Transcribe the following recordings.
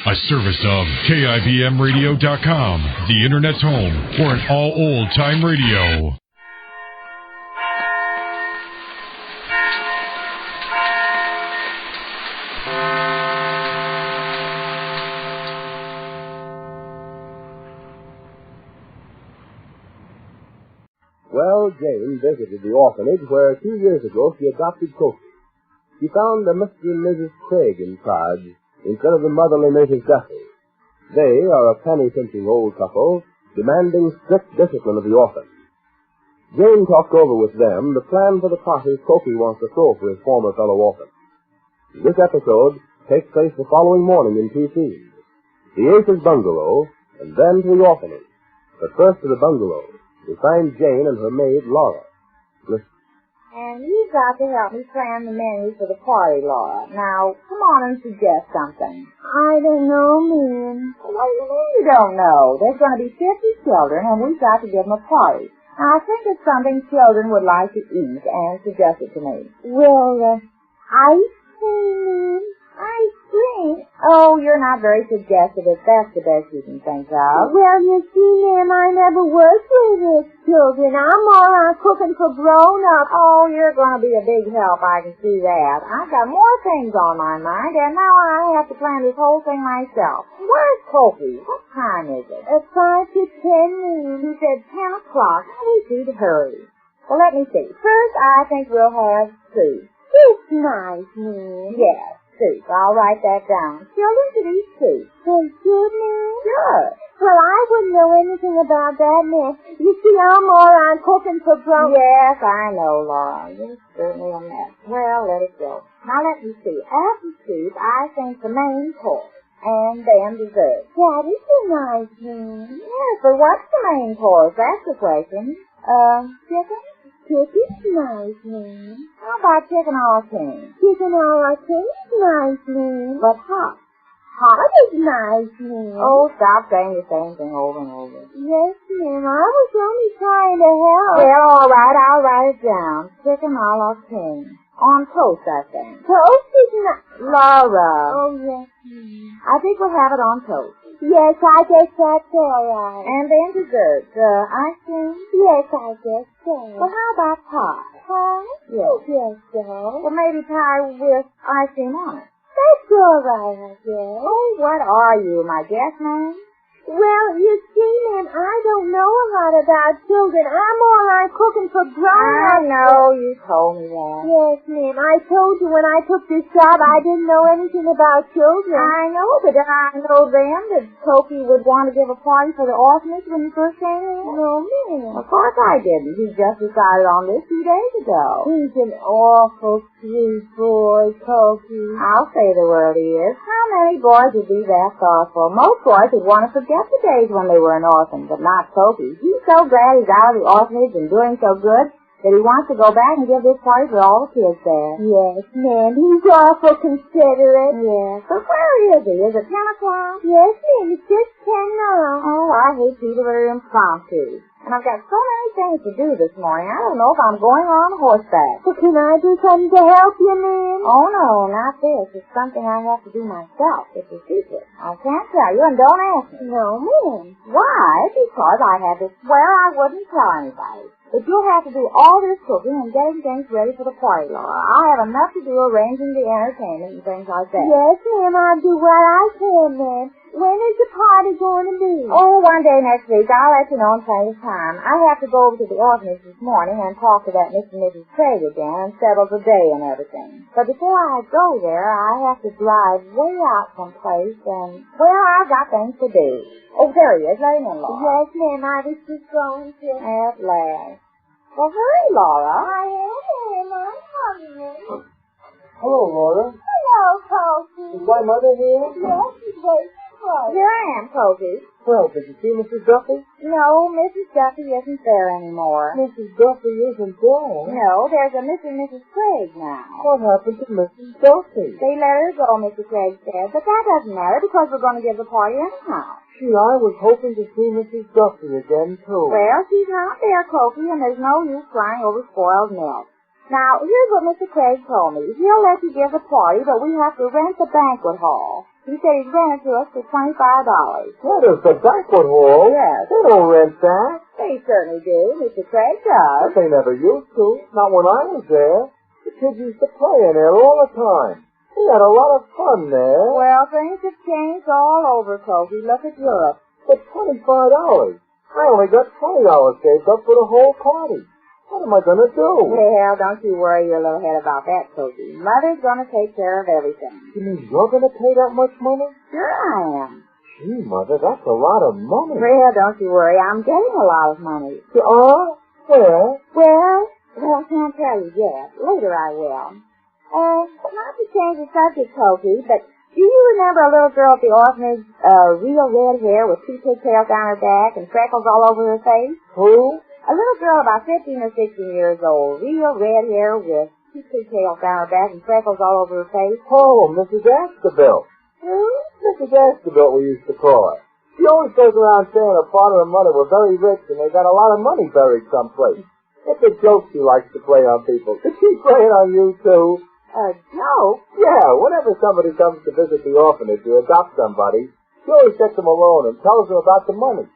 A service of KIBMradio.com, the Internet's home for an all old-time radio. Well, Jane visited the orphanage where 2 years ago she adopted Cokie. She found a Mr. and Mrs. Craig in charge instead of the motherly Mrs. Duffy. They are a penny-pinching old couple demanding strict discipline of the orphan. Jane talked over with them the plan for the party Cokie wants to throw for his former fellow orphan. This episode takes place the following morning in two scenes. The Ace's bungalow, and then to the orphanage. But first to the bungalow. We find Jane and her maid, Laura. Listen. And you've got to help me plan the menu for the party, Laura. Now, come on and suggest something. I don't know, ma'am. What do you mean you don't know? There's going to be 50 children, and we've got to give them a party. Now, I think it's something children would like to eat, and suggest it to me. Well, ice cream, ma'am. Ice cream? Oh, you're not very suggestive if that's the best you can think of. Well, you see, ma'am, I never worked with children. I'm all on cooking for grown-ups. Oh, you're going to be a big help, I can see that. I've got more things on my mind, and now I have to plan this whole thing myself. Where's Cokie? What time is it? It's 5 to 10, ma'am. You said 10 o'clock. I wish you'd hurry. Well, let me see. First, I think we'll have soup. It's nice, ma'am. Yes. Soup. I'll write that down. Children should eat soup. They should, ma'am? Sure. Well, I wouldn't know anything about that, ma'am. You see, I'm all on cooking for grown. Yes, I know, Laura. You're certainly a mess. Well, let it go. Now, let me see. After soup, I think the main course. And then dessert. That is so nice, ma'am. Yes, but what's the main course? That's the question. Chicken? Chicken's nice, ma'am. How about chicken a la king? Chicken a la king's nice, ma'am. But hot. Hot is nice, ma'am. Oh, stop saying the same thing over and over. Yes, ma'am. I was only trying to help. Well, all right, I'll write it down. Chicken a la king. On toast, I think. Toast is not... Laura. Oh, yes, ma'am. I think we'll have it on toast. Yes, I guess that's all right. And then dessert. Ice cream? Yes, I guess so. Well, how about pie? Pie? Yes. Yes, so. Well, maybe pie with ice cream on it. That's all right, I guess. Oh, what are you, my guest man? Well, you see, ma'am, I don't know a lot about children. I'm all right cooking for grown-ups. I know, you told me that. Yes, ma'am. I told you when I took this job I didn't know anything about children. I know, but did I know then that Cokie would want to give a party for the orphanage when he first came in? No, ma'am. Of course I didn't. He just decided on this 2 days ago. He's an awful sweet boy, Cokie. I'll say the word he is. How many boys would be that thoughtful? Most boys would want to forget the days when they were an orphan, but not Cokie. He's so glad he's out of the orphanage and doing so good that he wants to go back and give this party for all the kids there. Yes, ma'am. He's awful considerate. Yes. But where is he? Is it 10 o'clock? Yes, ma'am. It's just 10 now. Oh, I hate people that are impromptu. And I've got so many things to do this morning, I don't know if I'm going on horseback. Well, can I do something to help you, ma'am? Oh, no, not this. It's something I have to do myself. It's a secret. I can't tell you, and don't ask me. No, ma'am. Why? Because I had to swear I wouldn't tell anybody. But you'll have to do all this cooking and getting things ready for the party, Laura. I have enough to do arranging the entertainment and things like that. Yes, ma'am. I'll do what I can, ma'am. When is the party going to be? Oh, one day next week. I'll let you know in plenty of time. I have to go over to the orphanage this morning and talk to that Mr. and Mrs. Craig again and settle the day and everything. But before I go there, I have to drive way out someplace and, well, I've got things to do. Oh, there he is. Let him in, Laura. Yes, ma'am. I was just going to. At last. Well, hurry, Laura. I am, ma'am. I'm coming. Hello, Laura. Hello, Cokie. Is my mother here? Yes, she's waiting for you. Here I am, Cokie. Well, did you see Mrs. Duffy? No, Mrs. Duffy isn't there anymore. Mrs. Duffy isn't there? No, there's a Mr. and Mrs. Craig now. What happened to Mrs. Duffy? They let her go, Mr. Craig said, but that doesn't matter because we're going to give the party anyhow. Gee, I was hoping to see Mrs. Duffy again, too. Well, she's not there, Cokie, and there's no use crying over spoiled milk. Now, here's what Mr. Craig told me. He'll let you give the party, but we have to rent the banquet hall. He said he'd rent it to us for $25. What is the banquet hall? Yes. They don't rent that. They certainly do. Mr. Craig does. But they never used to. Not when I was there. The kids used to play in there all the time. We had a lot of fun there. Well, things have changed all over, Kobe. Look at Europe. For $25. I only got $20 saved up for the whole party. What am I going to do? Well, don't you worry your little head about that, Kobe. Mother's going to take care of everything. You mean you're going to pay that much money? Sure I am. Gee, Mother, that's a lot of money. Well, don't you worry. I'm getting a lot of money. You are? Where? Well, I can't tell you yet. Later I will. Not to change the subject, Kobe, but do you remember a little girl at the orphanage, real red hair with two pigtails down her back and freckles all over her face? Who? A little girl about 15 or 16 years old, real red hair with two pigtails down her back and freckles all over her face. Oh, Mrs. Astorbilt. Who? Mrs. Astorbilt, we used to call her. She always goes around saying her father and mother were very rich and they got a lot of money buried someplace. It's a joke she likes to play on people. Did she play it on you, too? A joke? Yeah, whenever somebody comes to visit the orphanage or adopt somebody, she always gets them alone and tells them about the money.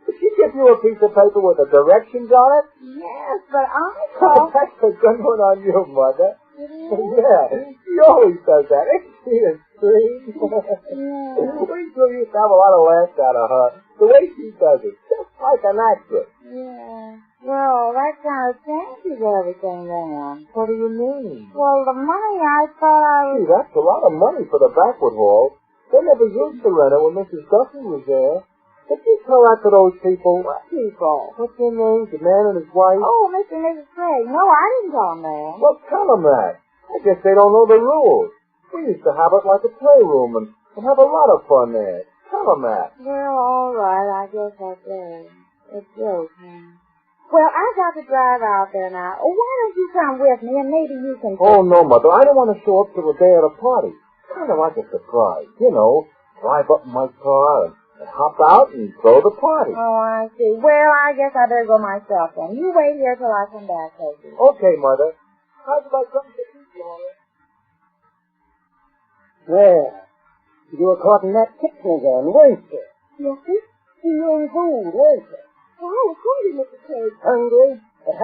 Did she give you a piece of paper with the directions on it? Yes, but I thought... That's a good one on you, Mother. Yeah, she always does that. Isn't she a scream? Yeah. We two used to have a lot of laughs out of her. The way she does it, just like an actress. Yeah. Well, that kind of changes everything then. What do you mean? Well, the money I thought I was... Gee, that's a lot of money for the banquet hall. They never used to rent it when Mrs. Duffy was there. Did you tell that to those people? What people? What's their names? The man and his wife? Oh, Mr. and Mrs. Craig. No, I didn't tell them that. Well, tell them that. I guess they don't know the rules. We used to have it like a playroom and have a lot of fun there. Tell them that. Well, all right. I guess I did. It's joke, huh? Well, I've got to drive out there now. Oh, why don't you come with me and maybe you can... Oh, no, Mother. I don't want to show up till the day of the party. Kind of like a surprise. You know, drive up in my car and hop out and throw the party. Oh, I see. Well, I guess I better go myself then. You wait here till I come back, Casey. Okay, Mother. How's about something to eat, Laura? Well, you were caught in that kitchen again, weren't you? Yes, sir? Stealing food, weren't you? Oh, I was hungry, Mr. Craig. Hungry? At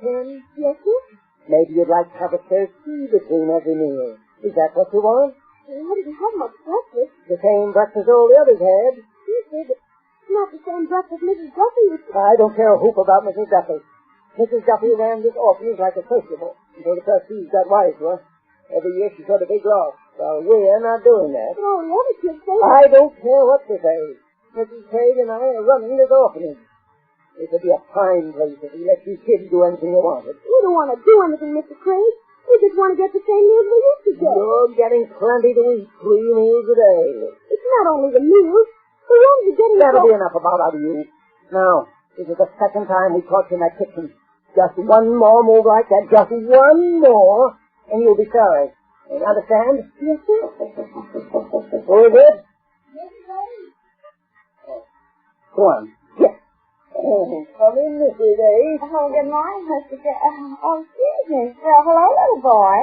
10:30? Yes, sir? Maybe you'd like to have a third tea between every meal. Is that what you want? Well, I didn't have much breakfast. The same breakfast all the others had. Yes, sir, but it's not the same breakfast Mrs. Duffy was... I don't care a hoop about Mrs. Duffy. Mrs. Duffy ran this orphanage like a sociable until the trustees got wise to her. Every year she got a big loss. Well, we're not doing that. But all the other kids say... I don't care what they say. Mrs. Craig and I are running this orphanage. It would be a fine place if we let you kids do anything you wanted. We don't want to do anything, Mr. Craig. We just want to get the same meals we used to get. You're getting plenty to eat, 3 meals a day. It's not only the meals. The rooms are getting... That'll be enough about out of you. Now, this is the second time we caught you in that kitchen. Just one more move like that, just one more, and you'll be sorry. You understand? Yes, sir. Who is it? Go on. Yes. Come in, Mrs. A. Oh, good morning, Mr. excuse me. Well, hello, little boy.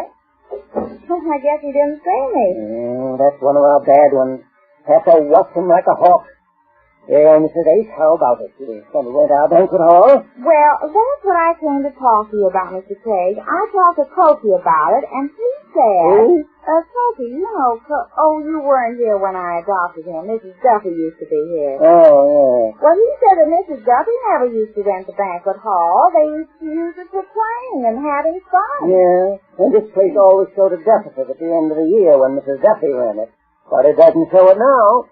I guess you didn't see me. That's one of our bad ones. Have to watch him like a hawk. Well, Mrs. Ace, how about it? You going to rent our banquet hall? Well, that's what I came to talk to you about, Mr. Craig. I talked to Cokie about it, and he said... Cokie, you know... you weren't here when I adopted him. Mrs. Duffy used to be here. Oh, yeah. Well, he said that Mrs. Duffy never used to rent the banquet hall. They used to use it for playing and having fun. Yeah, and this place always showed a deficit at the end of the year when Mrs. Duffy ran it. But it doesn't show it now.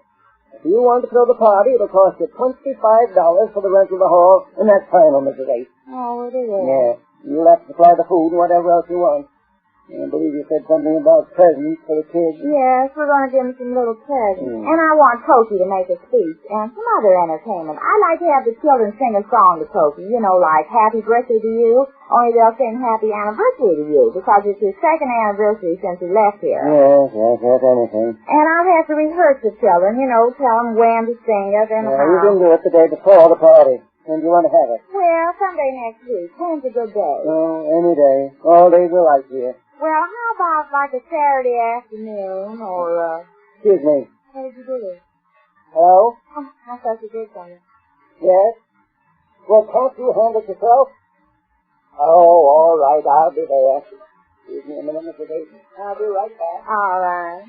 If you want to throw the party, it'll cost you $25 for the rent of the hall, and that's final, Mrs. Ace. Oh, it is. Yeah, you'll have to supply the food and whatever else you want. I believe you said something about presents for the kids. Yes, we're going to give them some little presents. And I want Cokie to make a speech and some other entertainment. I like to have the children sing a song to Cokie, you know, like Happy Birthday to You, only they'll sing Happy Anniversary to You, because it's his second anniversary since he left here. Yes, anything. And I'll have to rehearse the children, you know, tell them when to sing it and how. You can do it the day before the party. When do you want to have it? Well, someday next week. When's a good day? Oh, any day. All days are like here. Well, how about like a Saturday afternoon or Excuse me. How did you do this? Hello? Oh, I thought you did something. Yes? Well, can't you handle it yourself? Oh, all right. I'll be there. Excuse me a minute, Mr. Dayton. I'll be right back. All right.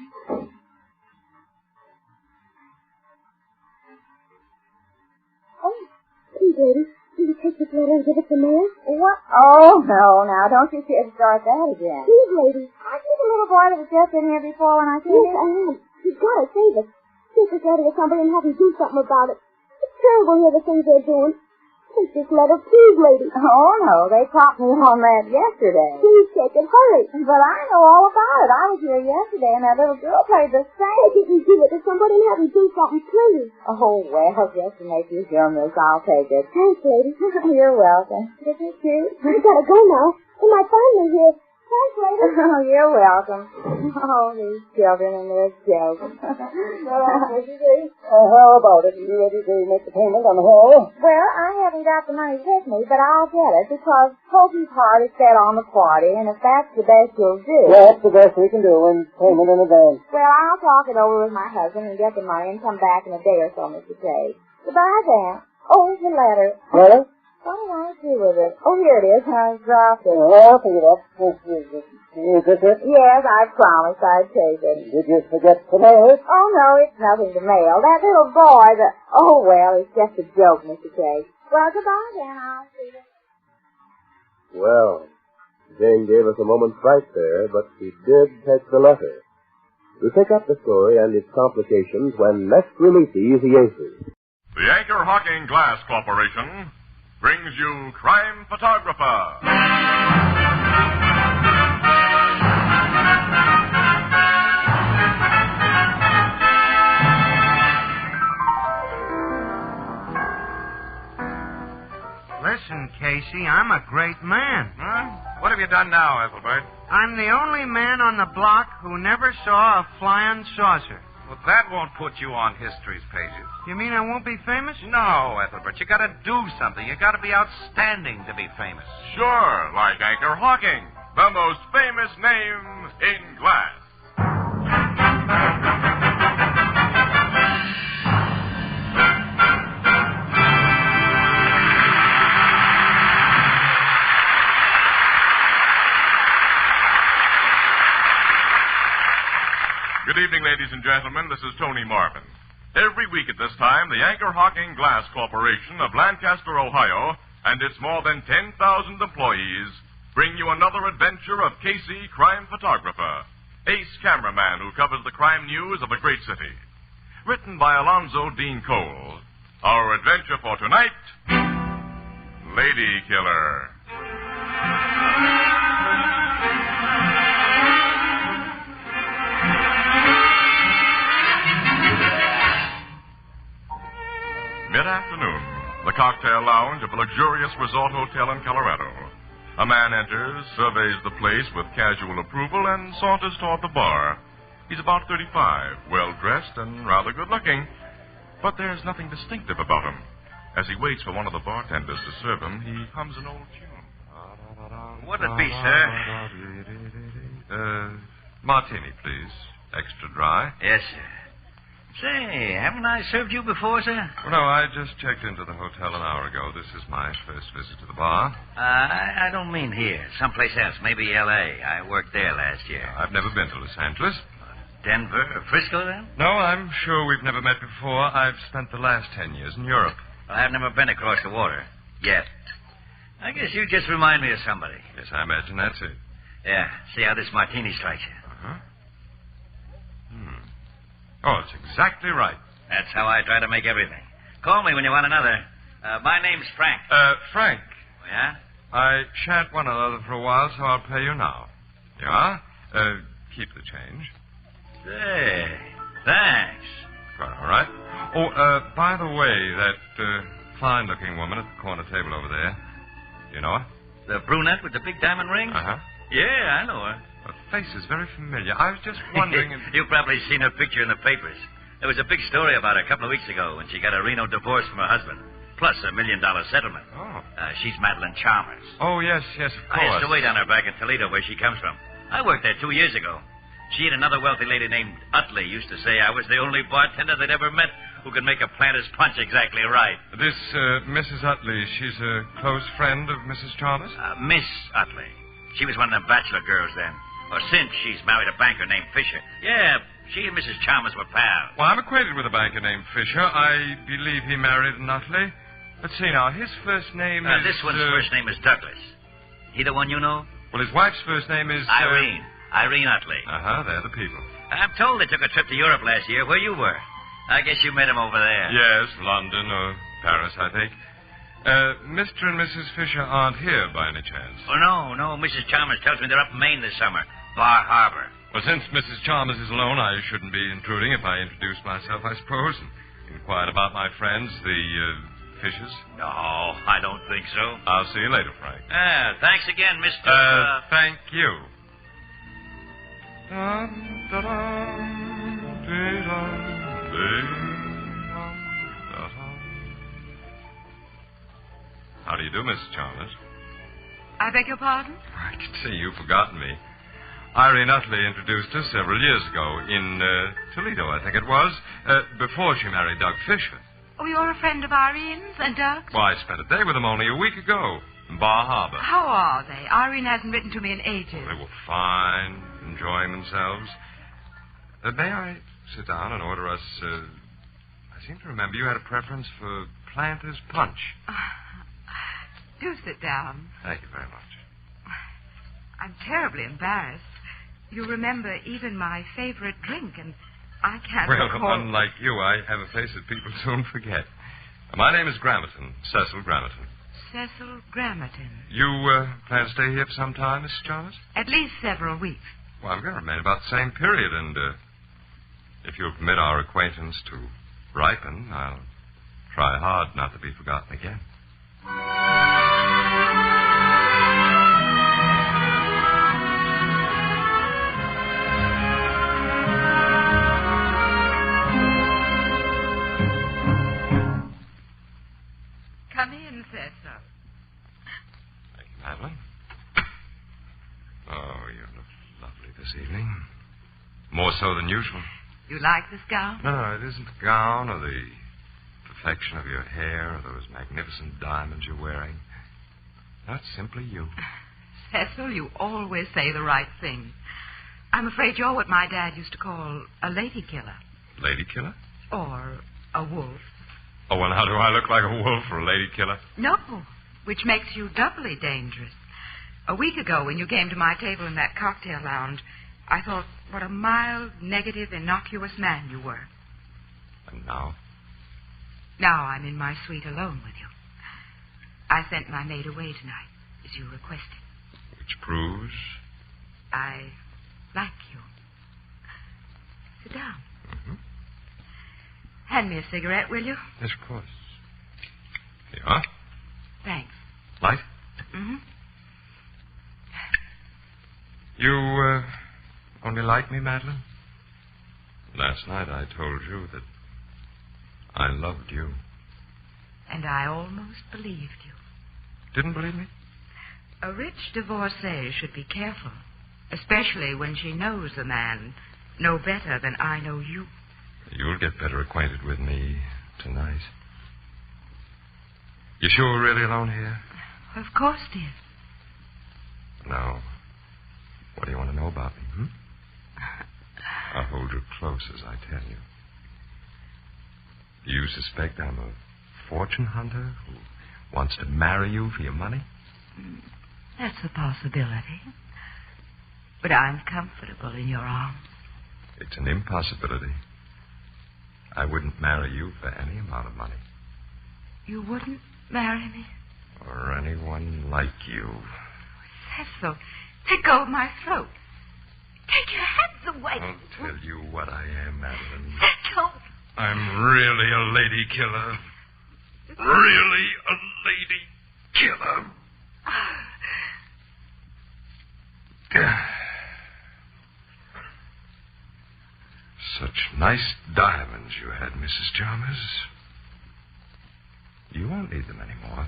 Oh, P. Lady, will you take this letter and give it to Mayor? What? Oh, no, now, don't you start that again. Please, lady. Aren't you the little boy that was just in here before when I came Yes, in? I am. You've got to save us. Take this letter to somebody and have them do something about it. It's terrible here, the things they're doing. Take this letter, please, lady. Oh, no, they caught me on that yesterday. Please take it. Hurry. But I know all about it. I was here yesterday, and that little girl played the same. Take it and give it to somebody and have them do something, please. Oh, well, just to make you humorous, I'll take it. Thanks, lady. You're welcome. Isn't it cute? I gotta go now. They might find me here. Thanks, lady. Oh, you're welcome. Oh, these children and their jokes. Mrs. A, how about it? Are you ready to make the payment on the whole? Well, I haven't got the money with me, but I'll get it because Pokey's heart is set on the party, and if that's the best you'll do. That's the best we can do, and payment in advance. Well, I'll talk it over with my husband and get the money and come back in a day or so, Mr. Craig. Goodbye, then. Oh, here's the letter. Letter? What do I do with it? Oh, here it is. I dropped it. I'll pick it up. Is this it? Yes, I promised I'd take it. Did you forget to mail it? Oh, no, it's nothing to mail. That little boy, oh, well, it's just a joke, Mr. Craig. Well, goodbye, then. I'll see you. Well, Jane gave us a moment's fright there, but she did take the letter. We pick up the story and its complications when next we meet the Easy Aces. The Anchor Hawking Glass Corporation brings you Crime Photographer. Listen, Casey, I'm a great man. Huh? What have you done now, Ethelbert? I'm the only man on the block who never saw a flying saucer. Well, that won't put you on history's pages. You mean I won't be famous? No, Ethelbert, you gotta do something. You gotta be outstanding to be famous. Sure, like Anchor Hawking, the most famous name in glass. Good evening, ladies and gentlemen. This is Tony Marvin. Every week at this time, the Anchor Hawking Glass Corporation of Lancaster, Ohio, and its more than 10,000 employees bring you another adventure of Casey, crime photographer, ace cameraman who covers the crime news of a great city. Written by Alonzo Dean Cole. Our adventure for tonight, Lady Killer. Mid-afternoon, the cocktail lounge of a luxurious resort hotel in Colorado. A man enters, surveys the place with casual approval, and saunters toward the bar. He's about 35, well-dressed and rather good-looking. But there's nothing distinctive about him. As he waits for one of the bartenders to serve him, he hums an old tune. What'd it be, sir? Martini, please. Extra dry. Yes, sir. Say, haven't I served you before, sir? Well, no, I just checked into the hotel an hour ago. This is my first visit to the bar. I don't mean here. Someplace else. Maybe L.A. I worked there last year. I've never been to Los Angeles. Denver or Frisco, then? No, I'm sure we've never met before. I've spent the last 10 years in Europe. Well, I've never been across the water. Yet. I guess you just remind me of somebody. Yes, I imagine that's it. Yeah. See how this martini strikes you. Uh-huh. Oh, it's exactly right. That's how I try to make everything. Call me when you want another. My name's Frank. Frank. Yeah? I shan't want another for a while, so I'll pay you now. You are? Keep the change. Say, thanks. Quite all right. Oh, by the way, that fine-looking woman at the corner table over there, you know her? The brunette with the big diamond ring? Uh-huh. Yeah, I know her. Her face is very familiar. I was just wondering if... You've probably seen her picture in the papers. There was a big story about her a couple of weeks ago when she got a Reno divorce from her husband, plus $1 million settlement. Oh. She's Madeline Chalmers. Oh, yes, of course. I used to wait on her back in Toledo, where she comes from. I worked there 2 years ago. She and another wealthy lady named Utley used to say I was the only bartender they'd ever met who could make a planter's punch exactly right. This, Mrs. Utley, she's a close friend of Mrs. Chalmers? Miss Utley. She was one of the bachelor girls then. Or since she's married a banker named Fisher. Yeah, she and Mrs. Chalmers were pals. Well, I'm acquainted with a banker named Fisher. I believe he married an Utley. Let's see now. His first name is... This one's first name is Douglas. He the one you know? Well, his wife's first name is... Irene. Irene Utley. Uh-huh, they're the people. I'm told they took a trip to Europe last year where you were. I guess you met him over there. Yes, London or Paris, I think. Mr. and Mrs. Fisher aren't here by any chance. Oh, no. Mrs. Chalmers tells me they're up in Maine this summer. Bar Harbor. Well, since Mrs. Chalmers is alone, I shouldn't be intruding if I introduce myself, I suppose, and inquired about my friends, the Fishers. No, I don't think so. I'll see you later, Frank. Thanks again, Mr. Thank you. How do you do, Mrs. Chalmers? I beg your pardon? I can see you've forgotten me. Irene Utley introduced us several years ago in Toledo, I think it was, before she married Doug Fisher. Oh, you're a friend of Irene's and Doug's? Well, I spent a day with them only a week ago in Bar Harbor. How are they? Irene hasn't written to me in ages. They were fine, enjoying themselves. May I sit down and order us... I seem to remember you had a preference for Planter's Punch. Do sit down. Thank you very much. I'm terribly embarrassed. You remember even my favorite drink, and I can't recall... Well, unlike you, I have a face that people soon forget. My name is Grammerton, Cecil Grammerton. Cecil Grammerton. You plan to stay here for some time, Mrs. Chalmers? At least several weeks. Well, I'm going to remain about the same period, and if you'll permit our acquaintance to ripen, I'll try hard not to be forgotten again. Come in, Cecil. Thank you, Madeline. Oh, you look lovely this evening. More so than usual. You like this gown? No, it isn't the gown or the perfection of your hair or those magnificent diamonds you're wearing. That's simply you. Cecil, you always say the right thing. I'm afraid you're what my dad used to call a lady killer. Lady killer? Or a wolf. Oh, well, now do I look like a wolf or a lady killer? No, which makes you doubly dangerous. A week ago, when you came to my table in that cocktail lounge, I thought what a mild, negative, innocuous man you were. And now? Now I'm in my suite alone with you. I sent my maid away tonight, as you requested. Which proves? I like you. Sit down. Mm-hmm. Hand me a cigarette, will you? Yes, of course. Here you are. Thanks. Light? Mm-hmm. You, only like me, Madeline? Last night I told you that I loved you. And I almost believed you. Didn't believe me? A rich divorcee should be careful, especially when she knows the man no better than I know you. You'll get better acquainted with me tonight. You sure we're really alone here? Of course, dear. Now, what do you want to know about me, I'll hold you close as I tell you. Do you suspect I'm a fortune hunter who wants to marry you for your money? That's a possibility. But I'm comfortable in your arms. It's an impossibility. I wouldn't marry you for any amount of money. You wouldn't marry me? Or anyone like you. Cecil, let go of my throat. Take your hands away. I'll tell you what I am, Madeline. Cecil. I'm really a lady killer. Really a lady killer. Such nice diamonds you had, Mrs. Chalmers. You won't need them anymore.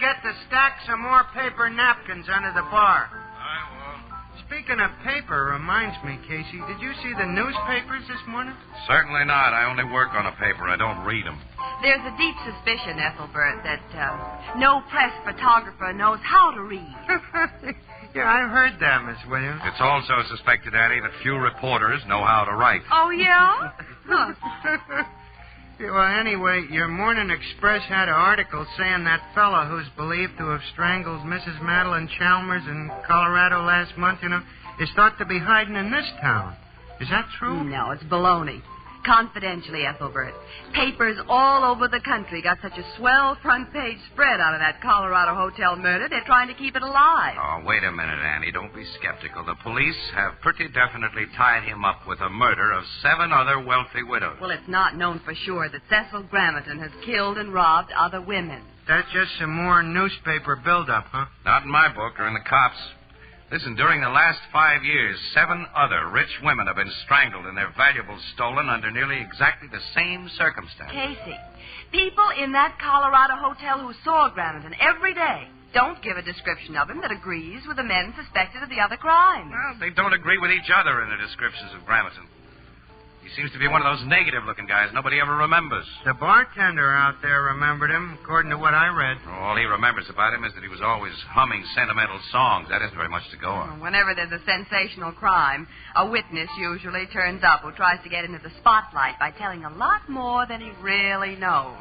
forget to stack some more paper napkins under the bar. I won't. Speaking of paper, reminds me, Casey, did you see the newspapers this morning? Certainly not. I only work on a paper. I don't read them. There's a deep suspicion, Ethelbert, that no press photographer knows how to read. Yeah, I've heard that, Miss Williams. It's also suspected, Annie, that few reporters know how to write. Oh, yeah? Huh. Yeah, well, anyway, your Morning Express had an article saying that fella who's believed to have strangled Mrs. Madeline Chalmers in Colorado last month, is thought to be hiding in this town. Is that true? No, it's baloney. Confidentially, Ethelbert. Papers all over the country got such a swell front-page spread out of that Colorado hotel murder, they're trying to keep it alive. Oh, wait a minute, Annie. Don't be skeptical. The police have pretty definitely tied him up with the murder of 7 other wealthy widows. Well, it's not known for sure that Cecil Gramerton has killed and robbed other women. That's just some more newspaper buildup, huh? Not in my book or in the cops. Listen, during the last 5 years, 7 other rich women have been strangled and their valuables stolen under nearly exactly the same circumstances. Casey, people in that Colorado hotel who saw Gramerton every day don't give a description of him that agrees with the men suspected of the other crimes. Well, they don't agree with each other in their descriptions of Gramerton. He seems to be one of those negative-looking guys nobody ever remembers. The bartender out there remembered him, according to what I read. All he remembers about him is that he was always humming sentimental songs. That isn't very much to go on. Whenever there's a sensational crime, a witness usually turns up who tries to get into the spotlight by telling a lot more than he really knows.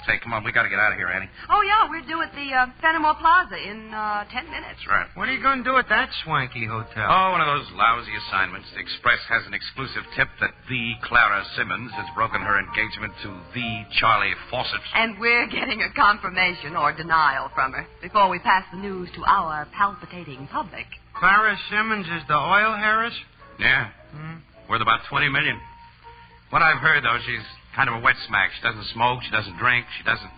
Say, come on, we got to get out of here, Annie. Oh, yeah, we're due at the Fenimore Plaza in 10 minutes. That's right. What are you going to do at that swanky hotel? Oh, one of those lousy assignments. The Express has an exclusive tip that the Clara Simmons has broken her engagement to the Charlie Fawcett. And we're getting a confirmation or denial from her before we pass the news to our palpitating public. Clara Simmons is the oil heiress? Yeah. Worth about $20 million. What I've heard, though, she's kind of a wet smack. She doesn't smoke, she doesn't drink, she doesn't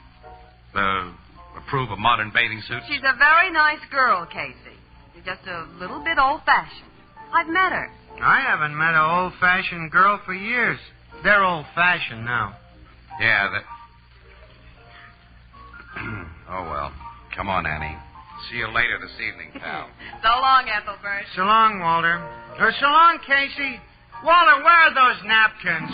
approve of modern bathing suits. She's a very nice girl, Casey. She's just a little bit old-fashioned. I've met her. I haven't met an old-fashioned girl for years. They're old-fashioned now. Yeah, that... Oh, well. Come on, Annie. See you later this evening, pal. So long, Ethelbert. So long, Walter. So long, Casey. Walter, where are those napkins?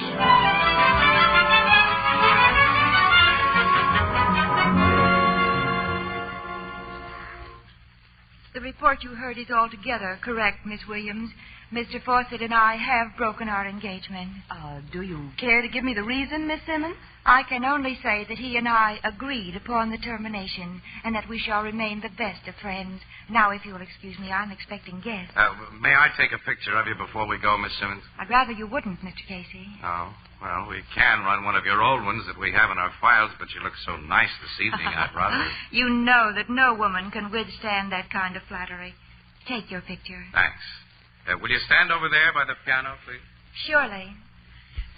The report you heard is altogether correct, Miss Williams. Mr. Fawcett and I have broken our engagement. Do you care to give me the reason, Miss Simmons? I can only say that he and I agreed upon the termination and that we shall remain the best of friends. Now, if you'll excuse me, I'm expecting guests. May I take a picture of you before we go, Miss Simmons? I'd rather you wouldn't, Mr. Casey. Oh, well, we can run one of your old ones that we have in our files, but you look so nice this evening, I'd rather... You know that no woman can withstand that kind of flattery. Take your picture. Thanks. Will you stand over there by the piano, please? Surely.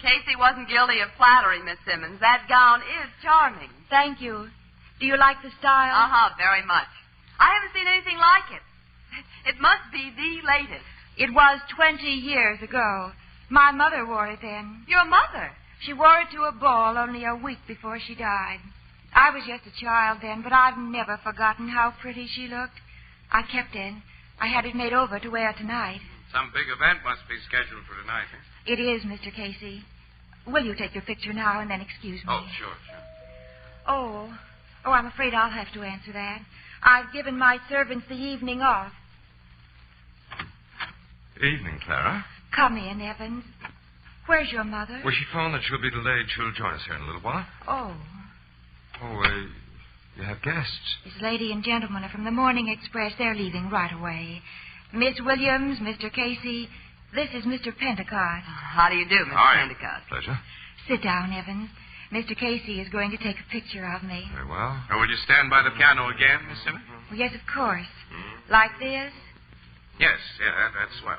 Casey wasn't guilty of flattery, Miss Simmons. That gown is charming. Thank you. Do you like the style? Very much. I haven't seen anything like it. It must be the latest. It was 20 years ago. My mother wore it then. Your mother? She wore it to a ball only a week before she died. I was just a child then, but I've never forgotten how pretty she looked. I kept it. I had it made over to wear tonight. Some big event must be scheduled for tonight, eh? It is, Mr. Casey. Will you take your picture now and then excuse me? Oh, sure. Oh, I'm afraid I'll have to answer that. I've given my servants the evening off. Evening, Clara. Come in, Evans. Where's your mother? Well, she phoned that she'll be delayed. She'll join us here in a little while. Oh. You have guests. This lady and gentleman are from the Morning Express. They're leaving right away. Miss Williams, Mr. Casey, this is Mr. Pentecost. How do you do, Mr. Pentecost? Pleasure. Sit down, Evans. Mr. Casey is going to take a picture of me. Very well. Will you stand by the piano again, Miss Simmons? Well, yes, of course. Like this? Yes, that's swell.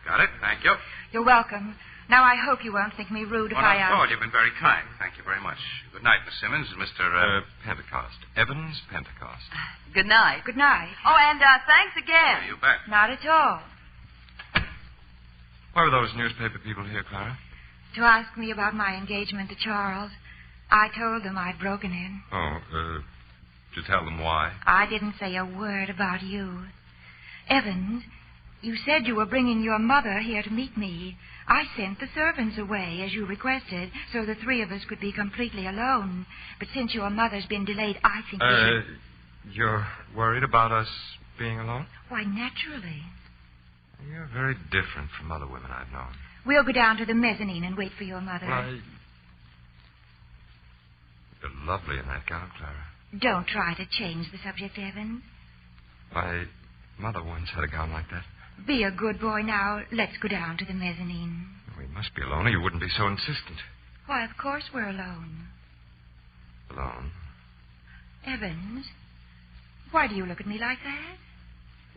Got it. Thank you. You're welcome. Now, I hope you won't think me rude if I ask. Oh, you've been very kind. Thank you very much. Good night, Miss Simmons. Mr. Pentecost. Evans Pentecost. Good night. Good night. Oh, and thanks again. Yeah, you bet. Not at all. Why were those newspaper people here, Clara? To ask me about my engagement to Charles. I told them I'd broken it. Did you tell them why? I didn't say a word about you. Evans, you said you were bringing your mother here to meet me. I sent the servants away, as you requested, so the three of us could be completely alone. But since your mother's been delayed, I think we should... You're worried about us being alone? Why, naturally. You're very different from other women I've known. We'll go down to the mezzanine and wait for your mother. Why, you're lovely in that gown, Clara. Don't try to change the subject, Evans. My mother once had a gown like that. Be a good boy now. Let's go down to the mezzanine. We must be alone or you wouldn't be so insistent. Why, of course we're alone. Alone? Evans, why do you look at me like that?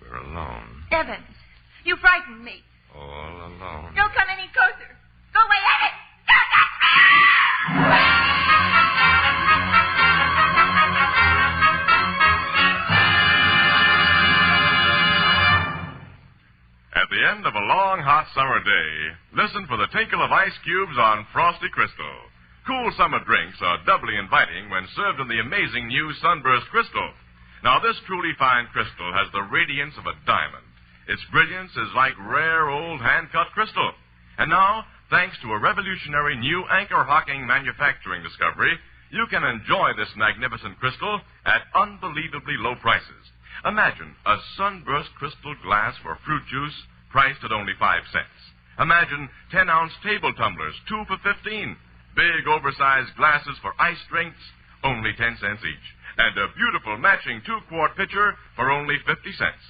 We're alone. Evans, you frightened me. All alone. Don't come any closer. Go away, Evans! Don't touch me! At the end of a long, hot summer day, listen for the tinkle of ice cubes on Frosty Crystal. Cool summer drinks are doubly inviting when served in the amazing new Sunburst Crystal. Now, this truly fine crystal has the radiance of a diamond. Its brilliance is like rare old hand-cut crystal. And now, thanks to a revolutionary new anchor-hocking manufacturing discovery, you can enjoy this magnificent crystal at unbelievably low prices. Imagine a sunburst crystal glass for fruit juice priced at only 5 cents. Imagine 10-ounce table tumblers, 2 for 15. Big oversized glasses for ice drinks, only 10 cents each. And a beautiful matching 2-quart pitcher for only 50 cents.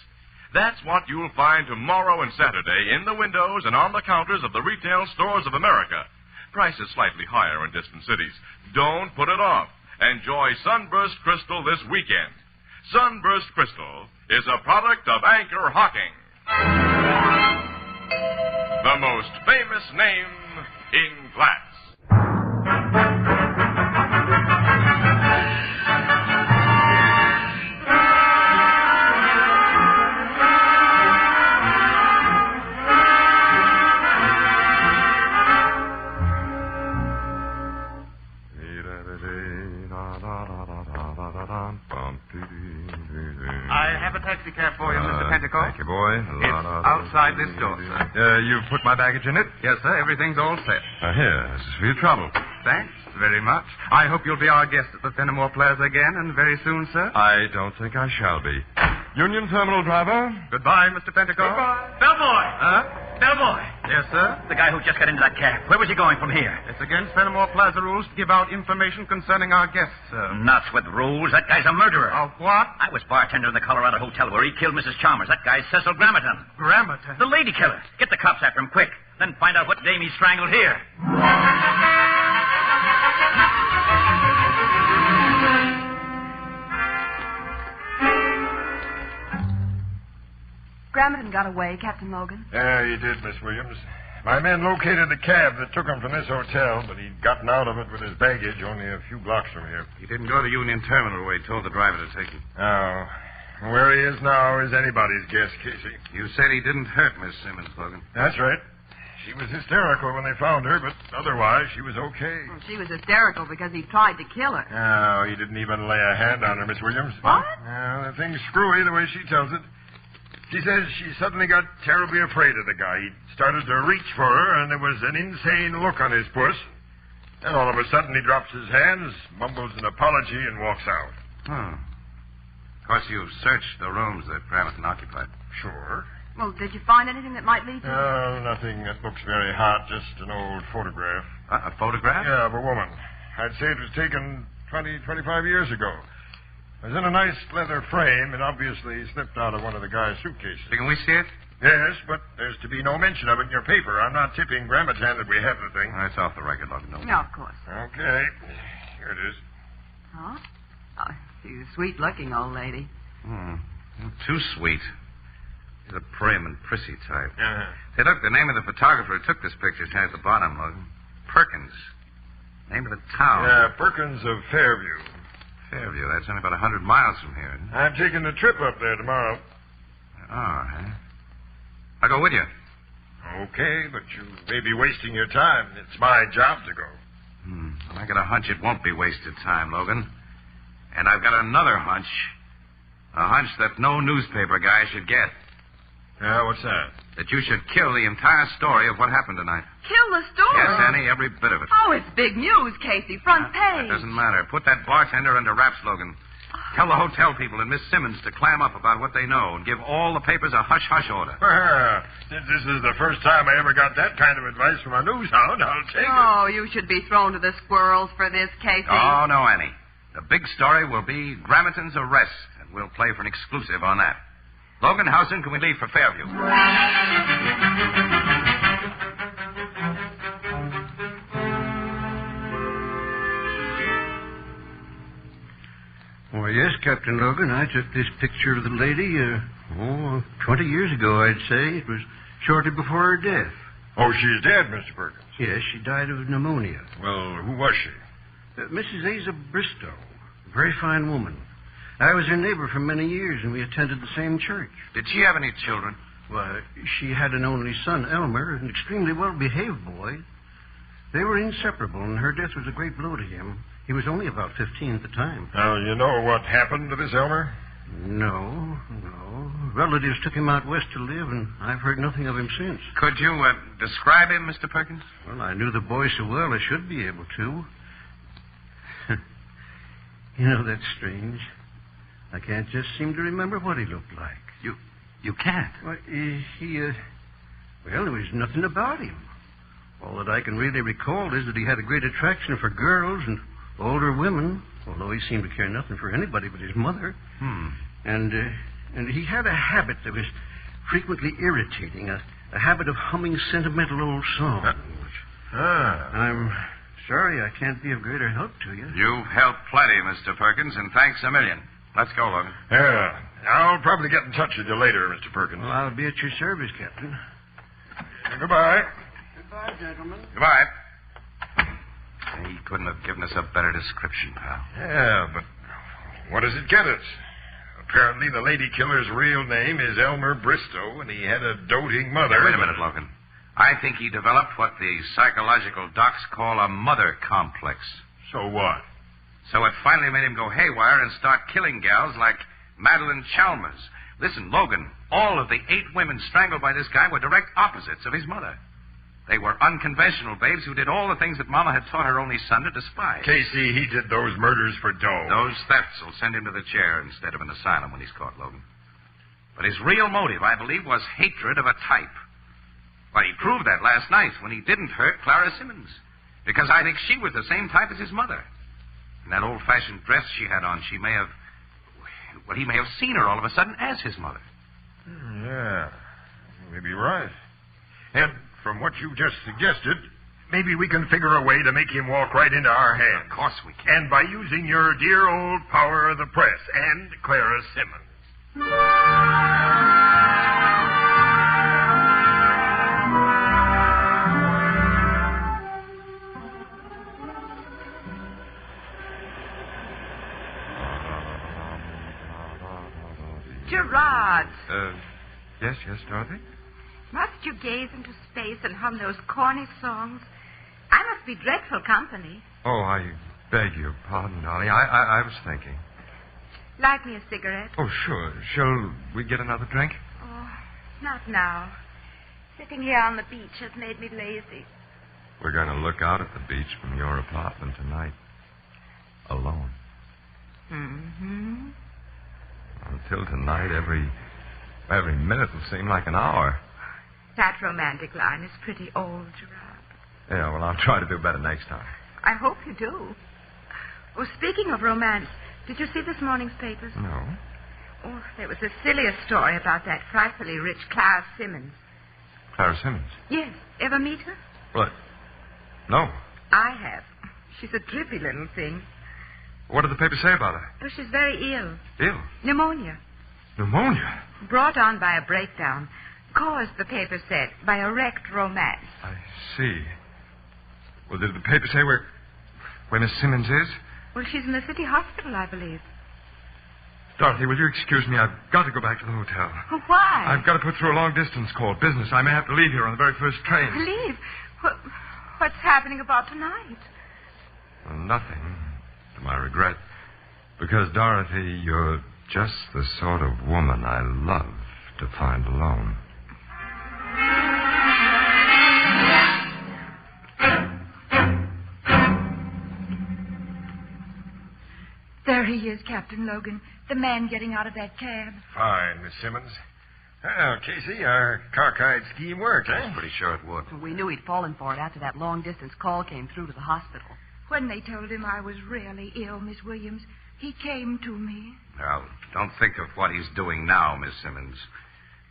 That's what you'll find tomorrow and Saturday in the windows and on the counters of the retail stores of America. Prices slightly higher in distant cities. Don't put it off. Enjoy Sunburst Crystal this weekend. Sunburst Crystal is a product of Anchor Hocking, the most famous name in glass. I have a taxi cab for you, Mr. Pentecost. Thank you, boy. It's outside this door, sir. You've put my baggage in it? Yes, sir. Everything's all set. Here, this is for your trouble. Thanks very much. I hope you'll be our guest at the Fenimore Plaza again, and very soon, sir. I don't think I shall be. Union Terminal driver. Goodbye, Mr. Pentecost. Goodbye. Bellboy! Huh? Bellboy! Yes, sir? The guy who just got into that cab. Where was he going from here? It's against Fenimore Plaza rules to give out information concerning our guests, sir. Nuts with rules. That guy's a murderer. Of what? I was bartender in the Colorado Hotel where he killed Mrs. Chalmers. That guy's Cecil Grammerton. Grammerton? The lady killer. Get the cops after him quick. Then find out what dame he strangled here. Grammerton got away, Captain Logan. Yeah, he did, Miss Williams. My men located the cab that took him from this hotel, but he'd gotten out of it with his baggage only a few blocks from here. He didn't go to Union Terminal where he told the driver to take him. Oh. Where he is now is anybody's guess, Casey. You said he didn't hurt Miss Simmons, Logan. That's right. She was hysterical when they found her, but otherwise she was okay. Well, she was hysterical because he tried to kill her. No, he didn't even lay a hand on her, Miss Williams. What? The thing's screwy the way she tells it. She says she suddenly got terribly afraid of the guy. He started to reach for her, and there was an insane look on his puss. Then all of a sudden he drops his hands, mumbles an apology, and walks out. Of course, you've searched the rooms that Grammerton occupied. Sure. Well, did you find anything that might lead to... No, nothing that looks very hot, just an old photograph. A photograph? Yeah, of a woman. I'd say it was taken 20, 25 years ago. It was in a nice leather frame, and obviously slipped out of one of the guy's suitcases. Can we see it? Yes, but there's to be no mention of it in your paper. I'm not tipping Grammerton that we have the thing. That's off the record, Logan. No, of course. Okay. Here it is. Huh? Oh, she's a sweet-looking old lady. Too sweet. She's a prim and prissy type. Uh-huh. Say, look, the name of the photographer who took this picture is at the bottom, Logan. Perkins. Name of the town. Yeah, Perkins of Fairview. Fairview. That's only about 100 miles from here. Isn't it? I'm taking a trip up there tomorrow. Oh, huh? I'll go with you. Okay, but you may be wasting your time. It's my job to go. I got a hunch it won't be wasted time, Logan. And I've got another hunch. A hunch that no newspaper guy should get. Yeah, what's that? That you should kill the entire story of what happened tonight. Kill the story? Yes, Annie, every bit of it. Oh, it's big news, Casey. Front page. It doesn't matter. Put that bartender under wraps, Logan. Tell the hotel people and Miss Simmons to clam up about what they know and give all the papers a hush-hush order. Since this is the first time I ever got that kind of advice from a news hound, I'll take it. Oh, you should be thrown to the squirrels for this, Casey. Oh, no, Annie. The big story will be Gramerton's arrest, and we'll play for an exclusive on that. Logan, how soon can we leave for Fairview? Well, yes, Captain Logan. I took this picture of the lady, 20 years ago, I'd say. It was shortly before her death. Oh, she's dead, Mr. Perkins. Yes, she died of pneumonia. Well, who was she? Mrs. Asa Bristow. A very fine woman. I was her neighbor for many years, and we attended the same church. Did she have any children? Why, she had an only son, Elmer, an extremely well-behaved boy. They were inseparable, and her death was a great blow to him. He was only about 15 at the time. Now, you know what happened to this Elmer? No. Relatives took him out west to live, and I've heard nothing of him since. Could you describe him, Mr. Perkins? Well, I knew the boy so well I should be able to. You know, that's strange. I can't just seem to remember what he looked like. You can't? Well, there was nothing about him. All that I can really recall is that he had a great attraction for girls and older women, although he seemed to care nothing for anybody but his mother. And he had a habit that was frequently irritating, a habit of humming sentimental old songs. I'm sorry I can't be of greater help to you. You've helped plenty, Mr. Perkins, and thanks a million. Let's go, Logan. Yeah. I'll probably get in touch with you later, Mr. Perkins. Well, I'll be at your service, Captain. Goodbye. Goodbye, gentlemen. Goodbye. He couldn't have given us a better description, pal. Yeah, but what does it get us? Apparently, the lady killer's real name is Elmer Bristow, and he had a doting mother. Now, wait a minute, Logan. I think he developed what the psychological docs call a mother complex. So what? So it finally made him go haywire and start killing gals like Madeline Chalmers. Listen, Logan, all of the 8 women strangled by this guy were direct opposites of his mother. They were unconventional babes who did all the things that Mama had taught her only son to despise. Casey, he did those murders for dough. Those thefts will send him to the chair instead of an asylum when he's caught, Logan. But his real motive, I believe, was hatred of a type. Well, he proved that last night when he didn't hurt Clara Simmons. Because I think she was the same type as his mother. In that old-fashioned dress she had on, he may have seen her all of a sudden as his mother. Yeah, you may be right. And from what you just suggested, maybe we can figure a way to make him walk right into our hands. Of course we can. And by using your dear old power of the press and Clara Simmons. Gerard. Yes, Dorothy? Must you gaze into space and hum those corny songs? I must be dreadful company. Oh, I beg your pardon, darling. I was thinking. Light me a cigarette. Oh, sure. Shall we get another drink? Oh, not now. Sitting here on the beach has made me lazy. We're going to look out at the beach from your apartment tonight. Alone. Mm-hmm. Until tonight, every minute will seem like an hour. That romantic line is pretty old, Gerard. Yeah, well, I'll try to do better next time. I hope you do. Oh, speaking of romance, did you see this morning's papers? No. Oh, there was the silliest story about that frightfully rich Clara Simmons. Clara Simmons? Yes. Ever meet her? What? No. I have. She's a drippy little thing. What did the paper say about her? Oh, she's very ill. Ill? Pneumonia. Pneumonia? Brought on by a breakdown. Caused, the paper said, by a wrecked romance. I see. Well, did the paper say where Miss Simmons is? Well, she's in the city hospital, I believe. Dorothy, will you excuse me? I've got to go back to the hotel. Why? I've got to put through a long-distance call. Business. I may have to leave here on the very first train. Leave? What's happening about tonight? Well, nothing, to my regret. Because, Dorothy, you're just the sort of woman I love to find alone. There he is, Captain Logan. The man getting out of that cab. Fine, Miss Simmons. Well, Casey, our cockeyed scheme worked, I was pretty sure it would. We knew he'd fallen for it after that long-distance call came through to the hospital. When they told him I was really ill, Miss Williams, he came to me. Well, don't think of what he's doing now, Miss Simmons.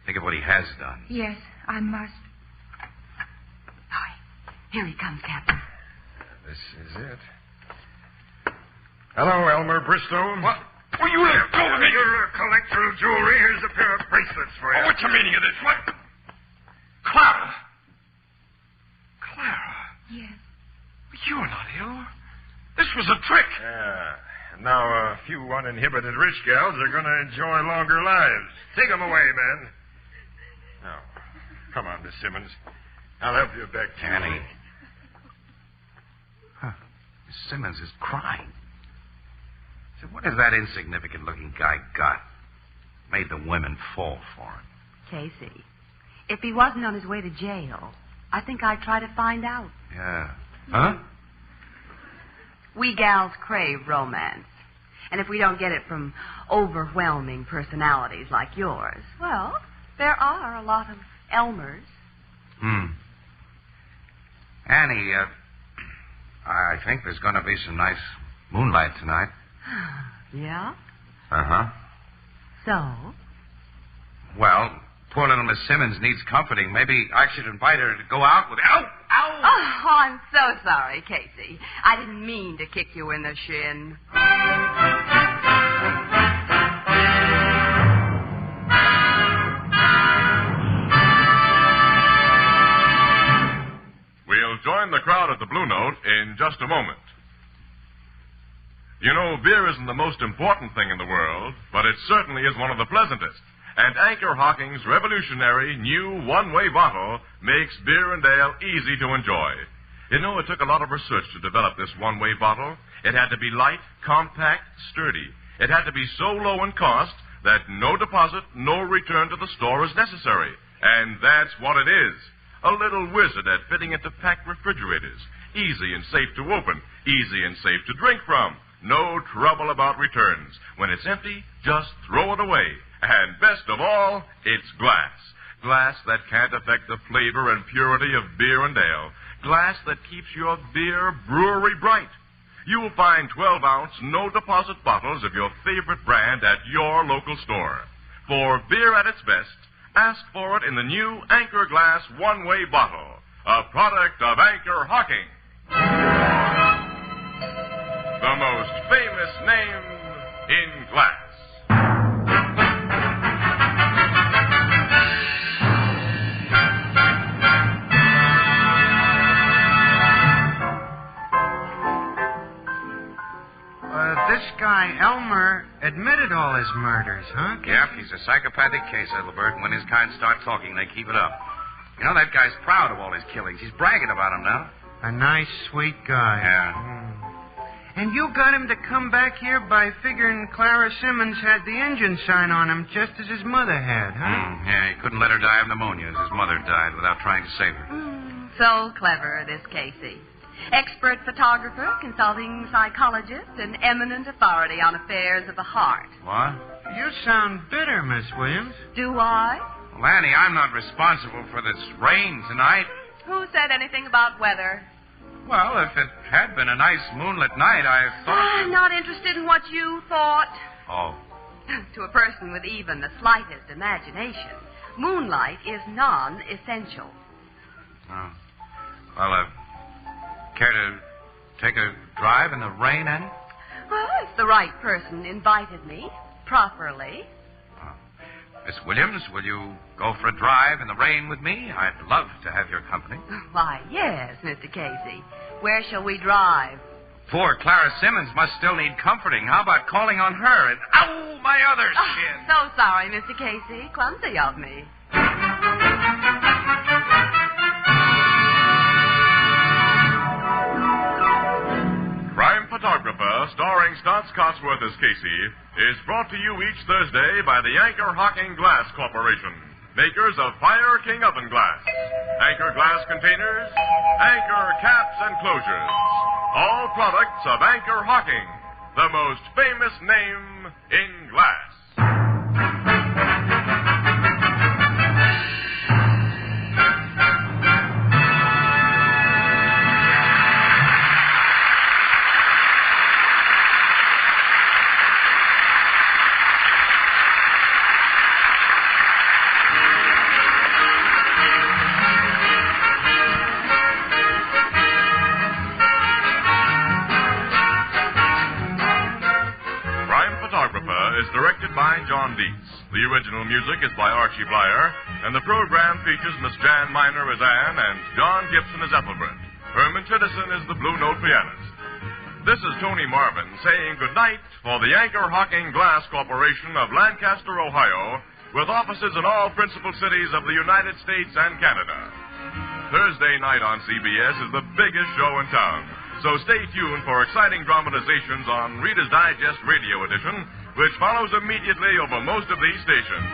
Think of what he has done. Yes, I must. Here he comes, Captain. This is it. Hello, Elmer Bristow. What? Will you let go of me? You're a collector of jewelry. Here's a pair of bracelets for you. Oh, what's the meaning of this? What? Clara. Clara. Yes. You're not ill. This was a trick. Yeah. And now a few uninhibited rich gals are going to enjoy longer lives. Take them away, man. Now, come on, Miss Simmons. I'll help you back to Annie. Huh. Miss Simmons is crying. So what has that insignificant-looking guy got? Made the women fall for him. Casey, if he wasn't on his way to jail, I think I'd try to find out. Yeah. Huh? We gals crave romance. And if we don't get it from overwhelming personalities like yours, well, there are a lot of Elmers. Annie, I think there's going to be some nice moonlight tonight. Yeah? Uh-huh. So? Well, poor little Miss Simmons needs comforting. Maybe I should invite her to go out with... Ow! Ow! Oh, I'm so sorry, Casey. I didn't mean to kick you in the shin. We'll join the crowd at the Blue Note in just a moment. You know, beer isn't the most important thing in the world, but it certainly is one of the pleasantest. And Anchor Hocking's revolutionary new one-way bottle makes beer and ale easy to enjoy. You know, it took a lot of research to develop this one-way bottle. It had to be light, compact, sturdy. It had to be so low in cost that no deposit, no return to the store is necessary. And that's what it is. A little wizard at fitting into packed refrigerators. Easy and safe to open. Easy and safe to drink from. No trouble about returns. When it's empty, just throw it away. And best of all, it's glass. Glass that can't affect the flavor and purity of beer and ale. Glass that keeps your beer brewery bright. You'll find 12-ounce, no-deposit bottles of your favorite brand at your local store. For beer at its best, ask for it in the new Anchor Glass one-way bottle, a product of Anchor Hocking. The most famous name in glass. This guy, Elmer, admitted all his murders, huh? Yep, he's a psychopathic case, Edelbert. When his kind start talking, they keep it up. You know, that guy's proud of all his killings. He's bragging about them now. A nice, sweet guy. Yeah. And you got him to come back here by figuring Clara Simmons had the engine sign on him just as his mother had, huh? Yeah, he couldn't let her die of pneumonia as his mother died without trying to save her. So clever, this Casey. Expert photographer, consulting psychologist, and eminent authority on affairs of the heart. What? You sound bitter, Miss Williams. Do I? Well, Annie, I'm not responsible for this rain tonight. Who said anything about weather? Well, if it had been a nice moonlit night, I thought... I'm not interested in what you thought. Oh. To a person with even the slightest imagination, moonlight is non-essential. Oh. Well, care to take a drive in the rain, Annie? Well, if the right person invited me properly. Miss Williams, will you go for a drive in the rain with me? I'd love to have your company. Why, yes, Mr. Casey. Where shall we drive? Poor Clara Simmons must still need comforting. How about calling on her and... Ow, my other shin! So sorry, Mr. Casey. Clumsy of me. Crime Photographer, starring starring Stotts Cotsworth as Casey, is brought to you each Thursday by the Anchor Hocking Glass Corporation, makers of Fire King Oven Glass, Anchor Glass Containers, Anchor Caps and Closures. All products of Anchor Hocking, the most famous name in glass. Is directed by John Dietz. The original music is by Archie Blyer, and the program features Miss Jan Miner as Anne and John Gibson as Ethelbert. Herman Chittison is the Blue Note pianist. This is Tony Marvin saying goodnight for the Anchor Hocking Glass Corporation of Lancaster, Ohio, with offices in all principal cities of the United States and Canada. Thursday night on CBS is the biggest show in town, so stay tuned for exciting dramatizations on Reader's Digest Radio Edition, which follows immediately over most of these stations.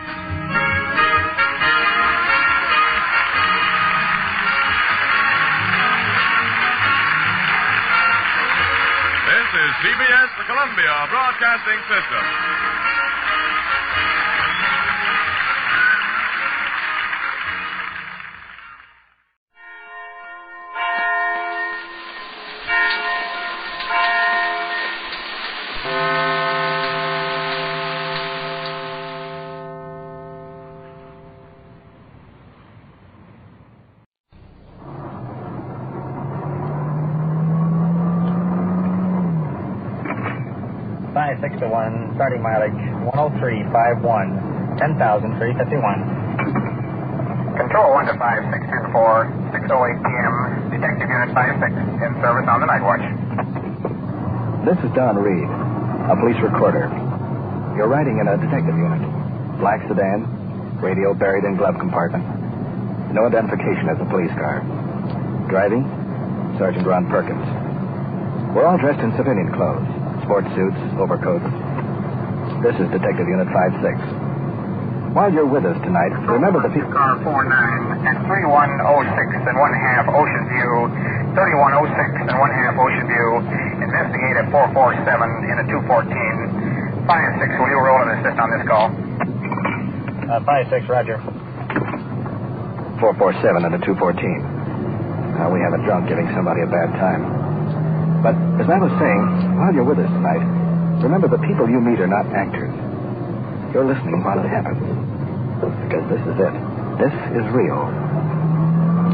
This is CBS, the Columbia Broadcasting System. 6 to 1, starting mileage 10351, 10,351. Control 1 to 5624, 6:08 p.m. Detective Unit 56 in service on the night watch. This is Don Reed, a police recorder. You're riding in a detective unit. Black sedan, radio buried in glove compartment. No identification as a police car. Driving, Sergeant Ron Perkins. We're all dressed in civilian clothes. Sports suits, overcoats. This is Detective Unit 56. While you're with us tonight, remember the people... Car 49 and 3106 and 1/2 Ocean View, 3106 and 1/2 Ocean View. Investigate at 447 in a 214. 5-6, will you roll and assist on this call? 5-6, roger. 447 and a 214. Now we have a drunk giving somebody a bad time. But, as I was saying, while you're with us tonight, remember the people you meet are not actors. You're listening while it happens. Because this is it. This is real.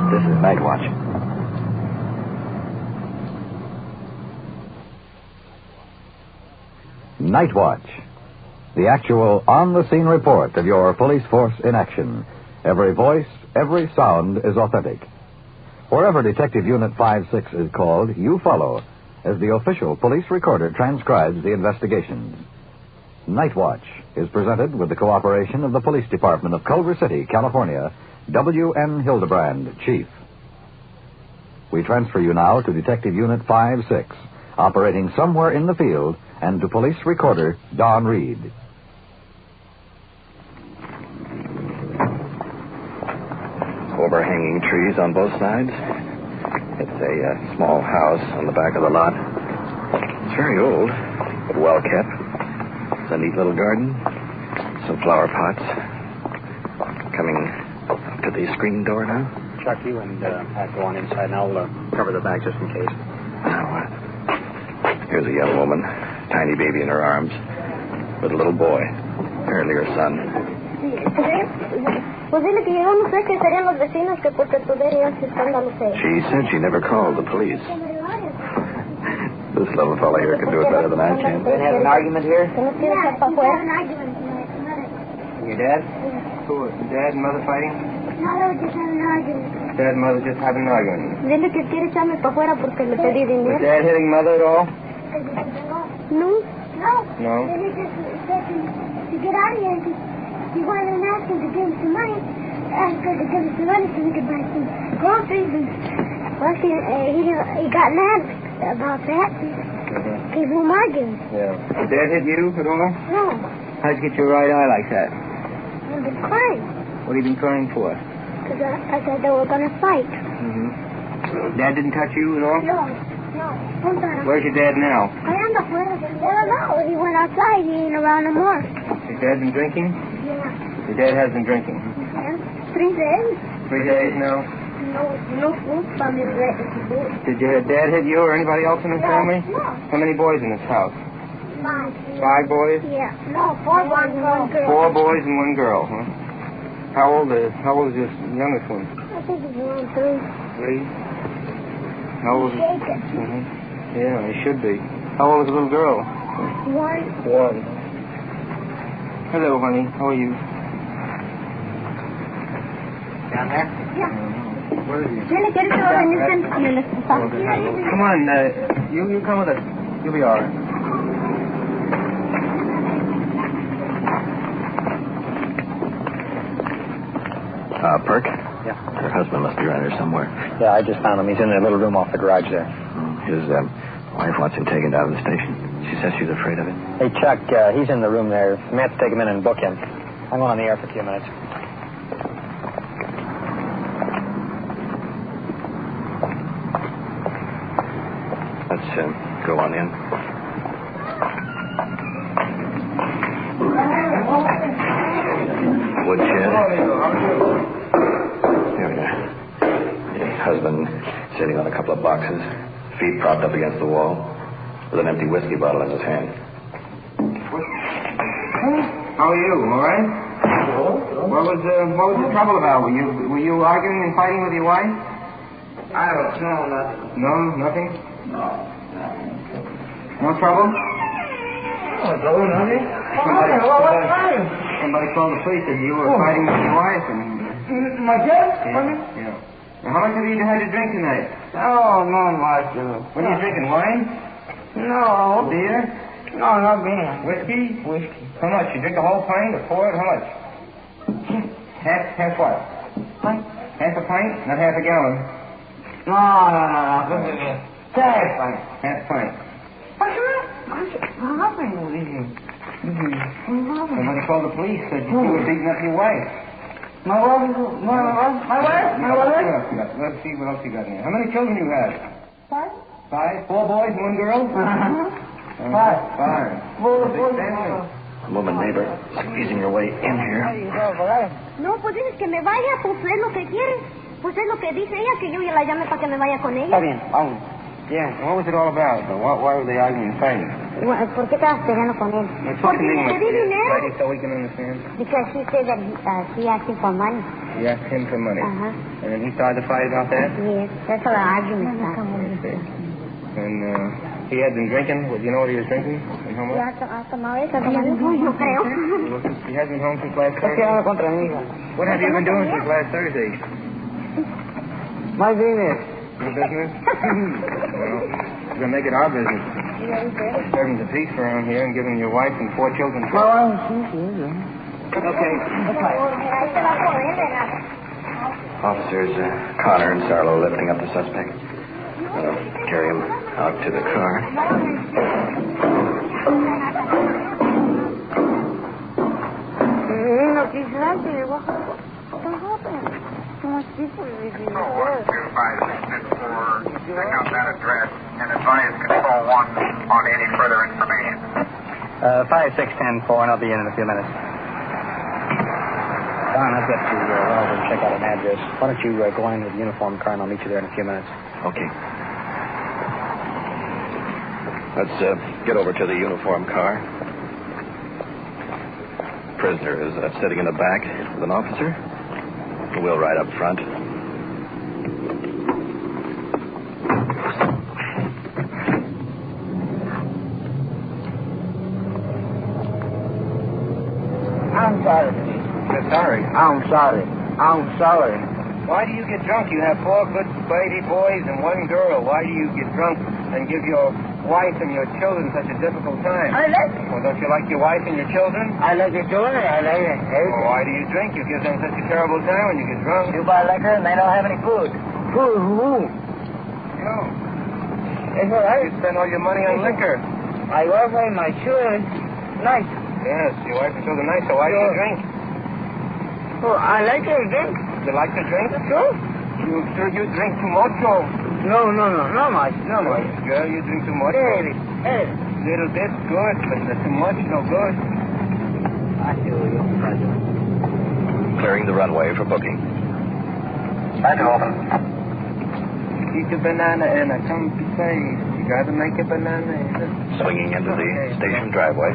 This is Night Watch. Night Watch. The actual on-the-scene report of your police force in action. Every voice, every sound is authentic. Wherever Detective Unit 56 is called, you follow as the official police recorder transcribes the investigations. Night Watch is presented with the cooperation of the Police Department of Culver City, California, W.N. Hildebrand, Chief. We transfer you now to Detective Unit 56, operating somewhere in the field, and to police recorder Don Reed. Overhanging trees on both sides. It's a small house on the back of the lot. It's very old, but well kept. It's a neat little garden. Some flower pots. Coming up to the screen door now. Chuck, you and Pat go on inside, and I'll cover the bag just in case. Here's a young woman, tiny baby in her arms, with a little boy, apparently her son. Pues dile que yo no sé qué serían los vecinos que porque tú verías escándalo feo. She said she never called the police. This little fella here can do it better than I can. They have an argument here? Your dad? Who? Dad and mother fighting? No, they were just having an argument. Dad and mother just having an argument. Dile que quiere echarme para afuera porque le pedí dinero. Was Dad hitting mother at all? No. No? Then he just said to get out of here. He wanted to ask him to give him some money. Asked her to give him some money so we could buy some groceries. And well, he got mad about that. Keep him arguing. Yeah. Did Dad hit you at all? No. How'd you get your right eye like that? I've been crying. What have you been crying for? Because I said they were going to fight. Mm-hmm. Dad didn't touch you at all? No. Where's your dad now? I don't know. He went outside. He ain't around no more. Has Dad been drinking? Yeah. Your dad has been drinking. Yeah. 3 days. 3 days now? No food from his food. Did your dad hit you or anybody else in the family? No. How many boys in this house? 5. 5 boys? Yeah. No, 4 boys and 1 girl. 4 boys and 1 girl, huh? How old is your youngest one? I think he's around 3. 3? How old is he? Mm-hmm. Yeah, he should be. How old is the little girl? 1. 1. Hello, honey. How are you? Down there? Yeah. Where are you? Come on, you come with us. You'll be all right. Perk? Yeah. Her husband must be around here somewhere. Yeah, I just found him. He's in the little room off the garage there. His wife wants him taken down to the station. She says she's afraid of it. Hey, Chuck, he's in the room there. Samantha, take him in and book him. I'm going on the air for a few minutes. Let's go on in. Woodshed. Here we are. His husband sitting on a couple of boxes, feet propped up against the wall, with an empty whiskey bottle in his hand. How are you? All right? What was the trouble about? Were you arguing and fighting with your wife? I don't know nothing. No, nothing. No. No trouble? No, nothing. Somebody called the police that you were fighting with your wife and. Myself? Yeah. Now, how much have you had to drink tonight? Oh, no much. What are you drinking? Wine? No. Beer? No, not beer. Whiskey? Whiskey. How much? You drink a whole pint or pour it? How much? Half what? Pint. Half a pint? Not half a gallon? No. Half pint. Half pint. What happened with you? Somebody called the police, said you were beating up your wife. My wife? Let's see what else you got in here. How many children you have? 5. 5? 4 boys and 1 girl? 5. 5. Big family. A woman neighbor squeezing her way in here. No, pues dices que me vaya, pues es lo que quiere. Pues es lo que dice ella, que yo ya la llame para que me vaya con ella. Está bien, vamos. Yeah, what was it all about? Why were they arguing and fighting? ¿Por qué estabas peleando con él? Porque le pedí dinero. Lady, so we can understand. Because she said that she asked him for money. You asked him for money. Uh-huh. And then he started to fight about that? Yes, that's how the argument started. And he had been drinking. Well, do you know what he was drinking? And how much? No creo. He hasn't been home since last Thursday? What have you been doing since last Thursday? My business. Your business? Well, we're going to make it our business. Disturbing the peace around here and giving your wife and 4 children. Okay. Officers Connor and Carlo lifting up the suspect. Carry him out to the car. Check out that address and advise Control 1 on any further information. 5610-4, and I'll be in a few minutes. Don, I've got to run over and check out an address. Why don't you go on into the uniform car, and I'll meet you there in a few minutes. Okay. Let's get over to the uniform car. Prisoner is sitting in the back with an officer. We'll ride up front. I'm sorry. You're sorry? I'm sorry. Why do you get drunk? You have 4 good lady boys and 1 girl. Why do you get drunk and give your wife and your children such a difficult time? I like it. Well, don't you like your wife and your children? I like your children. I like it. Well, why do you drink? You give them such a terrible time when you get drunk. You buy liquor and they don't have any food. Food? No. It's all right. You spent all your money on liquor. I was wearing my shoes. Nice. Yes, your wife is so nice, so why do you drink? Oh, I like to drink. You like to drink? Sure. You drink too much, or? No much. Girl, you drink too much. Hey. Little bit, good, but too much, no good. I do, Clearing the runway for booking. Back open. Eat a banana and a comfy face. You gotta make a banana and a... Swinging into the station driveway.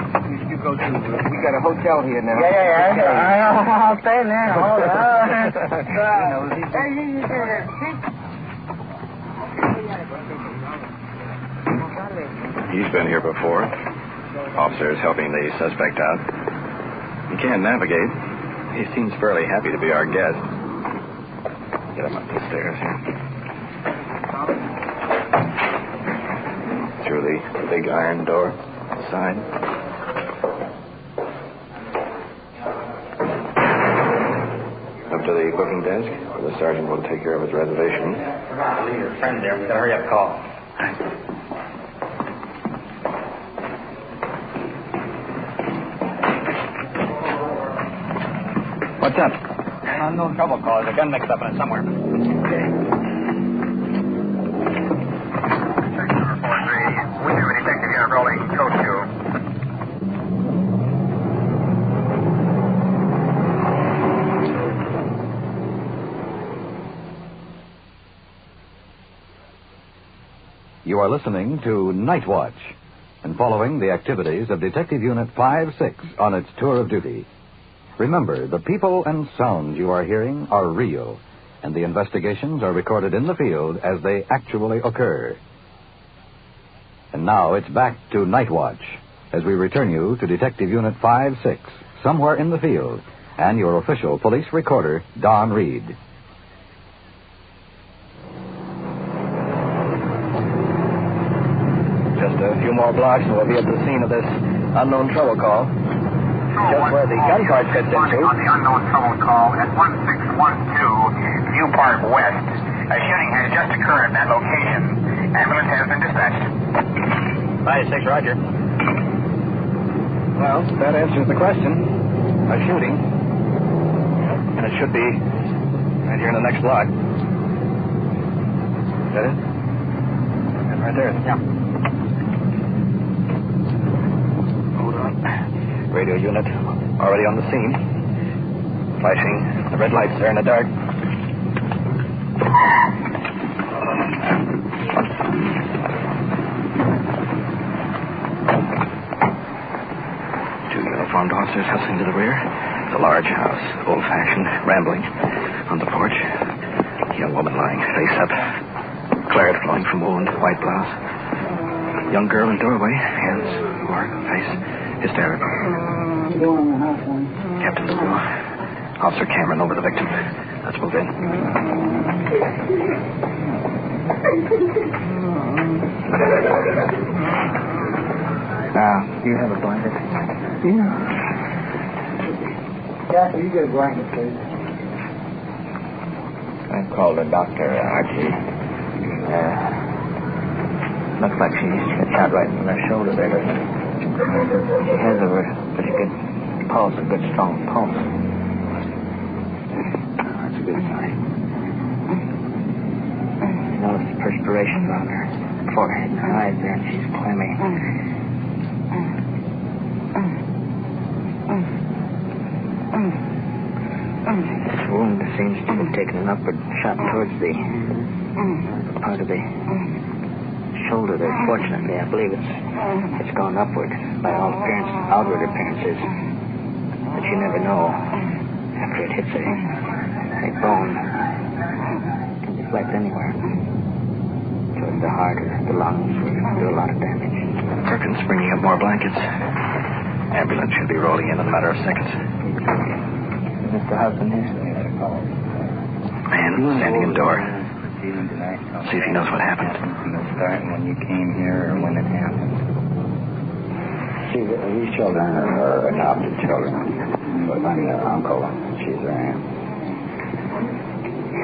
You go to... We got a hotel here now. Yeah. I'll stay there. Hold on. He's been here before. Officers helping the suspect out. He can't navigate. He seems fairly happy to be our guest. Get him up the stairs here. Through the big iron door outside. Up to the booking desk, where the sergeant will take care of his reservation. Leave your friend there. We gotta hurry up call. What's up? No trouble call. There's a gun mixed up in it somewhere. We have a detective unit rolling code 2. You are listening to Night Watch and following the activities of Detective Unit 5-6 on its tour of duty. Remember, the people and sounds you are hearing are real, and the investigations are recorded in the field as they actually occur. And now it's back to Night Watch as we return you to Detective Unit 5-6, somewhere in the field, and your official police recorder, Don Reed. Just a few more blocks and we'll be at the scene of this unknown trouble call. Just where the gun cart fits into. On the unknown trouble call at 1612 View Park West. A shooting has just occurred at that location. Ambulance has been dispatched. 5-6, Roger. Well, that answers the question. A shooting. And it should be right here in the next block. Is that it? And right there. Yeah. Hold on. Radio unit already on the scene. Flashing the red lights there in the dark. Two uniformed officers hustling to the rear. It's a large house, old-fashioned, rambling. On the porch, a young woman lying face up. Claret flowing from wound, white blouse. Young girl in doorway, hands or face hysterical. Captain LaRue. Officer Cameron over the victim. Let's move in. Do you have a blanket? Yeah. Kathy, you get a blanket, please. I called the doctor, Archie. Looks like she's shot right in the shoulder there, doesn't it? She has a pretty good pulse, a good strong pulse. That's a good sign. You notice perspiration on her forehead and her eyes there, and she's clammy. This wound seems to have taken an upward shot towards the part of the shoulder there. Fortunately, I believe it's gone upward by all appearance, outward appearances. But you never know after it hits a bone. It can deflect anywhere. Towards the heart or the lungs where it can do a lot of damage. Perkins bringing up more blankets. Ambulance should be rolling in a matter of seconds. Mr. Hudson here? Man standing in door. See if he knows what happened. Start when you came here or when it happened. See, these children are adopted children. But I'm their uncle. She's their aunt.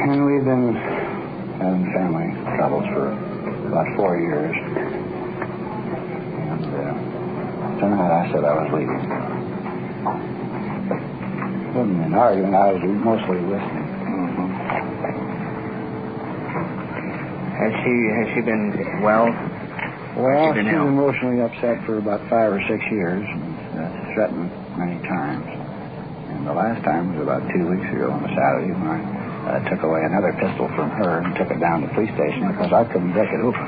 And we've been having family troubles for about 4 years. And tonight I said I was leaving. Wasn't an argument, I was mostly listening. Has she been well? Well, she's been emotionally upset for about 5 or 6 years and threatened many times. And the last time was about 2 weeks ago on a Saturday when I took away another pistol from her and took it down to the police station because I couldn't break it open.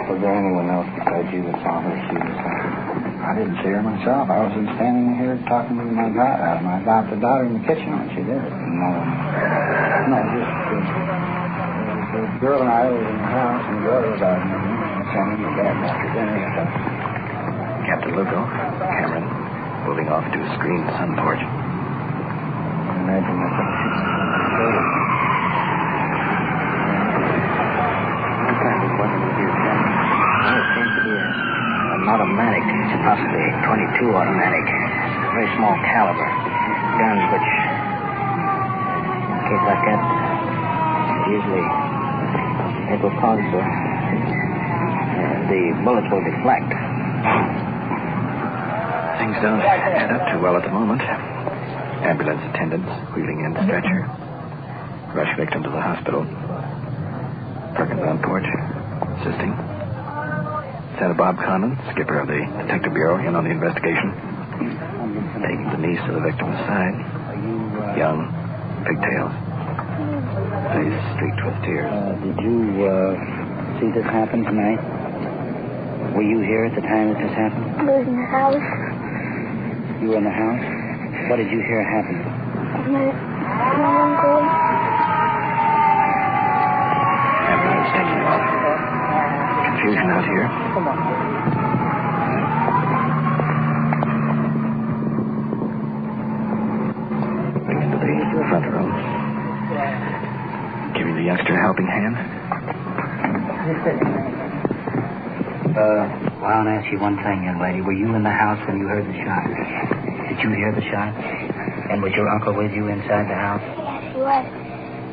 Was there anyone else besides you that saw her shoot herself? I didn't see her myself. I was standing here talking with my adopted daughter in the kitchen when she did it. No, just the girl and I were in the house and the daughter was out in the room and sent him to bed after dinner. Captain Lugo, Cameron, moving off to a screened sun porch. Imagine that's what she was. What kind of weapon was your gun? It seems to be an automatic. It's possibly a .22 automatic. It's a very small caliber. Guns which, in a case like that, usually it will cause the bullets will deflect. Things don't add up too well at the moment. Ambulance attendants wheeling in stretcher. Rush victim to the hospital. Perkins on porch, assisting. Santa Bob Conlon, skipper of the Detective Bureau, in on the investigation. Taking the niece of the victim's side. Young, pigtails. Face streaked with tears. Did you see this happen tonight? Were you here at the time that this happened? I was in the house. You were in the house? What did you hear happen? My uncle. Ambulance taking off. Confusion out here. Come on. Moving into the front room. Giving the youngster a helping hand. I want to ask you one thing, young lady. Were you in the house when you heard the shot? Did you hear the shot? And was your uncle with you inside the house? Yes, he was.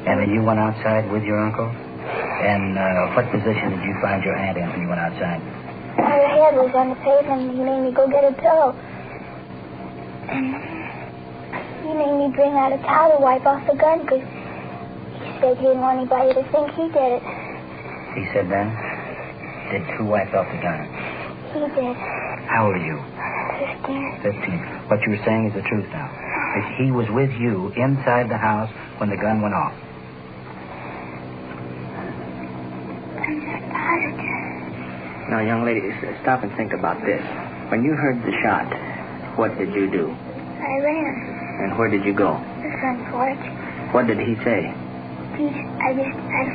And then you went outside with your uncle? And what position did you find your aunt in when you went outside? Her head was on the pavement, and he made me go get a pillow. And he made me bring out a towel to wipe off the gun, because he said he didn't want anybody to think he did it. He said then? Who wiped off the gun? He did. How old are you? 15. 15. What you were saying is the truth now. He was with you inside the house when the gun went off. I'm just tired. Now, young lady, stop and think about this. When you heard the shot, what did you do? I ran. And where did you go? The front porch. What did he say? I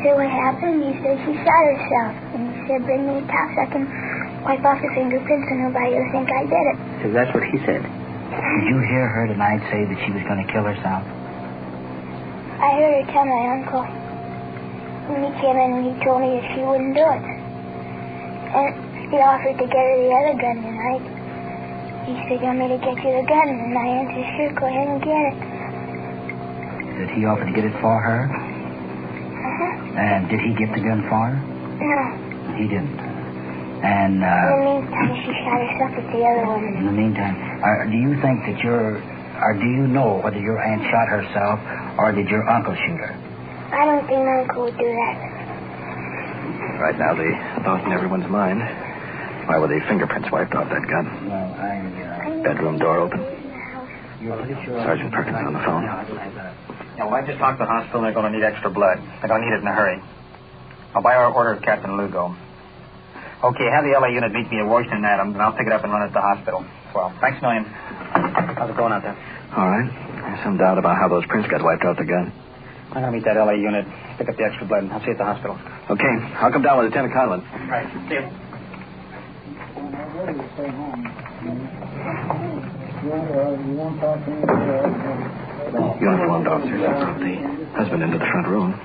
said what happened. He said she shot herself. And he said, bring me a towel so I can wipe off the fingerprints and nobody will think I did it. So that's what he said. Did you hear her tonight say that she was going to kill herself? I heard her tell my uncle. When he came in and he told me that she wouldn't do it. And he offered to get her the other gun tonight. He said, you want me to get you the gun? And I answered, sure, go ahead and get it. Did he offer to get it for her? And did he get the gun for her? No. He didn't. And, in the meantime, she shot herself at the other one. In the meantime, do you think that do you know whether your aunt shot herself or did your uncle shoot her? I don't think my uncle would do that. Right now, the thought in everyone's mind. Why were the fingerprints wiped off that gun? Well, Bedroom door open. Sergeant Perkins on the phone. Yeah, well, I just talked to the hospital. They're going to need extra blood. They're going to need it in a hurry. I'll buy our order of Captain Lugo. Okay, have the LA unit meet me at Washington Adams, and I'll pick it up and run it to the hospital. Well, thanks a million. How's it going out there? All right. There's some doubt about how those prints got wiped off the gun. I'm going to meet that LA unit, pick up the extra blood, and I'll see you at the hospital. Okay. I'll come down with Lieutenant Conlon. Right. See you. Uniformed officers have brought the husband into the front room.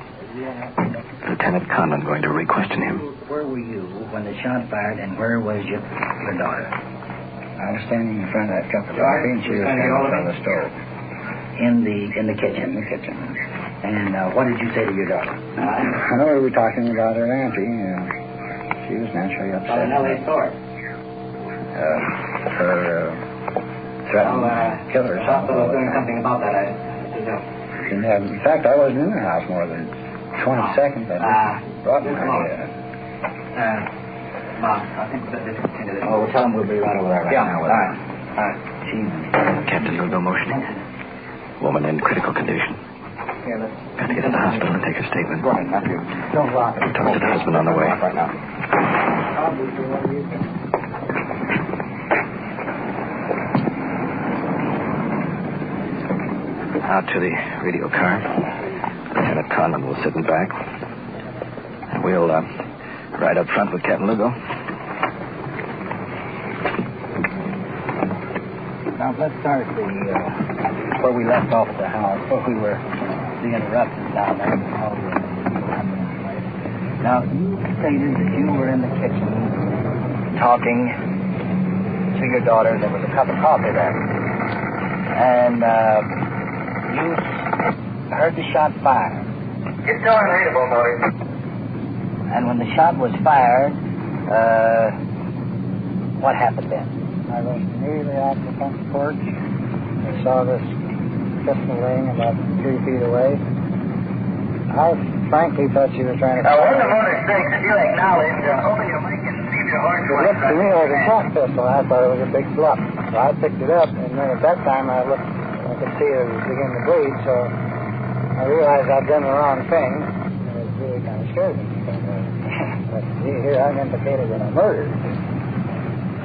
Lieutenant Conlon going to re-question him. Where were you when the shot fired, and where was your daughter? I was standing in front of that cup of coffee, and she was standing in front of the stove. In the kitchen. In the kitchen. And what did you say to your daughter? We were talking about her auntie. She was naturally upset. Well, in L.A. Court. Threatened to kill herself. The hospital was doing something about that, I presume. In fact, I wasn't in the house more than 20 seconds. I just brought my Bob, I think we'll discontinue this. Oh, we'll tell him we'll be right over there right now. All right. Captain Lugo motioning. Woman in critical condition. Here, let's... Got to get to the hospital and take her statement. Go ahead, Matthew. Don't rock it. Talk to the husband on the way. Right now. Out to the radio car. Lieutenant Conlon will sit in back. And we'll ride up front with Captain Lugo. Now, let's start where we left off at the house, where we were the interruptions down there. Now, you stated that you were in the kitchen talking to your daughter. There was a cup of coffee there. And you heard the shot fired. It's so unreadable, boys. And when the shot was fired, what happened then? I was immediately off the front porch. I saw this pistol laying about 3 feet away. I frankly thought she was trying to... Now, one of the motor stakes that you acknowledge, open your mic and leave your horse. It looked to me like a shot pistol. I thought it was a big bluff. So I picked it up, and then at that time I could see it was beginning to bleed, so I realized I'd done the wrong thing. And it really kind of scared me. But here I'm implicated in a murder.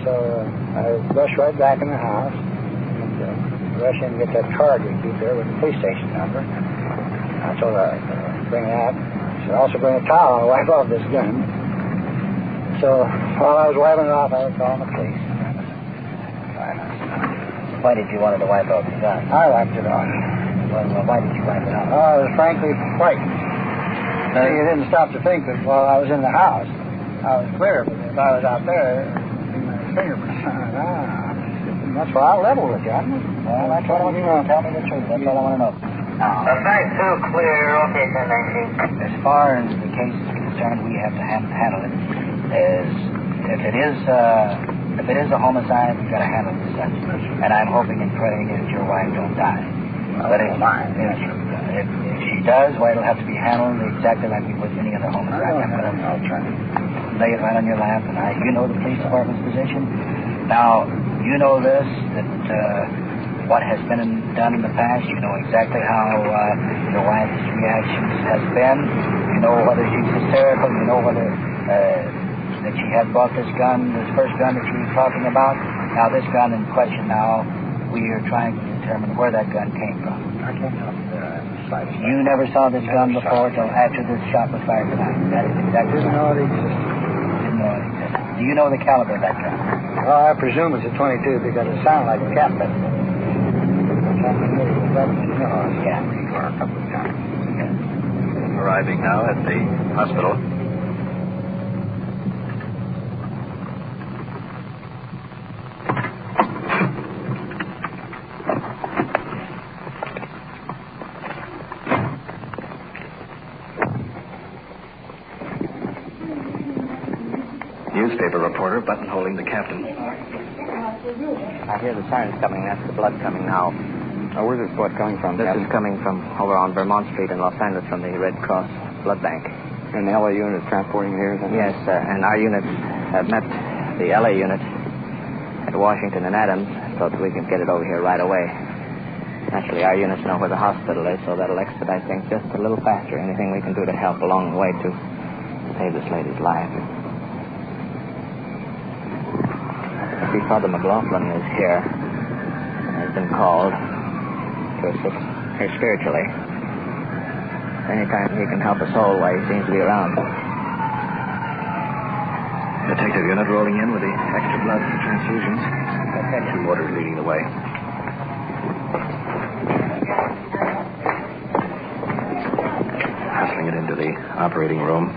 So I rushed right back in the house and rushed in and get that card we keep there with the police station number. I told her I'd bring that. I said, also bring a towel and wipe off this gun. So while I was wiping it off, I was calling the police. Why did you want to wipe off the gun? I wiped it off. Well, why did you wipe it off? Oh, I was frankly frightened. You didn't stop to think that while I was in the house, I was clear. But if I was out there, fingerprints. That's why I leveled the gun. Well, that's what I want you to know. Tell me the truth. That's all I want to know. Now, The fact's so clear. Okay, 1019. as far as the case is concerned, we have to handle it as if it is a homicide, we've got to handle it as such. And I'm hoping and praying that your wife don't die. But if she does, well, it'll have to be handled exactly like we would any other homicide. I'm going to lay it right on your lap, and you know the police department's position. Now, you know this, that what has been done in the past, you know exactly how your wife's reactions has been. You know whether she's hysterical, you know whether that she had bought this gun, this first gun that you were talking about. Now, this gun in question now, we are trying to determine where that gun came from. I can't help it. You never saw this gun before until after this shot was fired tonight. That is exactly Didn't know it existed. Didn't know it existed. Do you know the caliber of that gun? Well, I presume it's a 22 because it sounded like a cap pistol. Arriving now at the hospital. Newspaper reporter buttonholing the captain. I hear the sirens coming. That's the blood coming now. Where's this blood coming from? This is coming from over on Vermont Street in Los Angeles from the Red Cross Blood Bank. And the LA unit is transporting here? Yes, and our units have met the LA unit at Washington and Adams so that we can get it over here right away. Naturally, our units know where the hospital is, so that'll expedite things just a little faster. Anything we can do to help along the way to save this lady's life. See, Father McLaughlin is here and has been called to assist her spiritually. Anytime he can help us all, why he seems to be around. Detective unit rolling in with the extra blood for transfusions. Two mortars leading the way. Hustling it into the operating room.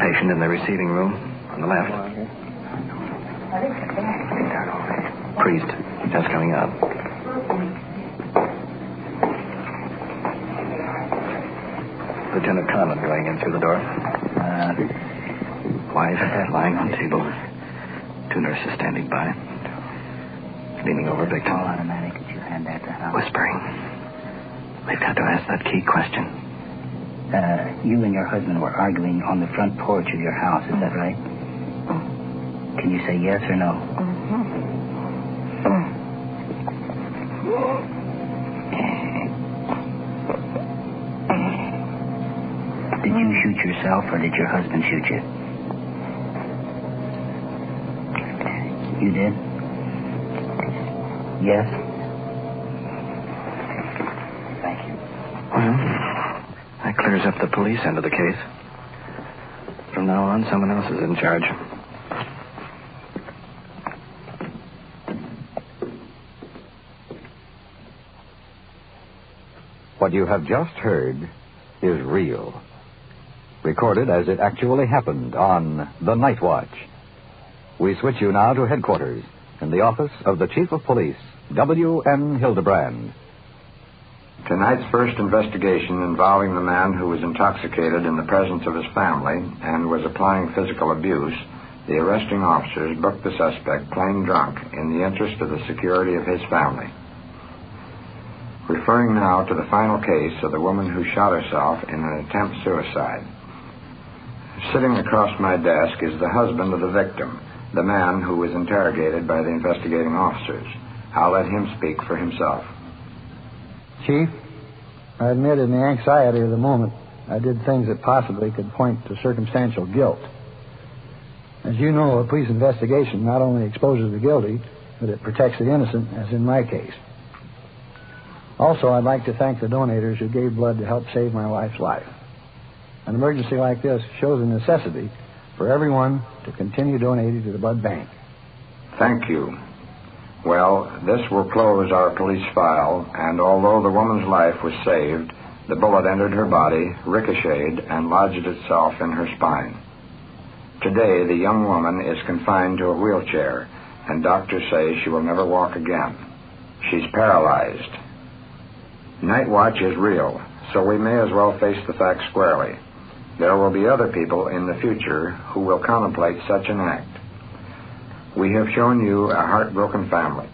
Patient in the receiving room on the left. Priest just coming out. Lieutenant Conlon going in through the door. Why is that lying on table? 2 nurses standing by. Leaning over victim. All automatic. Did you hand that to Howard? Whispering. We've got to ask that key question. You and your husband were arguing on the front porch of your house, is that right? Can you say yes or no? Did you shoot yourself or did your husband shoot you? You did? Yes? Thank you. Well, that clears up the police end of the case. From now on, someone else is in charge. What you have just heard is real. Recorded as it actually happened on The Night Watch. We switch you now to headquarters in the office of the Chief of Police, W.N. Hildebrand. Tonight's first investigation involving the man who was intoxicated in the presence of his family and was applying physical abuse, the arresting officers booked the suspect plain drunk in the interest of the security of his family. Referring now to the final case of the woman who shot herself in an attempt suicide. Sitting across my desk is the husband of the victim, the man who was interrogated by the investigating officers. I'll let him speak for himself. Chief, I admit in the anxiety of the moment, I did things that possibly could point to circumstantial guilt. As you know, a police investigation not only exposes the guilty, but it protects the innocent, as in my case. Also, I'd like to thank the donators who gave blood to help save my wife's life. An emergency like this shows a necessity for everyone to continue donating to the blood bank. Thank you. Well, this will close our police file, and although the woman's life was saved, the bullet entered her body, ricocheted, and lodged itself in her spine. Today, the young woman is confined to a wheelchair, and doctors say she will never walk again. She's paralyzed. Night watch is real, so we may as well face the facts squarely. There will be other people in the future who will contemplate such an act. We have shown you a heartbroken family.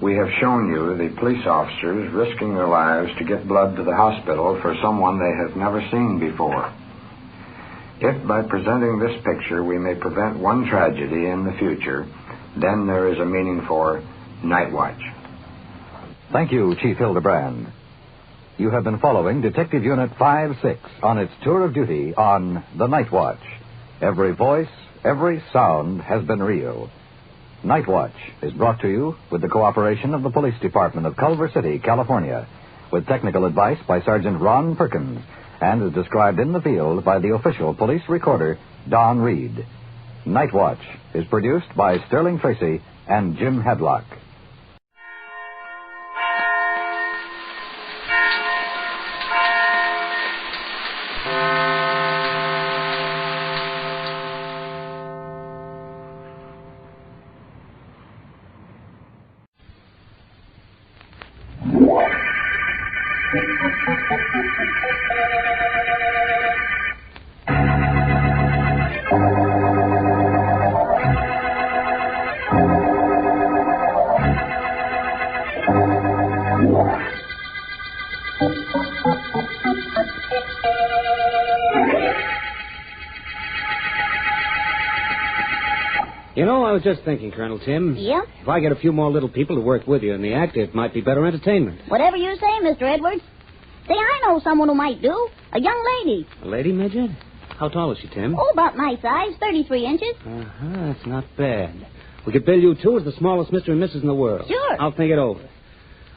We have shown you the police officers risking their lives to get blood to the hospital for someone they have never seen before. If by presenting this picture we may prevent one tragedy in the future, then there is a meaning for Night Watch. Thank you, Chief Hildebrand. You have been following Detective Unit 5-6 on its tour of duty on The Night Watch. Every voice, every sound has been real. Night Watch is brought to you with the cooperation of the Police Department of Culver City, California, with technical advice by Sergeant Ron Perkins, and is described in the field by the official police recorder, Don Reed. Night Watch is produced by Sterling Tracy and Jim Hadlock. You know, I was just thinking, Colonel Tim. Yeah? If I get a few more little people to work with you in the act, it might be better entertainment. Whatever you say, Mr. Edwards. Say, I know someone who might do. A young lady. A lady, Midget? How tall is she, Tim? Oh, about my size, 33 inches. Uh-huh, that's not bad. We could bill you two as the smallest Mr. and Mrs. in the world. Sure. I'll think it over.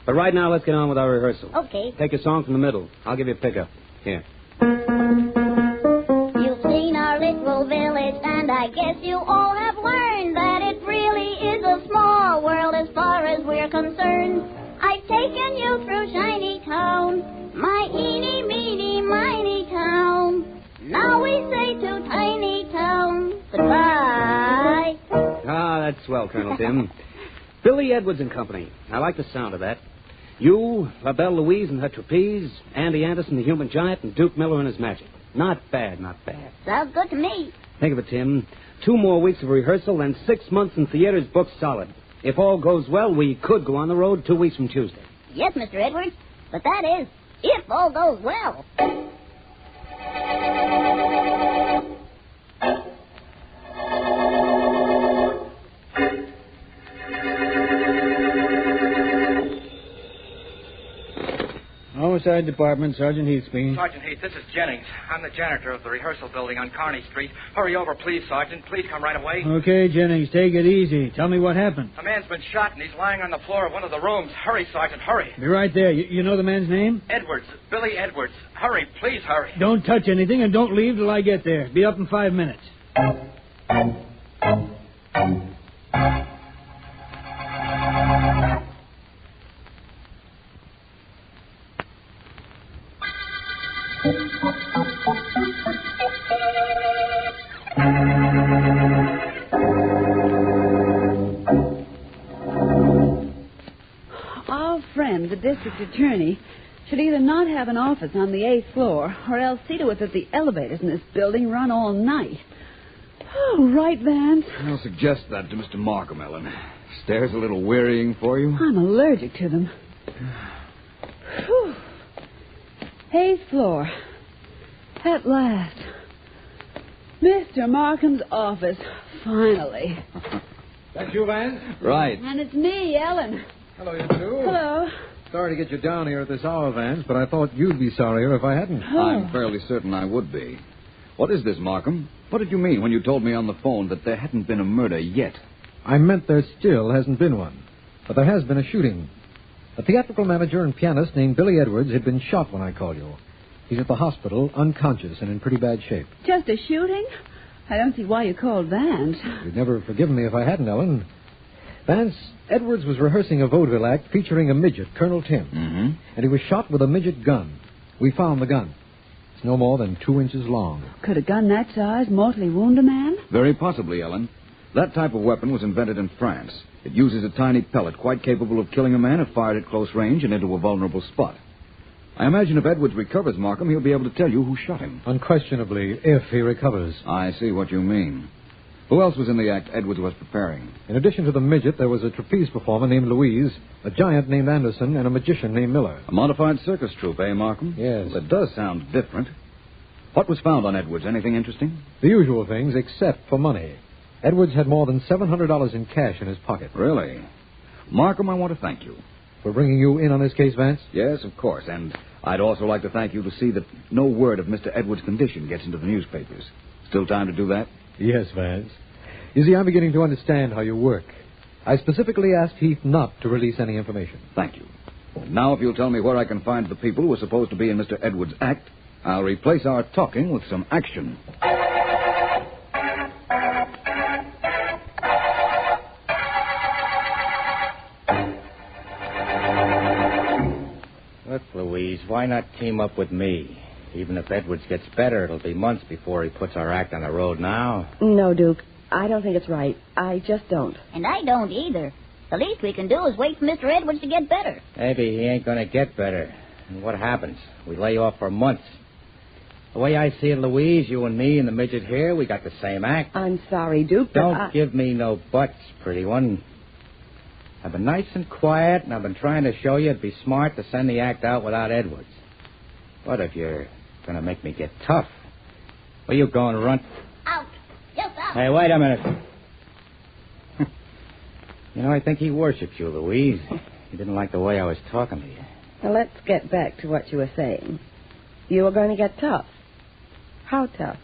But right now, let's get on with our rehearsal. Okay. Take a song from the middle. I'll give you a pickup. Here. You've seen our little village, and I guess you all have learned that it really is a small world as far as we're concerned. I've taken you through Shiny Town, my eeny, meeny, miny town. Now we say to Tiny Town, goodbye. Ah, that's swell, Colonel Tim. Billy Edwards and Company. I like the sound of that. You, La Belle Louise and her trapeze, Andy Anderson, the human giant, and Duke Miller and his magic. Not bad, not bad. Sounds good to me. Think of it, Tim. 2 more weeks of rehearsal, then 6 months in theaters booked solid. If all goes well, we could go on the road 2 weeks from Tuesday. Yes, Mr. Edwards. But that is, if all goes well. Homicide Department, Sergeant Heath speaking. Sergeant Heath, this is Jennings. I'm the janitor of the rehearsal building on Kearney Street. Hurry over, please, Sergeant. Please come right away. Okay, Jennings, take it easy. Tell me what happened. A man's been shot, and he's lying on the floor of one of the rooms. Hurry, Sergeant, hurry. Be right there. You know the man's name? Edwards. Billy Edwards. Hurry, please hurry. Don't touch anything and don't leave till I get there. Be up in 5 minutes. Our friend, the district attorney, should either not have an office on the 8th floor or else see to it that the elevators in this building run all night. Oh, right, Vance? I'll suggest that to Mr. Markham, Ellen. Stairs a little wearying for you? I'm allergic to them. Whew. 8th floor. At last. Mr. Markham's office. Finally. That's you, Vance? Right. And it's me, Ellen. Hello, you two. Hello. Sorry to get you down here at this hour, Vance, but I thought you'd be sorrier if I hadn't. I'm fairly certain I would be. What is this, Markham? What did you mean when you told me on the phone that there hadn't been a murder yet? I meant there still hasn't been one. But there has been a shooting. A theatrical manager and pianist named Billy Edwards had been shot when I called you. He's at the hospital, unconscious and in pretty bad shape. Just a shooting? I don't see why you called Vance. You'd never forgiven me if I hadn't, Ellen. Vance, Edwards was rehearsing a vaudeville act featuring a midget, Colonel Tim. Mm-hmm. And he was shot with a midget gun. We found the gun. It's no more than 2 inches long. Could a gun that size mortally wound a man? Very possibly, Ellen. That type of weapon was invented in France. It uses a tiny pellet quite capable of killing a man if fired at close range and into a vulnerable spot. I imagine if Edwards recovers, Markham, he'll be able to tell you who shot him. Unquestionably, if he recovers. I see what you mean. Who else was in the act Edwards was preparing? In addition to the midget, there was a trapeze performer named Louise, a giant named Anderson, and a magician named Miller. A modified circus troupe, eh, Markham? Yes. Well, it does sound different. What was found on Edwards? Anything interesting? The usual things, except for money. Edwards had more than $700 in cash in his pocket. Really? Markham, I want to thank you. For bringing you in on this case, Vance? Yes, of course. And I'd also like to thank you to see that no word of Mr. Edwards' condition gets into the newspapers. Still time to do that? Yes, Vance. You see, I'm beginning to understand how you work. I specifically asked Heath not to release any information. Thank you. Now, if you'll tell me where I can find the people who are supposed to be in Mr. Edwards' act, I'll replace our talking with some action. Look, Louise, why not team up with me? Even if Edwards gets better, it'll be months before he puts our act on the road now. No, Duke. I don't think it's right. I just don't. And I don't either. The least we can do is wait for Mr. Edwards to get better. Maybe he ain't going to get better. And what happens? We lay off for months. The way I see it, Louise, you and me and the midget here, we got the same act. I'm sorry, Duke, but Don't give me no buts, pretty one. I've been nice and quiet, and I've been trying to show you it'd be smart to send the act out without Edwards. What if you're going to make me get tough? Where you going, runt? Out. Just out. Hey, wait a minute. You know, I think he worships you, Louise. He didn't like the way I was talking to you. Now, let's get back to what you were saying. You were going to get tough. How tough?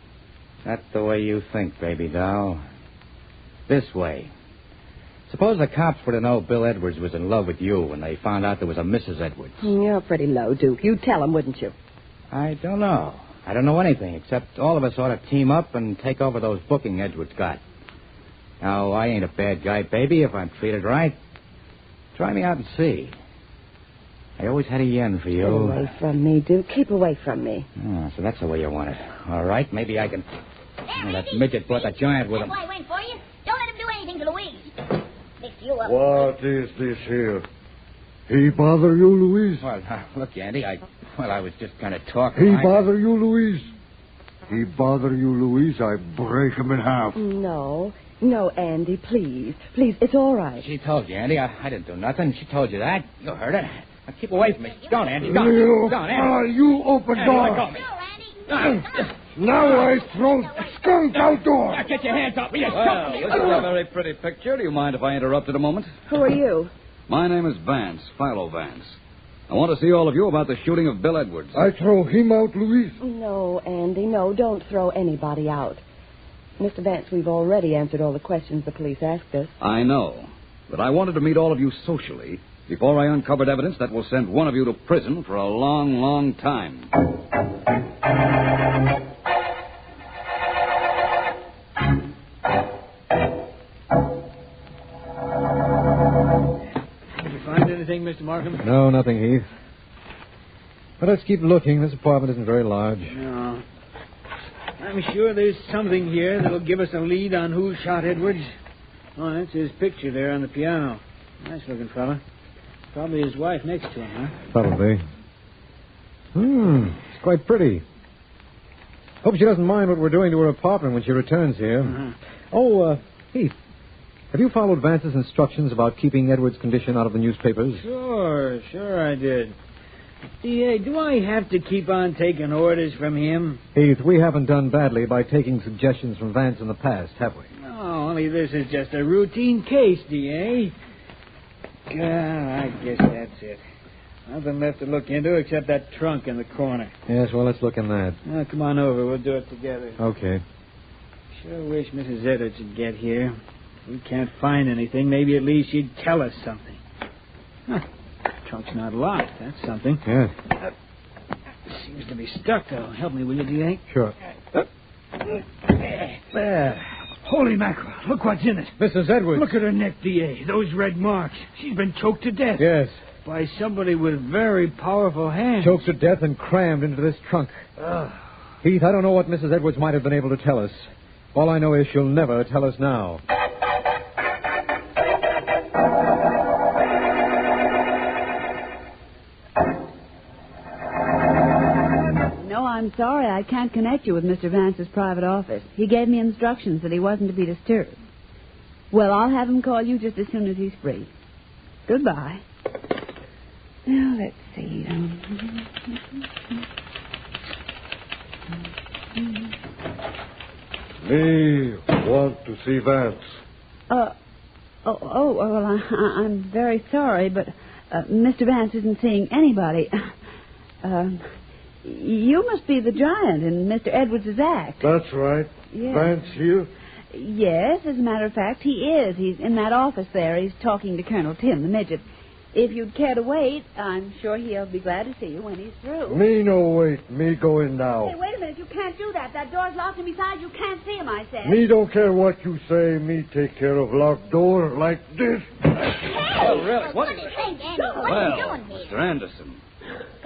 Not the way you think, baby doll. This way. Suppose the cops were to know Bill Edwards was in love with you when they found out there was a Mrs. Edwards. You're pretty low, Duke. You'd tell them, wouldn't you? I don't know. I don't know anything, except all of us ought to team up and take over those booking Edwards got. Now, I ain't a bad guy, baby, if I'm treated right. Try me out and see. I always had a yen for you. Get away from me, Duke. Keep away from me. Oh, so that's the way you want it. All right, maybe I can... Oh, that midget brought the giant with him. That's why I went for you. Don't let him do anything to Louise. Fix you up. What is this here? He bother you, Louise? Well, look, Andy, I was just kind of talking. He bother you, Louise? He bother you, Louise? I break him in half. No, Andy, please. Please, it's all right. She told you, Andy. I didn't do nothing. She told you that. You heard her. Now, keep away from me. Don't, Andy. Don't, Andy. You open Andy, door. let go of me. Now I throw skunk outdoor. Now, get your hands off me. Well, this is a very pretty picture. Do you mind if I interrupt it a moment? Who are you? My name is Vance, Philo Vance. I want to see all of you about the shooting of Bill Edwards. I throw him out, Louise. No, Andy, no. Don't throw anybody out. Mr. Vance, we've already answered all the questions the police asked us. I know. But I wanted to meet all of you socially before I uncovered evidence that will send one of you to prison for a long, long time. Did you find anything, Mr. Markham? No, nothing, Heath. But let's keep looking. This apartment isn't very large. No. I'm sure there's something here that'll give us a lead on who shot Edwards. Oh, that's his picture there on the piano. Nice-looking fella. Probably his wife next to him, huh? Probably. It's quite pretty. Hope she doesn't mind what we're doing to her apartment when she returns here. Uh-huh. Oh, Heath, have you followed Vance's instructions about keeping Edwards' condition out of the newspapers? Sure I did. D.A., do I have to keep on taking orders from him? Heath, we haven't done badly by taking suggestions from Vance in the past, have we? No, only this is just a routine case, D.A. God, I guess that's it. Nothing left to look into except that trunk in the corner. Yes, well, let's look in that. Now, come on over. We'll do it together. Okay. Sure wish Mrs. Edwards would get here. If we can't find anything, maybe at least she'd tell us something. Huh. Trunk's not locked. That's something. Yeah. Seems to be stuck, though. Help me, will you, D.A.? Sure. There. Holy mackerel. Look what's in it. Mrs. Edwards. Look at her neck, D.A. Those red marks. She's been choked to death. Yes. By somebody with very powerful hands. Choked to death and crammed into this trunk. Heath, I don't know what Mrs. Edwards might have been able to tell us. All I know is she'll never tell us now. I'm sorry I can't connect you with Mr. Vance's private office. He gave me instructions that he wasn't to be disturbed. Well, I'll have him call you just as soon as he's free. Goodbye. Now, let's see. Me want to see Vance. Well, I'm very sorry, but Mr. Vance isn't seeing anybody. You must be the giant in Mr. Edwards' act. That's right. Yes. Vance here? Yes, as a matter of fact, he is. He's in that office there. He's talking to Colonel Tim, the midget. If you'd care to wait, I'm sure he'll be glad to see you when he's through. Me no wait. Me go in now. Hey, wait a minute. You can't do that. That door's locked, and besides, you can't see him, I said. Me don't care what you say. Me take care of locked door like this. Well, really, what do you think, Andy? What well, are you doing here? Mr. Anderson,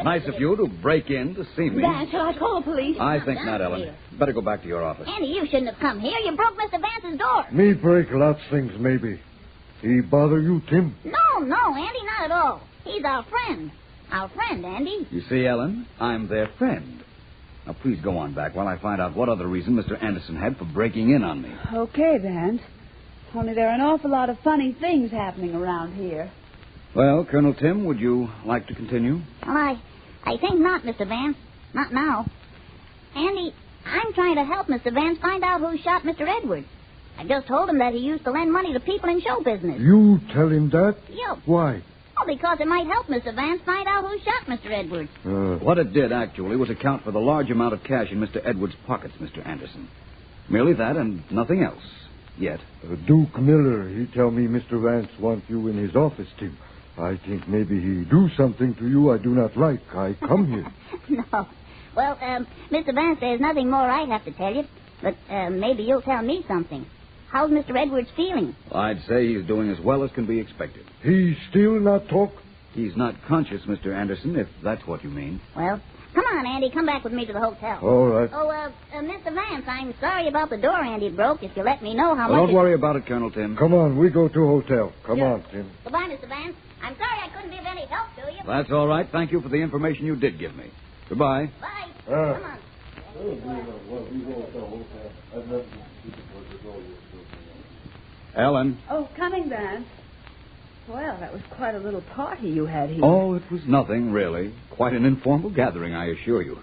nice of you to break in to see me. Vance, shall I call the police? I think not, Ellen. Here. Better go back to your office. Andy, you shouldn't have come here. You broke Mr. Vance's door. Me break lots things, maybe. He bother you, Tim? No, Andy, not at all. He's our friend. Our friend, Andy. You see, Ellen, I'm their friend. Now, please go on back while I find out what other reason Mr. Anderson had for breaking in on me. Okay, Vance. Only there are an awful lot of funny things happening around here. Well, Colonel Tim, would you like to continue? Well, I think not, Mr. Vance. Not now. Andy, I'm trying to help Mr. Vance find out who shot Mr. Edwards. I just told him that he used to lend money to people in show business. You tell him that? Yep. Why? Well, because it might help Mr. Vance find out who shot Mr. Edwards. What it did, actually, was account for the large amount of cash in Mr. Edwards' pockets, Mr. Anderson. Merely that and nothing else. Yet. Duke Miller, he tell me Mr. Vance wants you in his office, Tim. I think maybe he do something to you I do not like. I come here. No. Well, Mr. Vance, there's nothing more I have to tell you. But maybe you'll tell me something. How's Mr. Edwards feeling? I'd say he's doing as well as can be expected. He still not talk? He's not conscious, Mr. Anderson, if that's what you mean. Well, come on, Andy. Come back with me to the hotel. All right. Oh, Mr. Vance, Vance, I'm sorry about the door Andy broke. If you let me know how much... Don't worry about it, Colonel Tim. Come on, we go to hotel. Come on, Tim. Goodbye, Mr. Vance. I'm sorry I couldn't be of any help to you. That's all right. Thank you for the information you did give me. Goodbye. Bye. Come on. Ellen. Oh, coming, Vance. Well, that was quite a little party you had here. Oh, it was nothing, really. Quite an informal gathering, I assure you.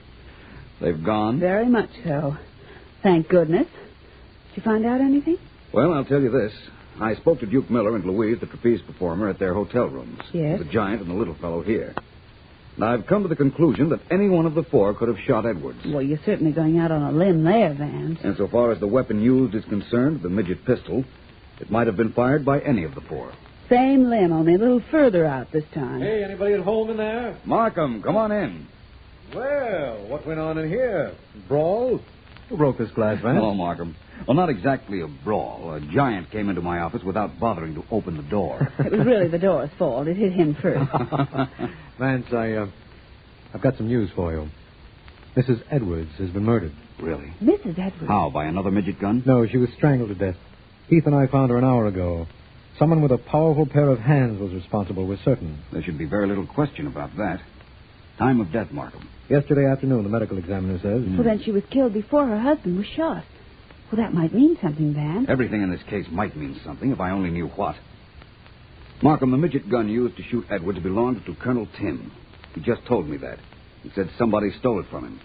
They've gone? Very much so. Thank goodness. Did you find out anything? Well, I'll tell you this. I spoke to Duke Miller and Louise, the trapeze performer, at their hotel rooms. Yes? The giant and the little fellow here. And I've come to the conclusion that any one of the four could have shot Edwards. Well, you're certainly going out on a limb there, Vance. And so far as the weapon used is concerned, the midget pistol, it might have been fired by any of the four. Same limb, only a little further out this time. Hey, anybody at home in there? Markham, come on in. Well, what went on in here? Brawl? Who broke this glass, Vance? Hello, Markham. Well, not exactly a brawl. A giant came into my office without bothering to open the door. It was really the door's fault. It hit him first. Vance, I've got some news for you. Mrs. Edwards has been murdered. Really? Mrs. Edwards? How, by another midget gun? No, she was strangled to death. Heath and I found her an hour ago. Someone with a powerful pair of hands was responsible, we're certain. There should be very little question about that. Time of death, Markham. Yesterday afternoon, the medical examiner says. Well, then she was killed before her husband was shot. Well, that might mean something, Vance. Everything in this case might mean something if I only knew what. Markham, the midget gun used to shoot Edwards belonged to Colonel Tim. He just told me that. He said somebody stole it from him.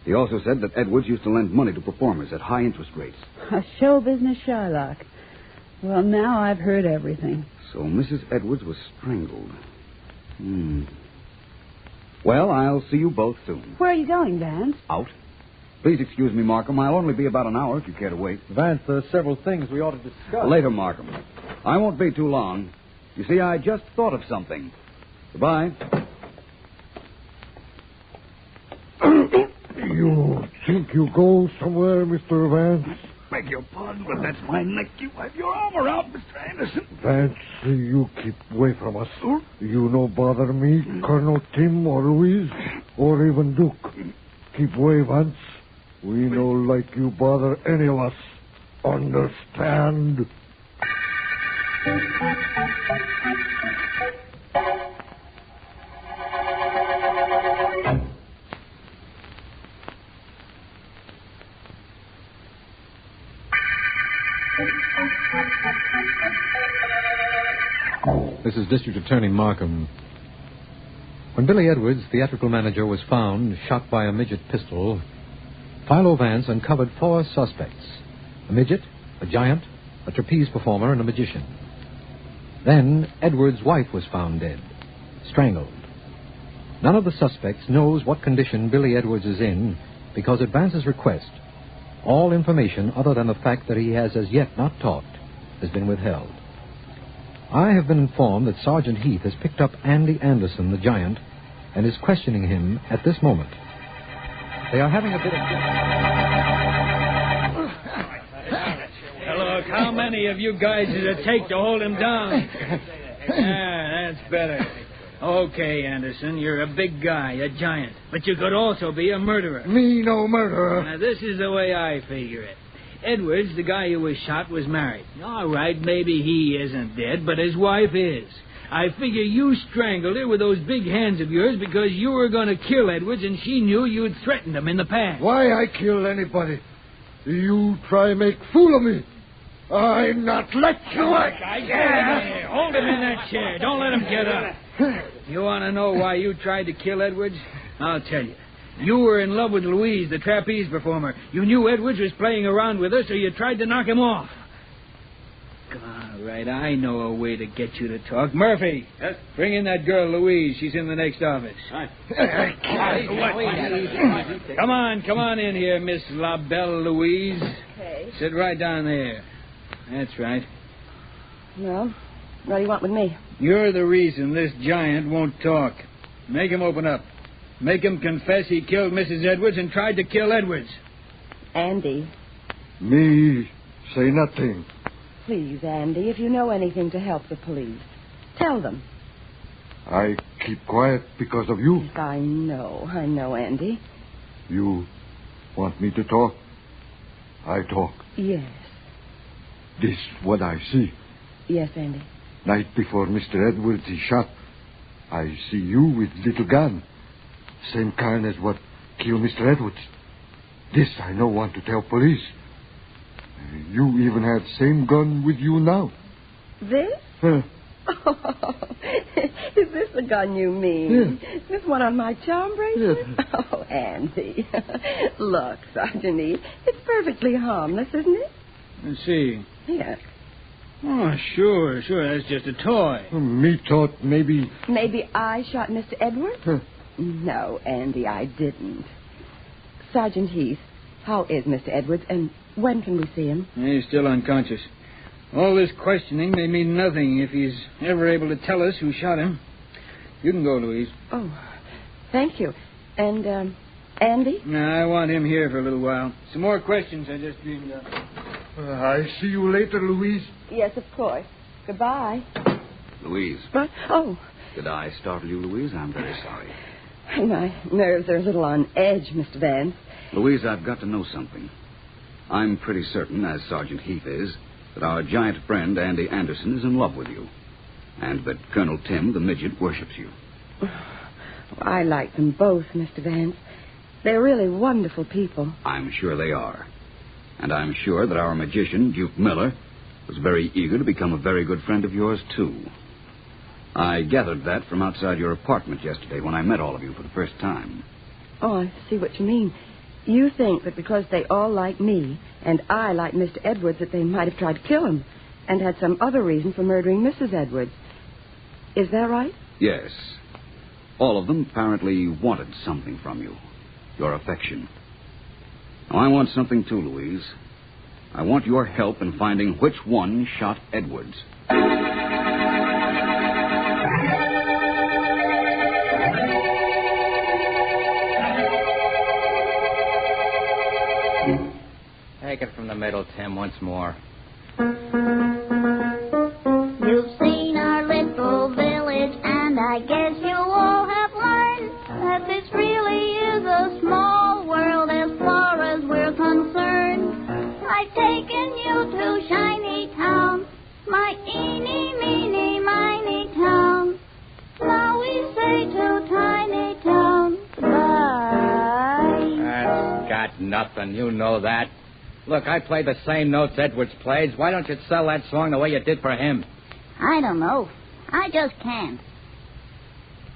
He also said that Edwards used to lend money to performers at high interest rates. A show business Shylock. Well, now I've heard everything. So Mrs. Edwards was strangled. Well, I'll see you both soon. Where are you going, Vance? Out. Please excuse me, Markham. I'll only be about an hour if you care to wait. Vance, there are several things we ought to discuss. Later, Markham. I won't be too long. You see, I just thought of something. Goodbye. You think you go somewhere, Mr. Vance? Beg your pardon, but that's my neck. You have your arm around, Mr. Anderson. Vance, you keep away from us. You no bother me, Colonel Tim or Louise, or even Duke. Keep away, Vance. We no like you bother any of us. Understand? This is District Attorney Markham. When Billy Edwards, theatrical manager, was found shot by a midget pistol, Philo Vance uncovered 4 suspects: a midget, a giant, a trapeze performer, and a magician. Then Edwards' wife was found dead, strangled. None of the suspects knows what condition Billy Edwards is in because at Vance's request, all information other than the fact that he has as yet not talked has been withheld. I have been informed that Sergeant Heath has picked up Andy Anderson, the giant, and is questioning him at this moment. They are having a bit of... Now, look, how many of you guys does it take to hold him down? That's better. Okay, Anderson, you're a big guy, a giant. But you could also be a murderer. Me no murderer. Now, this is the way I figure it. Edwards, the guy who was shot, was married. All right, maybe he isn't dead, but his wife is. I figure you strangled her with those big hands of yours because you were going to kill Edwards and she knew you'd threatened him in the past. Why I kill anybody? You try make fool of me. I not let you. Hold him in that chair. Don't let him get up. You want to know why you tried to kill Edwards? I'll tell you. You were in love with Louise, the trapeze performer. You knew Edwards was playing around with her, so you tried to knock him off. All right, I know a way to get you to talk. Murphy, yes? Bring in that girl, Louise. She's in the next office. Come on in here, Miss La Belle Louise. Okay. Sit right down there. That's right. Well, what do you want with me? You're the reason this giant won't talk. Make him open up. Make him confess he killed Mrs. Edwards and tried to kill Edwards. Andy. Me say nothing. Please, Andy, if you know anything to help the police, tell them. I keep quiet because of you. I know, Andy. You want me to talk? I talk. Yes. This what I see. Yes, Andy. Night before Mr. Edwards is shot, I see you with little gun. Same kind as what killed Mr. Edwards. This I no want to tell police. You even have same gun with you now. This? Huh. Is this the gun you mean? Yeah. This one on my charm bracelet? Yeah. Oh, Andy. Look, Sergeant Eve, it's perfectly harmless, isn't it? Let's see. Yes. Oh, sure. That's just a toy. Me thought maybe... Maybe I shot Mr. Edwards? Huh. No, Andy, I didn't. Sergeant Heath, how is Mr. Edwards, and when can we see him? He's still unconscious. All this questioning may mean nothing if he's ever able to tell us who shot him. You can go, Louise. Oh, thank you. And, Andy? No, I want him here for a little while. Some more questions I just dreamed up. I see you later, Louise. Yes, of course. Goodbye. Louise. What? Oh. Did I startle you, Louise? I'm very sorry. My nerves are a little on edge, Mr. Vance. Louise, I've got to know something. I'm pretty certain, as Sergeant Heath is, that our giant friend, Andy Anderson, is in love with you. And that Colonel Tim, the midget, worships you. I like them both, Mr. Vance. They're really wonderful people. I'm sure they are. And I'm sure that our magician, Duke Miller, was very eager to become a very good friend of yours, too. I gathered that from outside your apartment yesterday when I met all of you for the first time. Oh, I see what you mean. You think that because they all like me and I like Mr. Edwards that they might have tried to kill him and had some other reason for murdering Mrs. Edwards. Is that right? Yes. All of them apparently wanted something from you. Your affection. Now, I want something too, Louise. I want your help in finding which one shot Edwards. Take it from the middle, Tim, once more. You've seen our little village, and I guess you all have learned that this really is a small world as far as we're concerned. I've taken you to Shiny Town, my eeny, meeny, miny town. Now we say to Tiny Town, goodbye. That's got nothing. You know that. Look, I play the same notes Edwards plays. Why don't you sell that song the way you did for him? I don't know. I just can't.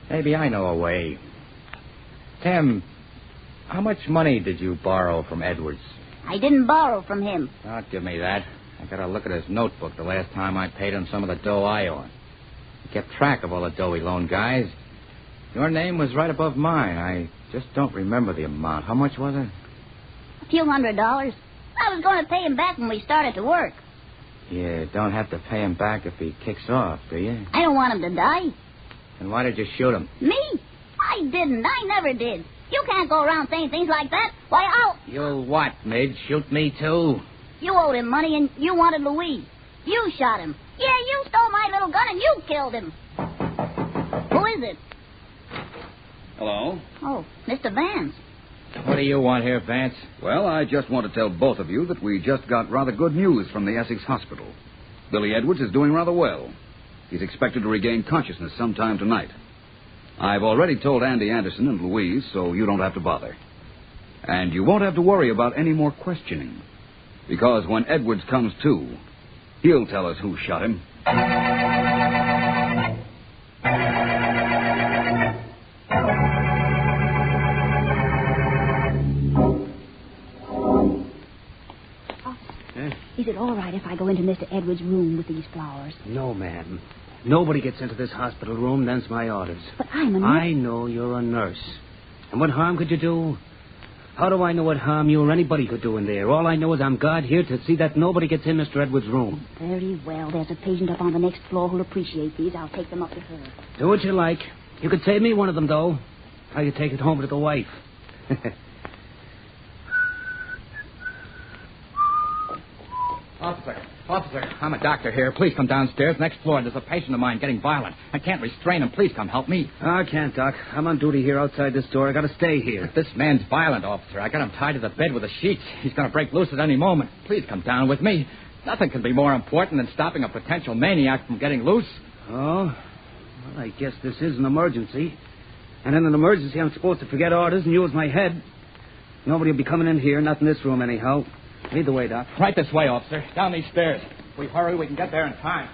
Maybe I know a way. Tim, how much money did you borrow from Edwards? I didn't borrow from him. Don't give me that. I got to look at his notebook the last time I paid him some of the dough I owed. He kept track of all the dough he loaned guys. Your name was right above mine. I just don't remember the amount. How much was it? A few $100. I was going to pay him back when we started to work. You don't have to pay him back if he kicks off, do you? I don't want him to die. Then why did you shoot him? Me? I didn't. I never did. You can't go around saying things like that. Why, I'll... You what, Midge? Shoot me, too? You owed him money and you wanted Louise. You shot him. Yeah, you stole my little gun and you killed him. Who is it? Hello? Oh, Mr. Vance. What do you want here, Vance? Well, I just want to tell both of you that we just got rather good news from the Essex Hospital. Billy Edwards is doing rather well. He's expected to regain consciousness sometime tonight. I've already told Andy Anderson and Louise, so you don't have to bother. And you won't have to worry about any more questioning. Because when Edwards comes to, he'll tell us who shot him. Is it all right if I go into Mr. Edwards' room with these flowers? No, ma'am. Nobody gets into this hospital room. Them's my orders. But I'm a nurse. I know you're a nurse. And what harm could you do? How do I know what harm you or anybody could do in there? All I know is I'm God here to see that nobody gets in Mr. Edwards' room. Very well. There's a patient up on the next floor who'll appreciate these. I'll take them up to her. Do what you like. You could save me one of them, though. How you take it home to the wife. Officer, I'm a doctor here. Please come downstairs. Next floor, there's a patient of mine getting violent. I can't restrain him. Please come help me. I can't, Doc. I'm on duty here outside this door. I gotta stay here. But this man's violent, officer. I got him tied to the bed with the sheets. He's gonna break loose at any moment. Please come down with me. Nothing can be more important than stopping a potential maniac from getting loose. Oh? Well, I guess this is an emergency. And in an emergency, I'm supposed to forget orders and use my head. Nobody will be coming in here, not in this room anyhow. Lead the way, Doc. Right this way, officer. Down these stairs. If we hurry, we can get there in time.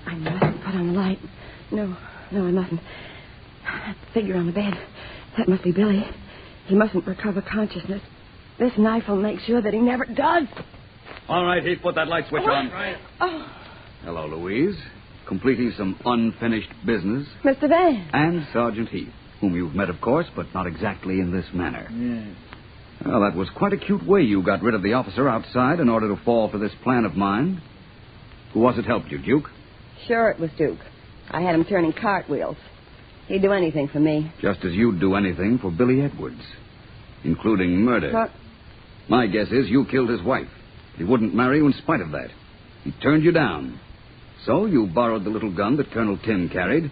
I mustn't put on the light. No, I mustn't. That figure on the bed, that must be Billy. He mustn't recover consciousness. This knife will make sure that he never does. All right, Heath, put that light switch on. Right. Oh. Hello, Louise. Completing some unfinished business. Mr. Vance. And Sergeant Heath, whom you've met, of course, but not exactly in this manner. Yes. Well, that was quite a cute way you got rid of the officer outside in order to fall for this plan of mine. Who was it helped you, Duke? Sure it was Duke. I had him turning cartwheels. He'd do anything for me. Just as you'd do anything for Billy Edwards, including murder. What? My guess is you killed his wife. He wouldn't marry you in spite of that. He turned you down. So you borrowed the little gun that Colonel Tim carried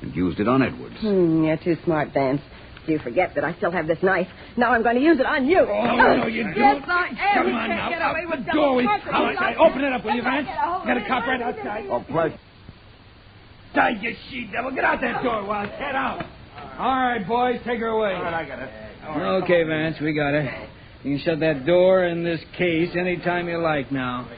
and used it on Edwards. You're too smart, Vance. You forget that I still have this knife. Now I'm going to use it on you. Oh, no, you don't. Yes, I am. Come on can't now. get away with Go away. something. All right, open it up, will you, Vance? Got a cop right outside. Oh, pleasure. Die, you she-devil. Get out that door, Wild. Get out. All right, boys, take her away. All right, I got it. Okay, Vance, we got her. You can shut that door in this case any time you like now.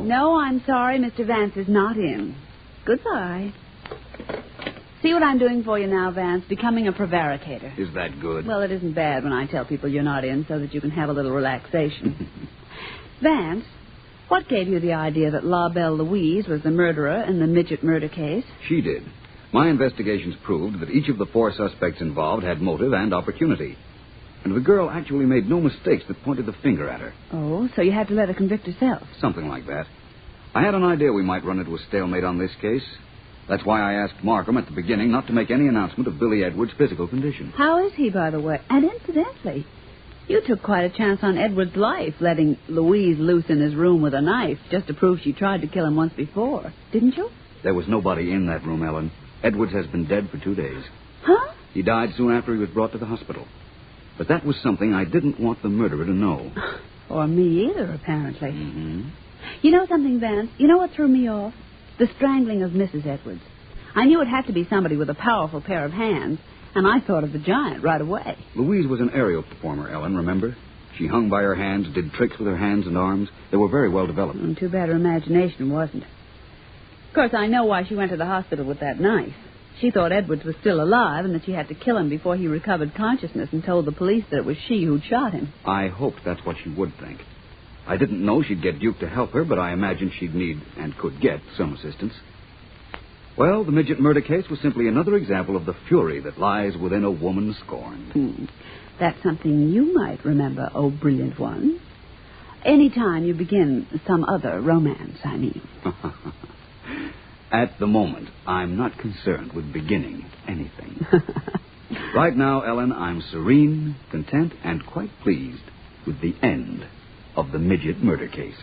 No, I'm sorry, Mr. Vance is not in. Goodbye. See what I'm doing for you now, Vance? Becoming a prevaricator. Is that good? Well, it isn't bad when I tell people you're not in so that you can have a little relaxation. Vance, what gave you the idea that La Belle Louise was the murderer in the Midget murder case? She did. My investigations proved that each of the four suspects involved had motive and opportunity. And the girl actually made no mistakes that pointed the finger at her. Oh, so you had to let her convict herself. Something like that. I had an idea we might run into a stalemate on this case. That's why I asked Markham at the beginning not to make any announcement of Billy Edwards' physical condition. How is he, by the way? And incidentally, you took quite a chance on Edwards' life, letting Louise loose in his room with a knife just to prove she tried to kill him once before, didn't you? There was nobody in that room, Ellen. Edwards has been dead for 2 days. Huh? He died soon after he was brought to the hospital. But that was something I didn't want the murderer to know. Or me either, apparently. Mm-hmm. You know something, Vance? You know what threw me off? The strangling of Mrs. Edwards. I knew it had to be somebody with a powerful pair of hands, and I thought of the giant right away. Louise was an aerial performer, Ellen, remember? She hung by her hands, did tricks with her hands and arms. They were very well developed. Too bad her imagination wasn't. Of course, I know why she went to the hospital with that knife. She thought Edwards was still alive and that she had to kill him before he recovered consciousness and told the police that it was she who'd shot him. I hoped that's what she would think. I didn't know she'd get Duke to help her, but I imagined she'd need and could get some assistance. Well, the Midget murder case was simply another example of the fury that lies within a woman scorned. That's something you might remember, oh brilliant one. Any time you begin some other romance, I mean. At the moment, I'm not concerned with beginning anything. Right now, Ellen, I'm serene, content, and quite pleased with the end of the Midget murder case.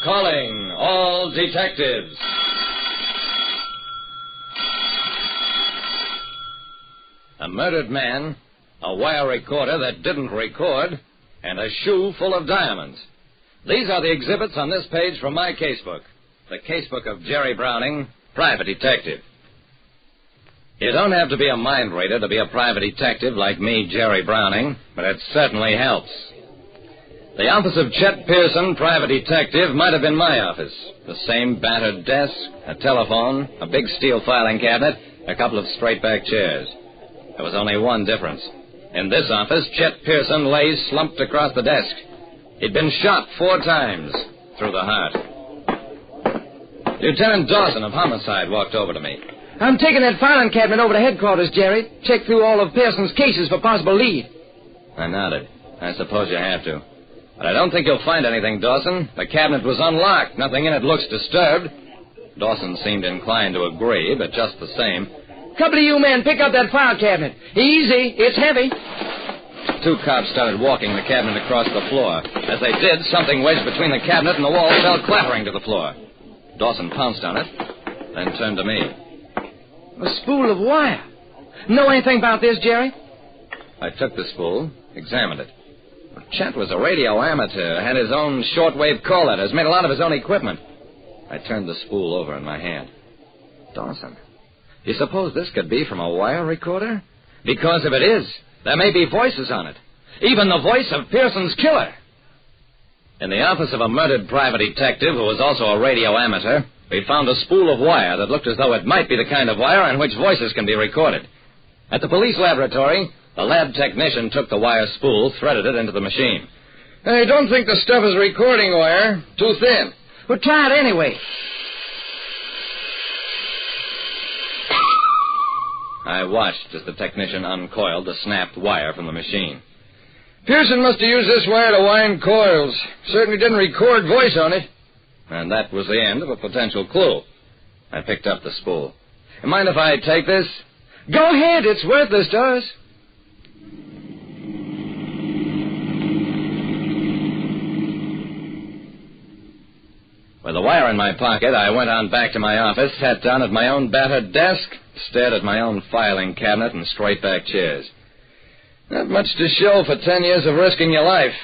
Calling all detectives. A murdered man, a wire recorder that didn't record, and a shoe full of diamonds. These are the exhibits on this page from my casebook. The casebook of Jerry Browning, private detective. You don't have to be a mind reader to be a private detective like me, Jerry Browning, but it certainly helps. The office of Chet Pearson, private detective, might have been my office. The same battered desk, a telephone, a big steel filing cabinet, a couple of straight-back chairs. There was only one difference. In this office, Chet Pearson lay slumped across the desk. He'd been shot 4 times through the heart. Lieutenant Dawson of Homicide walked over to me. I'm taking that filing cabinet over to headquarters, Jerry. Check through all of Pearson's cases for possible lead. I nodded. I suppose you have to. But I don't think you'll find anything, Dawson. The cabinet was unlocked. Nothing in it looks disturbed. Dawson seemed inclined to agree, but just the same. Couple of you men, pick up that file cabinet. Easy. It's heavy. 2 cops started walking the cabinet across the floor. As they did, something wedged between the cabinet and the wall fell clattering to the floor. Dawson pounced on it, then turned to me. A spool of wire. Know anything about this, Jerry? I took the spool, examined it. Chet was a radio amateur, had his own shortwave call letters, made a lot of his own equipment. I turned the spool over in my hand. Dawson, you suppose this could be from a wire recorder? Because if it is, there may be voices on it. Even the voice of Pearson's killer. In the office of a murdered private detective who was also a radio amateur, we found a spool of wire that looked as though it might be the kind of wire on which voices can be recorded. At the police laboratory, the lab technician took the wire spool, threaded it into the machine. I don't think the stuff is recording wire. Too thin. Well, try it anyway. I watched as the technician uncoiled the snapped wire from the machine. Pearson must have used this wire to wind coils. Certainly didn't record voice on it. And that was the end of a potential clue. I picked up the spool. Mind if I take this? Go ahead. It's worthless to us. With the wire in my pocket, I went on back to my office, sat down at my own battered desk, stared at my own filing cabinet and straight-back chairs. Not much to show for 10 years of risking your life.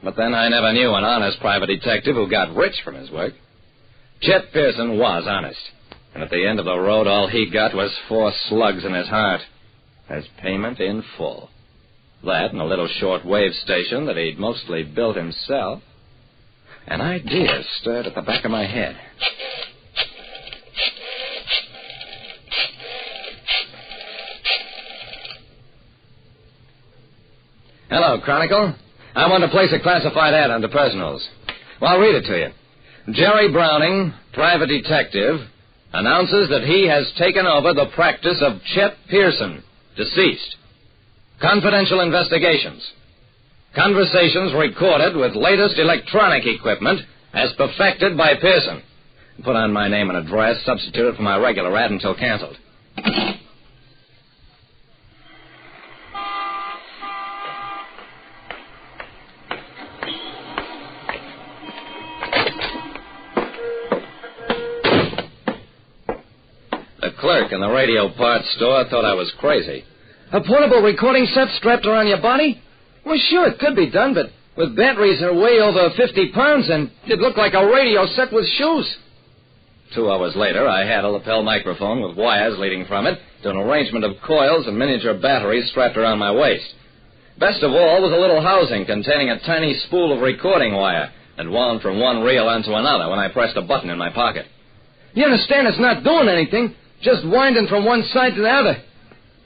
But then I never knew an honest private detective who got rich from his work. Chet Pearson was honest. And at the end of the road, all he got was 4 slugs in his heart as payment in full. That and a little short-wave station that he'd mostly built himself. An idea stirred at the back of my head. Hello, Chronicle. I want to place a classified ad under personals. Well, I'll read it to you. Jerry Browning, private detective, announces that he has taken over the practice of Chet Pearson, deceased. Confidential investigations. Conversations recorded with latest electronic equipment as perfected by Pearson. Put on my name and address, substitute it for my regular ad until canceled. The clerk in the radio parts store thought I was crazy. A portable recording set strapped around your body? Well, sure, it could be done, but with batteries that weigh over 50 pounds, and it looked like a radio set with shoes. 2 hours later, I had a lapel microphone with wires leading from it to an arrangement of coils and miniature batteries strapped around my waist. Best of all was a little housing containing a tiny spool of recording wire that wound from one reel onto another when I pressed a button in my pocket. You understand it's not doing anything, just winding from one side to the other.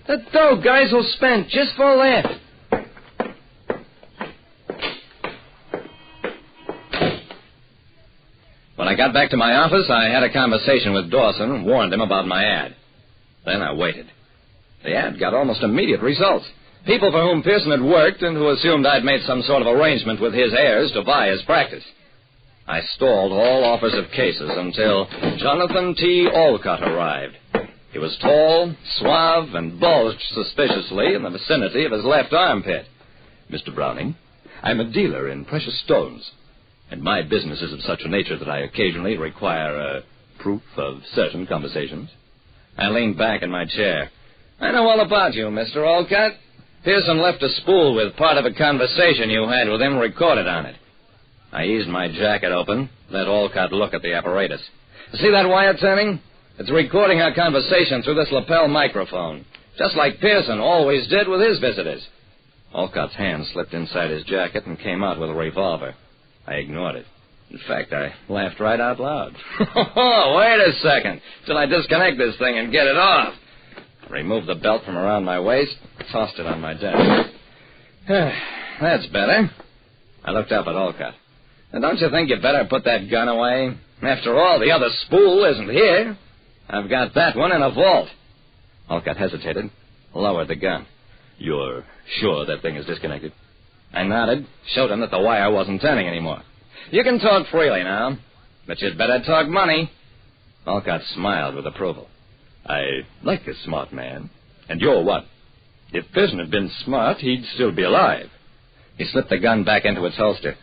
That dough guys will spend just for a laugh. When I got back to my office, I had a conversation with Dawson and warned him about my ad. Then I waited. The ad got almost immediate results. People for whom Pearson had worked and who assumed I'd made some sort of arrangement with his heirs to buy his practice. I stalled all offers of cases until Jonathan T. Olcott arrived. He was tall, suave, and bulged suspiciously in the vicinity of his left armpit. Mr. Browning, I'm a dealer in precious stones. And my business is of such a nature that I occasionally require proof of certain conversations. I leaned back in my chair. I know all about you, Mr. Olcott. Pearson left a spool with part of a conversation you had with him recorded on it. I eased my jacket open, let Olcott look at the apparatus. See that wire turning? It's recording our conversation through this lapel microphone, just like Pearson always did with his visitors. Olcott's hand slipped inside his jacket and came out with a revolver. I ignored it. In fact, I laughed right out loud. Wait a second, till I disconnect this thing and get it off. I removed the belt from around my waist, tossed it on my desk. That's better. I looked up at Olcott. Now, don't you think you'd better put that gun away? After all, the other spool isn't here. I've got that one in a vault. Olcott hesitated, lowered the gun. You're sure that thing is disconnected? I nodded, showed him that the wire wasn't turning anymore. You can talk freely now, but you'd better talk money. Olcott smiled with approval. I like a smart man. And you're what? If Pearson had been smart, he'd still be alive. He slipped the gun back into its holster.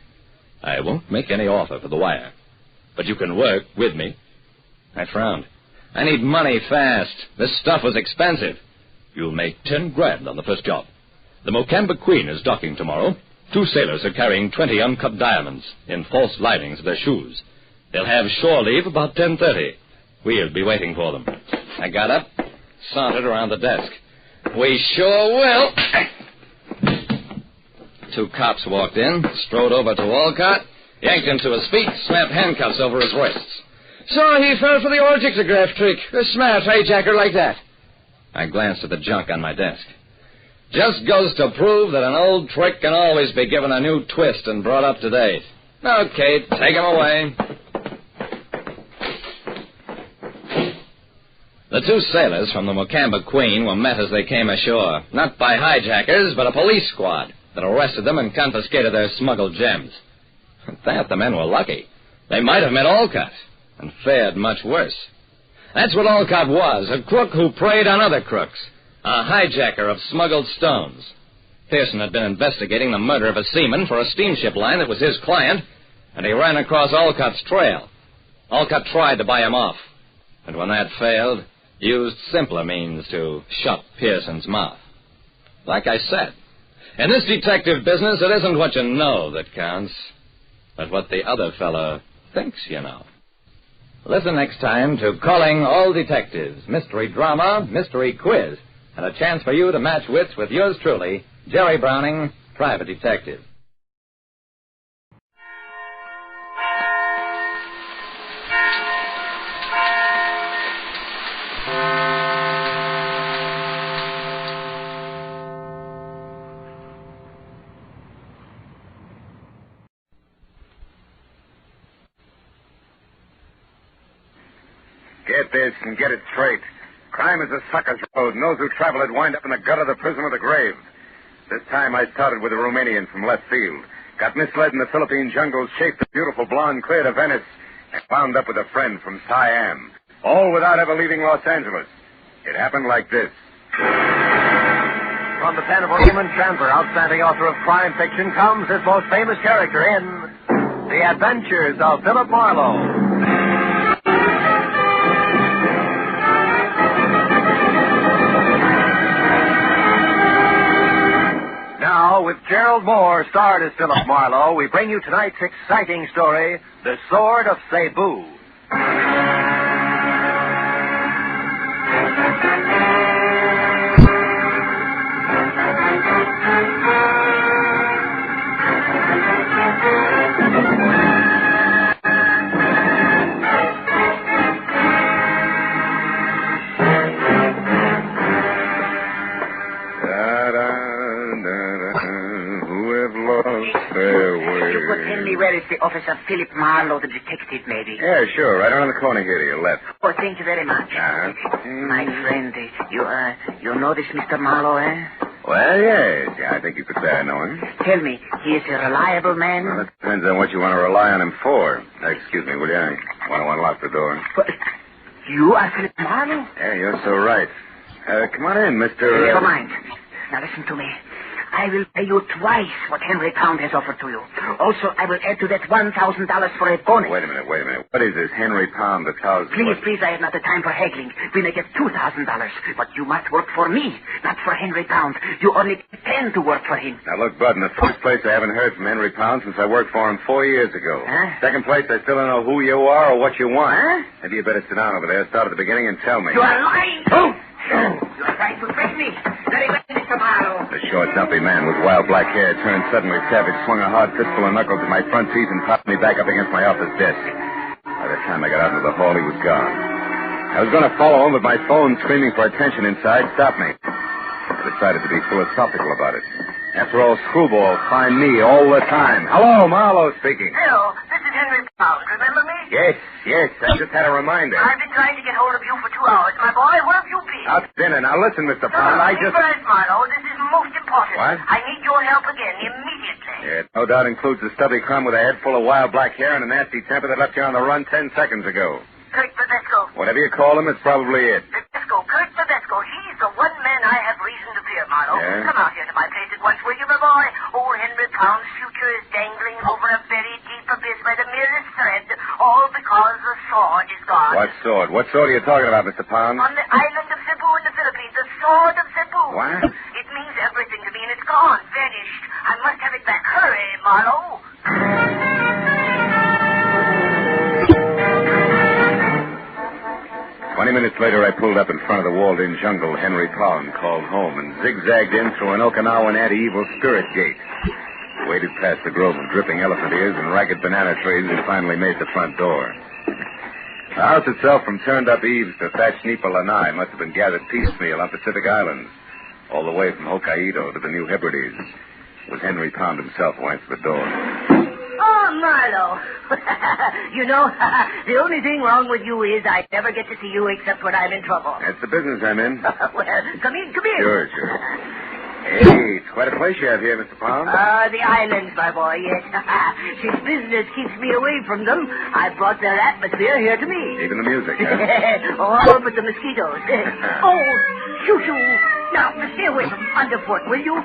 I won't make any offer for the wire, but you can work with me. I frowned. I need money fast. This stuff was expensive. You'll make 10 grand on the first job. The Mocamba Queen is docking tomorrow. 2 sailors are carrying 20 uncut diamonds in false linings of their shoes. They'll have shore leave about 10:30. We'll be waiting for them. I got up, sauntered around the desk. We sure will. 2 cops walked in, strode over to Olcott, yanked him to his feet, snapped handcuffs over his wrists. So he fell for the old jigsaw trick. A smart hijacker like that. I glanced at the junk on my desk. Just goes to prove that an old trick can always be given a new twist and brought up to date. Okay, take him away. The 2 sailors from the Mocamba Queen were met as they came ashore, not by hijackers, but a police squad that arrested them and confiscated their smuggled gems. At that, the men were lucky. They might have met Olcott and fared much worse. That's what Olcott was, a crook who preyed on other crooks, a hijacker of smuggled stones. Pearson had been investigating the murder of a seaman for a steamship line that was his client, and he ran across Olcott's trail. Olcott tried to buy him off, and when that failed, used simpler means to shut Pearson's mouth. Like I said, in this detective business, it isn't what you know that counts, but what the other fellow thinks you know. Listen next time to Calling All Detectives, mystery drama, mystery quiz, and a chance for you to match wits with yours truly, Jerry Browning, private detective. Get this and get it straight. Crime is a sucker's road, and those who travel it wind up in the gut of the prison or the grave. This time I started with a Romanian from left field. Got misled in the Philippine jungles, chased a beautiful blonde clear to Venice, and wound up with a friend from Siam. All without ever leaving Los Angeles. It happened like this. From the pen of Raymond Chandler, outstanding author of crime fiction, comes his most famous character in The Adventures of Philip Marlowe. Now, with Gerald Moore starred as Philip Marlowe, we bring you tonight's exciting story, The Sword of Cebu. Where is the office of Philip Marlowe, the detective, maybe? Yeah, sure. Right around the corner here to your left. Oh, thank you very much. My friend, you know this Mr. Marlowe, eh? Well, yes. Yeah, I think you could say I know him. Tell me, he is a reliable man? Well, that depends on what you want to rely on him for. Excuse me, will you? I want to unlock the door. But you are Philip Marlowe? Yeah, you're so right. Come on in, Mr. Never mind. Now listen to me. I will pay you twice what Henry Pound has offered to you. Also, I will add to that $1,000 for a bonus. Wait a minute. What is this Henry Pound, the $1,000? Please, I have not the time for haggling. We may get $2,000, but you must work for me, not for Henry Pound. You only pretend to work for him. Now, look, Bud, in the first place, I haven't heard from Henry Pound since I worked for him 4 years ago. Huh? Second place, I still don't know who you are or what you want. Huh? Maybe you better sit down over there, start at the beginning, and tell me. You are lying! Oh! You are trying to trick me. Very well, Mr. Marlowe. The short, dumpy man with wild black hair turned suddenly savage, swung a hard fistful of knuckles at my front teeth, and propped me back up against my office desk. By the time I got out into the hall, he was gone. I was going to follow him, but my phone, screaming for attention inside, stopped me. I decided to be philosophical about it. After all, screwballs find me all the time. Hello, Marlowe speaking. Hello, this is Henry Pound. Remember me? Yes. I just had a reminder. I've been trying to get hold of you for 2 hours. My boy, where have you been? Out to dinner. Now, listen, Mr. Pound, First, Marlowe, this is most important. What? I need your help again, immediately. It no doubt includes the stubby crumb with a head full of wild black hair and a nasty temper that left you on the run 10 seconds ago. Kurt Babesco. Whatever you call him, it's probably it. Kurt Babesco. He's the one man I have reason to fear, Marlowe. Yeah? Come out here to my place at once, will you, my boy? Old Henry Pound's future is dangling over a very deep abyss by the merest thread, all because the sword is gone. What sword? What sword are you talking about, Mr. Pound? On the island of Cebu in the Philippines, the sword of Cebu. What? It means everything to me, and it's gone, vanished. I must have it back. Hurry, Marlowe. 20 minutes later, I pulled up in front of the walled-in jungle Henry Pound called home and zigzagged in through an Okinawan anti-evil spirit gate. Waded past the grove of dripping elephant ears and ragged banana trees and finally made the front door. The house itself, from turned-up eaves to thatched nipa lanai, must have been gathered piecemeal on Pacific Islands, all the way from Hokkaido to the New Hebrides. It was Henry Pound himself who answered the door. Oh, Marlowe. You know, the only thing wrong with you is I never get to see you except when I'm in trouble. That's the business I'm in. Well, come in. Sure. Hey, it's quite a place you have here, Mr. Pound. The islands, my boy, yes. Since business keeps me away from them, I brought their atmosphere here to me. Even the music, huh? Oh, but the mosquitoes. Oh, shoo-shoo. Now, stay away from underfoot, will you?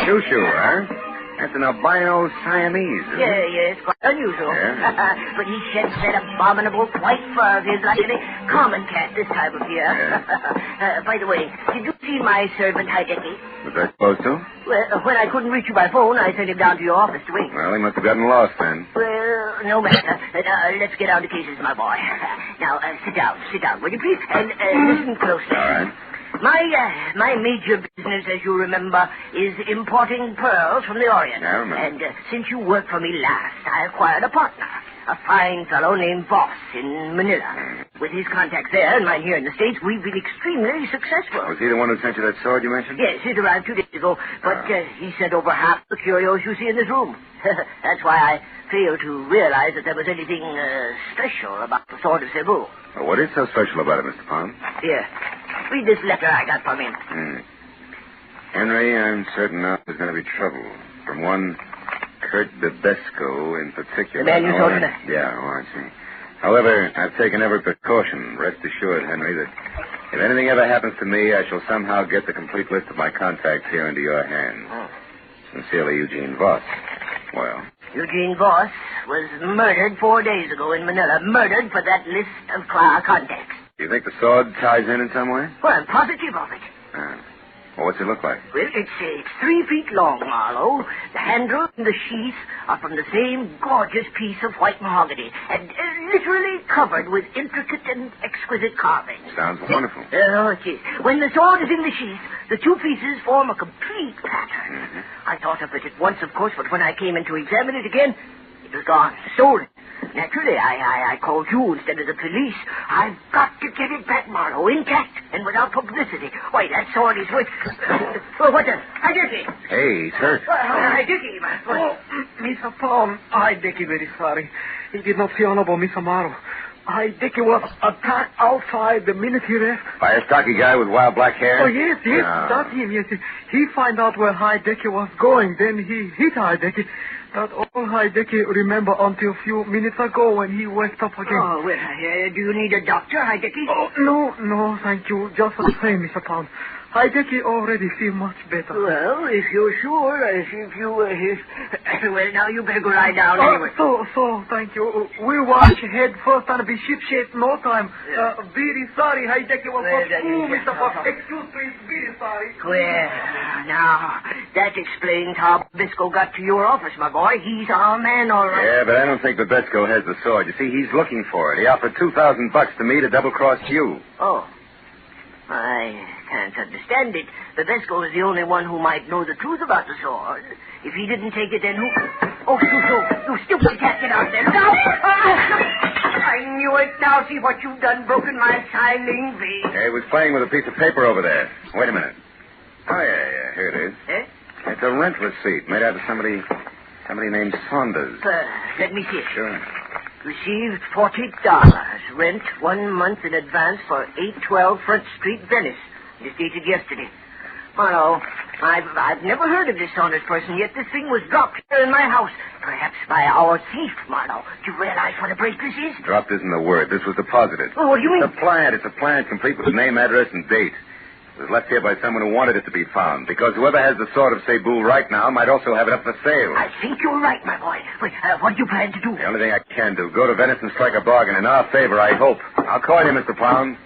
Shoo-shoo, huh? That's an albino Siamese. Yes, quite unusual. Yeah? But he sheds that abominable white fur of his like any common cat this time of year. Yeah. By the way, did you see my servant Hideki? Was I supposed to? Well, when I couldn't reach you by phone, I sent him down to your office to wait. Well, he must have gotten lost then. Well, no matter. Let's get down to cases, my boy. Now, sit down, will you please? And listen closely. All right. My major business, as you remember, is importing pearls from the Orient. I remember. And since you worked for me last, I acquired a partner, a fine fellow named Voss in Manila. With his contacts there and mine here in the States, we've been extremely successful. Was he the one who sent you that sword you mentioned? Yes, it arrived 2 days ago, but he sent over half the curios you see in this room. That's why I failed to realize that there was anything special about the sword of Cebu. Well, what is so special about it, Mr. Pound? Here, read this letter I got from him. Henry, I'm certain now there's going to be trouble. From one Kurt Babesco in particular. The man you told me that? Yeah, I see. However, I've taken every precaution. Rest assured, Henry, that if anything ever happens to me, I shall somehow get the complete list of my contacts here into your hands. Sincerely, Eugene Voss. Well. Eugene Voss was murdered 4 days ago in Manila. Murdered for that list of contacts. Do you think the sword ties in some way? Well, I'm positive of it. Well, what's it look like? Well, it's 3 feet long, Marlowe. The handle and the sheath are from the same gorgeous piece of white mahogany, and literally covered with intricate and exquisite carvings. Sounds wonderful. Oh, it is. When the sword is in the sheath, the 2 pieces form a complete pattern. I thought of it at once, of course, but when I came in to examine it again, it was gone, stolen. Naturally, I called you instead of the police. I've got to get it back, Marlowe, intact and without publicity. Why, that sword is worth... Well, what the... Hideki! Hey, he's hurt. Hideki, Mr. Pound, Hideki very sorry. He did not see Honorable Mr. Marlowe. Hideki was attacked outside the military. By a stocky guy with wild black hair? Oh, yes, that's him, yes. He found out where Hideki was going, then he hit Hideki. That all Hideki remember until a few minutes ago when he waked up again. Oh, well, do you need a doctor, Hideki? Oh, no, thank you. Just the same, Mr. Pound. Heidecke already feel much better. Well, if you're sure, well, now you better go lie down anyway. So, thank you. We'll wash head first and be ship-shape no time. Very sorry, Heidecke was fool, Mr. Fox. Excuse me, very sorry. Well, now, that explains how Bisco got to your office, my boy. He's our man, all right. Yeah, but I don't think Babesco has the sword. You see, he's looking for it. He offered $2,000 to me to double-cross you. Oh. I can't understand it. Babesco is the only one who might know the truth about the sword. If he didn't take it, then who... Oh, you stupid cat, get out there. Now! I knew it. Now see what you've done, broken my signing V. He was playing with a piece of paper over there. Wait a minute. Oh, yeah, here it is. Eh? It's a rent receipt made out of somebody named Saunders. Let me see it. Sure. Received $40. Rent 1 month in advance for 812 Front Street, Venice. Just dated yesterday. Marlowe, I've never heard of this Saunders person, yet this thing was dropped here in my house. Perhaps by our safe, Marlowe. Do you realize what a break this is? Dropped isn't the word. This was deposited. Oh, what do you mean? It's a plan complete with name, address, and date. It was left here by someone who wanted it to be found, because whoever has the sword of Cebu right now might also have it up for sale. I think you're right, my boy. Wait, what do you plan to do? The only thing I can do, go to Venice and strike a bargain in our favor, I hope. I'll call you, Mr. Pound.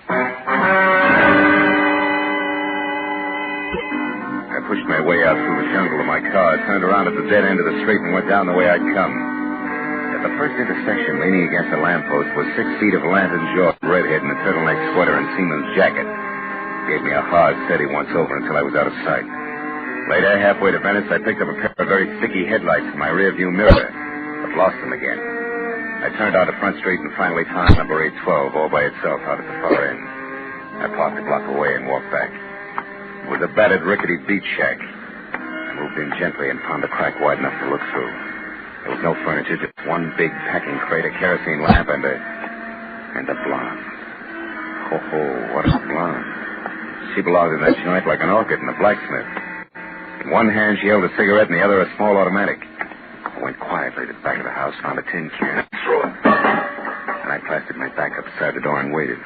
I pushed my way out through the jungle to my car, turned around at the dead end of the street, and went down the way I'd come. At the first intersection, leaning against a lamppost, was 6 feet of lantern-jawed redhead in a turtleneck sweater and seaman's jacket. Gave me a hard, steady once-over until I was out of sight. Later, halfway to Venice, I picked up a pair of very sticky headlights in my rearview mirror, but lost them again. I turned onto Front Street and finally found number 812 all by itself out at the far end. I parked a block away and walked back. It was a battered, rickety beach shack. I moved in gently and found a crack wide enough to look through. There was no furniture, just one big packing crate, a kerosene lamp, and a blonde. Ho, what a blonde. She belonged in that joint like an orchid in a blacksmith. In one hand, she held a cigarette, and the other a small automatic. I went quietly to the back of the house, found a tin can, threw it. And I plastered my back up beside the door and waited.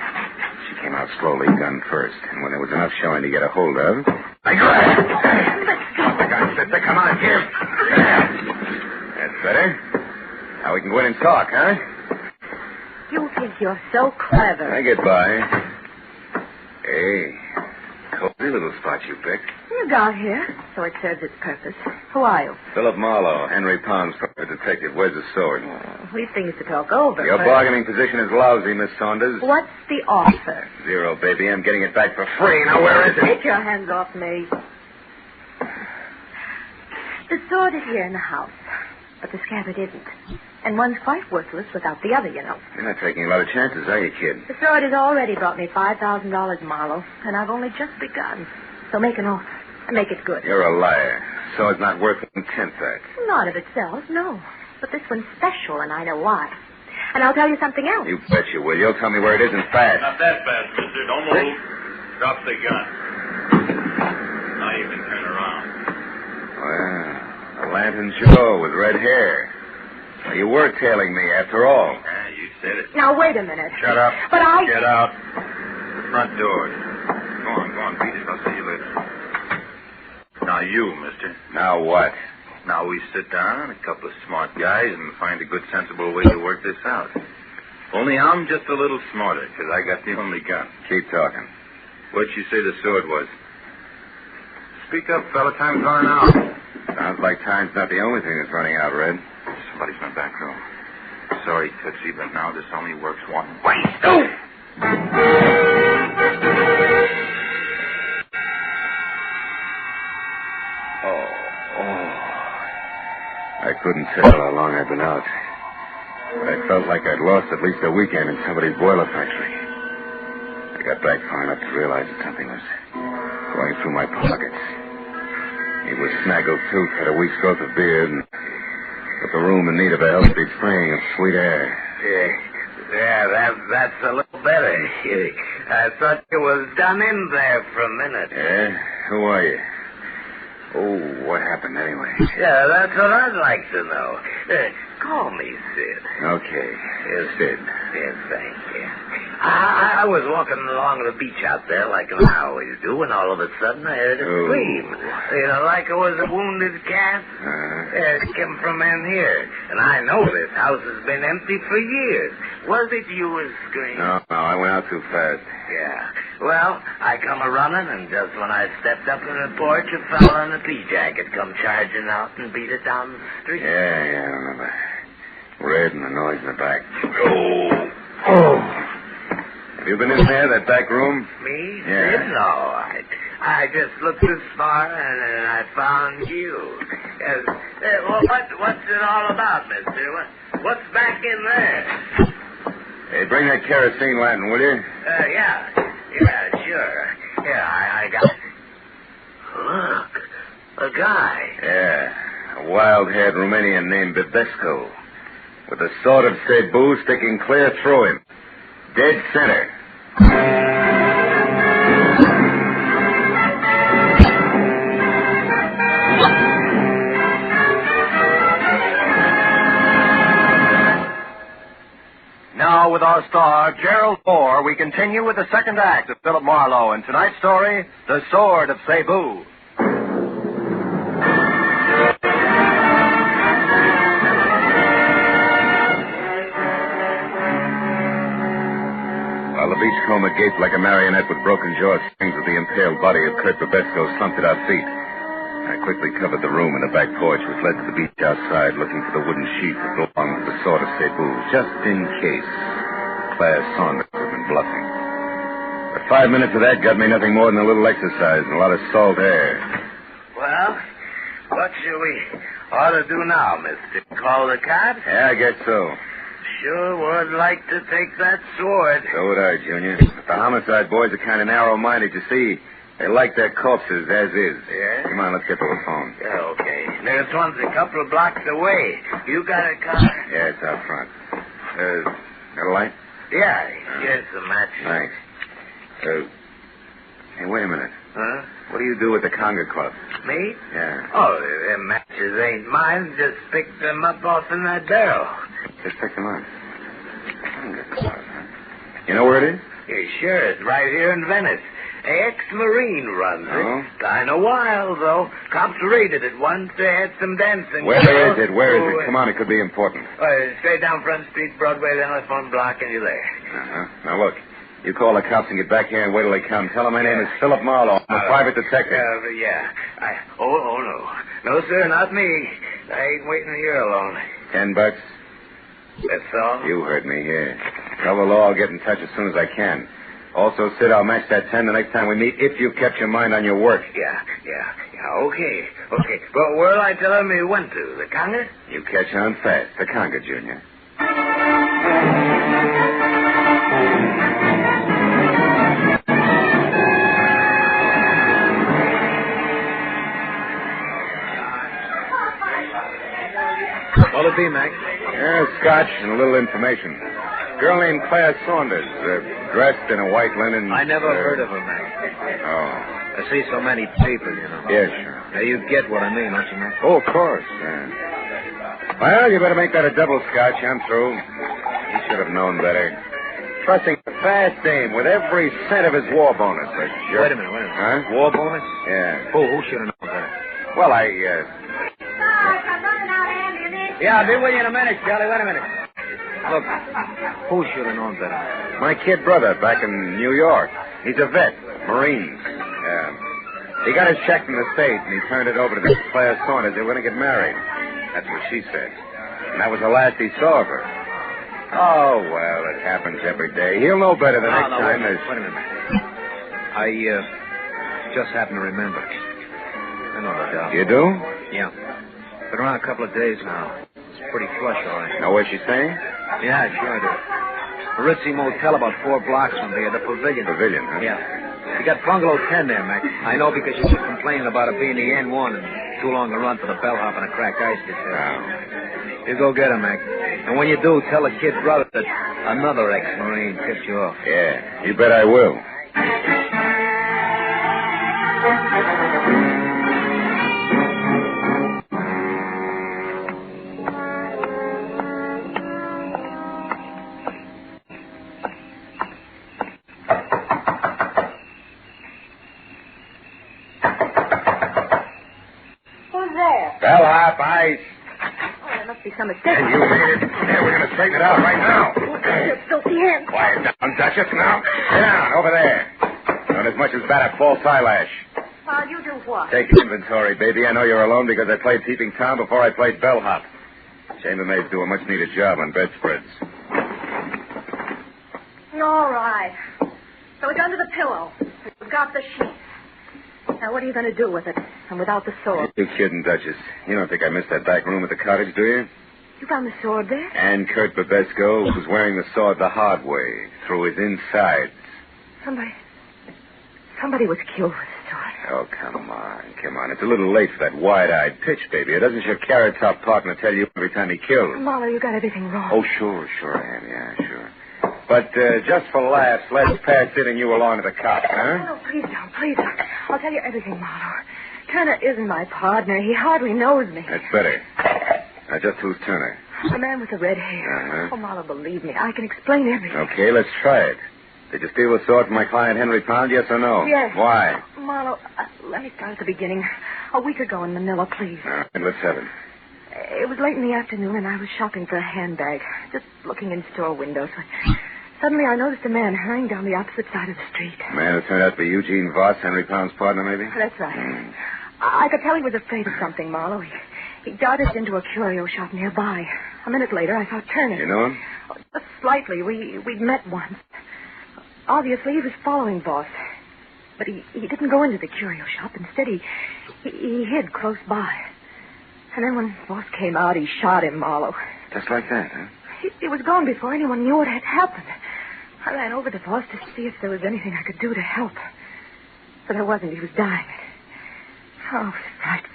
She came out slowly, gun first, and when there was enough showing to get a hold of, I grabbed it. Drop the gun, sister. Come on, Jim. That's better. Now we can go in and talk, huh? You think you're so clever. I get by. Hey, cozy little spot you picked. You got here, so it serves its purpose. Who are you? Philip Marlowe, Henry Pound's private detective. Where's the sword? We've things to talk over. Your bargaining position is lousy, Miss Saunders. What's the offer? $0, baby. I'm getting it back for free. Now, where is it? Take your hands off me. The sword is here in the house, but the scabbard isn't. And one's quite worthless without the other, you know. You're not taking a lot of chances, are you, kid? The sword has already brought me $5,000, Marlowe, and I've only just begun. So make an offer, and make it good. You're a liar. Sword's not worth 1/10 that. Not of itself, no. But this one's special, and I know why. And I'll tell you something else. You bet you will. You'll tell me where it is and fast. Not that fast, mister. Don't move. Drop the gun. Now you can turn around. Well, a Lantern Joe with red hair. Well, you were tailing me after all. Yeah, you said it. Now, wait a minute. Shut up. But Get out. The front door. Go on, beat it. I'll see you later. Now you, mister. Now what? Now we sit down, a couple of smart guys, and find a good, sensible way to work this out. Only I'm just a little smarter, because I got the only gun. Keep talking. What'd you say the sword was? Speak up, fella. Time's running out. Sounds like time's not the only thing that's running out, Red. Somebody's in the back room. Sorry, Tootsie, but now this only works one way. I couldn't tell how long I'd been out. But I felt like I'd lost at least a weekend in somebody's boiler factory. I got back far enough to realize that something was going through my pockets. He was snaggle-toothed, had a week's growth of beard, and put the room in need of a healthy spring of sweet air. Yeah, that's a little better. I thought you was done in there for a minute. Yeah? Who are you? Oh, what happened anyway? Yeah, that's what I'd like to know. Call me Sid. Okay, Sid. Yes, thank you. I was walking along the beach out there like I always do, and all of a sudden I heard a scream. You know, like it was a wounded cat. It came from in here. And I know this house has been empty for years. Was it you was screaming? No, I went out too fast. Yeah. Well, I come a-running, and just when I stepped up on the porch, a fella in a pea jacket come charging out and beat it down the street. Yeah, I remember. Red and the noise in the back. Have you been in there, that back room? Me? Yeah. No, I just looked this far, and I found you. Well, what's it all about, mister? What's back in there? Hey, bring that kerosene lantern, will you? Yeah, sure. Yeah, I got it. Look, a guy. Yeah, a wild-haired Romanian named Bibesco, with the sword of Cebu sticking clear through him. Dead center. Now, with our star, Gerald Moore, we continue with the second act of Philip Marlowe in tonight's story, The Sword of Cebu. While the beachcomber gaped like a marionette with broken jaw strings of the impaled body of Kurt Babesco slumped at our feet, I quickly covered the room and the back porch, which led to the beach outside, looking for the wooden sheath that belonged to the sword of Cebu, just in case Claire Saunders had been bluffing. But 5 minutes of that got me nothing more than a little exercise and a lot of salt air. Well, what shall we ought to do now, mister? Call the cops? Yeah, I guess so. Sure would like to take that sword. So would I, Junior. But the homicide boys are kind of narrow-minded, you see. They like their corpses as is. Yeah? Come on, let's get to the phone. Yeah, okay. There's one's a couple of blocks away. You got a car? Yeah, it's out front. Got a light? Yeah, here's the match. Thanks. Hey, wait a minute. Huh? What do you do with the conga club? Me? Yeah. Oh, them matches ain't mine. Just picked them up off in that barrel. Just pick them up. Conga club, huh? You know where it is? Yeah, sure. It's right here in Venice. Ex-Marine runs it. Kind of wild, though. Cops raided it once. They had some dancing. Where is it? Where is it? Come on, it could be important. Straight down Front Street, Broadway, then left one block, and you're there. Uh-huh. Now, look. You call the cops and get back here and wait till they come. Tell them my name is Philip Marlowe. I'm a private detective. Yeah. Oh, no. No, sir, not me. I ain't waiting here alone. $10? That's all? You heard me, here. Tell the law I'll get in touch as soon as I can. Also, Sid, I'll match that 10 the next time we meet if you've kept your mind on your work. Yeah, okay. But where'll I tell him he went to? The conga? You catch on fast. The conga, Junior. What'll it be, Mac? Scotch and a little information. Girl named Claire Saunders, dressed in a white linen... I never heard of her, Mac. Oh. I see so many people, you know. Yeah, sure. Now, you get what I mean, don't you, Mac? Oh, of course. Well, you better make that a double Scotch. I'm through. He should have known better. Trusting a fast dame with every cent of his war bonus. Wait a minute. Huh? War bonus? Yeah. Who should have known better? Well, Yeah, I'll be with you in a minute, Charlie. Wait a minute. Look, who should have known better? My kid brother back in New York. He's a vet, Marines. He got his check from the state, and he turned it over to this Claire Saunders. They were going to get married. That's what she said. And that was the last he saw of her. Oh, well, it happens every day. He'll know better the next time. Wait a minute. I just happened to remember. I know the gal. You do? Yeah. Been around a couple of days now. It's pretty flush, all right. Know where she's staying? Yeah, sure I do. A ritzy motel about 4 blocks from here, the Pavilion. Pavilion, huh? Yeah. You got bungalow 10 there, Mac. I know because you were complaining about it being the N1 and too long a run for the bellhop and a crack ice kit there. Oh. You go get her, Mac. And when you do, tell the kid brother that another ex-Marine tipped you off. Yeah, you bet I will. Bellhop, ice. Oh, there must be some mistake. And you made it. Yeah, we're going to straighten it out right now. Your filthy hands. Quiet down, Duchess. Now, sit down, over there. Don't as much as bat a false eyelash. Well, you do what? Take inventory, baby. I know you're alone because I played Peeping Tom before I played bellhop. Chambermaids do a much-needed job on bedspreads. All right. So it's under the pillow. We've got the sheet. Now, what are you going to do with it? And without the sword? You kidding, Duchess. You don't think I missed that back room at the cottage, do you? You found the sword there? And Kurt Babesco was wearing the sword the hard way, through his insides. Somebody was killed with the sword. Oh, come on. It's a little late for that wide-eyed pitch, baby. It doesn't your carrot-top partner tell you every time he kills? Marlowe, you got everything wrong. Oh, sure I am. Yeah, sure. But just for laughs, let's pass it and you along to the cops, huh? No, please don't. I'll tell you everything, Marlowe. Turner isn't my partner. He hardly knows me. That's better. Now, just who's Turner? The man with the red hair. Oh, Marlowe, believe me. I can explain everything. Okay, let's try it. Did you steal the sword from my client Henry Pound, yes or no? Yes. Why? Marlowe, let me start at the beginning. A week ago in Manila, please. All right, let's have it. It was late in the afternoon, and I was shopping for a handbag, just looking in store windows. Suddenly, I noticed a man hurrying down the opposite side of the street. A man who turned out to be Eugene Voss, Henry Pound's partner, maybe? That's right. I could tell he was afraid of something, Marlowe. He darted into a curio shop nearby. A minute later, I saw Turner. You know him? Oh, just slightly. We'd met once. Obviously, he was following Voss. But he didn't go into the curio shop. Instead, he hid close by. And then when Voss came out, he shot him, Marlowe. Just like that, huh? He was gone before anyone knew what had happened. I ran over to Voss to see if there was anything I could do to help. But there wasn't. He was dying. Oh, it was frightful.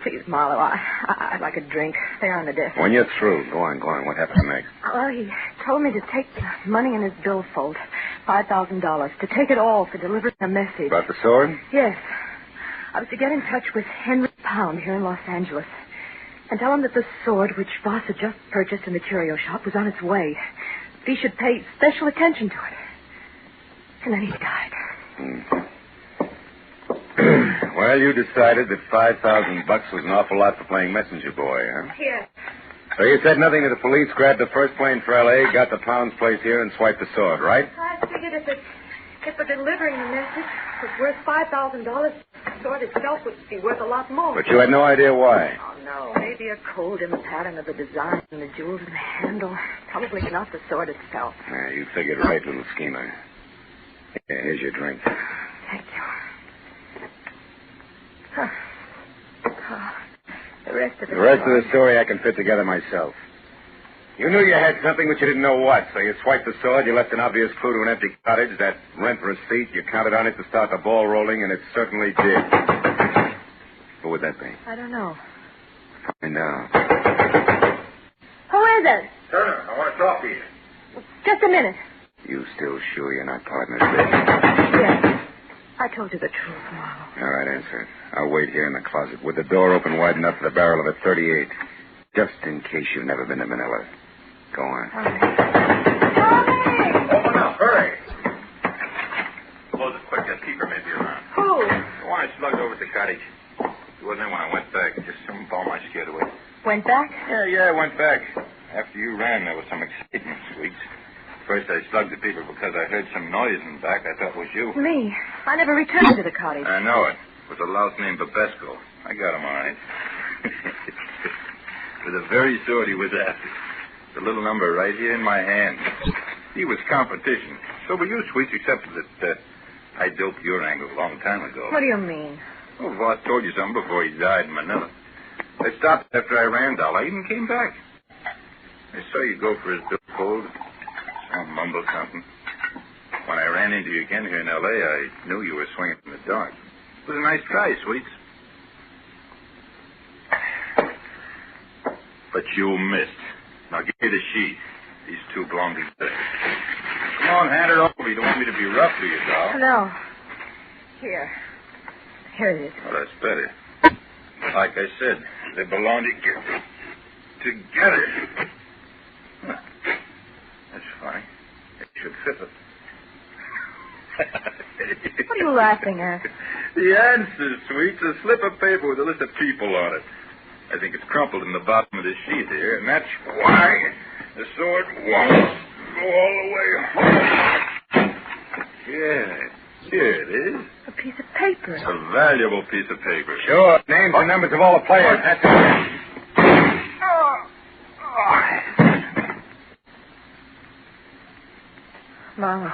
Please, Marlowe, I'd like a drink. They're on the desk. When you're through, go on. What happens next? Well, he told me to take the money in his billfold, $5,000, to take it all for delivering a message. About the sword? Yes. I was to get in touch with Henry Pound here in Los Angeles and tell him that the sword which Voss had just purchased in the curio shop was on its way. He should pay special attention to it. And then he died. Well, you decided that $5,000 was an awful lot for playing messenger boy, huh? Yes. So you said nothing to the police, grabbed the first plane for L.A., got the Pound's place here, and swiped the sword, right? I figured if the delivering the message was worth $5,000, the sword itself would be worth a lot more. But you had no idea why. Oh, no. Maybe a code in the pattern of the design and the jewels in the handle. Probably not the sword itself. Yeah, you figured right, little schemer. Yeah, here's your drink. Thank you. The rest of the story I can fit together myself. You knew you had something, but you didn't know what, so you swiped the sword, you left an obvious clue to an empty cottage, that rent receipt, you counted on it to start the ball rolling, and it certainly did. Who would that be? I don't know. Find out. Who is it? Turner, I want to talk to you. Just a minute. You still sure you're not partners, baby? Yes. I told you the truth, Marlowe. All right, answer it. I'll wait here in the closet with the door open wide enough for the barrel of a .38, just in case you've never been to Manila. Go on. Open up, hurry. Close it quick. That keeper may be around. Who? The one I slugged over at the cottage. He wasn't there when I went back. Just some bum I scared away. Went back? Yeah, I went back. After you ran, there was some excitement, Sweets. First, I slugged the people because I heard some noise in the back. I thought it was you. Me? I never returned to the cottage. I know it. It was a louse named Babesco. I got him all right. With the very sword he was after. The little number right here in my hand. He was competition. So were you, Sweets, except that I doped your angle a long time ago. What do you mean? Well, Voss told you something before he died in Manila. I stopped after I ran, doll. I even came back. I saw you go for his billfold. Mumble something. When I ran into you again here in L.A., I knew you were swinging in the dark. It was a nice try, Sweets. But you missed. Now give me the sheet. These two belong together. Come on, hand it over. You don't want me to be rough to you, doll. No. Here it is. Well, that's better. Like I said, they belong together. Huh. That's funny. It should fit them. What are you laughing at? The answer's sweet. It's a slip of paper with a list of people on it. I think it's crumpled in the bottom of this sheet here, and that's why the sword won't go all the way home. Yeah, here it is. A piece of paper. It's a valuable piece of paper. Sure. Names and numbers of all the players. That's it. Marlowe.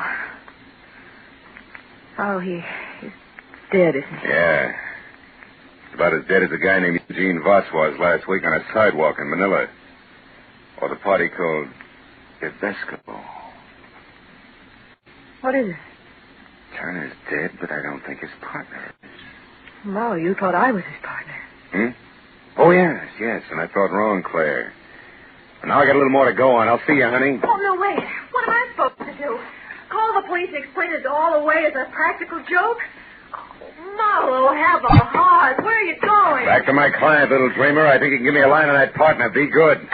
Oh, he's dead, isn't he? Yeah. About as dead as a guy named Eugene Voss was last week on a sidewalk in Manila. Or the party called Ibesco. What is it? Turner's dead, but I don't think his partner is. Marlowe, you thought I was his partner. Oh, yes, and I thought wrong, Claire. Well, now I got a little more to go on. I'll see you, honey. Oh, no, wait. What am I supposed to do? Call the police and explain it all away as a practical joke? Oh, Marlowe, have a heart. Where are you going? Back to my client, little dreamer. I think you can give me a line on that partner. Be good.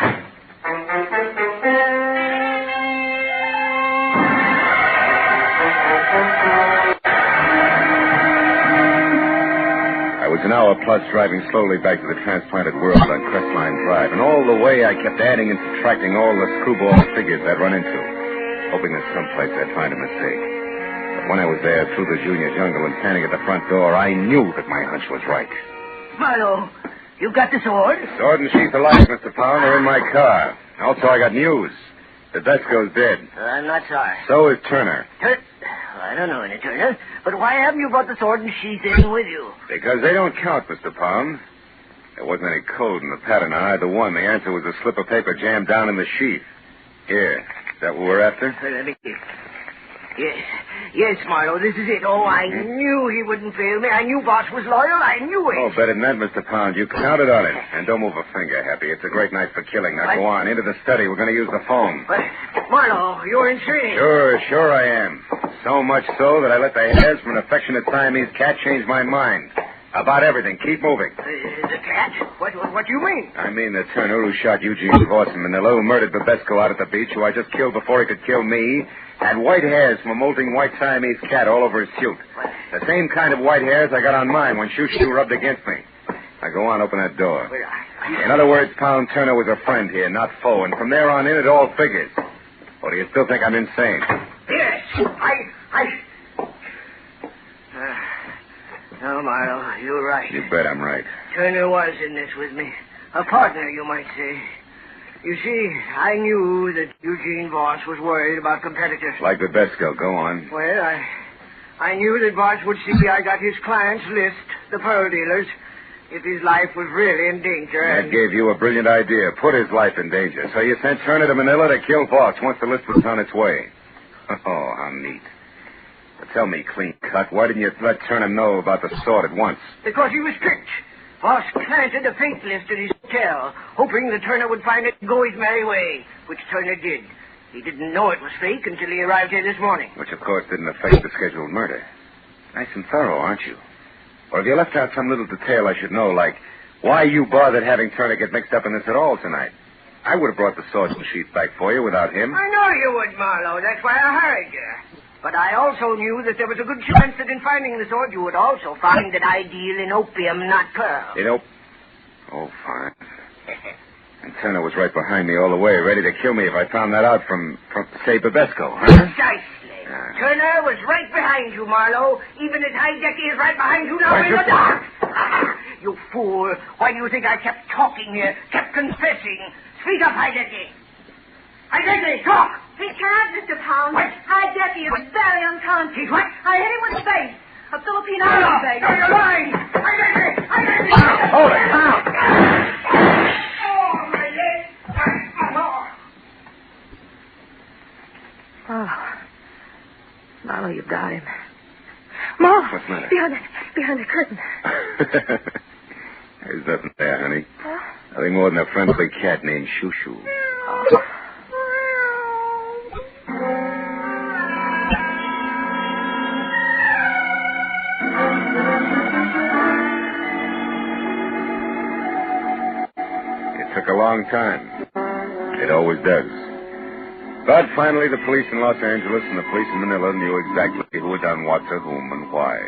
I was an hour plus driving slowly back to the transplanted world on Crestline Drive, and all the way I kept adding and subtracting all the screwball figures I'd run into, hoping that someplace I'd find a mistake. But when I was there through the junior jungle and standing at the front door, I knew that my hunch was right. Marlowe, you got the sword? The sword and sheath alike, Mr. Pound, are in my car. Also, I got news. Tedesco's dead. I'm not sorry. So is Turner. I don't know any Turner, but why haven't you brought the sword and sheath in with you? Because they don't count, Mr. Pound. There wasn't any code in the pattern on either one. The answer was a slip of paper jammed down in the sheath. Here. Is that what we're after? Let me see. Yes, Marlowe, this is it. Oh, I knew he wouldn't fail me. I knew Boss was loyal. I knew it. Oh, better than that, Mr. Pound. You counted on it. And don't move a finger, Happy. It's a great night for killing. Now go on. Into the study. We're going to use the phone. But, Marlowe, you're insane. Sure I am. So much so that I let the hairs from an affectionate Siamese cat change my mind. About everything. Keep moving. The cat? What do you mean? I mean the Turner who shot Eugene Voss in Manila, who murdered Babesco out at the beach, who I just killed before he could kill me, had white hairs from a molting white Siamese cat all over his suit. The same kind of white hairs I got on mine when Shoo-Shoo rubbed against me. Now go on, open that door. In other words, Pound Turner was a friend here, not foe, and from there on in, it all figures. Or do you still think I'm insane? Yes, No, Marlowe, you're right. You bet I'm right. Turner was in this with me. A partner, you might say. You see, I knew that Eugene Voss was worried about competitors. Like Babesco, go on. Well, I knew that Voss would see I got his clients' list, the pearl dealers, if his life was really in danger. That gave you a brilliant idea. Put his life in danger. So you sent Turner to Manila to kill Voss once the list was on its way. Oh, how neat. But tell me, clean cut, why didn't you let Turner know about the sword at once? Because he was tricked. Voss planted a fake list at his hotel, hoping that Turner would find it and go his merry way, which Turner did. He didn't know it was fake until he arrived here this morning. Which, of course, didn't affect the scheduled murder. Nice and thorough, aren't you? Or have you left out some little detail I should know, like why you bothered having Turner get mixed up in this at all tonight? I would have brought the sword and sheath back for you without him. I know you would, Marlowe. That's why I hurried you. But I also knew that there was a good chance that in finding the sword, you would also find that I deal in opium, not pearl. Oh, fine. And Turner was right behind me all the way, ready to kill me if I found that out from say, Babesco, huh? Precisely. Turner was right behind you, Marlowe, even as Heidecky is right behind you now in the dark. You fool. Why do you think I kept talking here, kept confessing? Speak up, Heidecky. Heidecky, talk! He can't, Mr. Pound. What? Heidecky is very unconscious. He's what? I hit him with a face. A Filipino face. No, you're lying! Heidecky! Hold it, Pound! Oh, my leg! Oh. Marlowe, you've got him. Marlowe! What's the matter? Behind the curtain. There's nothing there, honey. Nothing more than a friendly cat named Shoo-Shoo. It took a long time. It always does. But finally, the police in Los Angeles and the police in Manila knew exactly who had done what to whom and why.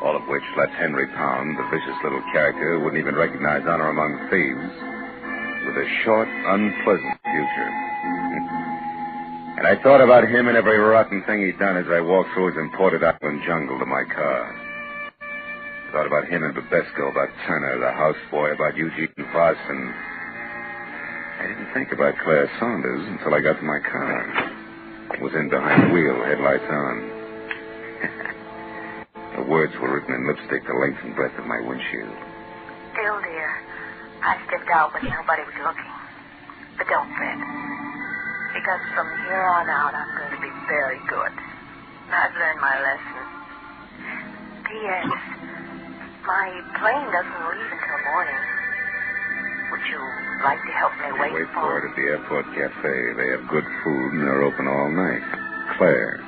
All of which left Henry Pound, the vicious little character who wouldn't even recognize honor among thieves, with a short, unpleasant future. And I thought about him and every rotten thing he'd done as I walked through his imported island jungle to my car. I thought about him and Babesco, about Turner, the houseboy, about Eugene Foss, and I didn't think about Claire Saunders until I got to my car. It was in behind the wheel, headlights on. The words were written in lipstick the length and breadth of my windshield. Bill, dear, I stepped out when nobody was looking. But don't fret. Because from here on out, I'm going to be very good. I've learned my lesson. P.S. My plane doesn't leave until morning. Would you like to help me wait for it at the airport cafe. They have good food and they're open all night. Claire.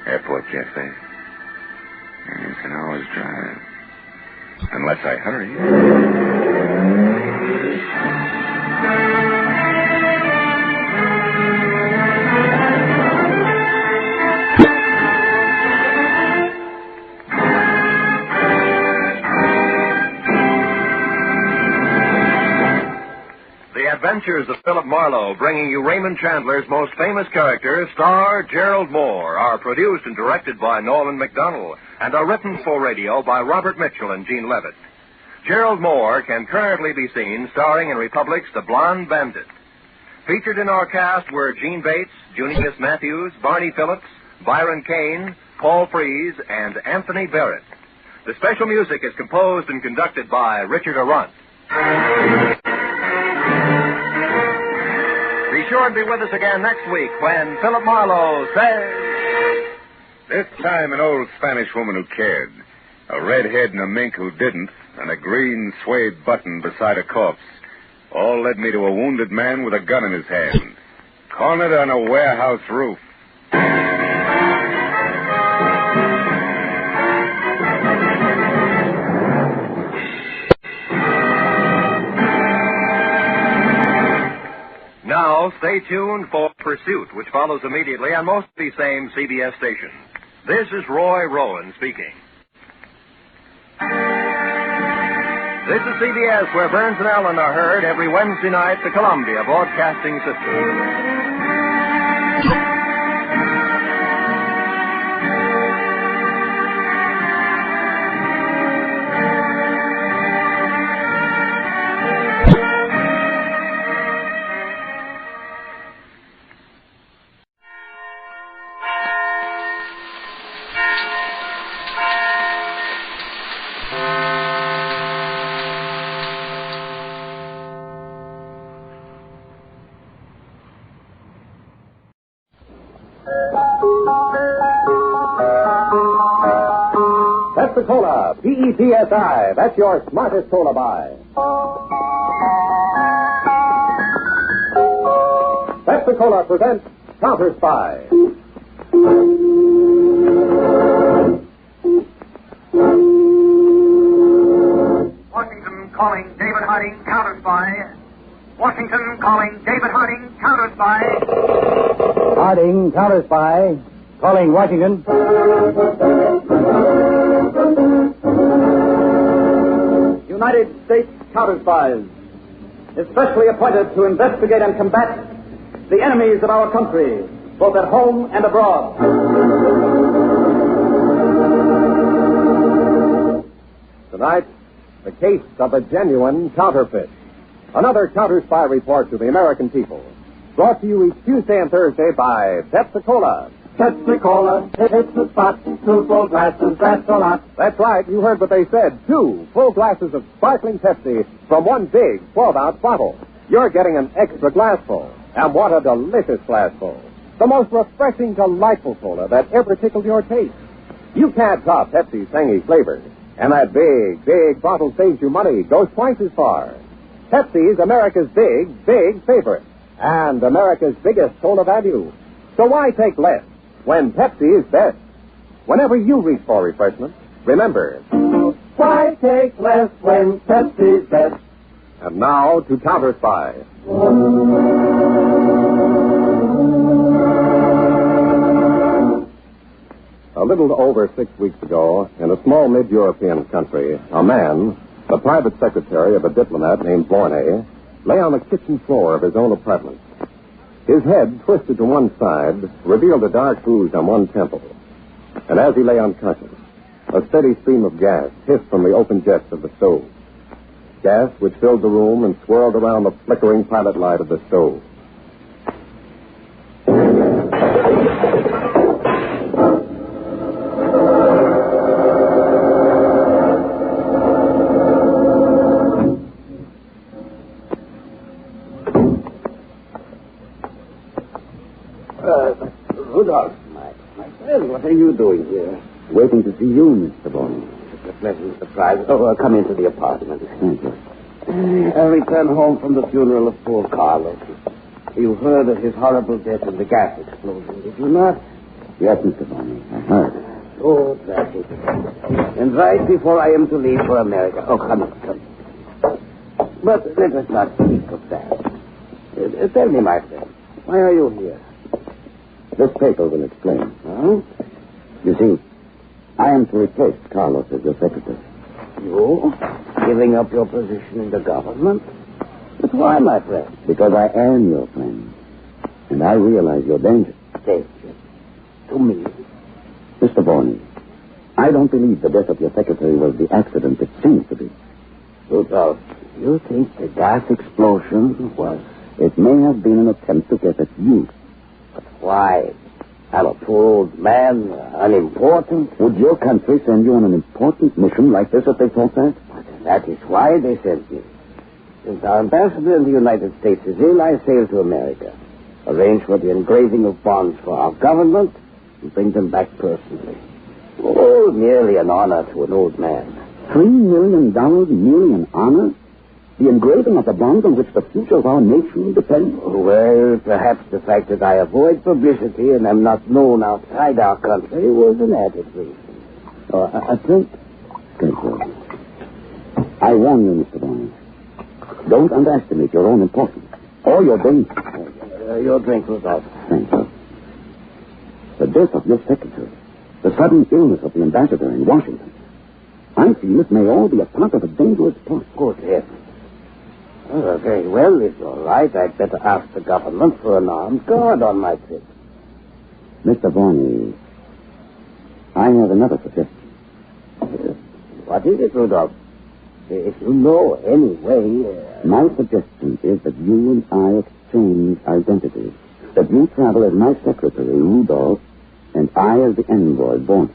Airport cafe. It's an hour's drive. Unless I hurry. Adventures of Philip Marlowe, bringing you Raymond Chandler's most famous character, star Gerald Moore, are produced and directed by Norman MacDonald and are written for radio by Robert Mitchell and Gene Levitt. Gerald Moore can currently be seen starring in Republic's The Blonde Bandit. Featured in our cast were Gene Bates, Junius Matthews, Barney Phillips, Byron Kane, Paul Frees, and Anthony Barrett. The special music is composed and conducted by Richard Arant. Be sure and be with us again next week when Philip Marlowe says... This time an old Spanish woman who cared, a redhead and a mink who didn't, and a green suede button beside a corpse, all led me to a wounded man with a gun in his hand, cornered on a warehouse roof. Now, stay tuned for Pursuit, which follows immediately on most of these same CBS stations. This is Roy Rowan speaking. This is CBS, where Burns and Allen are heard every Wednesday night, the Columbia Broadcasting System. Cola, P-E-P-S-I. That's your smartest cola buy. Pepsi-Cola presents Counterspy. Washington calling David Harding, Counterspy. Washington calling David Harding, Counterspy. Harding, Counterspy. Calling Washington. United States Counterspies, especially appointed to investigate and combat the enemies of our country, both at home and abroad. Tonight, the case of a genuine counterfeit. Another Counterspy report to the American people. Brought to you each Tuesday and Thursday by Pepsi-Cola. Pepsi-Cola, it's the spot. 2 full glasses, that's a lot. That's right, you heard what they said. 2 full glasses of sparkling Pepsi from one big 12-ounce bottle. You're getting an extra glassful. And what a delicious glassful. The most refreshing, delightful cola that ever tickled your taste. You can't top Pepsi's tangy flavor. And that big, big bottle saves you money, goes twice as far. Pepsi's America's big, big favorite. And America's biggest cola value. So why take less when Pepsi is best? Whenever you reach for refreshment, remember, why take less when Pepsi's best? And now to Counterspy. A little over 6 weeks ago, in a small mid-European country, a man, the private secretary of a diplomat named Borney, lay on the kitchen floor of his own apartment. His head, twisted to one side, revealed a dark bruise on one temple. And as he lay unconscious, a steady stream of gas hissed from the open jets of the stove. Gas which filled the room and swirled around the flickering pilot light of the stove. Rudolph, my friend, what are you doing here? Waiting to see you, Mr. Borney. It's a pleasant surprise. Oh, come into the apartment. Thank you. I returned home from the funeral of poor Carlo. You heard of his horrible death in the gas explosion, did you not? Yes, Mr. Borney, I heard. Oh, tragic. And right before I am to leave for America. Oh, come. But let us not speak of that. Tell me, my friend, why are you here? This paper will explain. Huh? You see, I am to replace Carlos as your secretary. You? Giving up your position in the government? But why, my friend? Because I am your friend. And I realize your danger. Danger? To me? Mr. Borney, I don't believe the death of your secretary was the accident it seems to be. Rudolph, you think the gas explosion was... It may have been an attempt to get at you. But why? I'm a poor old man, unimportant. Would your country send you on an important mission like this if they thought that? But that is why they sent me. Since our ambassador in the United States is ill, I sail to America. Arrange for the engraving of bonds for our government and bring them back personally. Oh, merely an honor to an old man. $3 million, merely an honor? The engraving of the bonds on which the future of our nation depends? Well, perhaps the fact that I avoid publicity and am not known outside our country was an added reason. A drink? Drink, sir. I warn you, Mr. Borney. Don't underestimate your own importance or your danger. Your drink, Rudolph. Thank you. The death of your secretary, the sudden illness of the ambassador in Washington, I feel it may all be a part of a dangerous plot. Good heavens. Oh, very well, it's all right. I'd better ask the government for an armed guard on my trip. Mr. Borney, I have another suggestion. What is it, Rudolph? If you know any way... My suggestion is that you and I exchange identities. That you travel as my secretary, Rudolph, and I as the envoy, Borney.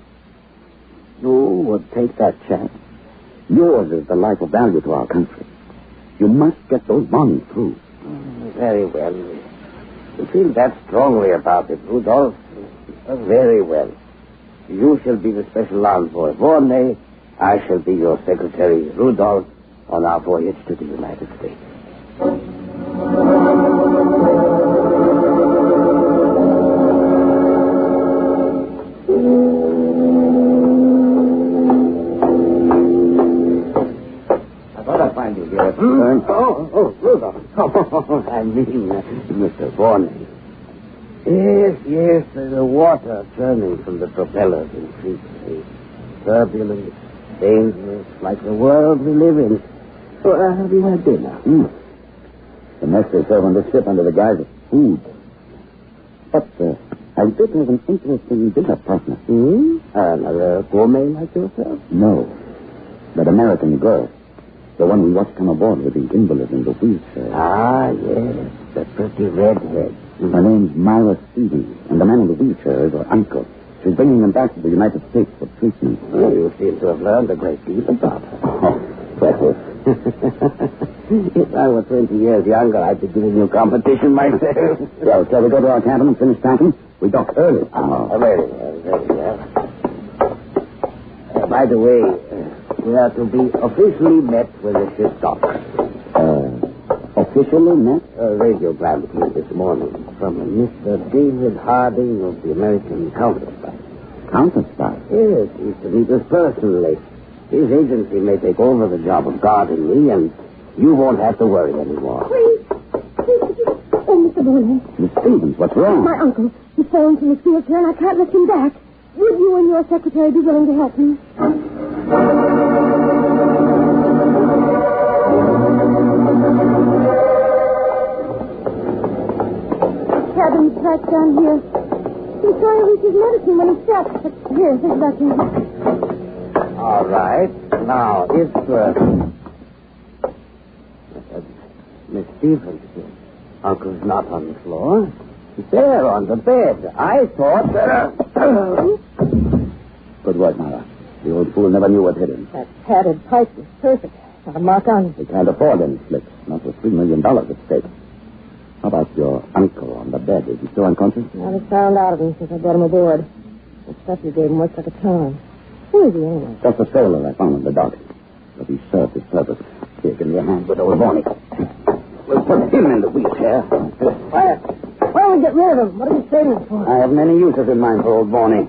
You would take that chance? Yours is the life of value to our country. You must get those bonds through. Very well. You feel that strongly about it, Rudolph. Very well. You shall be the special envoy, Borney. I shall be your secretary, Rudolph, on our voyage to the United States. Find you here. Rudolph. I mean, Mr. Borney. Yes, the water churning from the propellers in Fleet. Turbulent, dangerous, like the world we live in. So, have you had dinner? The mess they serve on this ship under the guise of food. But, I did have an interesting dinner partner. Another gourmet like yourself? No. That American girl. The one we watched come aboard with the invalid in the wheelchair. Ah, yes. The pretty redhead. Her name's Myra Stevens, and the man in the wheelchair is her uncle. She's bringing him back to the United States for treatment. Well, you seem to have learned a great deal about her. Well, if I were 20 years younger, I'd be giving you competition myself. Well, shall we go to our cabin and finish packing? We dock early tomorrow. Very well. By the way, we are to be officially met when the ship docks. Officially met? A radiogram to me this morning from Mr. David Harding of the American Counterspy. Counterspy? Yes, he's to meet us personally. His agency may take over the job of guarding me, and you won't have to worry anymore. Please. Oh, Mr. Borney. Miss Stevens, what's wrong? My uncle. He's fallen from his wheelchair, and I can't lift him back. Would you and your secretary be willing to help me? Cabin's right down here. He's trying to reach his medicine when he steps. But here, this is that here. All right. Now, if Miss Stevens, Uncle's not on the floor. He's there on the bed. I thought that... Good work, Mara. The old fool never knew what hit him. That padded pipe was perfect. Not a mark on it. He can't afford any slicks. Not with $3 million at stake. How about your uncle on the bed? Is he still unconscious? I haven't found out of him since I brought him aboard. The stuff you gave him works like a charm. Who is he anyway? Just a sailor I found in the dock. But he served his purpose. Here, give me a hand with old Bonnie. We'll put him in the wheelchair. Why don't we get rid of him? What are we saving him for? I have many uses in mind for old Bonnie.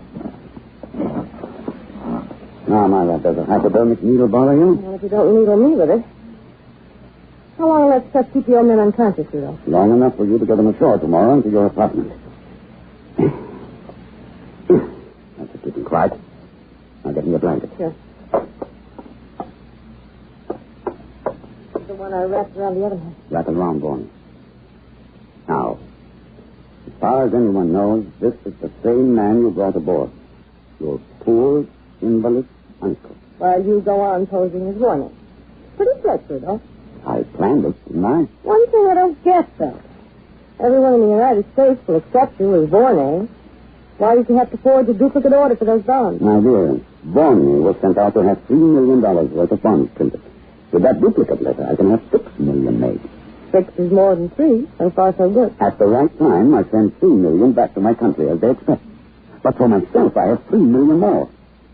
Now, Myra, does a hypodermic needle bother you? Well, if you don't needle me with it. How long will that stuff keep your men unconscious, Rudolph? Long enough for you to get them ashore tomorrow into your apartment. That's it, keep him quiet. Now get me a blanket. Sure. The one I wrapped around the other head. Wrap it around, Bonnie. Now, as far as anyone knows, this is the same man you brought aboard. Your poor, invalid uncle. While you go on posing as warning. Pretty slick, Rudolph. I planned it, didn't I? One thing I don't get, though. Everyone in the United States will accept you as Vornay. Why did you have to forge a duplicate order for those bonds? My dear, Vornay was sent out to have $3 million worth of bonds printed. With that duplicate letter, I can have $6 million made. 6 is more than 3. So far, so good. At the right time, I send $3 million back to my country as they expect. But for myself, I have $3 million more.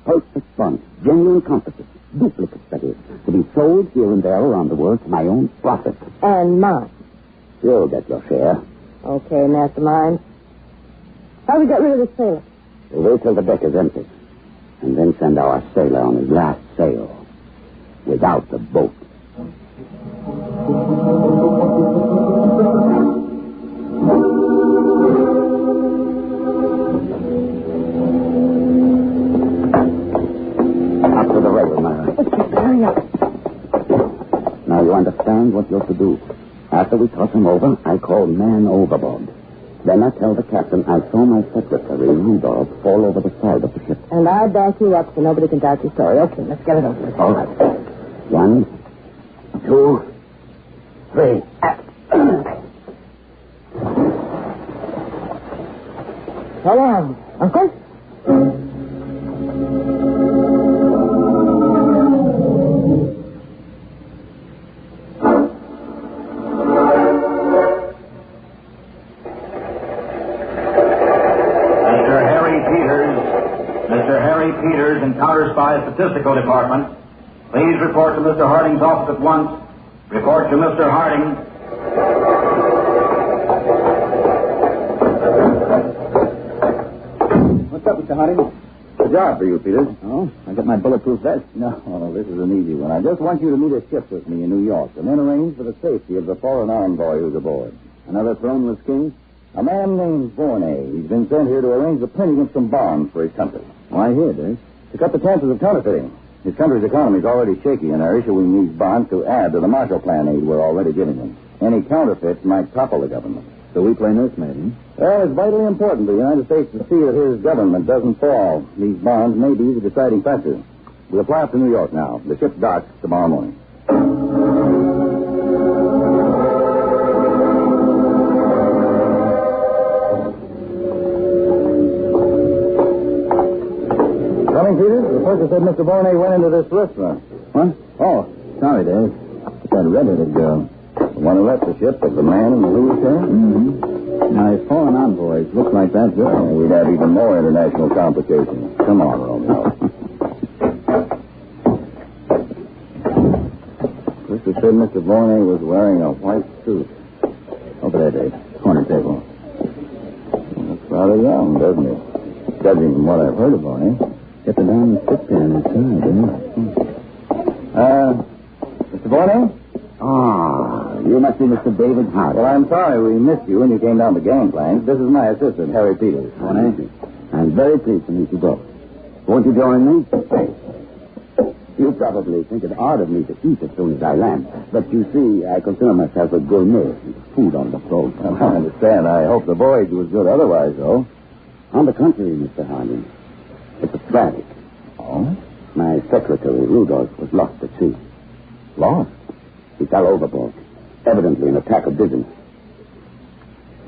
Perfect bonds, genuine counterfeits, duplicates, that is, to be sold here and there around the world to my own profit. And mine. You'll get your share. Okay, mastermind. How do we get rid of this sailor? We'll wait till the deck is empty, and then send our sailor on his last sail. Without the boat. Up to the rail, Myra. Hurry up. Now you understand what you're to do. After we toss him over, I call man overboard. Then I tell the captain I saw my secretary, Rudolph, fall over the side of the ship. And I back you up so nobody can doubt your story. Okay, let's get it over with. All right. 1, 2, 3. So long, Uncle. Mr. Harry Peters in Counterspy Statistical Department. Please report to Mr. Harding's office at once. Report to Mr. Harding. What's up, Mr. Harding? A job for you, Peters. Oh, I got my bulletproof vest? No, this is an easy one. I just want you to meet a ship with me in New York and then arrange for the safety of the foreign envoy who's aboard. Another throneless king? A man named Vornay. He's been sent here to arrange the printing of some bonds for his country. Why here, Dave? To cut the chances of counterfeiting. His country's economy is already shaky, and they're issuing these bonds to add to the Marshall Plan aid we're already giving them. Any counterfeits might topple the government. So we play nursemaid, Well, it's vitally important to the United States to see that his government doesn't fall. These bonds may be the deciding factor. We'll fly up to New York now. The ship docks tomorrow morning. Coming, Peters? The person said Mr. Vornay went into this restaurant. What? Oh, sorry, Dave. That red-headed girl. The one who left the ship was the man in the wheelchair? Mm-hmm. Now, his foreign envoys look like that girl. Yeah, we'd have even more international complications. Come on, Romeo. Mister said Mr. Vornay was wearing a white suit. Over there, Dave. Corner table. Looks rather young, doesn't it? Judging from what I've heard of Vornay. Get the diamond stick there inside, Mr. Vornay? Ah, you must be Mr. David Hart. Well, I'm sorry we missed you when you came down the gangplank. This is my assistant, Harry Peters. Vornay, I'm very pleased to meet you both. Won't you join me? You probably think it odd of me to eat as soon as I land. But you see, I consider myself a gourmet. Food on the boat. I understand. I hope the voyage was good otherwise, though. On the contrary, Mr. Harding. It was tragic. Oh? My secretary, Rudolph, was lost at sea. Lost? He fell overboard. Evidently an attack of dizziness.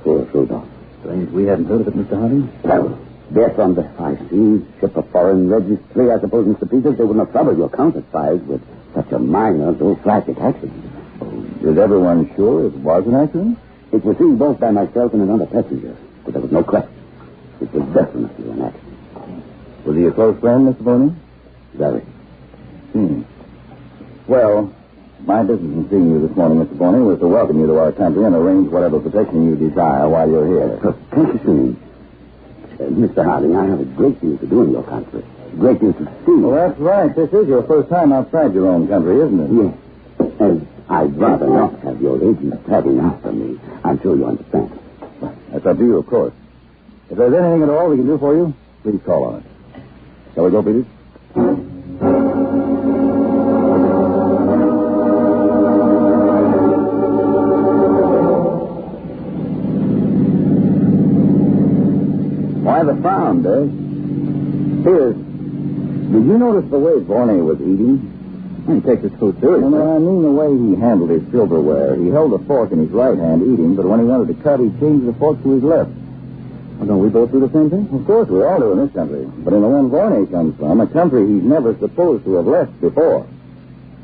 Poor Rudolph. Strange we hadn't heard of it, Mr. Harding. Well, death on the high seas, ship of foreign registry. I suppose, Mr. Peters, they wouldn't have troubled your counterspies with such a minor, though tragic accident. Oh, is everyone sure it was an accident? It was seen both by myself and another passenger, but there was no question. It was definitely an accident. Was he a close friend, Mr. Boney? Very. Well, my business in seeing you this morning, Mr. Boney, was to welcome you to our country and arrange whatever protection you desire while you're here. Protection? Mr. Harding, I have a great deal to do in your country. A great deal to see. Well, that's right. This is your first time outside your own country, isn't it? Yes. And I'd rather not have your agents tagging after me. I'm sure you understand. That's up to you, of course. If there's anything at all we can do for you, please call on us. Shall we go, Peters? Why the frown, Dave? Peters, did you notice the way Vorney was eating? He takes his food seriously. No, I mean the way he handled his silverware. He held a fork in his right hand eating, but when he wanted to cut, he changed the fork to his left. Well, don't we both do the same thing? Of course, we all do in this country. But in the one Vorney comes from, a country he's never supposed to have left before.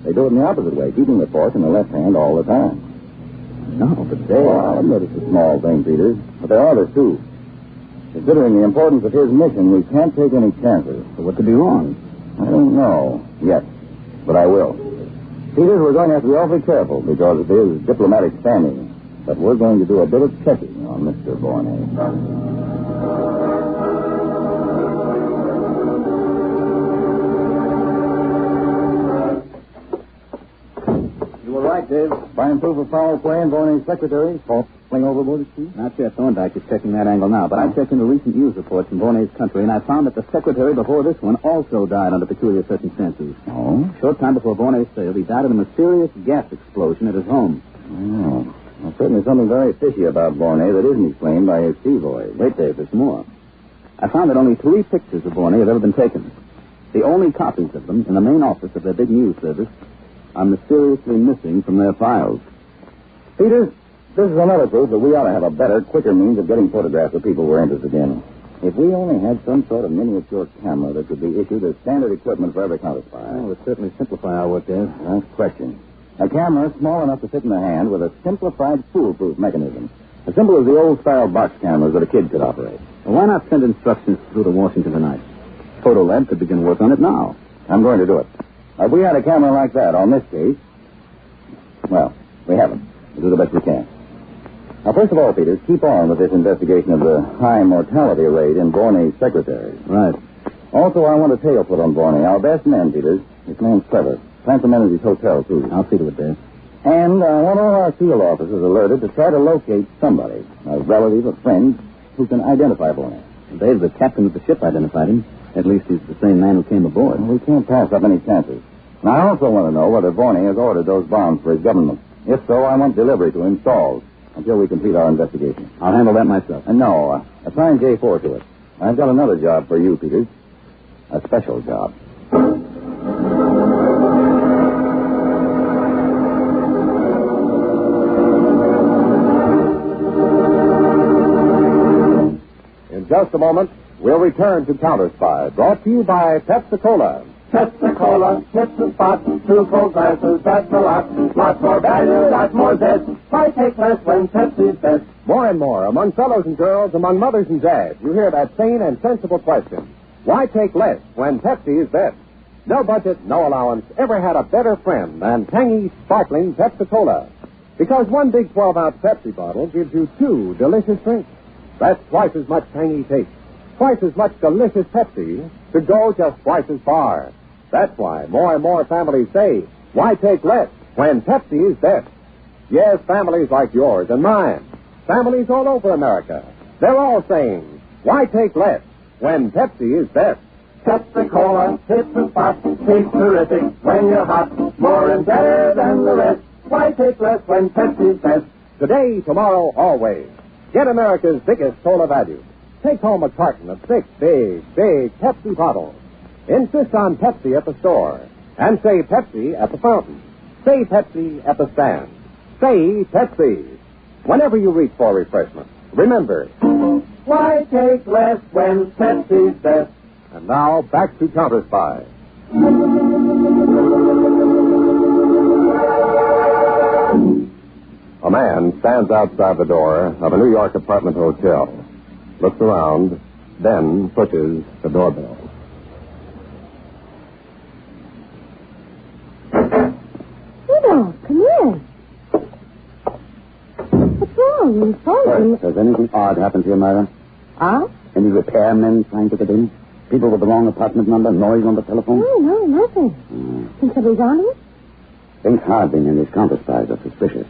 They do it in the opposite way, keeping the fork in the left hand all the time. No, but Dave... Well, I'll admit it's a small thing, Peters, but there are others, too. Considering the importance of his mission, we can't take any chances. So what could be wrong? I don't know yet, but I will. Peters, we're going to have to be awfully careful because of his diplomatic standing. But we're going to do a bit of checking on Mr. Vorney. You were right, Dave. Find proof of foul play in Vorney's secretary. Falling overboard at sea? Not yet. Thorndike is checking that angle now. But I checked into recent news reports from Vorney's country, and I found that the secretary before this one also died under peculiar circumstances. Oh? A short time before Vorney sailed, he died in a mysterious gas explosion at his home. Oh. Well, certainly something very fishy about Vorney that isn't explained by his sea voyage. Wait, Dave, there's more. I found that only 3 pictures of Vorney have ever been taken. The only copies of them in the main office of their big news service are mysteriously missing from their files. Peters, this is another proof that we ought to have a better, quicker means of getting photographs of people we're interested in. If we only had some sort of miniature camera that could be issued as standard equipment for every counterspy. Well, it would certainly simplify our work, Dave. That's the question. A camera small enough to fit in the hand with a simplified foolproof mechanism. As simple as the old-style box cameras that a kid could operate. Well, why not send instructions through to Washington tonight? Photo Lab could begin work on it now. I'm going to do it. If we had a camera like that on this case, well, we haven't. We'll do the best we can. Now, first of all, Peters, keep on with this investigation of the high mortality rate in Vorney's secretary. Right. Also, I want a tail put on Vorney. Our best man, Peters. This man's clever. Plant some men at his hotel, too. I'll see to it, Dave. And I want all our field officers alerted to try to locate somebody, a relative, a friend, who can identify Vorney. Dave, the captain of the ship identified him. At least he's the same man who came aboard. We can't pass up any chances. And I also want to know whether Vorney has ordered those bombs for his government. If so, I want delivery to him stalled until we complete our investigation. I'll handle that myself. No, assign J4 to it. I've got another job for you, Peters. A special job. In just a moment, we'll return to Counterspy, brought to you by Pepsi-Cola. Pepsi-Cola, chips and spots, 2 full glasses, that's a lot. Lots more value, lots more zest. Why take less when Pepsi's best? More and more, among fellows and girls, among mothers and dads, you hear that sane and sensible question. Why take less when Pepsi is best? No budget, no allowance ever had a better friend than tangy, sparkling Pepsi-Cola. Because one big 12-ounce Pepsi bottle gives you 2 delicious drinks. That's twice as much tangy taste, twice as much delicious Pepsi to go just twice as far. That's why more and more families say, why take less when Pepsi is best? Yes, families like yours and mine, families all over America, they're all saying, why take less when Pepsi is best. Pepsi-Cola, hits the spot, tastes terrific when you're hot, more and better than the rest. Why take less when Pepsi's best? Today, tomorrow, always. Get America's biggest cola value. Take home a carton of 6 big Pepsi bottles. Insist on Pepsi at the store. And say Pepsi at the fountain. Say Pepsi at the stand. Say Pepsi. Whenever you reach for refreshment, remember, why take less when Pepsi's best? And now, back to Counterspy. A man stands outside the door of a New York apartment hotel, looks around, then pushes the doorbell. Rudolph, come in. What's wrong? You're frozen. Has anything odd happened to you, Myra? Odd? Any repairmen trying to get in? People with the wrong apartment number, noise on the telephone? No, nothing. Think somebody's on you? Think Harding and his counterspies are suspicious.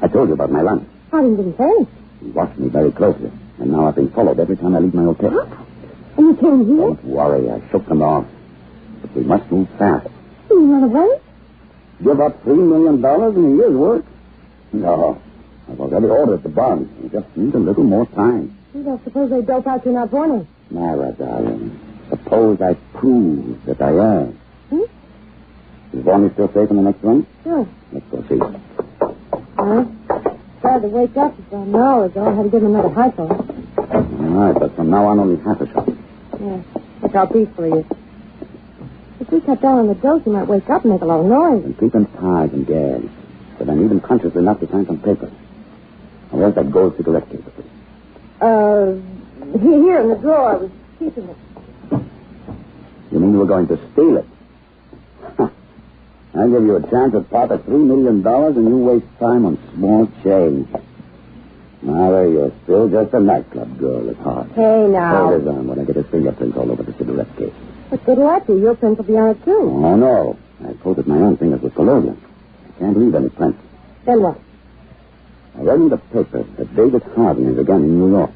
I told you about my lunch. Harding didn't say. He watched me very closely, and now I've been followed every time I leave my hotel. Huh? And you came here? Don't worry, I shook them off. But we must move fast. You run away? Give up $3 million in a year's work? No. I've already ordered the bonds. We just need a little more time. You don't suppose they dope out you're not born. Myra, darling, suppose I prove that I am. Is Bonnie still safe in the next room? Sure. Let's go see. Tried to wake up about an hour ago. I had to give him another hypo. All right, but from now on, only half a shot. Yeah, look how peaceful he is. If we cut down on the dose, he might wake up and make a lot of noise. And keep him tied and gagged. But I'm even conscious enough to sign some papers. Now, where's that gold cigarette case? Here in the drawer. I was keeping it. You mean you were going to steal it? I give you a chance at pot of $3 million and you waste time on small change. Myra, you're still just a nightclub girl at heart. Hey, now. Hold his arm when I get his fingerprints all over the cigarette case. What good will that do? Your prints will be on it, too. Oh, no. I coated my own fingers with collodion. I can't leave any prints. Then what? I read in the paper that David Harding is again in New York.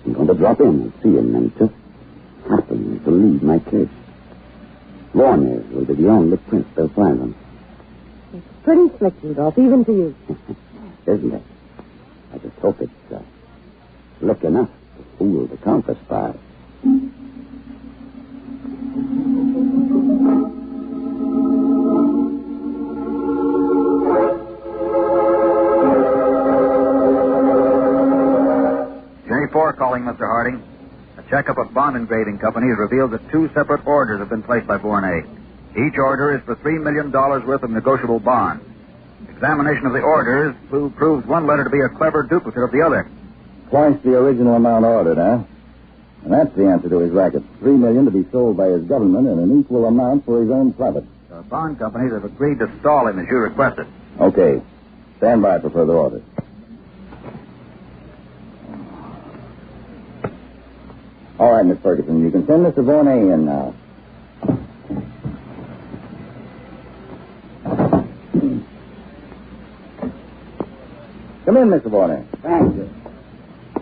I'm going to drop in and see him and just happen to leave my case. Warner's will be the only prints they'll find on. It's pretty slick, Rudolph, even to you. Isn't it? I just hope it's slick enough to fool the counterspy. J4 calling, Mr. Harding. A checkup of bond engraving companies reveals that 2 separate orders have been placed by Bournet. Each order is for $3 million worth of negotiable bonds. Examination of the orders proves one letter to be a clever duplicate of the other. Twice the original amount ordered, huh? And that's the answer to his racket. $3 million to be sold by his government and an equal amount for his own profit. The bond companies have agreed to stall him as you requested. Okay. Stand by for further orders. All right, Miss Ferguson, you can send Mr. Bournet in now. Come in, Mr. Bournet. Thank you.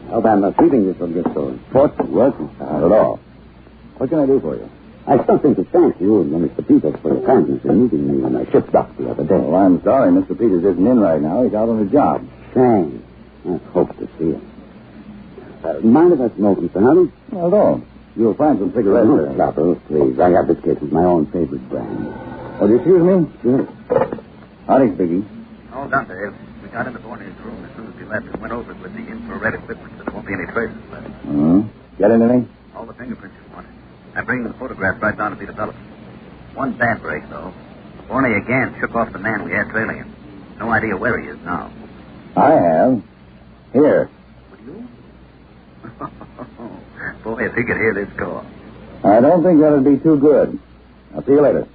Hope I'm not treating you so good, so forced working. Not at all. What can I do for you? I something to thank you and Mr. Peters for your kindness in meeting me when I ship docked the other day. Well, I'm sorry Mr. Peters isn't in right now. He's out on a job. Shame. I hope to see him. Mind if I smoke, Mr. Howling? Well, don't. You'll find some cigarettes there. Clapper, please. I have this case with my own favorite brand. Will you excuse me? Sure. Howdy, Biggie. All done, Dave. We got into Bournet's room as soon as he left and went over it with the infrared equipment so there won't be any traces left. Get anything? All the fingerprints you wanted. I'm bringing the photograph right down to be developed. One bad break, though. Bournet again shook off the man we had trailing him. No idea where he is now. I have. Here. Would you? Boy, if he could hear this call. I don't think that'd be too good. I'll see you later.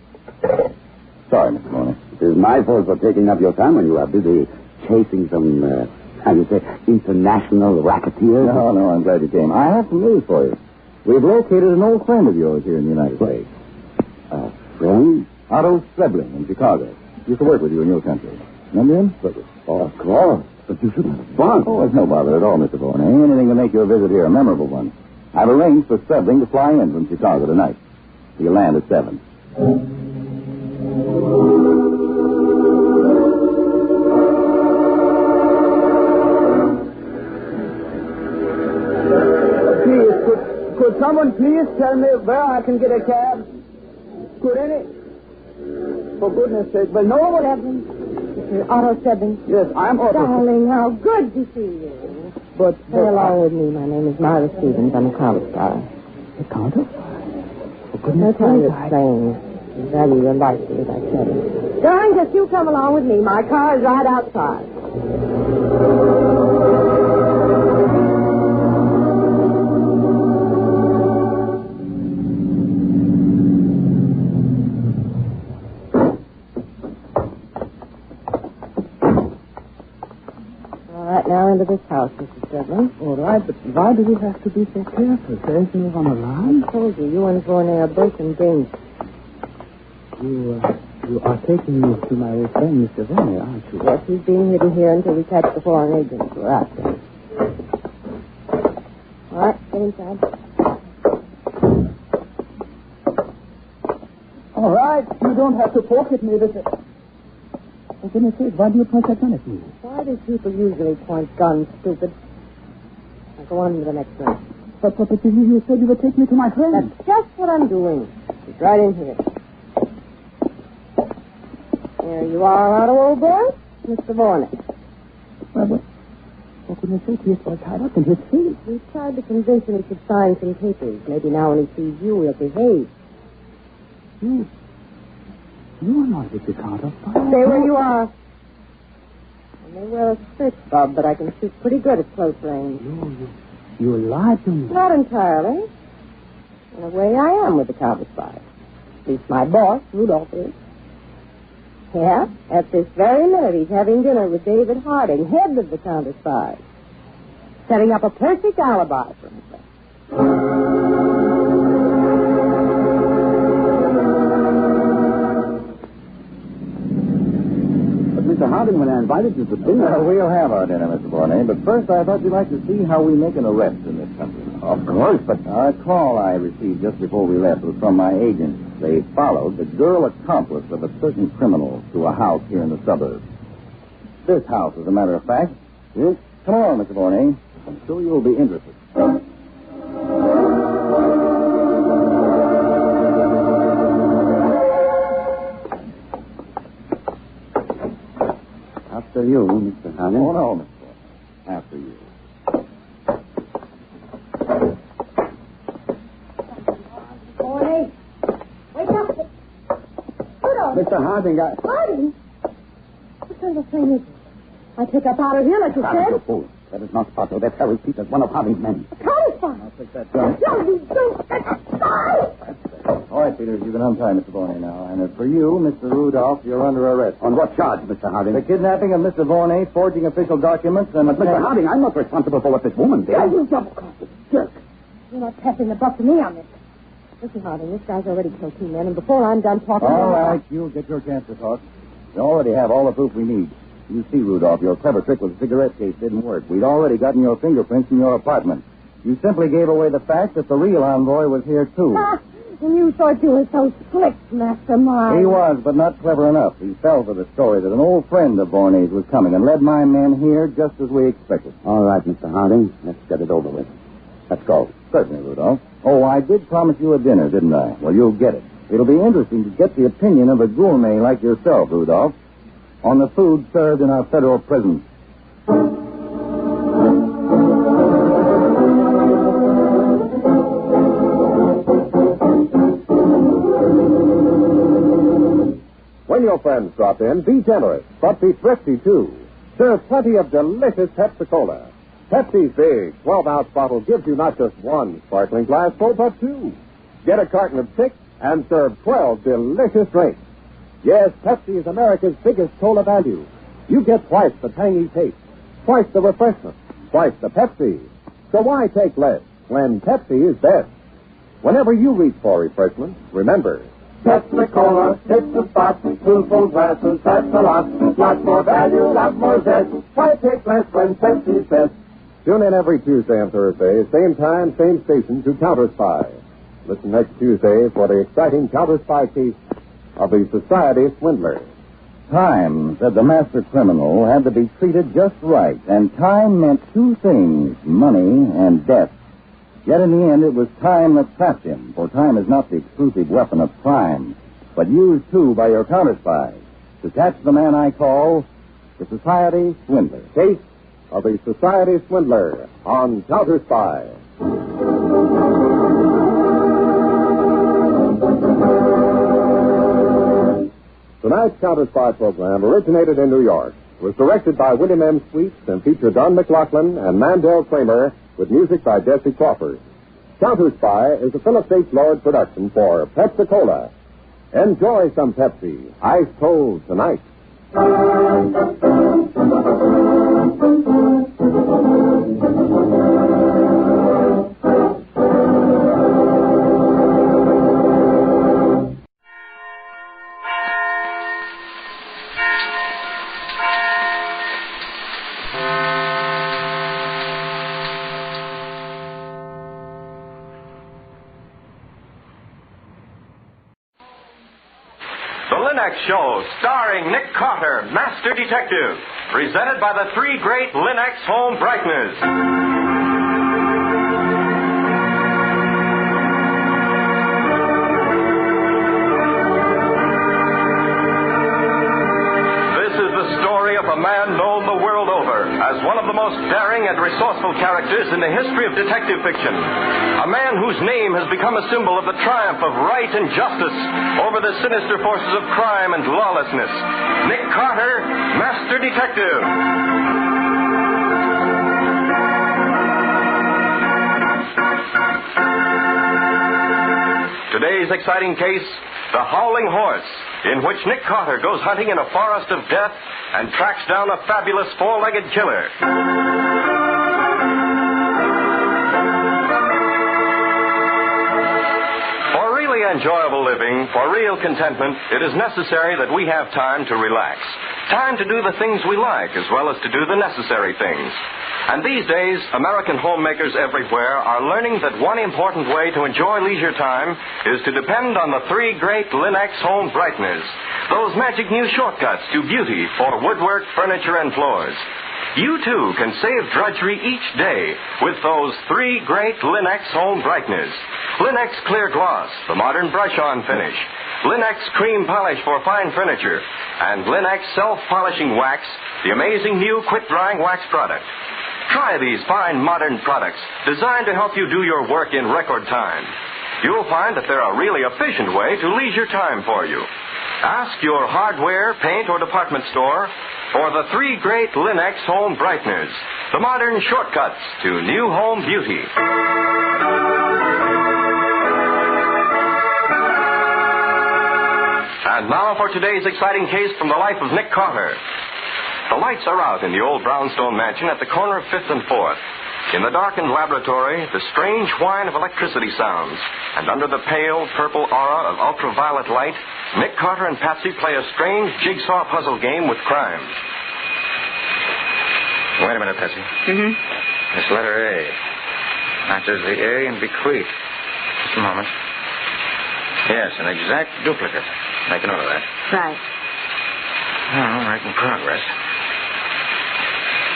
Sorry, Mr. Bournet. It is my fault for taking up your time when you are busy chasing some, how do you say, international racketeers. No, I'm glad you came. I have some news for you. We've located an old friend of yours here in the United States. A friend? Otto Strebling in Chicago. Used to work with you in your country. Remember him? Oh, of course. But you shouldn't have gone. Oh, it's no bother at all, Mr. Bournet. Anything to make your visit here a memorable one. I've arranged for Sterling to fly in from Chicago tonight. He'll land at 7. Could someone please tell me where I can get a cab? Could any? For goodness sake, well, no one happened. Mr. Otto Stebbins? Yes, I'm Otto. Darling, how good to see you. But Stay along with me. My name is Myra Stevens. I'm a counterspy. A counterspy? For goodness sake. I'll sake. explain. I value your life as I said it. Darling, just you come along with me. My car is right outside. Now into this house, Mr. Stedman. All right, but why do we have to be so careful? There's no one around. I told you, you and Vorney are both in danger. You are taking me to my old friend, Mr. Vorney, aren't you? Yes, he's being hidden here until we catch the foreign agents we're after. All right, get inside. All right, you don't have to poke me with it. For goodness sake, why do you point that gun at me? Why do people usually point guns, stupid? Now go on to the next room. But you said you would take me to my friend. That's just what I'm doing. He's right in here. There you are, Otto, old boy. Mr. Vorney. Well, for goodness sake, he's all tied up in his feet. We tried to convince him he should sign some papers. Maybe now when he sees you, he'll behave. You are not with the counterfeit. Stay where you are. I may wear a search bob, but I can shoot pretty good at close range. You lied to me. Not entirely. In a way, I am with the counterspy. At least my boss, Rudolph, is. Yeah, at this very minute, he's having dinner with David Harding, head of the counterspy. Setting up a perfect alibi for himself. Mr. Harding, when I invited you to dinner... Well, we'll have our dinner, Mr. Vorney, but first I thought you'd like to see how we make an arrest in this country. Of course, but... A call I received just before we left was from my agents. They followed the girl accomplice of a certain criminal to a house here in the suburbs. This house, as a matter of fact. Yes? Come on, Mr. Vorney. I'm sure you'll be interested. After you, Mr. Harding. Oh, no, Mr. Vorney. After you. Vorney, wake up. Rudolph. Mr. Harding, Harding? What kind of thing is it? I take up out of here, like you said. You fool. That is not Otto. That's Harry Peters, one of Harding's men. A counterspy. I'll take that gun. No, you don't. All right, Peters, you can untie Mr. Vorney now. And as for you, Mr. Rudolph, you're under arrest. On what charge, Mr. Harding? The kidnapping of Mr. Vorney, forging official documents, and... But, Mr. Harding, I'm not responsible for what this woman did. You double-crossed jerk. You're not passing the buck to me on this. Listen, Harding, this guy's already killed 2 men, and before I'm done talking... All right, you'll get your chance to talk. We already have all the proof we need. You see, Rudolph, your clever trick with the cigarette case didn't work. We'd already gotten your fingerprints in your apartment. You simply gave away the fact that the real envoy was here, too. And you thought you were so slick, Master Miles. He was, but not clever enough. He fell for the story that an old friend of Vorney's was coming and led my men here just as we expected. All right, Mr. Harding. Let's get it over with. Let's go. Certainly, Rudolph. Oh, I did promise you a dinner, didn't I? Well, you'll get it. It'll be interesting to get the opinion of a gourmet like yourself, Rudolph, on the food served in our federal prisons. When your friends drop in, be generous, but be thrifty, too. Serve plenty of delicious Pepsi-Cola. Pepsi's big 12-ounce bottle gives you not just one sparkling glass full, but 2. Get a carton of 6 and serve 12 delicious drinks. Yes, Pepsi is America's biggest cola value. You get twice the tangy taste, twice the refreshment, twice the Pepsi. So why take less when Pepsi is best? Whenever you reach for refreshment, remember... Pepsi-Cola, it's the spot, two full glasses, that's a lot. Lots more value, lot more zest. Why take less when Pepsi's best? Tune in every Tuesday and Thursday, same time, same station, to Counterspy. Listen next Tuesday for the exciting Counterspy case of the Society Swindler. Time, said the master criminal, had to be treated just right, and time meant two things, money and death. Yet in the end, it was time that trapped him, for time is not the exclusive weapon of crime, but used, too, by your counterspies to catch the man I call the Society Swindler. Case of the Society Swindler on Counterspy. Tonight's Counterspy program originated in New York, was directed by William M. Sweets, and featured Don McLaughlin and Mandel Kramer, with music by Jesse Crawford. Counterspy is a Phillips H. Lord production for Pepsi-Cola. Enjoy some Pepsi, ice cold tonight. Show starring Nick Carter, Master Detective, presented by the three great Linux Home Brighteners. This is the story of a man known the world over as one of the most daring and resourceful characters in the history of detective fiction. A man whose name has become a symbol of the triumph of right and justice over the sinister forces of crime and lawlessness. Nick Carter, Master Detective. Today's exciting case, the Howling Horse, in which Nick Carter goes hunting in a forest of death and tracks down a fabulous four-legged killer. Enjoyable living, for real contentment, it is necessary that we have time to relax. Time to do the things we like, as well as to do the necessary things. And these days, American homemakers everywhere are learning that one important way to enjoy leisure time is to depend on the three great Linux Home Brighteners, those magic new shortcuts to beauty for woodwork, furniture, and floors. You, too, can save drudgery each day with those three great Linux Home Brighteners. Linux Clear Gloss, the modern brush-on finish. Linux Cream Polish for fine furniture. And Linux Self-Polishing Wax, the amazing new quick-drying wax product. Try these fine modern products designed to help you do your work in record time. You'll find that they're a really efficient way to leisure time for you. Ask your hardware, paint, or department store for the three great Linux Home Brighteners, the modern shortcuts to new home beauty. And now for today's exciting case from the life of Nick Carter. The lights are out in the old brownstone mansion at the corner of 5th and 4th. In the darkened laboratory, the strange whine of electricity sounds, and under the pale, purple aura of ultraviolet light, Nick Carter and Patsy play a strange jigsaw puzzle game with crime. Wait a minute, Patsy. Mm-hmm. This letter A matches the A and bequeath. Just a moment. Yes, an exact duplicate. Make a note of that. Right. Oh, making progress.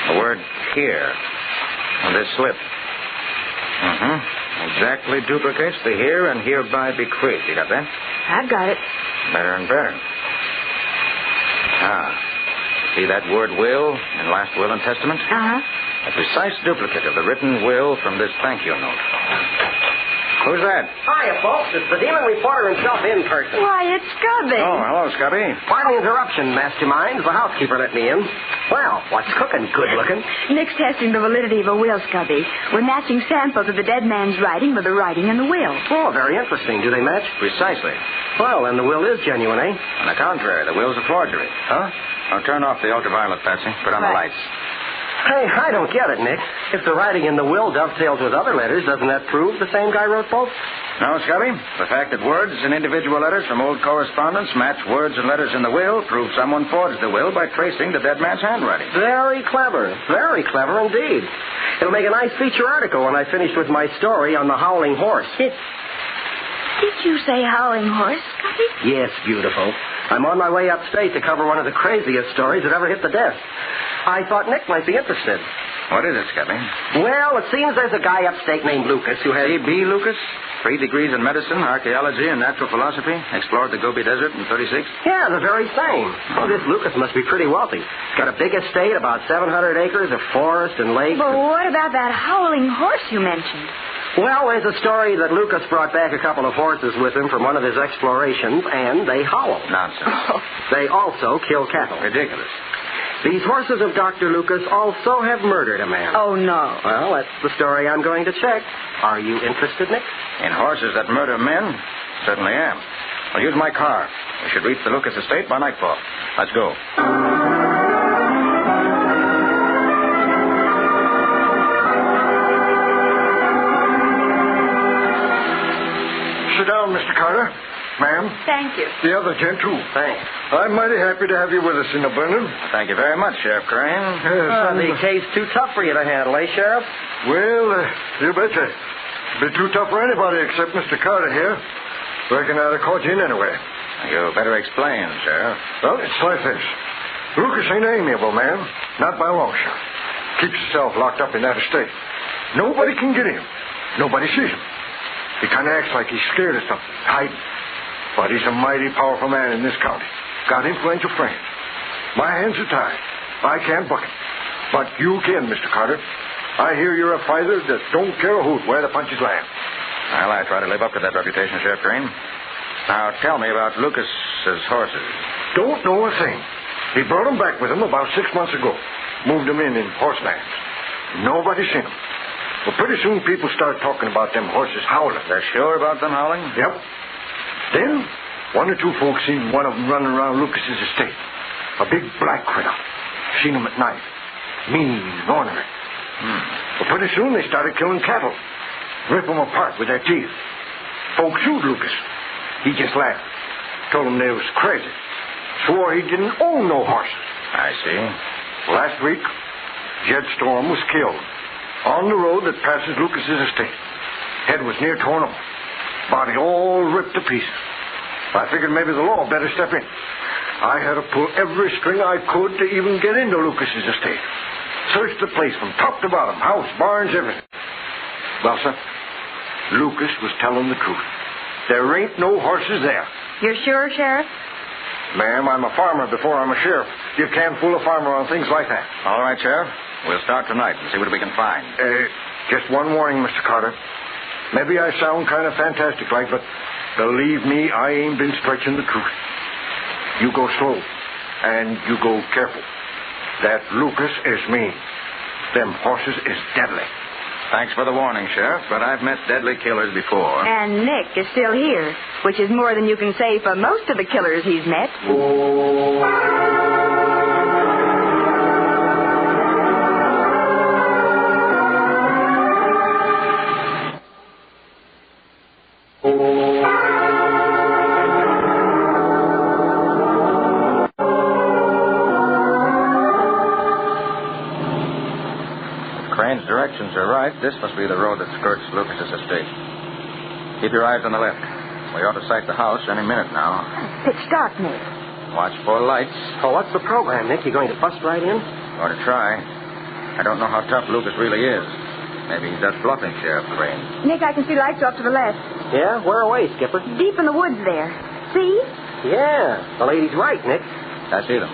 The word here on this slip. Exactly duplicates the here and hereby bequeath. You got that? I've got it. Better and better. See that word will in last will and testament? Uh-huh. A precise duplicate of the written will from this thank you note. Who's that? Hiya, folks. It's the demon reporter himself in person. Why, it's Scubby. Oh, hello, Scubby. Final interruption, masterminds. The housekeeper let me in. Well, what's cooking? Good looking. Nick's testing the validity of a will, Scubby. We're matching samples of the dead man's writing with the writing in the will. Oh, very interesting. Do they match? Precisely. Well, then the will is genuine, eh? On the contrary, the will's a forgery. Huh? Now turn off the ultraviolet, Patsy. Put on the lights. Hey, I don't get it, Nick. If the writing in the will dovetails with other letters, doesn't that prove the same guy wrote both? No, Scubby. The fact that words and individual letters from old correspondence match words and letters in the will proves someone forged the will by tracing the dead man's handwriting. Very clever. Very clever indeed. It'll make a nice feature article when I finish with my story on the Howling Horse. Did you say Howling Horse, Scubby? Yes, beautiful. I'm on my way upstate to cover one of the craziest stories that ever hit the desk. I thought Nick might be interested. What is it, Scubby? Well, it seems there's a guy upstate named Lucas who has... C.B. Lucas? 3 degrees in medicine, archaeology, and natural philosophy. Explored the Gobi Desert in 36. Yeah, the very same. Oh, this Lucas must be pretty wealthy. He's got a big estate, about 700 acres of forest and lakes. But what about that Howling Horse you mentioned? Well, there's a story that Lucas brought back a couple of horses with him from one of his explorations, and they howl. Nonsense. They also kill cattle. Ridiculous. These horses of Dr. Lucas also have murdered a man. Oh, no. Well, that's the story I'm going to check. Are you interested, Nick? In horses that murder men? Certainly am. I'll use my car. We should reach the Lucas estate by nightfall. Let's go. Sit down, Mr. Carter. Ma'am. Thank you. The other gent, too. Thanks. I'm mighty happy to have you with us in the Burnham. Thank you very much, Sheriff Crane. The case too tough for you to handle, eh, Sheriff? Well, you betcha. Be too tough for anybody except Mr. Carter here. Reckon I'd have caught you in anyway. You better explain, Sheriff. Well, it's like this. Lucas ain't amiable, man. Not by a long shot. Keeps himself locked up in that estate. Nobody can get him. Nobody sees him. He kind of acts like he's scared of something, hiding. But he's a mighty powerful man in this county. Got influential friends. My hands are tied. I can't buck him. But you can, Mr. Carter. I hear you're a fighter that don't care a hoot where the punches land. Well, I try to live up to that reputation, Sheriff Crane. Now, tell me about Lucas's horses. Don't know a thing. He brought them back with him about 6 months ago. Moved them in horselands. Nobody seen them. Well, pretty soon people start talking about them horses howling. They're sure about them howling? Yep. Then, 1 or 2 folks seen one of them running around Lucas's estate. A big black critter. Seen him at night. Mean and ornery. But pretty soon they started killing cattle. Rip them apart with their teeth. Folks sued Lucas. He just laughed. Told them they was crazy. Swore he didn't own no horses. I see. Last week, Jed Storm was killed. On the road that passes Lucas's estate. Head was near torn off. Body all ripped to pieces. I figured maybe the law better step in. I had to pull every string I could to even get into Lucas's estate. Searched the place from top to bottom. House, barns, everything. Well, sir, Lucas was telling the truth. There ain't no horses there. You're sure, Sheriff? Ma'am, I'm a farmer before I'm a sheriff. You can't fool a farmer on things like that. All right, Sheriff. We'll start tonight and see what we can find. Just one warning, Mr. Carter. Maybe I sound kind of fantastic like, but believe me, I ain't been stretching the truth. You go slow, and you go careful. That Lucas is mean. Them horses is deadly. Thanks for the warning, Sheriff, but I've met deadly killers before. And Nick is still here, which is more than you can say for most of the killers he's met. Crane's directions are right. This must be the road that skirts Lucas's estate. Keep your eyes on the left. We ought to sight the house any minute now. Pitch dark, Nick. Watch for lights. Oh, what's the program, Nick? You going to bust right in? Going to try. I don't know how tough Lucas really is. Maybe he's just bluffing, Sheriff Crane. Nick, I can see lights off to the left. Yeah? Where away, Skipper? Deep in the woods there. See? Yeah. The lady's right, Nick. I see them.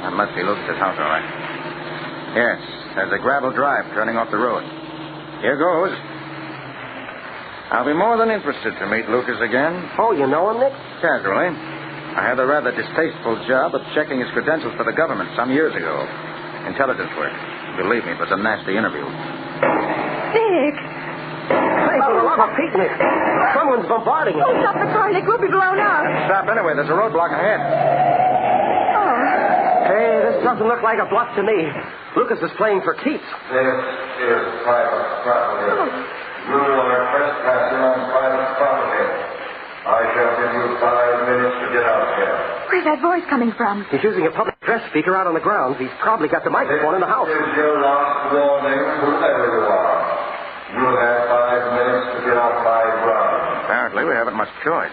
That must be Lucas's house, all right. Yes, there's a gravel drive turning off the road. Here goes. I'll be more than interested to meet Lucas again. Oh, you know him, Nick? Casually. I had the rather distasteful job of checking his credentials for the government some years ago. Intelligence work. Believe me, it was a nasty interview. Nick! Hey, for the love of Pete, Nick. Someone's bombarding us. Oh, stop the car, Nick. We'll be blown up. Stop anyway. There's a roadblock ahead. Oh. Hey, this doesn't look like a bluff to me. Lucas is playing for keeps. This is private property. You are trespassing on private property. I shall give you 5 minutes to get out here. Where's that voice coming from? He's using a public address speaker out on the grounds. He's probably got the microphone in the house. This is your last warning, whoever you are. You have 5 minutes to get off my ground. Apparently, we haven't much choice.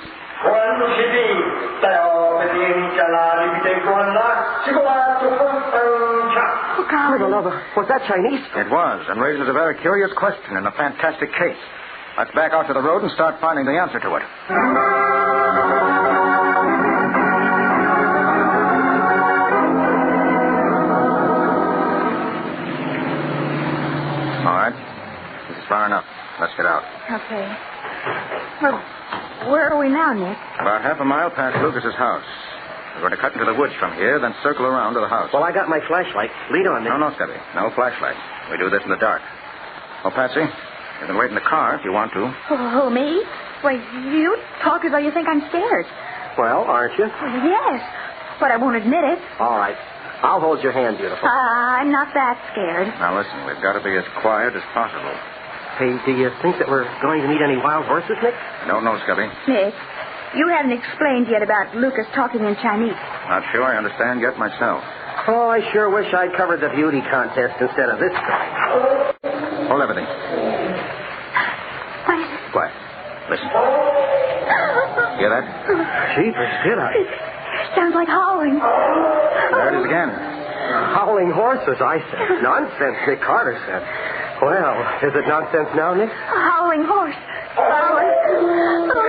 Was that Chinese? It was, and raises a very curious question in a fantastic case. Let's back out to the road and start finding the answer to it. All right. This is far enough. Let's get out. Okay. Well, where are we now, Nick? About half a mile past Lucas's house. We're going to cut into the woods from here, then circle around to the house. Well, I got my flashlight. Lead on, Nick. No, Scubby. No flashlight. We do this in the dark. Oh, Patsy, you can wait in the car if you want to. Oh, me? Why, you talk as though you think I'm scared. Well, aren't you? Yes, but I won't admit it. All right. I'll hold your hand, beautiful. I'm not that scared. Now, listen, we've got to be as quiet as possible. Hey, do you think that we're going to meet any wild horses, Nick? I don't know, Scubby. Nick, you haven't explained yet about Lucas talking in Chinese. Not sure I understand yet myself. Oh, I sure wish I'd covered the beauty contest instead of this guy. Hold everything. What is it? Quiet. Listen. Hear that? Jeepers, did I? It sounds like howling. There it is again. Howling horses, I said. Nonsense, Nick Carter said. Well, is it nonsense now, Nick? A howling horse. Howling.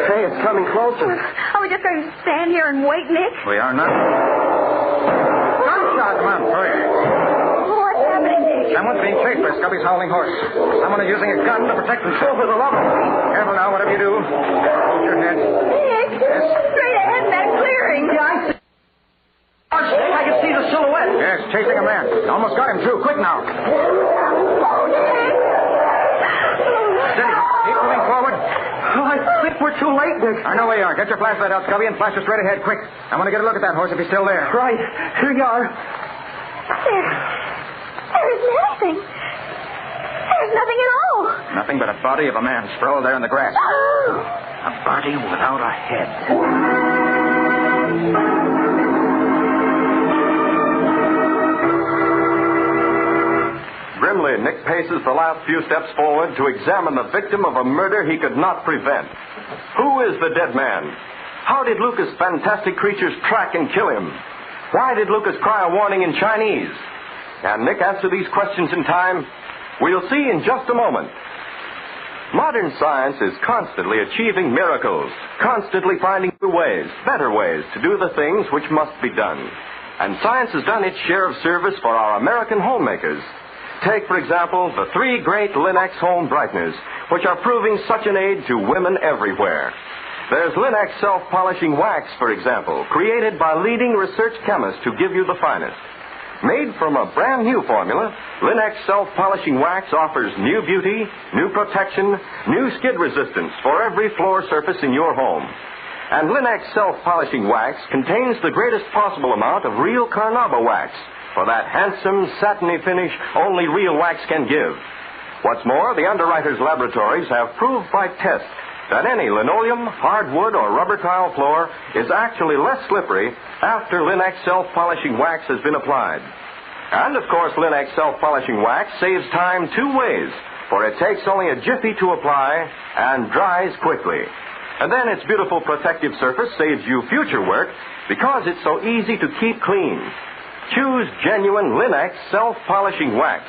Hey, it's coming closer. Are we just going to stand here and wait, Nick? We are not. Gunshot, come on, hurry. What's happening, Nick? Someone's being chased by Scubby's howling horse. Someone is using a gun to protect himself. For the love of God. Careful now, whatever you do. Hold your head. Nick! Yes? Straight ahead in that clearing. Yeah, I can see the silhouette. Yes, chasing a man. Almost got him, too. Quick now. Steady. Keep moving forward. Oh, I think we're too late, Nick. I know where you are. Get your flashlight out, Scubby, and flash it straight ahead, quick. I want to get a look at that horse if he's still there. Right. Here you are. There isn't anything. There's nothing at all. Nothing but a body of a man sprawled there in the grass. A body without a head. Grimly, Nick paces the last few steps forward to examine the victim of a murder he could not prevent. Who is the dead man? How did Lucas' fantastic creatures track and kill him? Why did Lucas cry a warning in Chinese? Can Nick answer these questions in time? We'll see in just a moment. Modern science is constantly achieving miracles, constantly finding new ways, better ways to do the things which must be done. And science has done its share of service for our American homemakers. Take, for example, the 3 great Linex home brighteners, which are proving such an aid to women everywhere. There's Linex self-polishing wax, for example, created by leading research chemists to give you the finest. Made from a brand new formula, Linex self-polishing wax offers new beauty, new protection, new skid resistance for every floor surface in your home. And Linex self-polishing wax contains the greatest possible amount of real carnauba wax, for that handsome, satiny finish only real wax can give. What's more, the underwriters' laboratories have proved by test that any linoleum, hardwood, or rubber tile floor is actually less slippery after Linex self-polishing wax has been applied. And, of course, Linex self-polishing wax saves time 2 ways, for it takes only a jiffy to apply and dries quickly. And then its beautiful protective surface saves you future work because it's so easy to keep clean. Choose genuine Linex self-polishing wax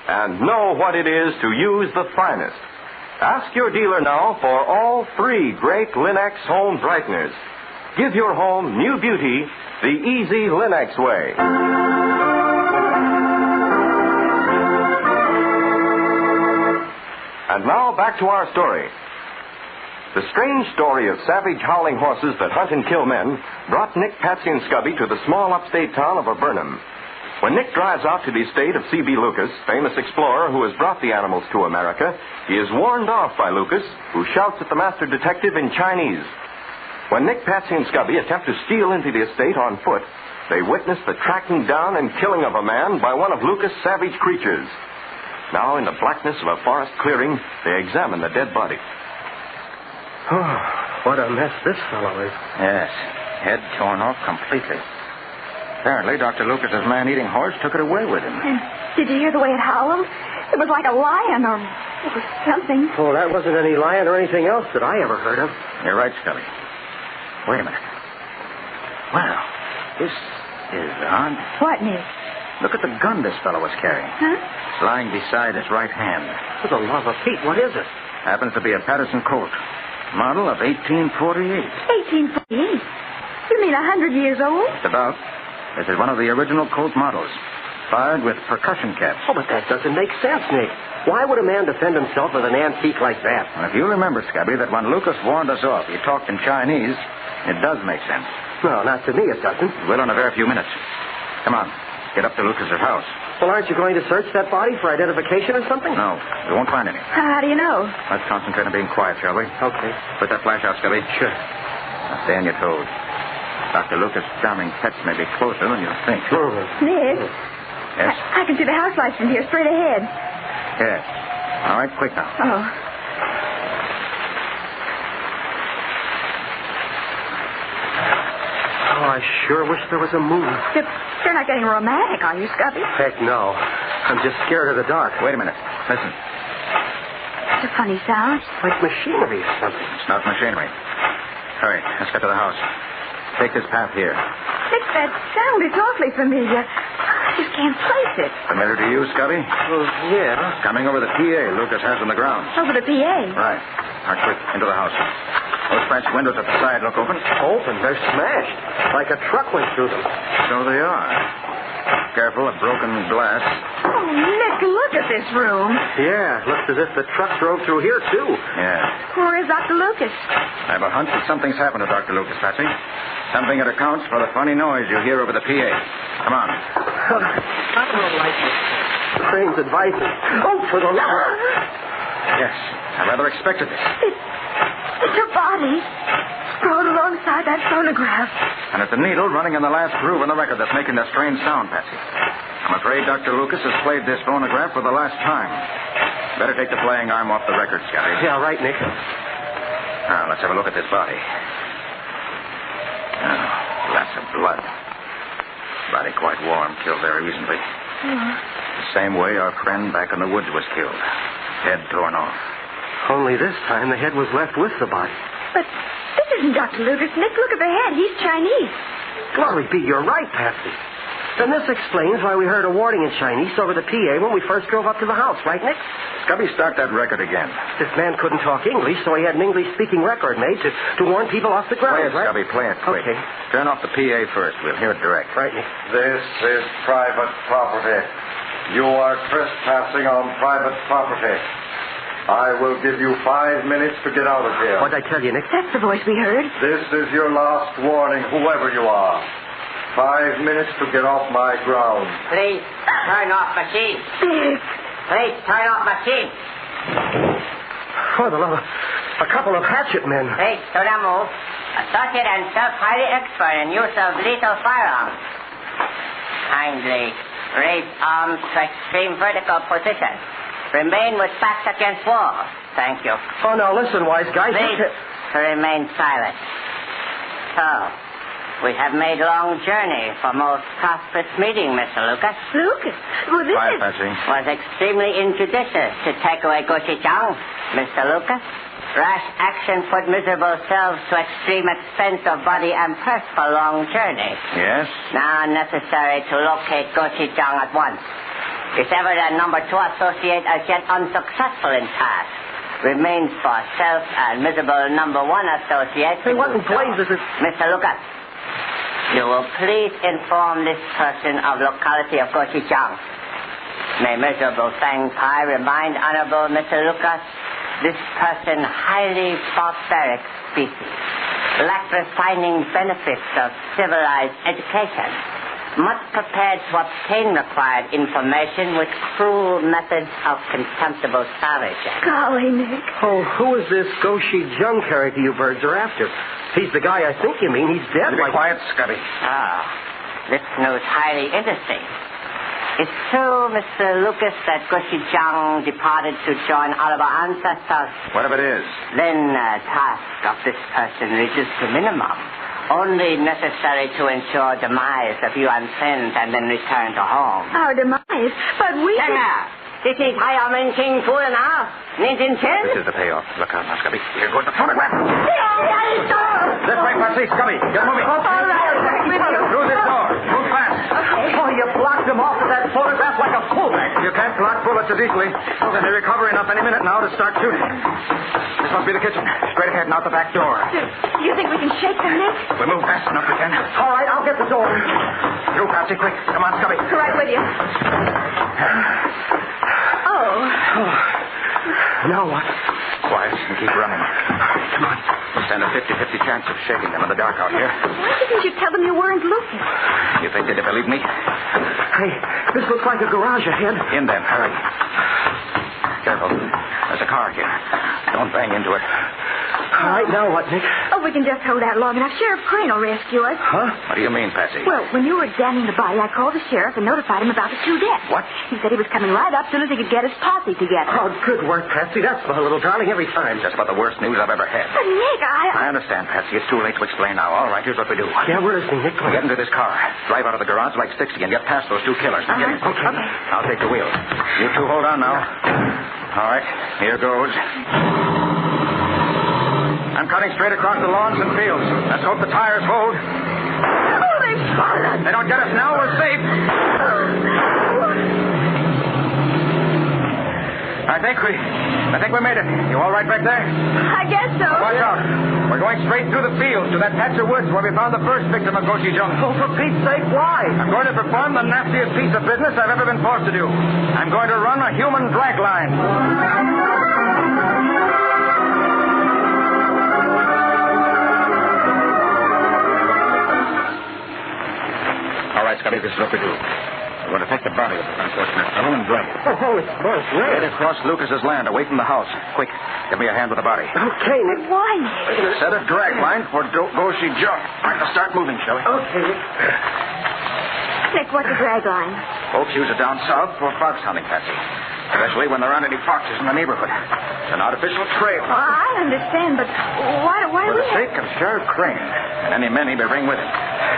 and know what it is to use the finest. Ask your dealer now for all 3 great Linex home brighteners. Give your home new beauty the easy Linex way. And now back to our story. The strange story of savage howling horses that hunt and kill men brought Nick, Patsy, and Scubby to the small upstate town of Burnham. When Nick drives out to the estate of C.B. Lucas, famous explorer who has brought the animals to America, he is warned off by Lucas, who shouts at the master detective in Chinese. When Nick, Patsy, and Scubby attempt to steal into the estate on foot, they witness the tracking down and killing of a man by one of Lucas' savage creatures. Now, in the blackness of a forest clearing, they examine the dead body. Oh, what a mess this fellow is. Yes, head torn off completely. Apparently, Dr. Lucas's man-eating horse took it away with him. And did you hear the way it howled? It was like a lion or it was something. Oh, that wasn't any lion or anything else that I ever heard of. You're right, Scubby. Wait a minute. Wow, this is odd. What, Nick? Look at the gun this fellow was carrying. Huh? It's lying beside his right hand. For the love of Pete, what is it? Happens to be a Patterson Colt. Model of 1848. 1848? You mean 100 years old? Just about. This is one of the original Colt models. Fired with percussion caps. Oh, but that doesn't make sense, Nick. Why would a man defend himself with an antique like that? Well, if you remember, Scubby, that when Lucas warned us off, he talked in Chinese, it does make sense. No, not to me it doesn't. It will in a very few minutes. Come on. Get up to Lucas's house. Well, aren't you going to search that body for identification or something? No, we won't find any. How do you know? Let's concentrate on being quiet, shall we? Okay. Put that flash out, Scubby. Sure. Now stay on your toes. Dr. Lucas' charming pets may be closer than you think. Nick? Yes? I can see the house lights from here, straight ahead. Yes. All right, quick now. Oh. Oh, I sure wish there was a moon. You're not getting romantic, are you, Scubby? Heck no. I'm just scared of the dark. Wait a minute. Listen. It's a funny sound. Like machinery or something. It's not machinery. Hurry, let's get to the house. Take this path here. Nick, that sound is awfully familiar. I just can't place it. Familiar to you, Scubby? Well, yeah. Coming over the PA Lucas has on the ground. Over the PA? Right. All right, quick, into the house. Those French windows at the side look open. Open? They're smashed. Like a truck went through them. So they are. Careful of broken glass. Oh, Nick, look at this room. Yeah, looks as if the truck drove through here, too. Yeah. Where is Dr. Lucas? I have a hunch that something's happened to Dr. Lucas, Patsy. Something that accounts for the funny noise you hear over the PA. Come on. I don't like this. Crane's advising. Oh, for the love. Yes, I rather expected this. It's a body sprawled alongside that phonograph. And it's a needle running in the last groove in the record that's making that strange sound, Patsy. I'm afraid Dr. Lucas has played this phonograph for the last time. Better take the playing arm off the record, Scotty. Yeah, right, Nick. Now, let's have a look at this body. Oh, lots of blood. Body quite warm, killed very recently. The same way our friend back in the woods was killed. Head torn off. Only this time the head was left with the body. But this isn't Dr. Lucas. Nick, look at the head. He's Chinese. Glory be, you're right, Patsy. Then this explains why we heard a warning in Chinese over the PA when we first drove up to the house, right, Nick? Scubby, start that record again. This man couldn't talk English, so he had an English-speaking record made to warn people off the ground, Play it, right? Scubby, play it quick. Okay. Turn off the PA first. We'll hear it direct. Right, Nick. This is private property. You are trespassing on private property. I will give you 5 minutes to get out of here. What'd I tell you, Nick? That's the voice we heard. This is your last warning, whoever you are. 5 minutes to get off my ground. Please, turn off machine. Please, turn off machine. For the love of... A couple of hatchet men. Please, to the move. Associate and highly expert in use of lethal firearms. Kindly raise arms to extreme vertical position. Remain with backs against wall. Thank you. Oh, now listen, wise guy. Please, to remain silent. So, we have made a long journey for most prosperous meeting, Mr. Lucas. Lucas? Well, this Quiet, Patsy. Was extremely injudicious to take away Gochujang, Mr. Lucas. Rash action put miserable selves to extreme expense of body and purse for long journey. Yes? Now necessary to locate Gochujang at once. If ever the number 2 associate as yet unsuccessful in task, remains for self and miserable number 1 associate. Hey, what in blazes is... Mr. Lucas, you will please inform this person of locality of Gochujang. May miserable Fang Pai remind Honorable Mr. Lucas, this person highly barbaric species, lack refining benefits of civilized education, much prepared to obtain required information with cruel methods of contemptible savagery. Golly, Nick. Oh, who is this Gochujang character you birds are after? He's the guy I think you mean. He's dead. Be quiet, Scubby. Ah, this news highly interesting. It's true, Mr. Lucas, that Gochujang departed to join all of our ancestors. What if it is? Then task of this person reduced to minimum. Only necessary to ensure demise of you and friends and then return to home. Our demise? But we... This is Highman King Fu enough. This is the payoff. Look out now, Scubby. Here goes the photograph. This way, Patsy. Scubby, get moving. All right. Through this door. Move fast. Okay. Oh, you blocked them off with that photograph like a fullback. You can't block bullets as easily. They'll be recovering up any minute now to start shooting. This must be the kitchen. Straight ahead and out the back door. Do you think we can shake them, Nick? We move fast enough we can. All right, I'll get the door. Through, Patsy, quick. Come on, Scubby. Right with you. Now what? Quiet and keep running. Come on. We'll stand a 50-50 chance of shaking them in the dark out here. Why didn't you tell them you weren't Lucas? You think they'd believe me? Hey, this looks like a garage ahead. In then. Hurry. Careful. There's a car here. Don't bang into it. All right, now what, Nick? Oh, we can just hold out long enough. Sheriff Crane will rescue us. Huh? What do you mean, Patsy? Well, when you were examining the body, I called the sheriff and notified him about the two deaths. What? He said he was coming right up as soon as he could get his posse together. Oh, good work, Patsy. That's my little darling every time. That's about the worst news I've ever had. But, Nick, I understand, Patsy. It's too late to explain now. All right, here's what we do. Yeah, we're listening, Nick. Get into this car. Drive out of the garage like 60 and get past those two killers. Get in. Okay. I'll take the wheel. You two hold on now. All right, here goes. I'm cutting straight across the lawns and fields. Let's hope the tires hold. Oh, they've got us. They don't get us now, we're safe. I think we made it. You all right back there? I guess so. Watch out. We're going straight through the fields to that patch of woods where we found the first victim of Gochujang. Oh, for Pete's sake, why? I'm going to perform the nastiest piece of business I've ever been forced to do. I'm going to run a human drag line. All right, Scotty, this is what we do. We're going to take the body of the unfortunate fellow and drag it. Oh, it's both Right across Lucas's land, away from the house. Quick, give me a hand with the body. Okay, Nick. Why? Set a drag line for Gochujang. All right, now start moving, shall we? Okay. Nick, what's a drag line? Folks use it down south for fox hunting, Patsy. Especially when there aren't any foxes in the neighborhood. It's an artificial trail. Well, I understand, but why For do we the sake of Sheriff Crane and any men he may bring with him.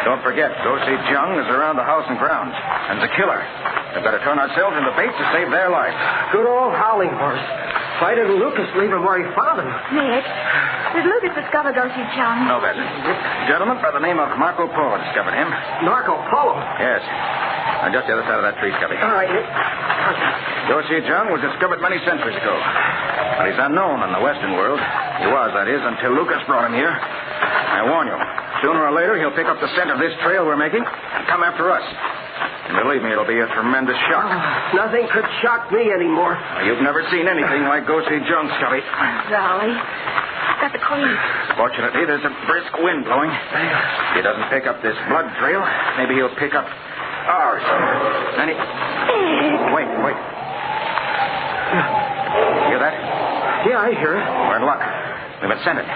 Don't forget, Gochujang is around the house and grounds. And the killer. We've got to turn ourselves into bait to save their lives. Good old Howling Horse. Why didn't Lucas leave him where he found him? Nick, did Lucas discover Gochujang? No, Patsy. A gentleman by the name of Marco Polo discovered him. Marco Polo? Yes. On just the other side of that tree, Scubby. All right, Nick. Gochujang was discovered many centuries ago. But he's unknown in the Western world. He was, that is, until Lucas brought him here. I warn you, sooner or later he'll pick up the scent of this trail we're making and come after us. And believe me, it'll be a tremendous shock. Nothing could shock me anymore. You've never seen anything like Gochujang, Scubby. Golly. Got the creep. Fortunately, there's a brisk wind blowing. If he doesn't pick up this blood trail, maybe he'll pick up ours. And he... Wait. Hear that? Yeah, I hear it. We're in luck. We've been scented.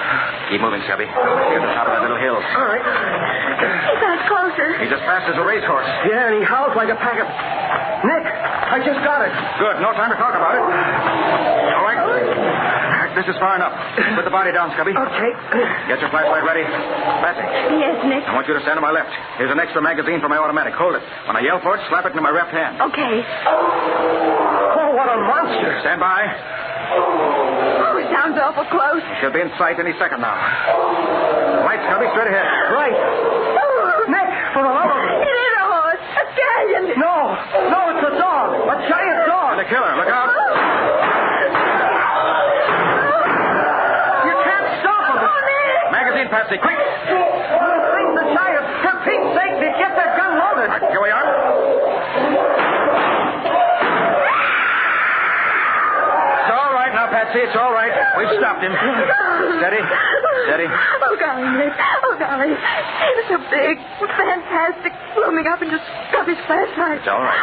Keep moving, Scubby. Near the top of that little hill. All right. He got closer. He's as fast as a racehorse. Yeah, and he howls like a pack of... Nick, I just got it. Good. No time to talk about it. All right. This is far enough. Put the body down, Scubby. Okay. Get your flashlight ready. Patsy. Yes, Nick. I want you to stand to my left. Here's an extra magazine for my automatic. Hold it. When I yell for it, slap it into my left hand. Okay. Oh, what a monster. Stand by. Oh, it sounds awful close. He should be in sight any second now. Right, Scubby, straight ahead. Right. Nick, for the love of... It is a horse. A stallion. No, it's a dog. A giant dog. And a killer. Look out. You can't stop him. Oh, Nick. Magazine, Patsy, quick. Bring the giant. For Pete's sake, get that gun loaded. Right, here we are. Patsy, it's all right. We've stopped him. Steady. Oh, golly, Nick. Oh, golly. It's so big, fantastic, blooming up into Scubby's flashlight. It's all right.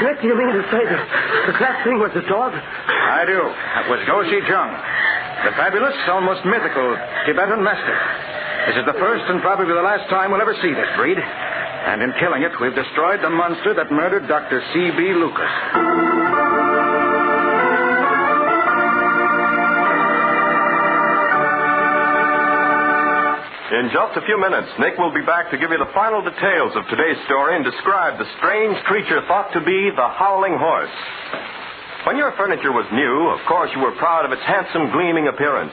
Nick, do you mean to say that thing was a dog? I do. That was Gochujang, the fabulous, almost mythical Tibetan mastiff. This is the first and probably the last time we'll ever see this breed. And in killing it, we've destroyed the monster that murdered Dr. C.B. Lucas. In just a few minutes, Nick will be back to give you the final details of today's story and describe the strange creature thought to be the Howling Horse. When your furniture was new, of course you were proud of its handsome, gleaming appearance.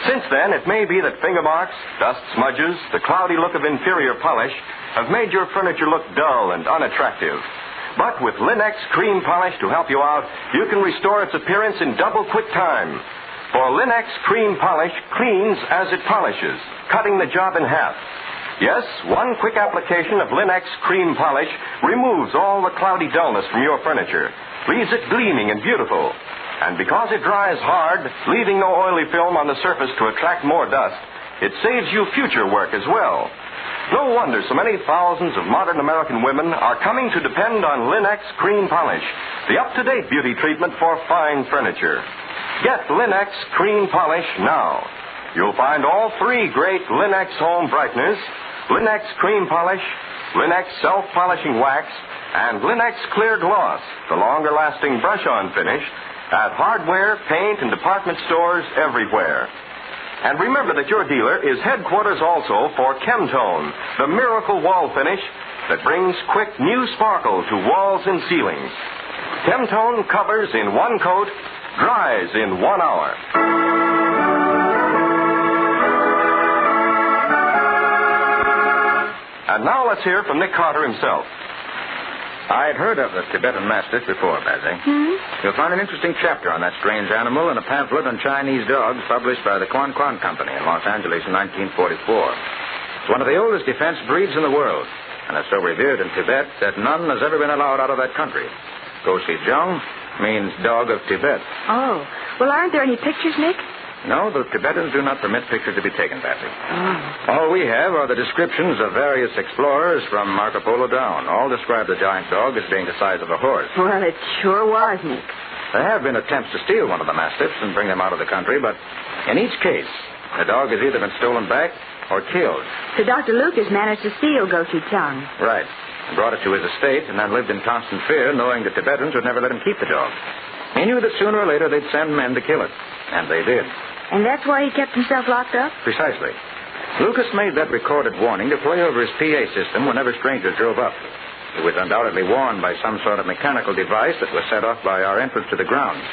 Since then, it may be that finger marks, dust smudges, the cloudy look of inferior polish have made your furniture look dull and unattractive. But with Linex Cream Polish to help you out, you can restore its appearance in double quick time. For Linex Cream Polish cleans as it polishes, cutting the job in half. Yes, one quick application of Linex Cream Polish removes all the cloudy dullness from your furniture, leaves it gleaming and beautiful. And because it dries hard, leaving no oily film on the surface to attract more dust, it saves you future work as well. No wonder so many thousands of modern American women are coming to depend on Linex Cream Polish, the up-to-date beauty treatment for fine furniture. Get Linex Cream Polish now. You'll find all three great Linex home brighteners, Linex Cream Polish, Linex Self-Polishing Wax, and Linex Clear Gloss, the longer-lasting brush-on finish, at hardware, paint, and department stores everywhere. And remember that your dealer is headquarters also for Chemtone, the miracle wall finish that brings quick new sparkle to walls and ceilings. Chemtone covers in one coat, dries in 1 hour. And now let's hear from Nick Carter himself. I'd heard of the Tibetan Mastiff before, Bessie. You'll find an interesting chapter on that strange animal in a pamphlet on Chinese dogs published by the Quan Company in Los Angeles in 1944. It's one of the oldest defense breeds in the world, and is so revered in Tibet that none has ever been allowed out of that country. Goshijong means dog of Tibet. Oh. Well, aren't there any pictures, Nick? No, the Tibetans do not permit pictures to be taken, Bessie. Oh. All we have are the descriptions of various explorers from Marco Polo down. All describe the giant dog as being the size of a horse. Well, it sure was, Nick. There have been attempts to steal one of the Mastiffs and bring them out of the country, but in each case, the dog has either been stolen back or killed. So Dr. Lucas managed to steal Gochujang. Right. And brought it to his estate and then lived in constant fear, knowing the Tibetans would never let him keep the dog. He knew that sooner or later they'd send men to kill it. And they did. And that's why he kept himself locked up? Precisely. Lucas made that recorded warning to play over his PA system whenever strangers drove up. It was undoubtedly warned by some sort of mechanical device that was set off by our entrance to the grounds.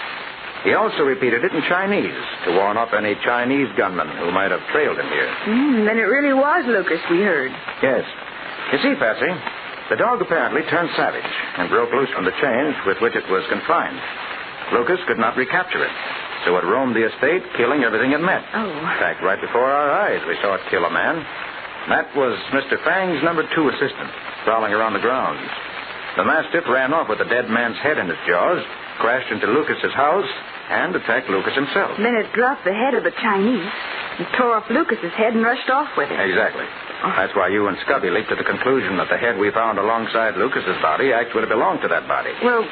He also repeated it in Chinese to warn off any Chinese gunmen who might have trailed him here. Then it really was Lucas we heard. Yes. You see, Patsy, the dog apparently turned savage and broke loose from the chains with which it was confined. Lucas could not recapture it, so it roamed the estate, killing everything it met. Oh. In fact, right before our eyes, we saw it kill a man. That was Mr. Fang's number 2 assistant, prowling around the grounds. The Mastiff ran off with the dead man's head in its jaws, crashed into Lucas's house, and attacked Lucas himself. Then it dropped the head of the Chinese and tore off Lucas's head and rushed off with it. Exactly. That's why you and Scubby leaped to the conclusion that the head we found alongside Lucas's body actually belonged to that body. Well,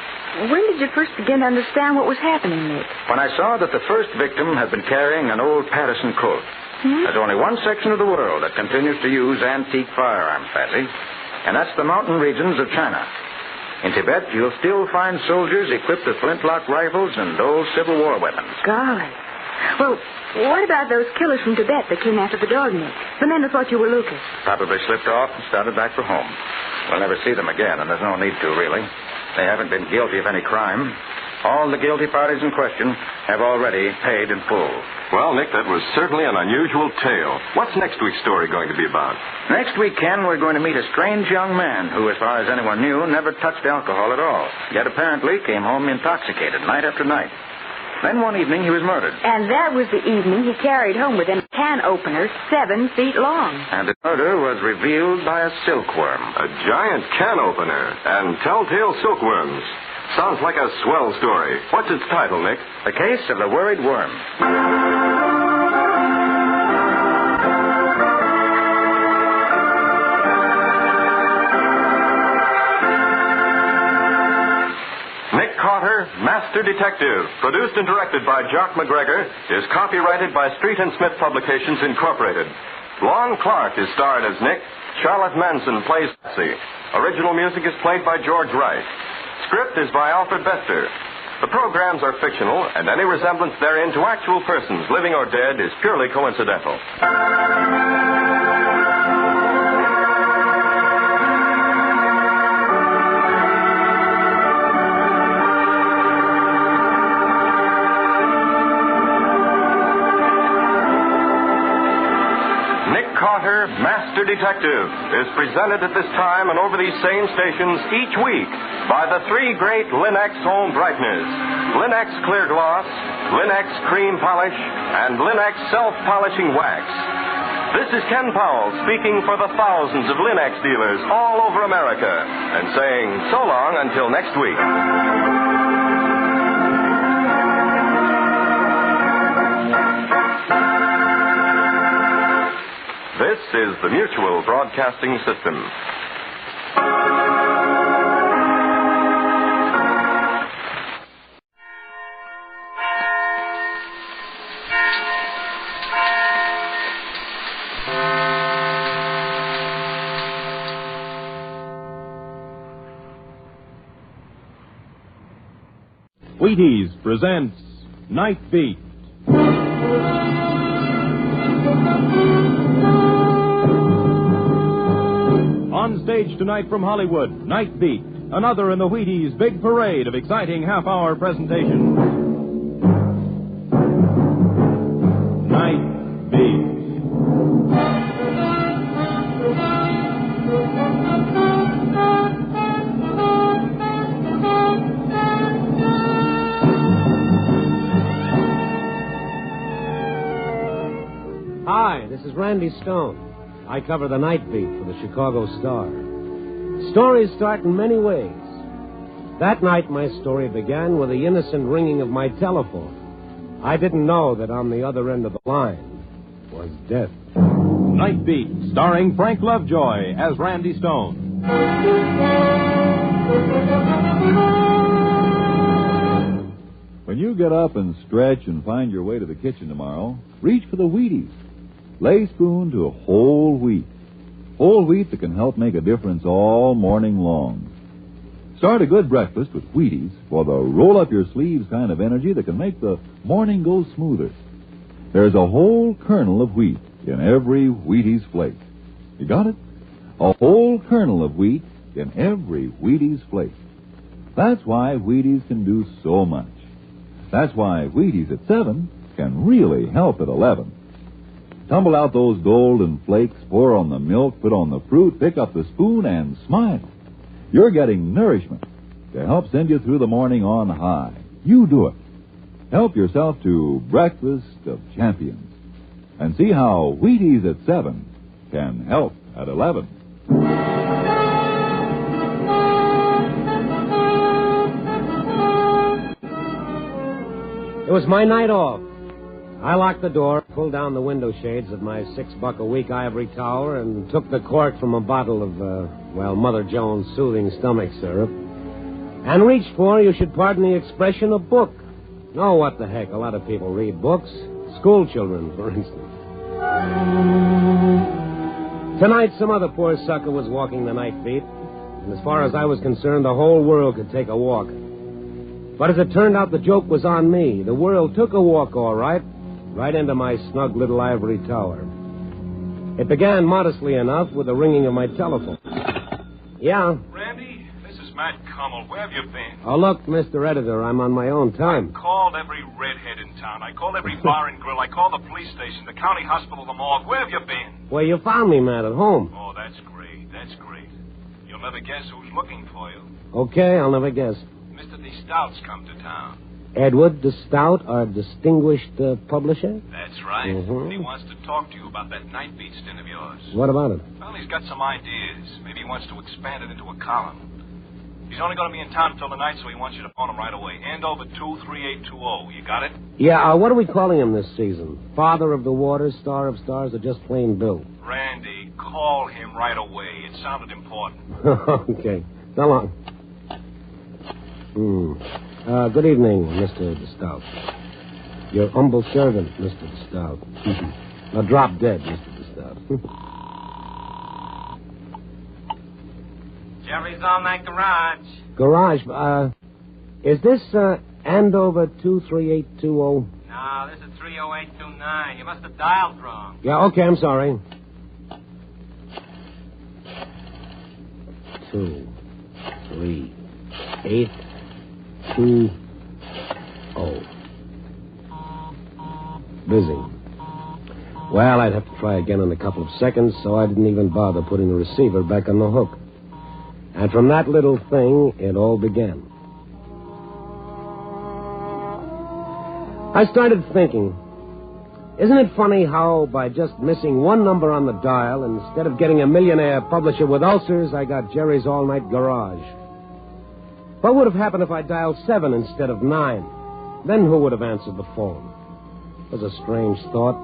when did you first begin to understand what was happening, Nick? When I saw that the first victim had been carrying an old Patterson Colt. There's only one section of the world that continues to use antique firearms, Patsy, and that's the mountain regions of China. In Tibet, you'll still find soldiers equipped with flintlock rifles and old Civil War weapons. Golly. Well, what about those killers from Tibet that came after the dog, Nick? The men who thought you were Lucas. Probably slipped off and started back for home. We'll never see them again, and there's no need to, really. They haven't been guilty of any crime. All the guilty parties in question have already paid in full. Well, Nick, that was certainly an unusual tale. What's next week's story going to be about? Next week, Ken, we're going to meet a strange young man who, as far as anyone knew, never touched alcohol at all, yet apparently came home intoxicated night after night. Then one evening he was murdered. And that was the evening he carried home with him a can opener 7 feet long. And the murder was revealed by a silkworm. A giant can opener and telltale silkworms. Sounds like a swell story. What's its title, Nick? The Case of the Worried Worm. Nick Carter, Master Detective, produced and directed by Jock McGregor, is copyrighted by Street and Smith Publications, Incorporated. Lon Clark is starred as Nick. Charlotte Manson plays Patsy. Original music is played by George Wright. Script is by Alfred Bester. The programs are fictional, and any resemblance therein to actual persons, living or dead, is purely coincidental. Master Detective is presented at this time and over these same stations each week by the three great Linex home brighteners: Linex Clear Gloss, Linex Cream Polish, and Linex Self-Polishing Wax. This is Ken Powell speaking for the thousands of Linex dealers all over America and saying so long until next week. This is the Mutual Broadcasting System. Wheaties presents Night Beat. On stage tonight from Hollywood, Night Beat, another in the Wheaties' big parade of exciting half-hour presentations. Night Beat. Hi, this is Randy Stone. I cover the Night Beat for the Chicago Star. Stories start in many ways. That night, my story began with the innocent ringing of my telephone. I didn't know that on the other end of the line was death. Night Beat, starring Frank Lovejoy as Randy Stone. When you get up and stretch and find your way to the kitchen tomorrow, reach for the Wheaties. Lay spoon to whole wheat. Whole wheat that can help make a difference all morning long. Start a good breakfast with Wheaties for the roll-up-your-sleeves kind of energy that can make the morning go smoother. There's a whole kernel of wheat in every Wheaties flake. You got it? A whole kernel of wheat in every Wheaties flake. That's why Wheaties can do so much. That's why Wheaties at 7 can really help at 11. Tumble out those golden flakes, pour on the milk, put on the fruit, pick up the spoon, and smile. You're getting nourishment to help send you through the morning on high. You do it. Help yourself to Breakfast of Champions. And see how Wheaties at 7 can help at 11. It was my night off. I locked the door, pulled down the window shades of my $6-a-week ivory tower, and took the cork from a bottle of, Mother Jones' soothing stomach syrup, and reached for, you should pardon the expression, a book. Oh, what the heck, a lot of people read books. School children, for instance. Tonight, some other poor sucker was walking the Night Beat, and as far as I was concerned, the whole world could take a walk. But as it turned out, the joke was on me. The world took a walk, all right into my snug little ivory tower. It began modestly enough with the ringing of my telephone. Yeah? Randy, this is Matt Kummel. Where have you been? Oh, look, Mr. Editor, I'm on my own time. I called every redhead in town. I called every bar and grill. I called the police station, the county hospital, the morgue. Where have you been? Well, you found me, Matt, at home. Oh, that's great. That's great. You'll never guess who's looking for you. Okay, I'll never guess. Mr. De Stout's come to town. Edward De Stout, our distinguished publisher? That's right. Mm-hmm. He wants to talk to you about that Night Beat stint of yours. What about it? Well, he's got some ideas. Maybe he wants to expand it into a column. He's only going to be in town until tonight, so he wants you to phone him right away. Andover 23820. You got it? Yeah, what are we calling him this season? Father of the Waters, Star of Stars, or just plain Bill? Randy, call him right away. It sounded important. Okay. So long. Good evening, Mr. De Stout. Your humble servant, Mr. De Stout. Now drop dead, Mr. De Stout. Jerry's All-Night Garage. Garage, is this, Andover 23820? No, this is 30829. You must have dialed wrong. Yeah, okay, I'm sorry. 2, 3, 8, 2, 0. Busy. Well, I'd have to try again in a couple of seconds, so I didn't even bother putting the receiver back on the hook. And from that little thing, it all began. I started thinking, isn't it funny how by just missing one number on the dial, instead of getting a millionaire publisher with ulcers, I got Jerry's All-Night Garage? What would have happened if I dialed 7 instead of 9? Then who would have answered the phone? It was a strange thought.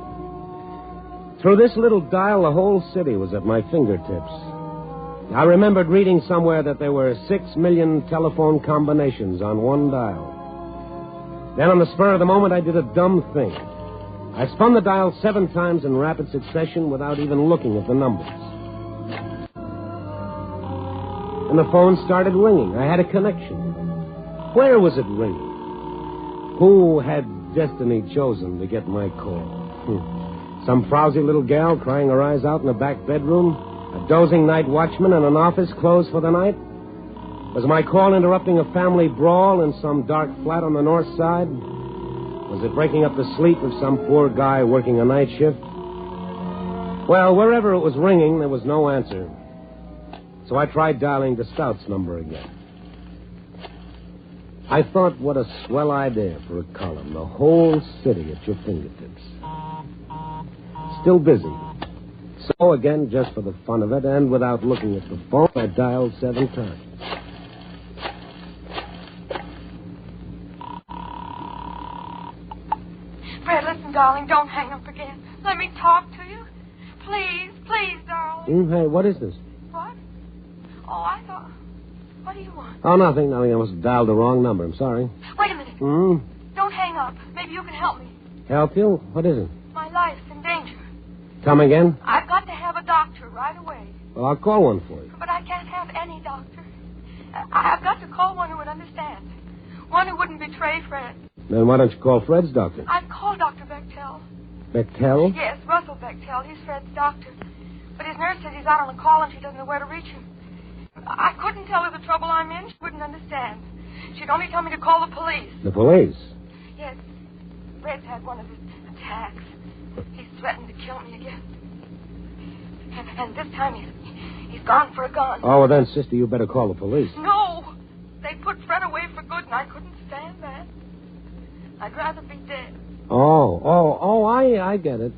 Through this little dial, the whole city was at my fingertips. I remembered reading somewhere that there were 6 million telephone combinations on one dial. Then on the spur of the moment, I did a dumb thing. I spun the dial 7 times in rapid succession without even looking at the numbers. And the phone started ringing. I had a connection. Where was it ringing? Who had destiny chosen to get my call? Some frowsy little gal crying her eyes out in a back bedroom? A dozing night watchman in an office closed for the night? Was my call interrupting a family brawl in some dark flat on the north side? Was it breaking up the sleep of some poor guy working a night shift? Well, wherever it was ringing, there was no answer. So I tried dialing the Stout's number again. I thought, what a swell idea for a column. The whole city at your fingertips. Still busy. So, again, just for the fun of it, and without looking at the phone, I dialed 7 times. Fred, listen, darling, don't hang up again. Let me talk to you. Please, please, darling. Hey, what is this? What? Oh, I thought... What do you want? Oh, nothing. I must have dialed the wrong number. I'm sorry. Wait a minute. Don't hang up. Maybe you can help me. Help you? What is it? My life's in danger. Come again? I've got to have a doctor right away. Well, I'll call one for you. But I can't have any doctor. I've got to call one who would understand. One who wouldn't betray Fred. Then why don't you call Fred's doctor? I've called Dr. Bechtel. Bechtel? Yes, Russell Bechtel. He's Fred's doctor. But his nurse says he's out on a call and she doesn't know where to reach him. I couldn't tell her the trouble I'm in. She wouldn't understand. She'd only tell me to call the police. The police? Yes. Fred's had one of his attacks. He's threatened to kill me again. And this time he's gone for a gun. Oh, well then, sister, you better call the police. No. They put Fred away for good, and I couldn't stand that. I'd rather be dead. I get it.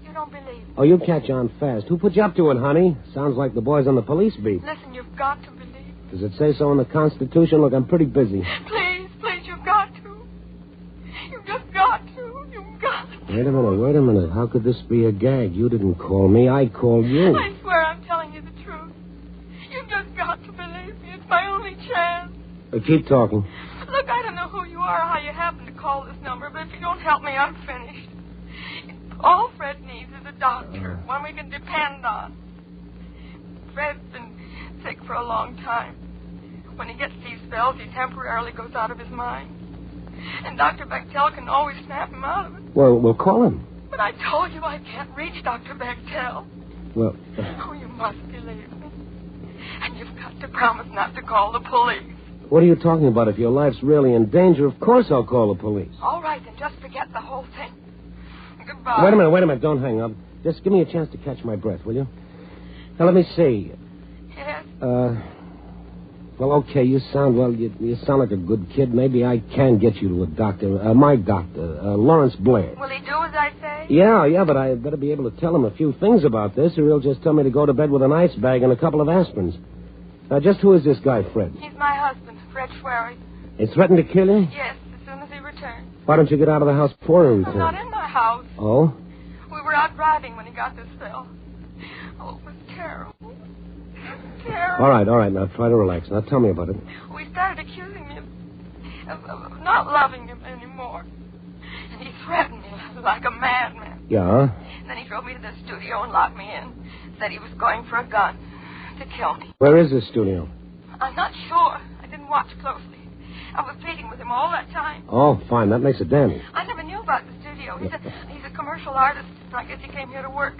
You don't believe me. Oh, you catch on fast. Who put you up to it, honey? Sounds like the boys on the police beat. Listen, you've got to believe. Does it say so in the Constitution? Look, I'm pretty busy. Please, you've got to. You've just got to. You've got to. Wait a minute. How could this be a gag? You didn't call me. I called you. I swear I'm telling you the truth. You've just got to believe me. It's my only chance. Keep talking. Look, I don't know who you are or how you happen to call this number, but if you don't help me, I'm finished. All Fred needs is a doctor, one we can depend on. Fred's been sick for a long time. When he gets these spells, he temporarily goes out of his mind. And Dr. Bechtel can always snap him out of it. Well, we'll call him. But I told you I can't reach Dr. Bechtel. Well... Oh, you must believe me. And you've got to promise not to call the police. What are you talking about? If your life's really in danger, of course I'll call the police. All right, then just forget the whole thing. Goodbye. Wait a minute. Don't hang up. Just give me a chance to catch my breath, will you? Now, let me see. Yes? Well, okay, you sound like a good kid. Maybe I can get you to a doctor. My doctor, Lawrence Blair. Will he do as I say? Yeah, but I better be able to tell him a few things about this, or he'll just tell me to go to bed with an ice bag and a couple of aspirins. Now, just who is this guy, Fred? He's my husband, Fred Schwery. He threatened to kill you? Yes, as soon as he returns. Why don't you get out of the house before he returns? I'm not in my house. Oh? We were out driving when he got this spell. Oh, it was terrible. Terrible. All right. Now, try to relax. Now, tell me about it. We started accusing me of not loving him anymore. And he threatened me like a madman. Yeah? And then he drove me to the studio and locked me in. Said he was going for a gun. to kill me. Where is this studio? I'm not sure. I didn't watch closely. I was pleading with him all that time. Oh, fine. That makes it dandy. I never knew about the studio. He's a commercial artist. I guess he came here to work.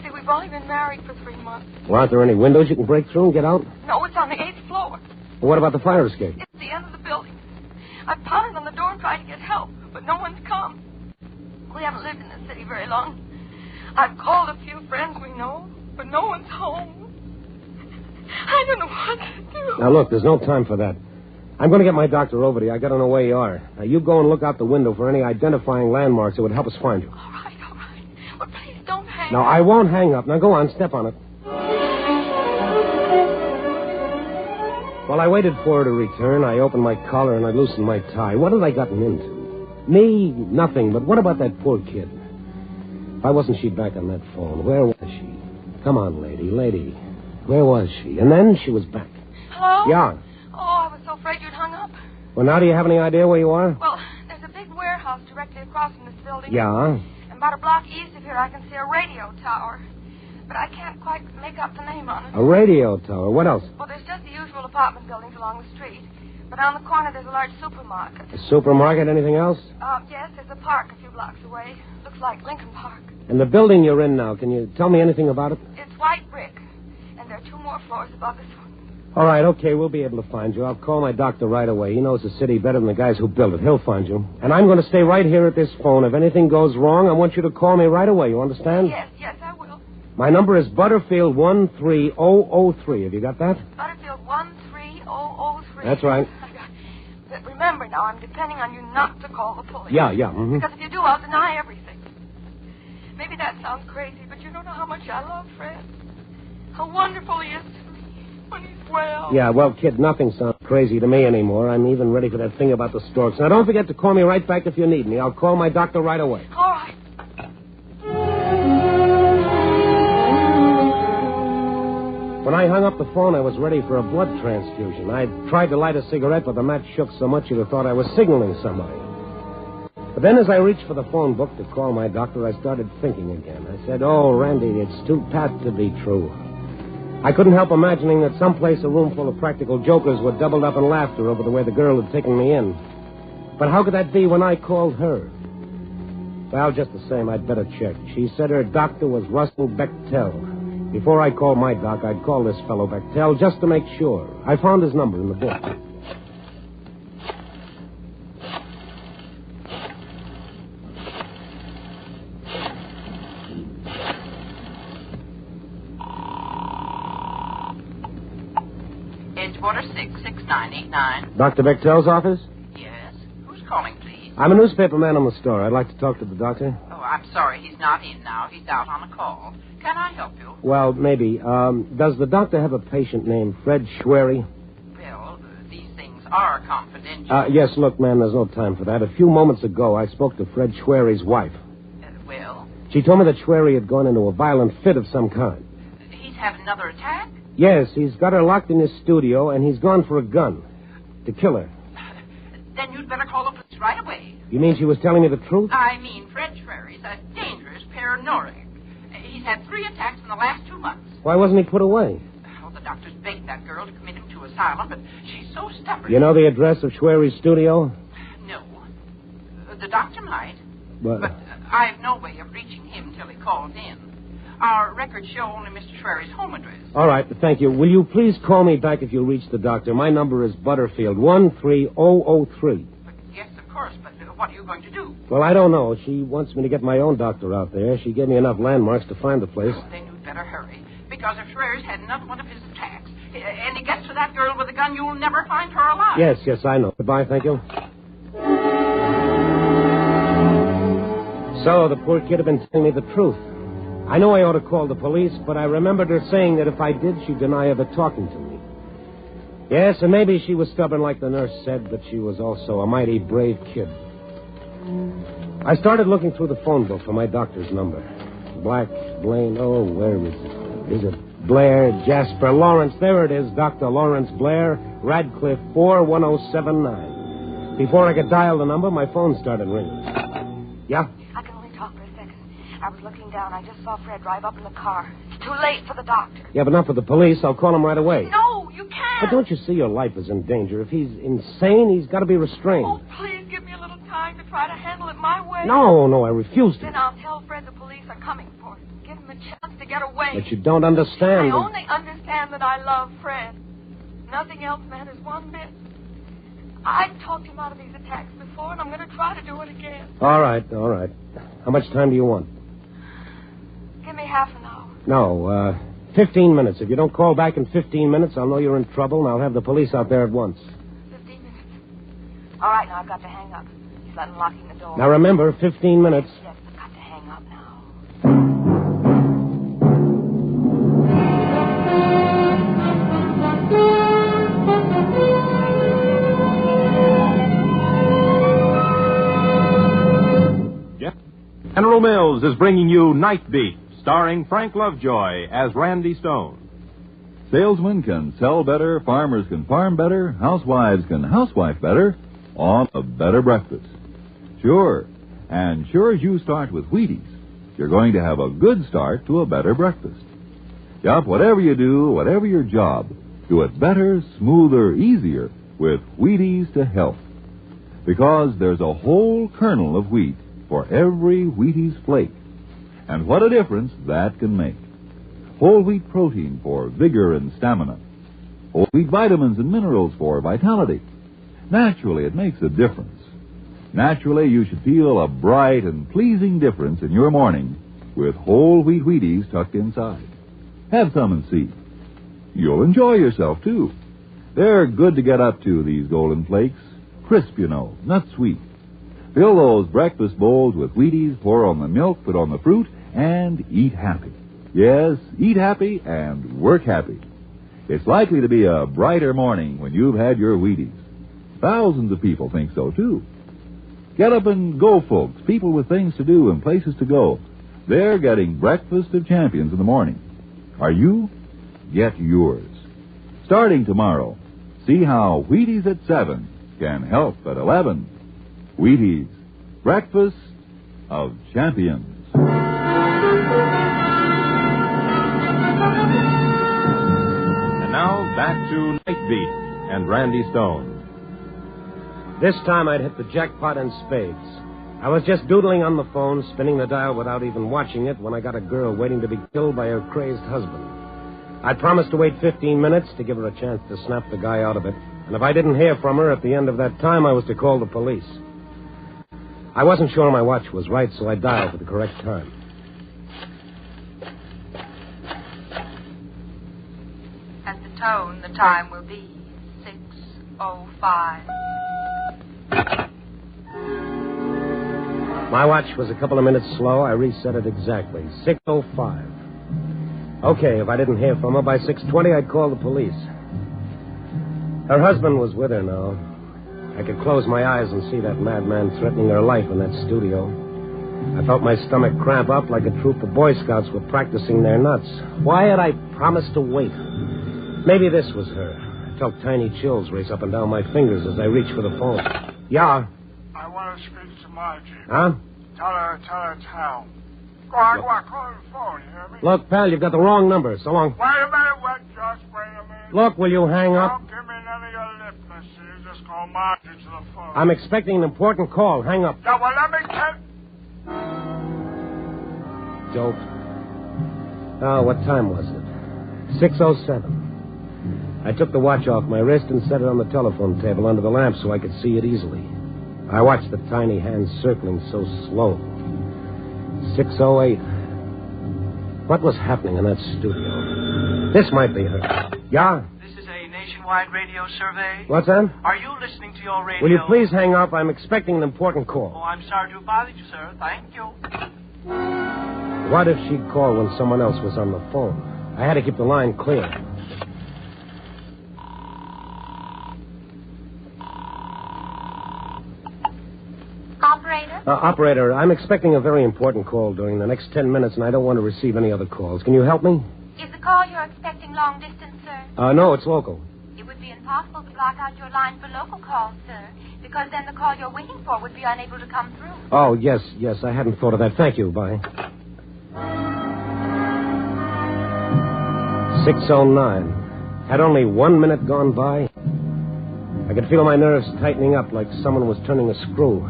See, we've only been married for 3 months. Well, aren't there any windows you can break through and get out? No, it's on the 8th floor. Well, what about the fire escape? It's at the end of the building. I've pounded on the door and tried to get help, but no one's come. We haven't lived in this city very long. I've called a few friends we know, but no one's home. I don't know what to do. Now, look, there's no time for that. I'm going to get my doctor over to you. I got to know where you are. Now, you go and look out the window for any identifying landmarks that would help us find you. All right. But please don't hang No, up. I won't hang up. Now, go on. Step on it. While I waited for her to return, I opened my collar and I loosened my tie. What had I gotten into? Me? Nothing. But what about that poor kid? Why wasn't she back on that phone? Where was she? Come on, lady. Where was she? And then she was back. Hello? Yeah. Oh, I was so afraid you'd hung up. Well, now do you have any idea where you are? Well, there's a big warehouse directly across from this building. Yeah. And about a block east of here, I can see a radio tower. But I can't quite make out the name on it. A radio tower. What else? Well, there's just the usual apartment buildings along the street. But on the corner, there's a large supermarket. A supermarket? Anything else? Yes, there's a park a few blocks away. Looks like Lincoln Park. And the building you're in now, can you tell me anything about it? It's white brick. And there are 2 more floors above this one. All right, okay, we'll be able to find you. I'll call my doctor right away. He knows the city better than the guys who built it. He'll find you. And I'm going to stay right here at this phone. If anything goes wrong, I want you to call me right away. You understand? Yes, I will. My number is Butterfield 13003. Have you got that? Butterfield 13003. That's right. But remember now, I'm depending on you not to call the police. Yeah. Mm-hmm. Because if you do, I'll deny everything. Maybe that sounds crazy, but you don't know how much I love Fred. How wonderful he is to me when he's well. Yeah, well, kid, nothing sounds crazy to me anymore. I'm even ready for that thing about the storks. Now, don't forget to call me right back if you need me. I'll call my doctor right away. All right. When I hung up the phone, I was ready for a blood transfusion. I tried to light a cigarette, but the match shook so much you'd have thought I was signaling somebody. But then as I reached for the phone book to call my doctor, I started thinking again. I said, oh, Randy, it's too pat to be true. I couldn't help imagining that someplace a room full of practical jokers were doubled up in laughter over the way the girl had taken me in. But how could that be when I called her? Well, just the same, I'd better check. She said her doctor was Russell Bechtel. Before I called my doc, I'd call this fellow Bechtel just to make sure. I found his number in the book. Edgewater 66989. Dr. Bechtel's office? Yes. Who's calling, please? I'm a newspaper man on the store. I'd like to talk to the doctor. Oh, I'm sorry. He's not in now. He's out on a call. Can I help you? Well, maybe. Does the doctor have a patient named Fred Schwery? Well, these things are confidential. Yes, look, man, there's no time for that. A few moments ago, I spoke to Fred Schwery's wife. Well? She told me that Schwery had gone into a violent fit of some kind. He's had another attack? Yes, he's got her locked in his studio, and he's gone for a gun to kill her. Then you'd better call the police right away. You mean she was telling me the truth? I mean, Fred Schwery's a dangerous paranoiac. He's had 3 attacks in the last 2 months. Why wasn't he put away? Oh, the doctors begged that girl to commit him to asylum, but she's so stubborn. You know the address of Schwery's studio? No. The doctor might. But I've no way of reaching him till he calls in. Our records show only Mr. Schwery's home address. All right, thank you. Will you please call me back if you reach the doctor? My number is Butterfield 13003. Yes, of course, but what are you going to do? Well, I don't know. She wants me to get my own doctor out there. She gave me enough landmarks to find the place. Then you'd better hurry, because if Schwery's had another one of his attacks, and he gets to that girl with a gun, you'll never find her alive. Yes, I know. Goodbye, thank you. So the poor kid had been telling me the truth. I know I ought to call the police, but I remembered her saying that if I did, she'd deny ever talking to me. Yes, and maybe she was stubborn like the nurse said, but she was also a mighty brave kid. I started looking through the phone book for my doctor's number. Black, Blaine, oh, where is it? Is it Blair, Jasper, Lawrence? There it is, Dr. Lawrence Blair, Radcliffe 41079. Before I could dial the number, my phone started ringing. Yeah? I can only talk for a second. I was looking down. I just saw Fred drive up in the car. He's too late for the doctor. Yeah, but not for the police. I'll call him right away. No, you can't. But don't you see your life is in danger? If he's insane, he's got to be restrained. Oh, please give me a little time to try to handle it my way. No, I refuse to. Then I'll tell Fred the police are coming for him. Give him a chance to get away. But you don't understand. I only understand that I love Fred. Nothing else matters one bit. I've talked him out of these attacks before, and I'm going to try to do it again. All right. How much time do you want? Give me half an hour. No, 15 minutes. If you don't call back in 15 minutes, I'll know you're in trouble, and I'll have the police out there at once. 15 minutes. All right, now I've got to hang up. He's unlocking the door. Now remember, 15 minutes. Yes, I've got to hang up now. General Mills is bringing you Night Beat, starring Frank Lovejoy as Randy Stone. Salesmen can sell better, farmers can farm better, housewives can housewife better on a better breakfast. Sure, and sure as you start with Wheaties, you're going to have a good start to a better breakfast. Yup, whatever you do, whatever your job, do it better, smoother, easier with Wheaties to help. Because there's a whole kernel of wheat for every Wheaties flake. And what a difference that can make. Whole wheat protein for vigor and stamina. Whole wheat vitamins and minerals for vitality. Naturally, it makes a difference. Naturally, you should feel a bright and pleasing difference in your morning with whole wheat Wheaties tucked inside. Have some and see. You'll enjoy yourself, too. They're good to get up to, these golden flakes. Crisp, you know, not sweet. Fill those breakfast bowls with Wheaties, pour on the milk, put on the fruit, and eat happy. Yes, eat happy and work happy. It's likely to be a brighter morning when you've had your Wheaties. Thousands of people think so, too. Get up and go, folks. People with things to do and places to go. They're getting breakfast of champions in the morning. Are you? Get yours. Starting tomorrow, see how Wheaties at 7 can help at 11. Wheaties, breakfast of champions. And now, back to Night Beat and Randy Stone. This time I'd hit the jackpot in spades. I was just doodling on the phone, spinning the dial without even watching it, when I got a girl waiting to be killed by her crazed husband. I'd promised to wait 15 minutes to give her a chance to snap the guy out of it. And if I didn't hear from her at the end of that time, I was to call the police. I wasn't sure my watch was right, so I dialed at the correct time. At the tone, the time will be 6:05. My watch was a couple of minutes slow. I reset it exactly. 6:05. Okay, if I didn't hear from her by 6:20, I'd call the police. Her husband was with her now. I could close my eyes and see that madman threatening her life in that studio. I felt my stomach cramp up like a troop of Boy Scouts were practicing their nuts. Why had I promised to wait? Maybe this was her. I felt tiny chills race up and down my fingers as I reached for the phone. Yeah? I want to speak to Margie. Huh? Tell her it's Hal. Go on, call the phone, you hear me? Look, pal, you've got the wrong number. So long. Wait a minute, just wait a minute. Look, will you hang up? Don't give me none of your lip, mister. You just call Margie to the phone. I'm expecting an important call. Hang up. Yeah, well, let me tell... Dope. Oh, what time was it? 6:07. I took the watch off my wrist and set it on the telephone table under the lamp so I could see it easily. I watched the tiny hands circling so slow. 6:08. What was happening in that studio? This might be her. Yeah? This is a nationwide radio survey. What's that? Are you listening to your radio? Will you please hang up? I'm expecting an important call. Oh, I'm sorry to have bothered you, sir. Thank you. What if she'd call when someone else was on the phone? I had to keep the line clear. Operator, I'm expecting a very important call during the next 10 minutes, and I don't want to receive any other calls. Can you help me? Is the call you're expecting long distance, sir? No, it's local. It would be impossible to block out your line for local calls, sir, because then the call you're waiting for would be unable to come through. Oh, yes, I hadn't thought of that. Thank you. Bye. 6:09. Had only 1 minute gone by. I could feel my nerves tightening up like someone was turning a screw.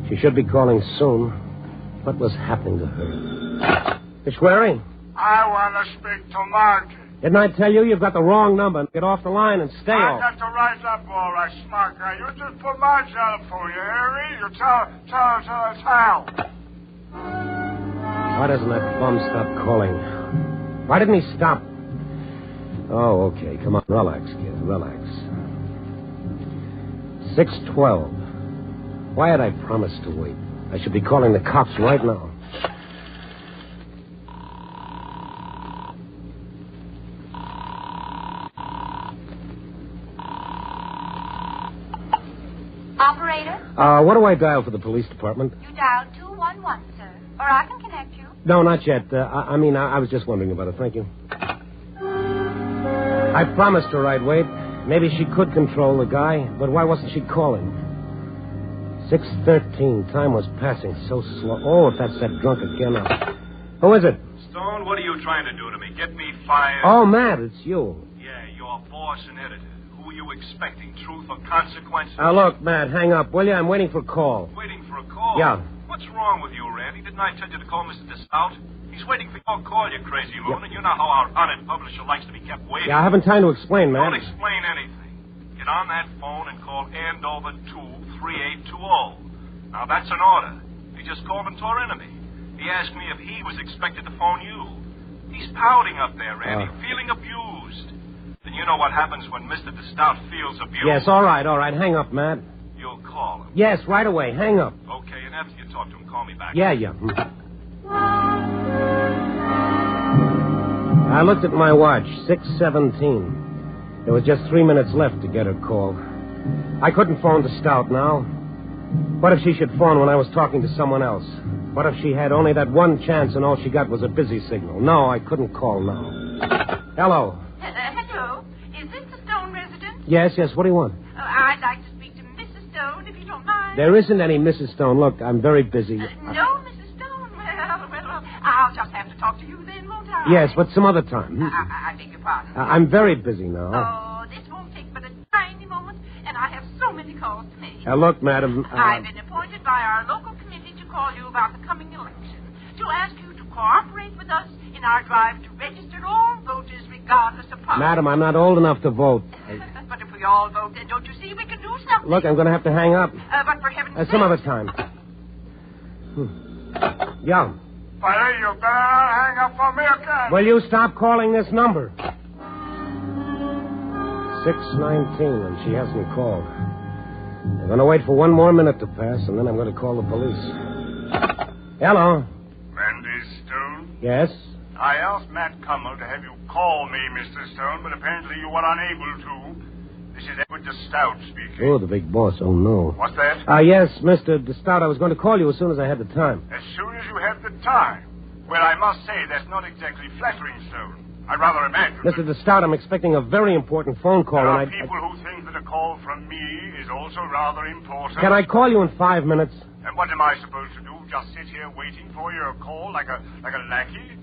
She should be calling soon. What was happening to her? Miss Query? I want to speak to Margie. Didn't I tell you you've got the wrong number? Get off the line and stay I off. got to rise up, all right, smart guy. You just put Margie on the phone, you hear me? You tell. Why doesn't that bum stop calling? Why didn't he stop? Oh, okay. Come on, relax, kid. Relax. 6:12. Why had I promised to wait? I should be calling the cops right now. Operator? What do I dial for the police department? You dialed 211, sir. Or I can connect you. No, not yet. I was just wondering about it. Thank you. I promised her I'd wait. Maybe she could control the guy, but why wasn't she calling? 6:13. Time was passing so slow. Oh, if that's that drunk again. Who is it? Stone, what are you trying to do to me? Get me fired? Oh, Matt, it's you. Yeah, your boss and editor. Who are you expecting? Truth or consequences? Look, Matt, hang up, will you? I'm waiting for a call. Waiting for a call? Yeah. What's wrong with you, Randy? Didn't I tell you to call Mr. DeStout? He's waiting for your call, you crazy loon, and you know how our honored publisher likes to be kept waiting. Yeah, I haven't time to explain, Matt. Don't explain anything. Get on that phone and call Andover 23820. Now, that's an order. He just called and tore into me. He asked me if he was expected to phone you. He's pouting up there, Randy, feeling abused. Then you know what happens when Mr. DeStout feels abused. Yes, all right. Hang up, Matt. You'll call him. Yes, right away. Hang up. Okay, and after you talk to him, call me back. Yeah. I looked at my watch, 6:17. There was just 3 minutes left to get her call. I couldn't phone DeStout now. What if she should phone when I was talking to someone else? What if she had only that one chance and all she got was a busy signal? No, I couldn't call now. Hello. Hello. Is this the Stone residence? Yes, what do you want? I'd like to speak to Mrs. Stone, if you don't mind. There isn't any Mrs. Stone. Look, I'm very busy. No, Mrs. Stone. Well, I'll just have to talk to you then, won't I? Yes, but some other time. I beg your pardon. I'm very busy now. Oh, this won't take but a tiny moment, and I have so many calls to make. Look, madam. I've been appointed by our local committee to call you about the coming election, to ask you to cooperate with us in our drive to register all voters regardless of party. Madam, I'm not old enough to vote. But if we all vote, then don't you see we can do something? Look, I'm going to have to hang up. But for heaven's sake... Some other time. Yeah. Well, you better not hang up on me again. Will you stop calling this number? 6:19, and she hasn't called. I'm going to wait for 1 more minute to pass, and then I'm going to call the police. Hello. Randy Stone? Yes? I asked Matt Cummel to have you call me, Mr. Stone, but apparently you were unable to. This is Edward DeStout speaking. Oh, the big boss. Oh, no. What's that? Yes, Mr. DeStout. I was going to call you as soon as I had the time. As soon as you have the time. Well, I must say that's not exactly flattering, Stone. I'd rather imagine. Mr. DeStout, I'm expecting a very important phone call. There are people who think that a call from me is also rather important. Can I call you in 5 minutes? And what am I supposed to do? Just sit here waiting for your call like a lackey?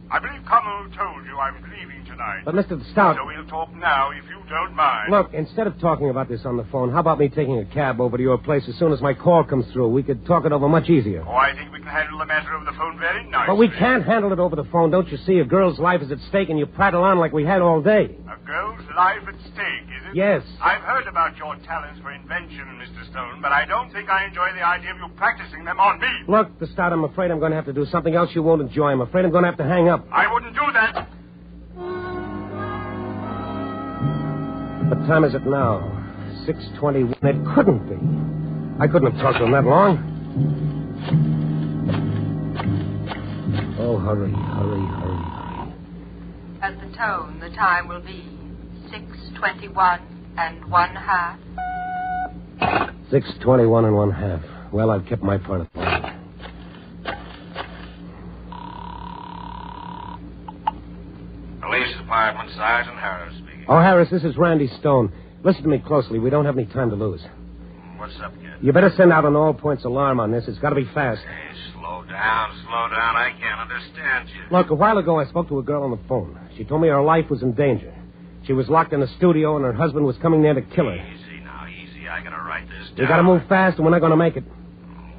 I believe Cummel told you I'm leaving tonight. But, Mr. DeStout... So we'll talk now, if you don't mind. Look, instead of talking about this on the phone, how about me taking a cab over to your place as soon as my call comes through? We could talk it over much easier. Oh, I think we can handle the matter over the phone very nicely. But we can't handle it over the phone. Don't you see? A girl's life is at stake, and you prattle on like we had all day. A girl's life at stake, is it? Yes. I've heard about your talents for invention, Mr. Stone, but I don't think I enjoy the idea of you practicing them on me. Look, DeStout, I'm afraid I'm going to have to do something else you won't enjoy. I'm afraid I'm going to have to hang up. I wouldn't do that. What time is it now? 6:21. It couldn't be. I couldn't have talked to him that long. Oh, hurry. At the tone, the time will be 6:21 and 1/2. 6:21 and 1/2. Well, I've kept my part of the bargain. Police Department, Sergeant Harris speaking. Oh, Harris, this is Randy Stone. Listen to me closely. We don't have any time to lose. What's up, kid? You better send out an all-points alarm on this. It's got to be fast. Hey, slow down. I can't understand you. Look, a while ago I spoke to a girl on the phone. She told me her life was in danger. She was locked in a studio and her husband was coming there to kill her. Easy now, easy. I gotta write this down. We gotta move fast, and we're not gonna make it.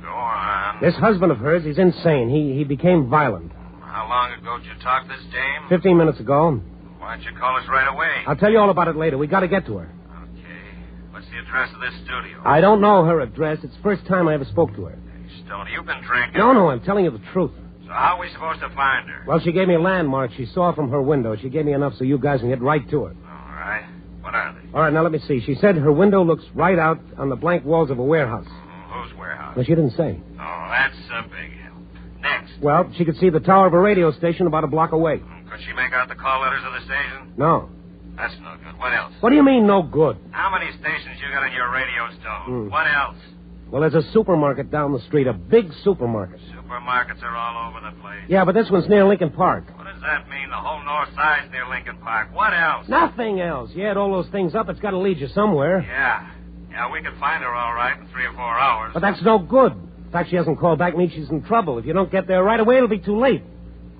Go on. This husband of hers, he's insane. He became violent. How long ago did you talk to this dame? 15 minutes ago. Why don't you call us right away? I'll tell you all about it later. We gotta get to her. Okay. What's the address of this studio? I don't know her address. It's the first time I ever spoke to her. Hey, Stone, you've been drinking. No, I'm telling you the truth. So how are we supposed to find her? Well, she gave me a landmark she saw from her window. She gave me enough so you guys can get right to her. All right. What are they? All right, now let me see. She said her window looks right out on the blank walls of a warehouse. Whose warehouse? Well, she didn't say. Oh, that's a big help. Next. Well, she could see the tower of a radio station about a block away. Could she make out the call letters of the station? No. That's no good. What else? What do you mean, no good? How many stations you got on your radio, Stone? What else? Well, there's a supermarket down the street, a big supermarket. Supermarkets are all over the place. Yeah, but this one's near Lincoln Park. What does that mean? The whole north side's near Lincoln Park. What else? Nothing else. You add all those things up, it's got to lead you somewhere. Yeah, we could find her all right in 3 or 4 hours. But that's no good. In fact, she hasn't called back, means she's in trouble. If you don't get there right away, it'll be too late.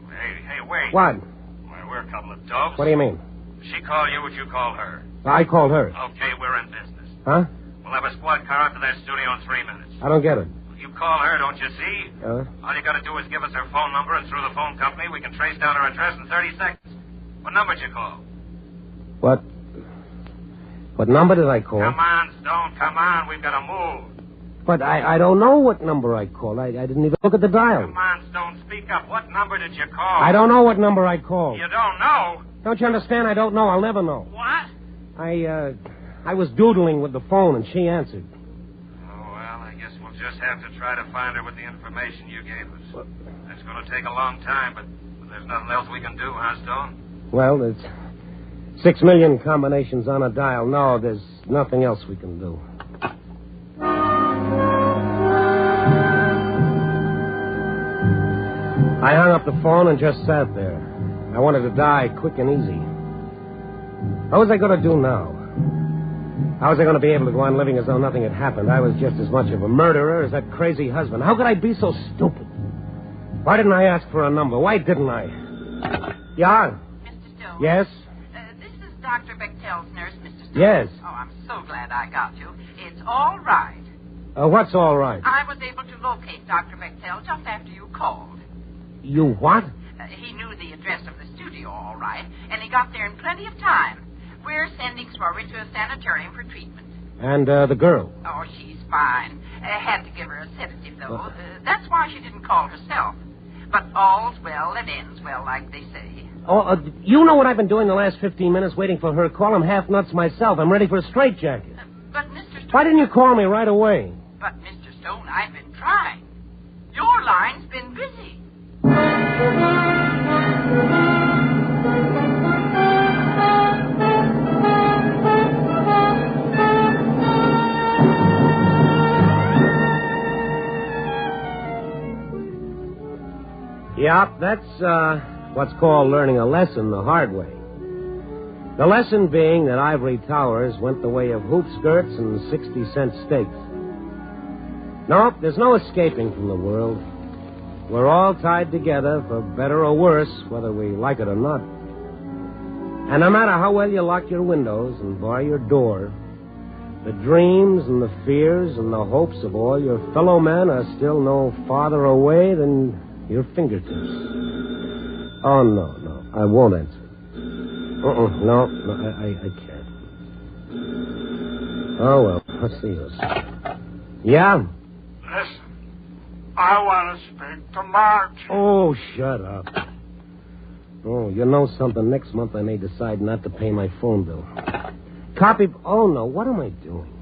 Hey, wait. What? Well, we're a couple of dopes. What do you mean? She called you, would you call her? I called her. Okay, we're in business. Huh? We'll have a squad car out to that studio in 3 minutes. I don't get it. You call her, don't you see? Uh? All you got to do is give us her phone number, and through the phone company, we can trace down her address in 30 seconds. What number did you call? What number did I call? Come on, Stone, come on. We've got to move. But I don't know what number I called. I didn't even look at the dial. Come on, Stone, speak up. What number did you call? I don't know what number I called. You don't know? Don't you understand? I don't know. I'll never know. What? I was doodling with the phone, and she answered. Oh, well, I guess we'll just have to try to find her with the information you gave us. That's going to take a long time, but there's nothing else we can do, huh, Stone? Well, there's 6 million combinations on a dial. No, there's nothing else we can do. I hung up the phone and just sat there. I wanted to die quick and easy. What was I going to do now? How was I going to be able to go on living as though nothing had happened? I was just as much of a murderer as that crazy husband. How could I be so stupid? Why didn't I ask for a number? Why didn't I? Yeah? Mr. Stone? Yes? This is Dr. Bechtel's nurse, Mr. Stone. Yes. Oh, I'm so glad I got you. It's all right. What's all right? I was able to locate Dr. Bechtel just after you called. You what? He knew the address of the studio all right, and he got there in plenty of time. We're sending Swarry to a sanitarium for treatment. And the girl? Oh, she's fine. Had to give her a sedative, though. That's why she didn't call herself. But all's well that ends well, like they say. Oh, you know what I've been doing the last 15 minutes waiting for her call? I'm half nuts myself. I'm ready for a straitjacket. But, Mr. Stone... Why didn't you call me right away? But, Mr. Stone, I've been trying. Your line's been busy. Yep, that's what's called learning a lesson the hard way. The lesson being that ivory towers went the way of hoop skirts and 60-cent steaks. Nope, there's no escaping from the world. We're all tied together, for better or worse, whether we like it or not. And no matter how well you lock your windows and bar your door, the dreams and the fears and the hopes of all your fellow men are still no farther away than your fingertips. Oh, no, I won't answer. No, I can't. Oh, well, what's the use? Yeah? Listen, I want to speak to Marge. Oh, shut up. Oh, you know something? Next month I may decide not to pay my phone bill. Copy... Oh, no, what am I doing?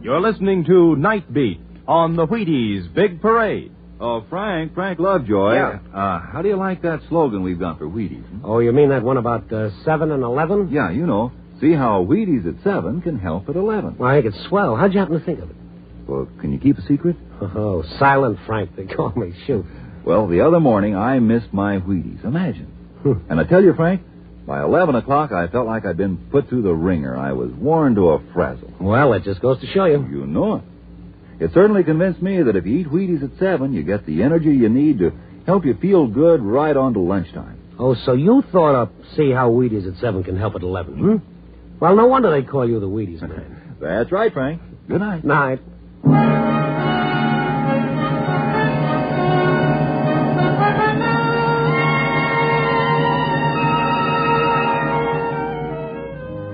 You're listening to Night Beat on the Wheaties Big Parade. Oh, Frank Lovejoy. Yeah. How do you like that slogan we've got for Wheaties? Oh, you mean that one about 7 and 11? Yeah, you know. See how Wheaties at 7 can help at 11. Well, I think it's swell. How'd you happen to think of it? Well, can you keep a secret? Oh, Silent Frank, they call me. Shoot. Well, the other morning I missed my Wheaties. Imagine. And I tell you, Frank, by 11 o'clock I felt like I'd been put through the ringer. I was worn to a frazzle. Well, it just goes to show you. You know it. It certainly convinced me that if you eat Wheaties at 7, you get the energy you need to help you feel good right on to lunchtime. Oh, so you thought up see how Wheaties at 7 can help at 11, hmm? Well, no wonder they call you the Wheaties man. That's right, Frank. Good night. Night.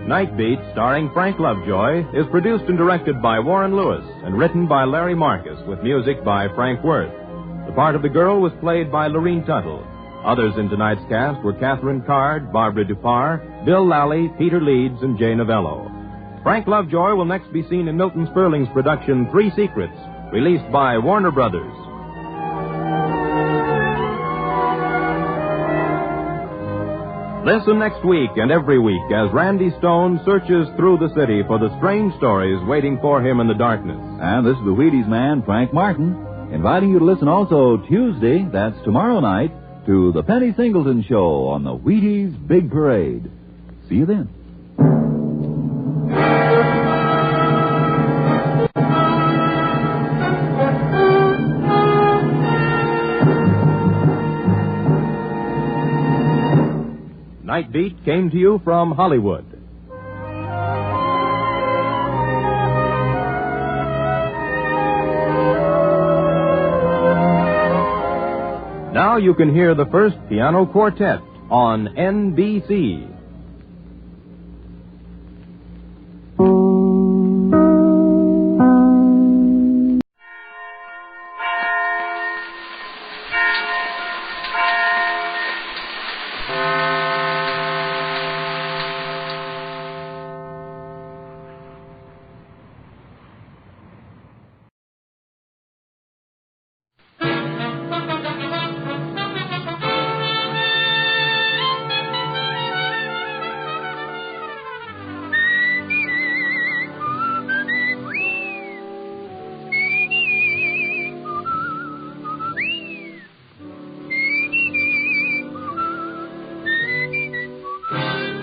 Night Beat, starring Frank Lovejoy, is produced and directed by Warren Lewis and written by Larry Marcus with music by Frank Worth. The part of the girl was played by Lorene Tuttle. Others in tonight's cast were Catherine Card, Barbara Dupar, Bill Lally, Peter Leeds, and Jay Novello. Frank Lovejoy will next be seen in Milton Sperling's production Three Secrets, released by Warner Brothers. Listen next week and every week as Randy Stone searches through the city for the strange stories waiting for him in the darkness. And this is the Wheaties man, Frank Martin, inviting you to listen also Tuesday, that's tomorrow night, to the Penny Singleton Show on the Wheaties Big Parade. See you then. Night Beat came to you from Hollywood. Now you can hear the first piano quartet on NBC.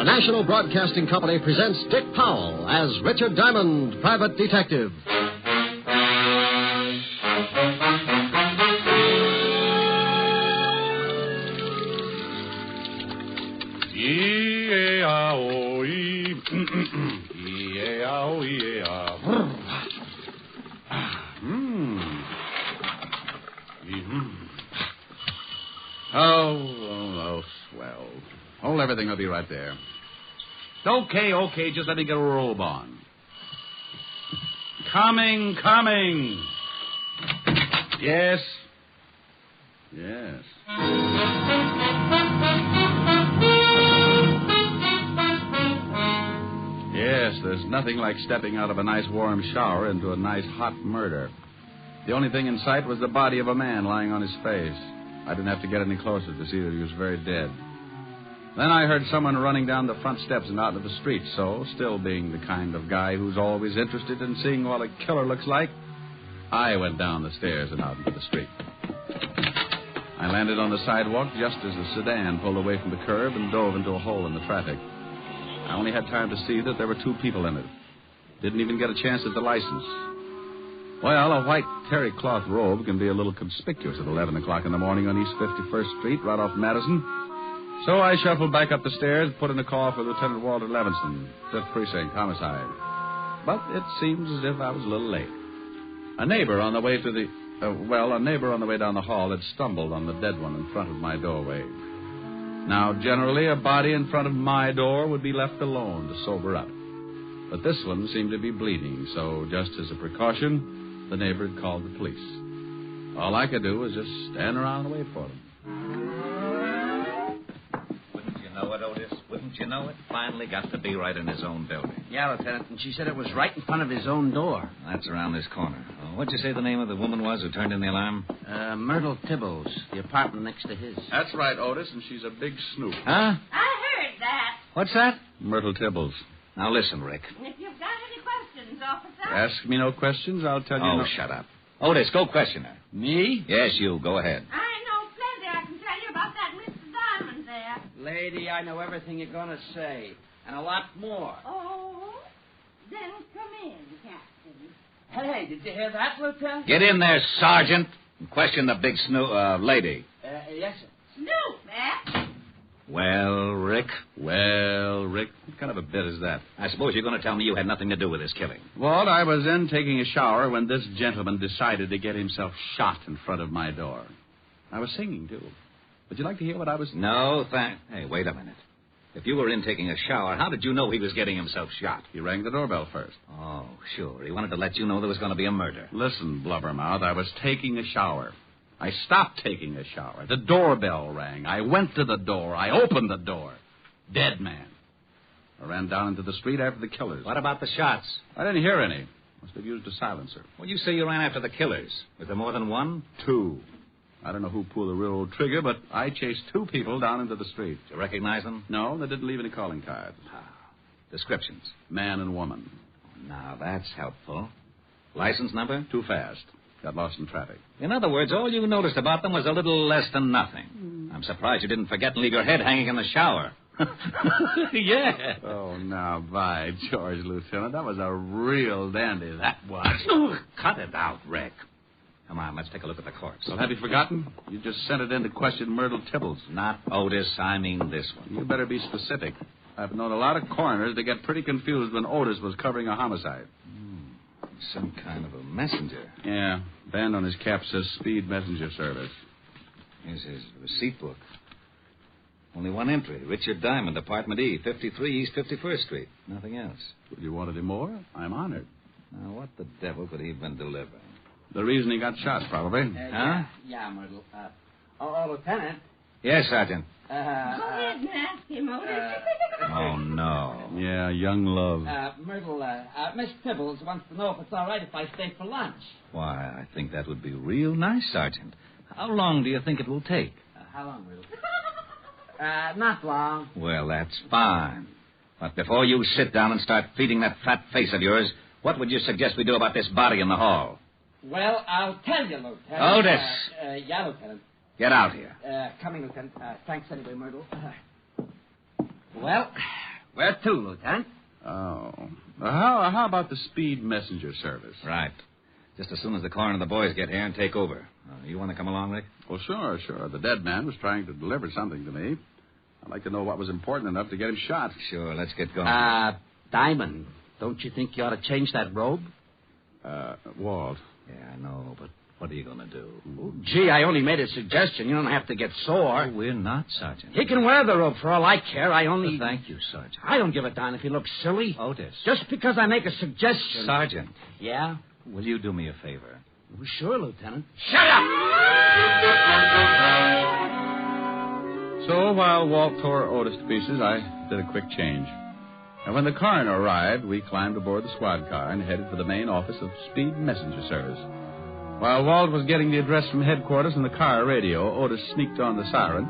National Broadcasting Company presents Dick Powell as Richard Diamond, Private Detective. E-A-O-E. E-A-O-E-A. Oh, swell. Hold everything. I'll be right there. Okay, just let me get a robe on. Coming. Yes. Yes, there's nothing like stepping out of a nice warm shower into a nice hot murder. The only thing in sight was the body of a man lying on his face. I didn't have to get any closer to see that he was very dead. Then I heard someone running down the front steps and out into the street, so, still being the kind of guy who's always interested in seeing what a killer looks like, I went down the stairs and out into the street. I landed on the sidewalk just as the sedan pulled away from the curb and dove into a hole in the traffic. I only had time to see that there were two people in it. Didn't even get a chance at the license. Well, a white terry cloth robe can be a little conspicuous at 11 o'clock in the morning on East 51st Street, right off Madison. So I shuffled back up the stairs, put in a call for Lieutenant Walter Levinson, 5th Precinct, homicide. But it seems as if I was a little late. A neighbor on the way down the hall had stumbled on the dead one in front of my doorway. Now, generally, a body in front of my door would be left alone to sober up. But this one seemed to be bleeding, so just as a precaution, the neighbor had called the police. All I could do was just stand around and wait for them. Wouldn't you know it? Finally got to be right in his own building. Yeah, Lieutenant, and she said it was right in front of his own door. That's around this corner. Oh, what'd you say the name of the woman was who turned in the alarm? Myrtle Tibbles, the apartment next to his. That's right, Otis, and she's a big snoop. Huh? I heard that. What's that? Myrtle Tibbles. Now listen, Rick. If you've got any questions, officer. Ask me no questions, I'll tell you Oh, no... shut up. Otis, go question her. Me? Yes, you. Go ahead. I know plenty I can tell you about that Mr. Diamond there. Lady, I know everything you're going to say, and a lot more. Oh? Then come in, Captain. Hey, did you hear that, Lieutenant? Get in there, Sergeant, and question the big lady. Yes, sir. Snoop, Matt. Well, Rick? What kind of a bit is that? I suppose you're going to tell me you had nothing to do with this killing. Walt, I was in taking a shower when this gentleman decided to get himself shot in front of my door. I was singing, too. Would you like to hear what I was... No, thanks. Hey, wait a minute. If you were in taking a shower, how did you know he was getting himself shot? He rang the doorbell first. Oh, sure. He wanted to let you know there was going to be a murder. Listen, Blubbermouth, I was taking a shower. I stopped taking a shower. The doorbell rang. I went to the door. I opened the door. Dead man. I ran down into the street after the killers. What about the shots? I didn't hear any. Must have used a silencer. Well, you say you ran after the killers. Was there more than one? 2. I don't know who pulled the railroad trigger, but I chased 2 people down into the street. Did you recognize them? No, they didn't leave any calling cards. Descriptions? Man and woman. Now, that's helpful. License number? Too fast. Got lost in traffic. In other words, all you noticed about them was a little less than nothing. I'm surprised you didn't forget and leave your head hanging in the shower. Yeah. Oh, now, by George, Lieutenant, that was a real dandy, that was. Oh, cut it out, Rick. Come on, let's take a look at the corpse. Well, have you forgotten? You just sent it in to question Myrtle Tibbles. Not Otis, I mean this one. You better be specific. I've known a lot of coroners to get pretty confused when Otis was covering a homicide. Some kind of a messenger. Yeah. Band on his cap says Speed Messenger Service. Here's his receipt book. Only one entry. Richard Diamond, Apartment E, 53 East 51st Street. Nothing else. Would you want any more? I'm honored. Now, what the devil could he have been delivering? The reason he got shot, probably. Huh? Yeah, Myrtle. Lieutenant. Yes, Sergeant. Go ahead and ask him, Otis. Oh, no. Yeah, young love. Myrtle, Miss Tibbles wants to know if it's all right if I stay for lunch. Why, I think that would be real nice, Sergeant. How long do you think it will take? How long, Myrtle? Not long. Well, that's fine. But before you sit down and start feeding that fat face of yours, what would you suggest we do about this body in the hall? Well, I'll tell you, Lieutenant. Otis! Yeah, Lieutenant. Get out here. Coming, Lieutenant. Thanks anyway, Myrtle. Well, where to, Lieutenant? Oh. How about the Speed Messenger Service? Right. Just as soon as the coroner and the boys get here and take over. You want to come along, Rick? Well, sure. The dead man was trying to deliver something to me. I'd like to know what was important enough to get him shot. Sure, let's get going. Diamond, don't you think you ought to change that robe? Walt. Yeah, I know, but what are you going to do? Oh, gee, I only made a suggestion. You don't have to get sore. Oh, we're not, Sergeant. He can wear the robe for all I care. I only... Well, thank you, Sergeant. I don't give a darn if he looks silly. Otis. Just because I make a suggestion. Sergeant. Yeah? Will you do me a favor? Well, sure, Lieutenant. Shut up! So while Walt tore Otis to pieces, I did a quick change. And when the coroner arrived, we climbed aboard the squad car and headed for the main office of Speed Messenger Service. While Walt was getting the address from headquarters in the car radio, Otis sneaked on the siren.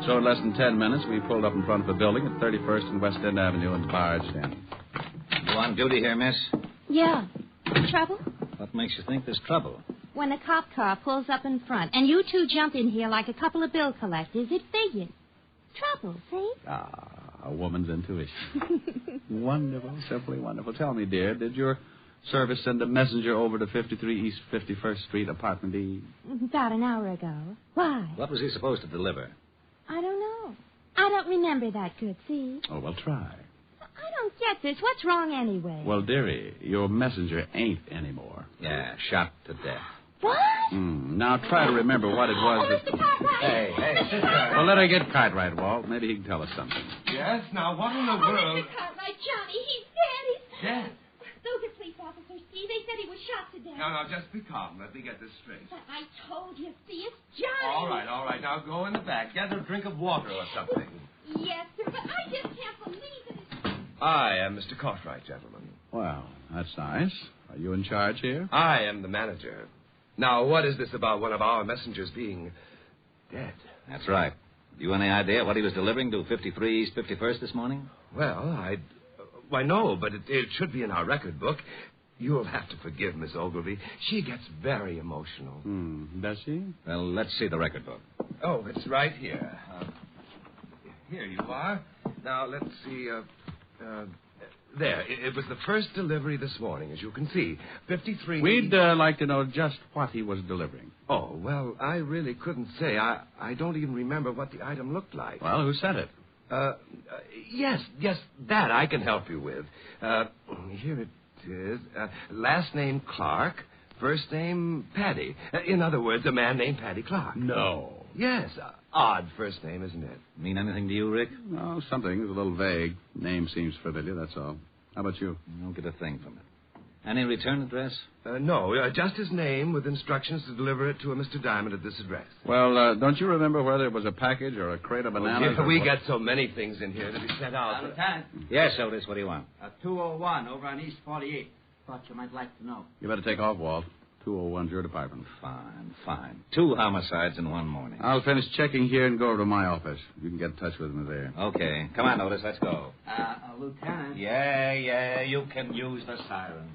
So in less than 10 minutes, we pulled up in front of a building at 31st and West End Avenue and barged in. You on duty here, miss? Yeah. Trouble? What makes you think there's trouble? When a cop car pulls up in front and you two jump in here like a couple of bill collectors, it figures. Trouble, see? A woman's intuition. Wonderful, simply wonderful. Tell me, dear, did your service send a messenger over to 53 East 51st Street, Apartment E? About an hour ago. Why? What was he supposed to deliver? I don't know. I don't remember that good, see? Oh, well, try. I don't get this. What's wrong anyway? Well, dearie, your messenger ain't anymore. Yeah, shot to death. What? Now try to remember what it was that... Mr. Cartwright! Hey, sit down. Well, let her get Cartwright, Walt. Maybe he can tell us something. Yes? Now, what in the world... Mr. Cartwright, Johnny, he's dead. Dead? Those are police officers, see? They said he was shot to death. No, just be calm. Let me get this straight. But I told you, see, it's Johnny. All right. Now go in the back. Get a drink of water or something. Yes, sir, but I just can't believe it. I am Mr. Cartwright, gentlemen. Well, that's nice. Are you in charge here? I am the manager. Now, what is this about one of our messengers being dead? That's right. You any idea what he was delivering to 53 East 51st this morning? Well, why, no, but it should be in our record book. You'll have to forgive Miss Ogilvy. She gets very emotional. Does she? Well, let's see the record book. Oh, it's right here. Here you are. Now, let's see. There. It was the first delivery this morning, as you can see. 53... We'd like to know just what he was delivering. Oh, well, I really couldn't say. I don't even remember what the item looked like. Well, who sent it? Yes, that I can help you with. Here it is. Last name Clark, first name Paddy. In other words, a man named Paddy Clark. No. Yes, odd first name, isn't it? Mean anything to you, Rick? No, something. It's a little vague. Name seems familiar, that's all. How about you? I don't get a thing from it. Any return address? No, just his name with instructions to deliver it to a Mr. Diamond at this address. Well, don't you remember whether it was a package or a crate of bananas? We get so many things in here to be sent out. Lieutenant. Yes, Otis, what do you want? 201 over on East 48. Thought you might like to know. You better take off, Walt. 201's your department. Fine. 2 homicides in one morning. I'll finish checking here and go over to my office. You can get in touch with me there. Okay. Come on, Otis, let's go. Lieutenant. Yeah, you can use the siren.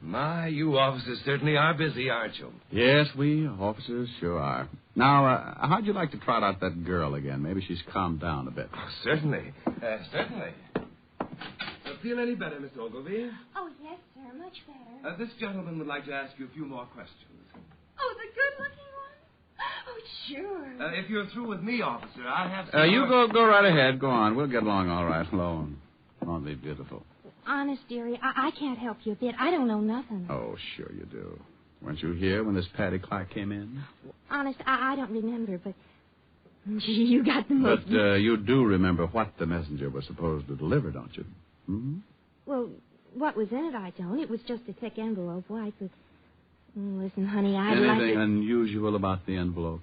My, you officers certainly are busy, aren't you? Yes, we officers sure are. Now, how'd you like to trot out that girl again? Maybe she's calmed down a bit. Oh, certainly. Feel any better, Miss Ogilvy? Oh, yes, sir, much better. This gentleman would like to ask you a few more questions. Oh, the good-looking one? Oh, sure. If you're through with me, officer, I have some... You go right ahead. Go on. We'll get along all right alone. Won't be beautiful. Honest, dearie, I can't help you a bit. I don't know nothing. Oh, sure you do. Weren't you here when this Paddy Clark came in? Honest, I don't remember, but... Gee, you got the most... But you do remember what the messenger was supposed to deliver, don't you? Hmm? Well, what was in it, I don't. It was just a thick envelope, white, but... Listen, honey, I'd like to... Anything unusual about the envelope?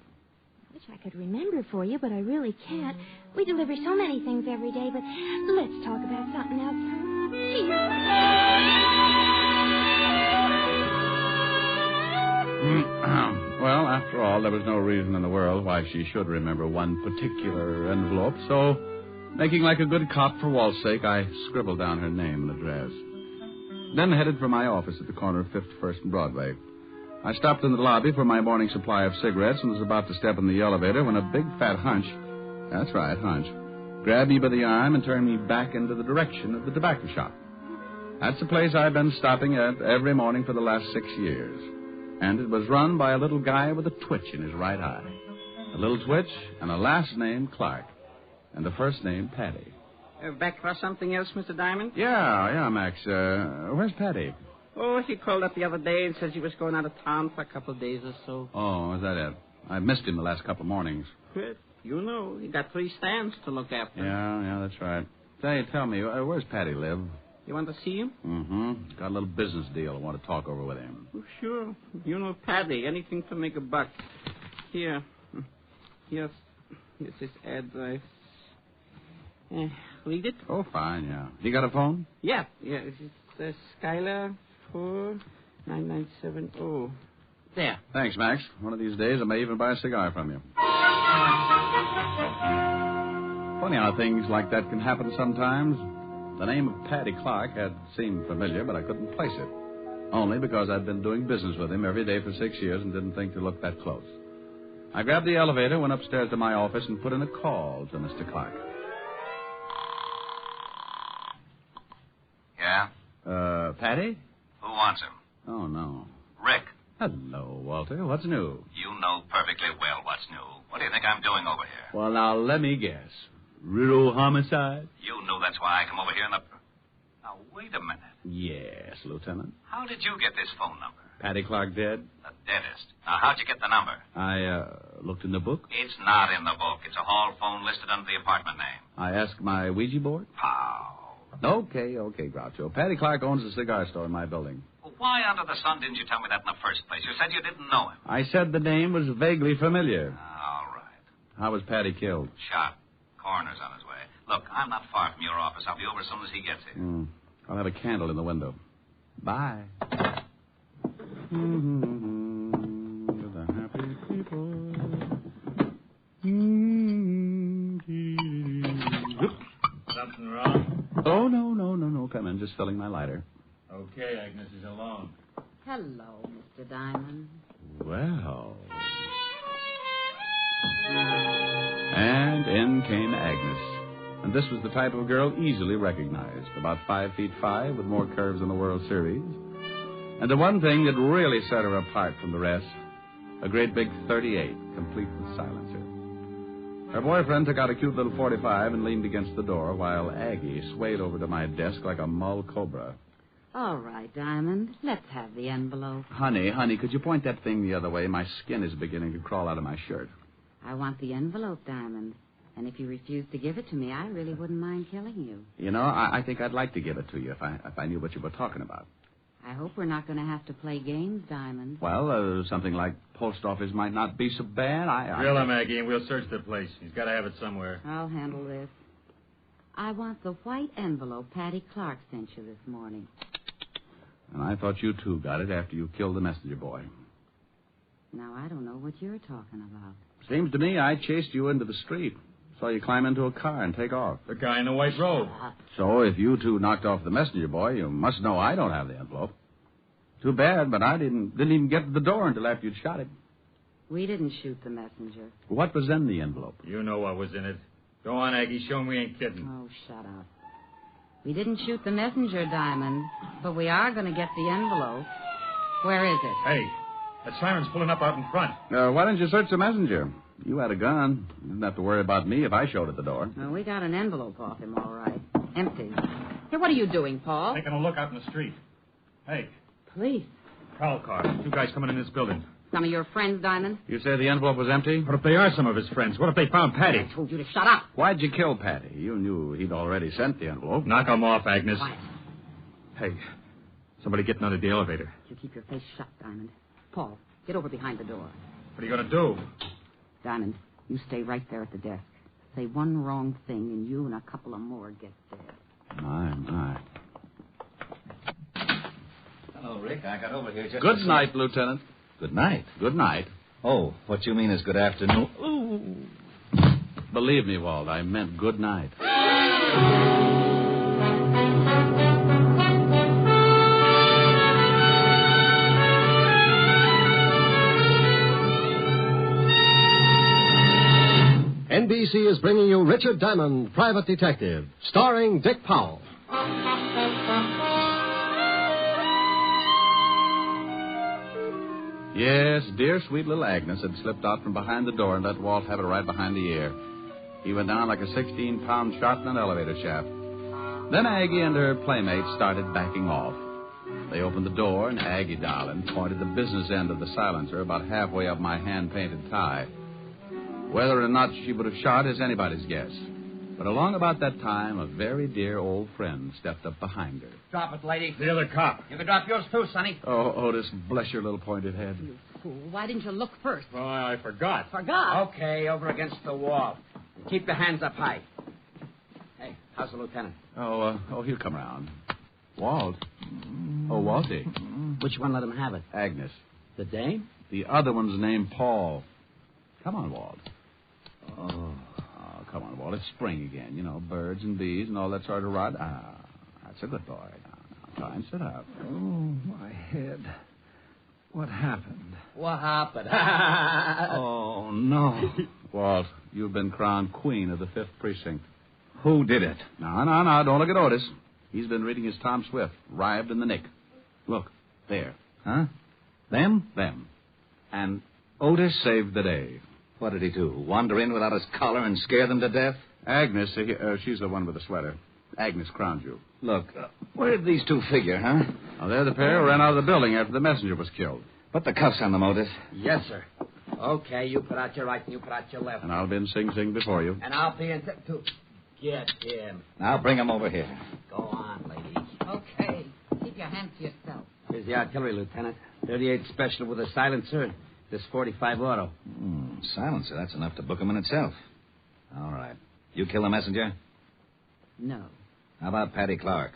I wish I could remember for you, but I really can't. We deliver so many things every day, but let's talk about something else. Well, after all, there was no reason in the world why she should remember one particular envelope, so, making like a good cop for Walt's sake, I scribbled down her name and address. Then headed for my office at the corner of 51st and Broadway. I stopped in the lobby for my morning supply of cigarettes and was about to step in the elevator when a big fat hunch, that's right, hunch, grabbed me by the arm and turned me back into the direction of the tobacco shop. That's the place I've been stopping at every morning for the last 6 years. And it was run by a little guy with a twitch in his right eye. A little twitch and a last name Clark. And a first name Paddy. Back for something else, Mr. Diamond? Yeah, Max. Where's Paddy? Oh, he called up the other day and says he was going out of town for a couple of days or so. Oh, is that it? I missed him the last couple of mornings. Good. You know, he got 3 stands to look after. Yeah, that's right. Say, tell me, where's Paddy live? You want to see him? Mm-hmm. Got a little business deal I want to talk over with him. Oh, sure. You know Paddy. Anything to make a buck. Here. Here's his address. Read it? Oh, fine, yeah. You got a phone? Yeah. It's Skylar 49970. There. Thanks, Max. One of these days I may even buy a cigar from you. Funny how things like that can happen sometimes. The name of Paddy Clark had seemed familiar, but I couldn't place it. Only because I'd been doing business with him every day for 6 years and didn't think to look that close. I grabbed the elevator, went upstairs to my office, and put in a call to Mr. Clark. Yeah? Paddy? Who wants him? Oh, no. Rick. Hello, Walter. What's new? You know perfectly well what's new. What do you think I'm doing over here? Well, now, let me guess. Riddle homicide? You knew that's why I come over here in the... Now, wait a minute. Yes, Lieutenant. How did you get this phone number? Paddy Clark dead? The deadest. Now, how'd you get the number? I, looked in the book. It's not in the book. It's a hall phone listed under the apartment name. I asked my Ouija board? How? Okay, Groucho. Paddy Clark owns a cigar store in my building. Well, why under the sun didn't you tell me that in the first place? You said you didn't know him. I said the name was vaguely familiar. All right. How was Paddy killed? Shot. Coroner's on his way. Look, I'm not far from your office. I'll be over as soon as he gets here. I'll have a candle in the window. Bye. To the happy people. Something wrong? Oh, no. Come in. Just filling my lighter. Okay, Agnes is alone. Hello, Mr. Diamond. Well. And in came Agnes. And this was the type of girl easily recognized. About 5'5", with more curves than the World Series. And the one thing that really set her apart from the rest, a great big .38, complete with silencer. Her boyfriend took out a cute little .45 and leaned against the door, while Aggie swayed over to my desk like a mull cobra. All right, Diamond. Let's have the envelope. Honey, could you point that thing the other way? My skin is beginning to crawl out of my shirt. I want the envelope, Diamond. And if you refuse to give it to me, I really wouldn't mind killing you. You know, I think I'd like to give it to you if I knew what you were talking about. I hope we're not going to have to play games, Diamond. Well, something like post office might not be so bad. Drill him, Aggie, and we'll search the place. He's got to have it somewhere. I'll handle this. I want the white envelope Patty Clark sent you this morning. And I thought you, too, got it after you killed the messenger boy. Now, I don't know what you're talking about. Seems to me I chased you into the street. Saw you climb into a car and take off. The guy in the white robe. So if you two knocked off the messenger boy, you must know I don't have the envelope. Too bad, but I didn't even get to the door until after you'd shot him. We didn't shoot the messenger. What was in the envelope? You know what was in it. Go on, Aggie. Show him we ain't kidding. Oh, shut up. We didn't shoot the messenger, Diamond, but we are going to get the envelope. Where is it? Hey, that siren's pulling up out in front. Why didn't you search the messenger? You had a gun. You didn't have to worry about me if I showed at the door. Well, we got an envelope off him, all right. Empty. Hey, what are you doing, Paul? Taking a look out in the street. Hey. Police. Prowl car. Two guys coming in this building. Some of your friends, Diamond? You say the envelope was empty? What if they are some of his friends? What if they found Patty? I told you to shut up. Why'd you kill Patty? You knew he'd already sent the envelope. Knock him off, Agnes. Quiet. Hey, somebody getting out of the elevator. You keep your face shut, Diamond. Paul, get over behind the door. What are you going to do? Diamond, you stay right there at the desk. Say one wrong thing, and you and a couple of more get dead. My. Hello, Rick. I got over here just Good night, Lieutenant. Good night. Good night. Oh, what you mean is good afternoon. Ooh. Believe me, Walt, I meant good night. NBC is bringing you Richard Diamond, Private Detective, starring Dick Powell. Yes, dear sweet little Agnes had slipped out from behind the door and let Walt have it right behind the ear. He went down like a 16-pound shot in an elevator shaft. Then Aggie and her playmate started backing off. They opened the door, and Aggie, darling, pointed the business end of the silencer about halfway up my hand-painted tie. Whether or not she would have shot is anybody's guess. But along about that time, a very dear old friend stepped up behind her. Drop it, lady. The other cop. You can drop yours too, Sonny. Oh, Otis, bless your little pointed head. You fool. Why didn't you look first? Well, I forgot. Forgot? Okay, over against the wall. Keep the hands up high. Hey, how's the lieutenant? Oh, he'll come around. Walt. Oh, Walty. Which one let him have it? Agnes. The dame? The other one's named Paul. Come on, Walt. Oh. Come on, Walt. It's spring again. You know, birds and bees and all that sort of rot. That's a good boy. Now, try and sit up. Oh, my head. What happened? What happened? Oh, no. Walt, you've been crowned queen of the 5th Precinct. Who did it? No. Don't look at Otis. He's been reading his Tom Swift, Rived in the Nick. Look, there. Huh? Them? Them. And Otis saved the day. What did he do? Wander in without his collar and scare them to death? Agnes, she's the one with the sweater. Agnes crowned you. Look, where did these two figure, huh? Well, they're the pair who ran out of the building after the messenger was killed. Put the cuffs on them, Otis. Yes, sir. Okay, you put out your right and you put out your left. And I'll be in Sing Sing before you. And I'll be in... Get him. Now bring him over here. Go on, lady. Okay. Keep your hands to yourself. Here's the artillery, Lieutenant. 38 special with a silencer. This 45 auto. Silencer, that's enough to book him in itself. All right. You kill the messenger? No. How about Patty Clark?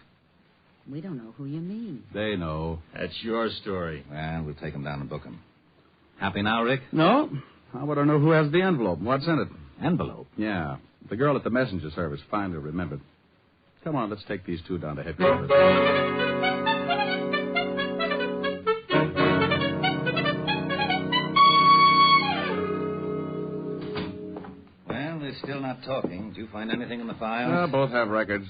We don't know who you mean. They know. That's your story. Well, we'll take him down and book him. Happy now, Rick? No. I want to know who has the envelope. What's in it? Envelope? Yeah. The girl at the messenger service finally remembered. Come on, let's take these two down to headquarters. is still not talking. Did you find anything in the file? Both have records.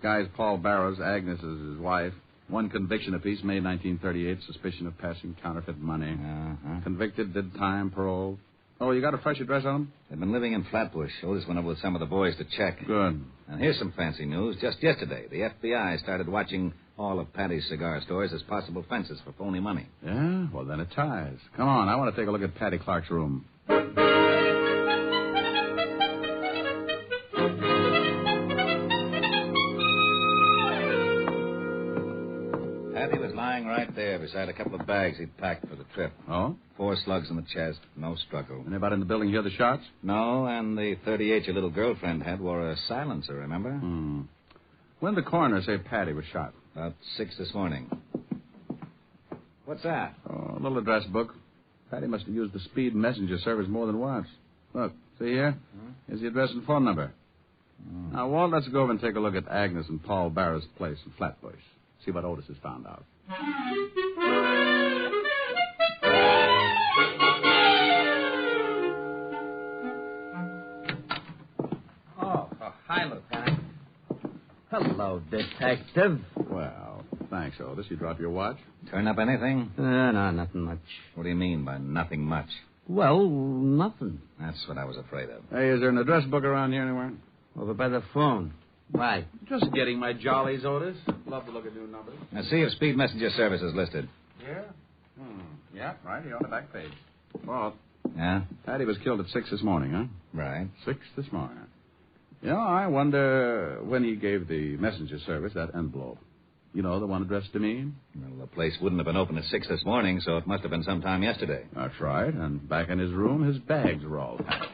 Guy's Paul Barrows. Agnes is his wife. One conviction apiece, May 1938, suspicion of passing counterfeit money. Uh-huh. Convicted, did time, parole. Oh, you got a fresh address on him? They've been living in Flatbush. Otis went over with some of the boys to check. Good. And here's some fancy news. Just yesterday, the FBI started watching all of Patty's cigar stores as possible fences for phony money. Yeah? Well, then it ties. Come on, I want to take a look at Patty Clark's room. Patty was lying right there beside a couple of bags he'd packed for the trip. Oh? 4 slugs in the chest, no struggle. Anybody in the building hear the shots? No, and the .38 your little girlfriend had wore a silencer, remember? When did the coroner say Patty was shot? About 6 this morning. What's that? Oh, a little address book. Patty must have used the speed messenger service more than once. Look, see here? Here's the address and phone number. Now, Walt, let's go over and take a look at Agnes and Paul Barrow's place in Flatbush. See what Otis has found out. Oh, hi, Lieutenant. Hello, Detective. Well, thanks, Otis. You drop your watch? Turn up anything? No, nothing much. What do you mean by nothing much? Well, nothing. That's what I was afraid of. Hey, is there an address book around here anywhere? Over by the phone. Why? Just getting my jollies, Otis. Love to look at new numbers. Now, see if Speed Messenger Service is listed. Yeah? Yeah, right here on the back page. Walt. Yeah? Patty was killed at 6 this morning, huh? Right. 6 this morning. You know, I wonder when he gave the messenger service that envelope. You know, the one addressed to me? Well, the place wouldn't have been open at 6 this morning, so it must have been sometime yesterday. That's right. And back in his room, his bags were all packed.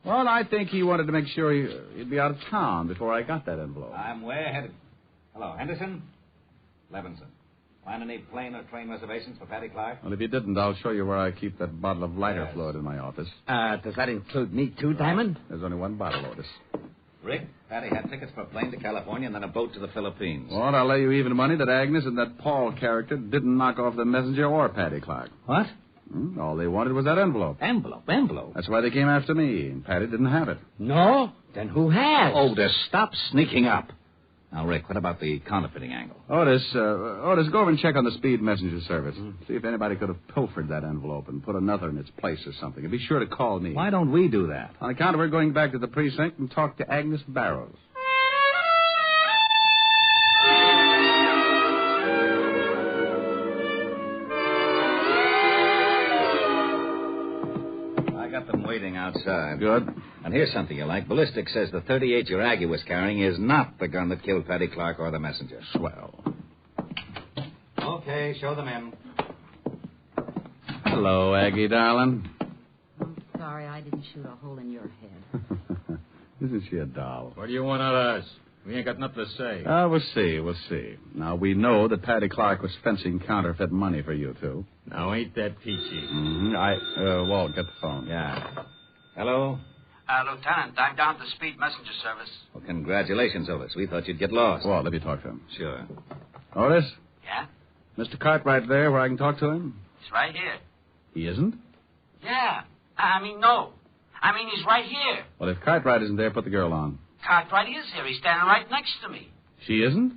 Well, I think he wanted to make sure he'd be out of town before I got that envelope. I'm way ahead of... Hello, Henderson? Levinson. Find any plane or train reservations for Patty Clark? Well, if you didn't, I'll show you where I keep that bottle of lighter fluid in my office. Does that include me too, Diamond? There's only one bottle, Otis. Rick, Patty had tickets for a plane to California and then a boat to the Philippines. Well, I'll lay you even money that Agnes and that Paul character didn't knock off the messenger or Patty Clark. What? All they wanted was that envelope. Envelope? That's why they came after me, and Patty didn't have it. No? Then who has? Otis, stop sneaking up. Now, Rick, what about the counterfeiting angle? Otis, go over and check on the speed messenger service. See if anybody could have pilfered that envelope and put another in its place or something. And be sure to call me. Why don't we do that? On account of we're going back to the precinct and talk to Agnes Barrows. Waiting outside. Good. And here's something you like. Ballistics says the .38 your Aggie was carrying is not the gun that killed Patty Clark or the messenger. Swell. Okay, show them in. Hello, Aggie, darling. I'm sorry I didn't shoot a hole in your head. Isn't she a doll? What do you want out of us? We ain't got nothing to say. We'll see. Now, we know that Patty Clark was fencing counterfeit money for you two. Now, ain't that peachy? Walt, get the phone. Yeah. Hello? Lieutenant, I'm down to the speed messenger service. Well, congratulations, Otis. We thought you'd get lost. Walt, let me talk to him. Sure. Otis? Yeah? Mr. Cartwright there where I can talk to him? He's right here. He isn't? Yeah. No. He's right here. Well, if Cartwright isn't there, put the girl on. Cartwright is here. He's standing right next to me. She isn't?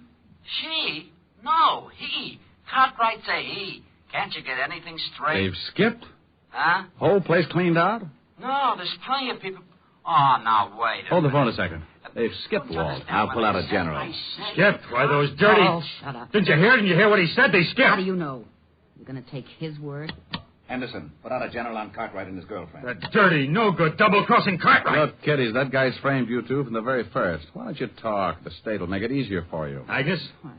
She? No, he. Cartwright say he. Can't you get anything straight? They've skipped? Huh? Whole place cleaned out? No, there's plenty of people. Oh, now, wait. Hold the phone a second. They've skipped, Walt. I'll pull out a general. Skipped? Why, those dirty... Oh, shut up. Didn't you hear? Didn't you hear what he said? They skipped. How do you know? You're going to take his word? Henderson, put out a general on Cartwright and his girlfriend. That dirty, no good, double-crossing Cartwright. Look, kiddies, that guy's framed you two from the very first. Why don't you talk? The state will make it easier for you. Agnes? I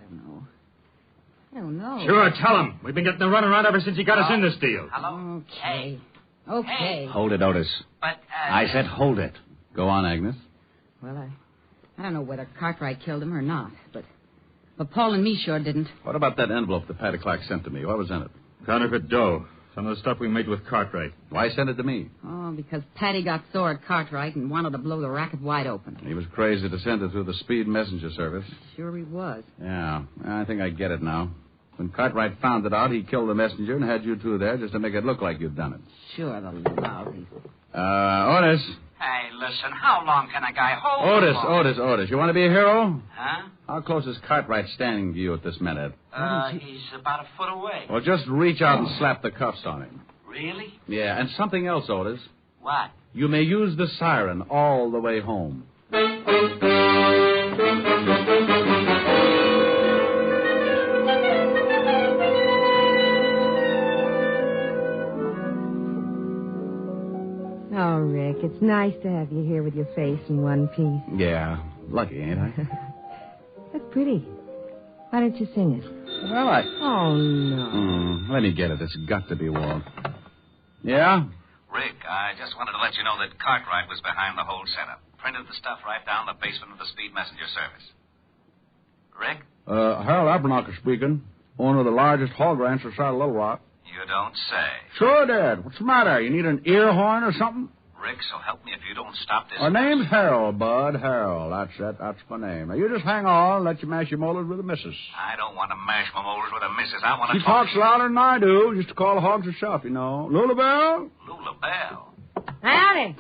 don't know. Sure, tell him. We've been getting the runaround ever since he got us in this deal. Hello? Okay. Okay. Hold it, Otis. But, I said hold it. Go on, Agnes. Well, I don't know whether Cartwright killed him or not, but Paul and me sure didn't. What about that envelope that Patty Clark sent to me? What was in it? Counterfeit dough. Some of the stuff we made with Cartwright. Why send it to me? Oh, because Patty got sore at Cartwright and wanted to blow the racket wide open. He was crazy to send it through the speed messenger service. Sure he was. Yeah, I think I get it now. When Cartwright found it out, he killed the messenger and had you two there just to make it look like you'd done it. Sure, the lousy. Otis. Hey, Listen, how long can a guy hold Otis, you want to be a hero? Huh? How close is Cartwright standing to you at this minute? He's about a foot away. Well, just reach out and slap the cuffs on him. Really? Yeah, and something else, Otis. What? You may use the siren all the way home. Oh, Rick, it's nice to have you here with your face in one piece. Yeah, lucky, ain't I? That's pretty. Why don't you sing it? Well, Oh, no. let me get it. It's got to be Walt. Yeah? Rick, I just wanted to let you know that Cartwright was behind the whole setup. Printed the stuff right down the basement of the Speed Messenger service. Rick? Harold Abernacher speaking. Owner of the largest hog ranch this side of Little Rock. You don't say. Sure, Dad. What's the matter? You need an ear horn or something? Rick, so help me if you don't stop this. My name's Harold, Bud. Harold. That's it. That's my name. Now, you just hang on and let you mash your molars with the missus. I don't want to mash my molars with a missus. I want to She talk talks louder than I do. Used to call the hogs herself, you know. Lula Bell? Lula Bell. Howdy.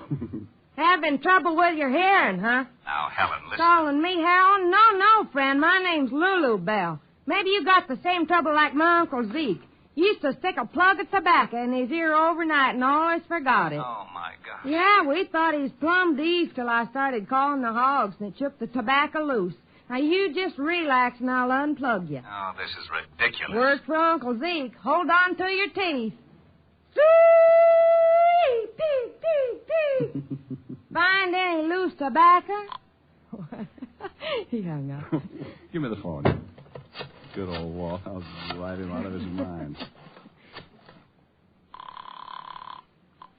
Having trouble with your hearing, huh? Now, Helen, listen. Calling me Harold? No, friend. My name's Lulu Bell. Maybe you got the same trouble like my Uncle Zeke. He used to stick a plug of tobacco in his ear overnight and always forgot it. Oh, my gosh. Yeah, we thought he was plumb deaf till I started calling the hogs and it shook the tobacco loose. Now, you just relax and I'll unplug you. Oh, this is ridiculous. Word for Uncle Zeke. Hold on to your teeth. Find any loose tobacco? He hung up. Give me the phone. Good old Walt. I'll drive him out of his mind.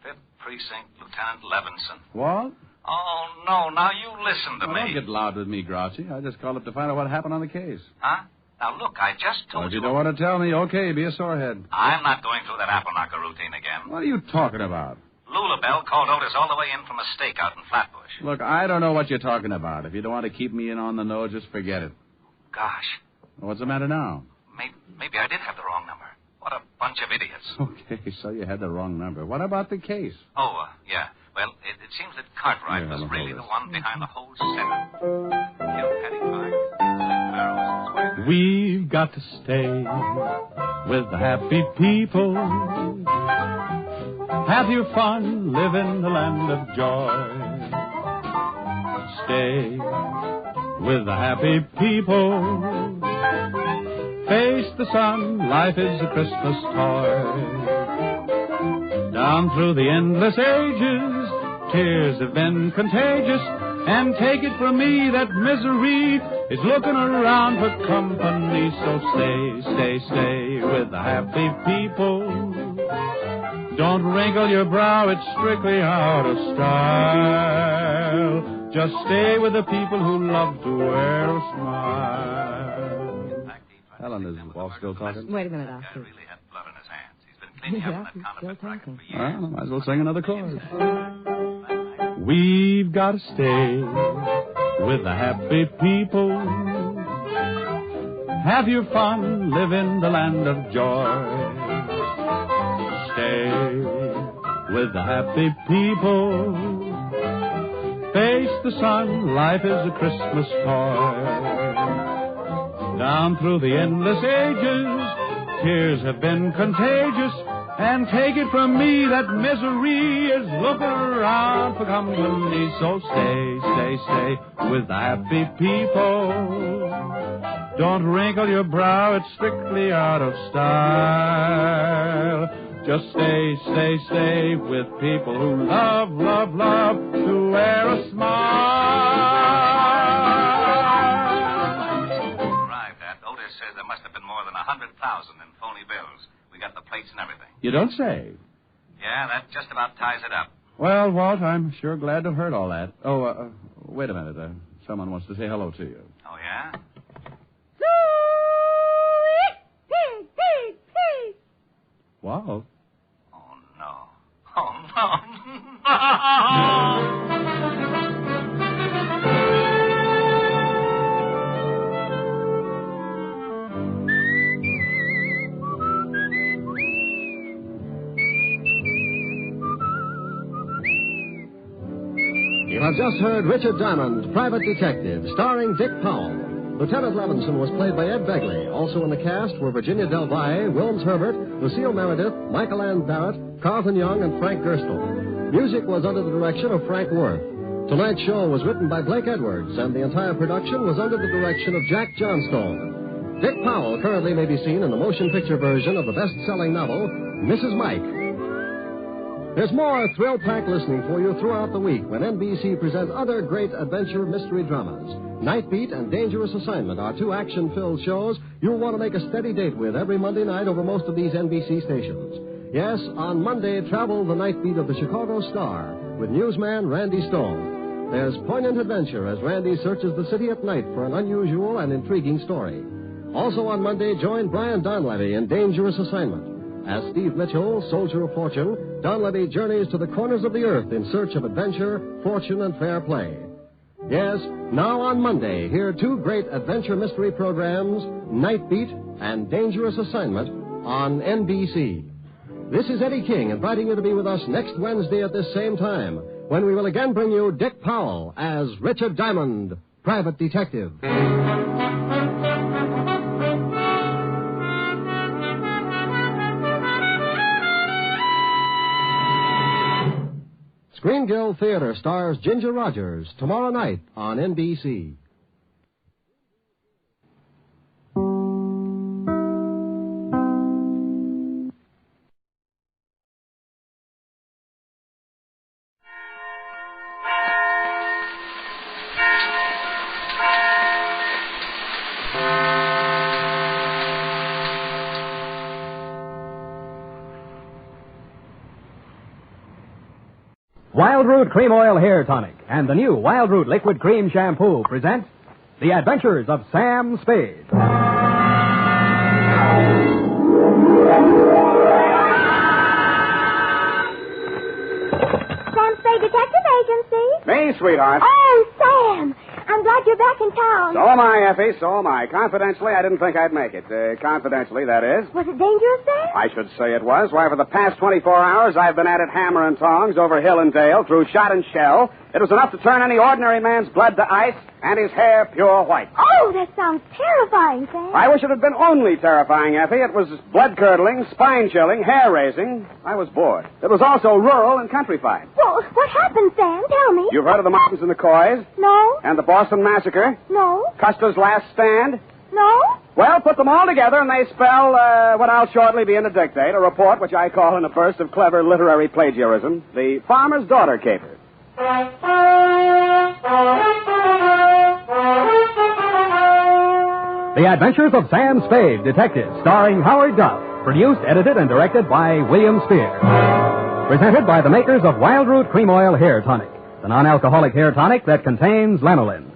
5th Precinct, Lieutenant Levinson. What? Oh, no. Now, you listen to Well, me. don't get loud with me, Grouchy. I just called up to find out what happened on the case. Huh? Now, look, I just Well, told if you don't want to tell me, okay, be a sorehead. I'm not going through that apple knocker routine again. What are you talking about? Lula Bell called Otis all the way in from a stakeout in Flatbush. Look, I don't know what you're talking about. If you don't want to keep me in on the nose, just forget it. Gosh, What's the matter now? maybe I did have the wrong number. What a bunch of idiots. Okay, so you had the wrong number. What about the case? Oh, yeah. Well, it seems that Cartwright was really the one behind the whole setup. Killed Patty Clark. We've got to stay with the happy people. Have your fun, live in the land of joy. Stay with the happy people. Face the sun, life is a Christmas toy. Down through the endless ages, tears have been contagious. And take it from me that misery is looking around for company. So stay with the happy people. Don't wrinkle your brow, it's strictly out of style. Just stay with the people who love to wear a smile. Helen, is Walt still talking? Wait a minute, Oscar. Really had blood on his hands. He's been cleaning up in that counterfeit racket for years. Well, might as well sing another chorus. We've got to stay with the happy people. Have your fun, live in the land of joy. Stay with the happy people. Face the sun, life is a Christmas toy. Down through the endless ages, tears have been contagious. And take it from me that misery is looking around for company. So stay with the happy people. Don't wrinkle your brow, it's strictly out of style. Just stay with people who love to wear a smile. Arrived at, Otis says there must have been more than 100,000 in phony bills. We got the plates and everything. You don't say. Yeah, that just about ties it up. Well, Walt, I'm sure glad to have heard all that. Oh, wait a minute. Someone wants to say hello to you. Oh, yeah? Wow. Oh, no. You have just heard Richard Diamond, Private Detective, starring Dick Powell. Lieutenant Levinson was played by Ed Begley. Also in the cast were Virginia Del Valle, Wilms Herbert, Lucille Meredith, Michael Ann Barrett, Carlton Young, and Frank Gerstle. Music was under the direction of Frank Worth. Tonight's show was written by Blake Edwards, and the entire production was under the direction of Jack Johnstone. Dick Powell currently may be seen in the motion picture version of the best-selling novel, Mrs. Mike. There's more thrill-packed listening for you throughout the week when NBC presents other great adventure mystery dramas. Night Beat and Dangerous Assignment are two action-filled shows you'll want to make a steady date with every Monday night over most of these NBC stations. Yes, on Monday, travel the Night Beat of the Chicago Star with newsman Randy Stone. There's poignant adventure as Randy searches the city at night for an unusual and intriguing story. Also on Monday, join Brian Donlevy in Dangerous Assignment. As Steve Mitchell, soldier of fortune, Donlevy journeys to the corners of the earth in search of adventure, fortune, and fair play. Yes, now on Monday, hear two great adventure mystery programs, Night Beat and Dangerous Assignment, on NBC. This is Eddie King inviting you to be with us next Wednesday at this same time, when we will again bring you Dick Powell as Richard Diamond, Private Detective. Green Guild Theater stars Ginger Rogers tomorrow night on NBC. Wild Root Cream Oil Hair Tonic and the new Wild Root Liquid Cream Shampoo present The Adventures of Sam Spade. Sam Spade Detective Agency. Me, sweetheart. Oh, Sam. I'm glad you're back in town. So am I, Effie, so am I. Confidentially, I didn't think I'd make it. Confidentially, that is. Was it dangerous, Sam? I should say it was. Why, for the past 24 hours, I've been at it hammer and tongs over hill and dale, through shot and shell. It was enough to turn any ordinary man's blood to ice and his hair pure white. Oh, that sounds terrifying, Sam. I wish it had been only terrifying, Effie. It was blood-curdling, spine-chilling, hair-raising. I was bored. It was also rural and countrified. Well, what happened, Sam? Tell me. You've heard of the Martins and the Coys? No. And the Boston Massacre? No. Custer's Last Stand? No. Well, put them all together and they spell what I'll shortly be in to dictate, a report which I call in a burst of clever literary plagiarism, The Farmer's Daughter Caper. The Adventures of Sam Spade, Detective, starring Howard Duff. Produced, edited, and directed by William Spear. Presented by the makers of Wild Root Cream Oil Hair Tonic, the non-alcoholic hair tonic that contains lanolin.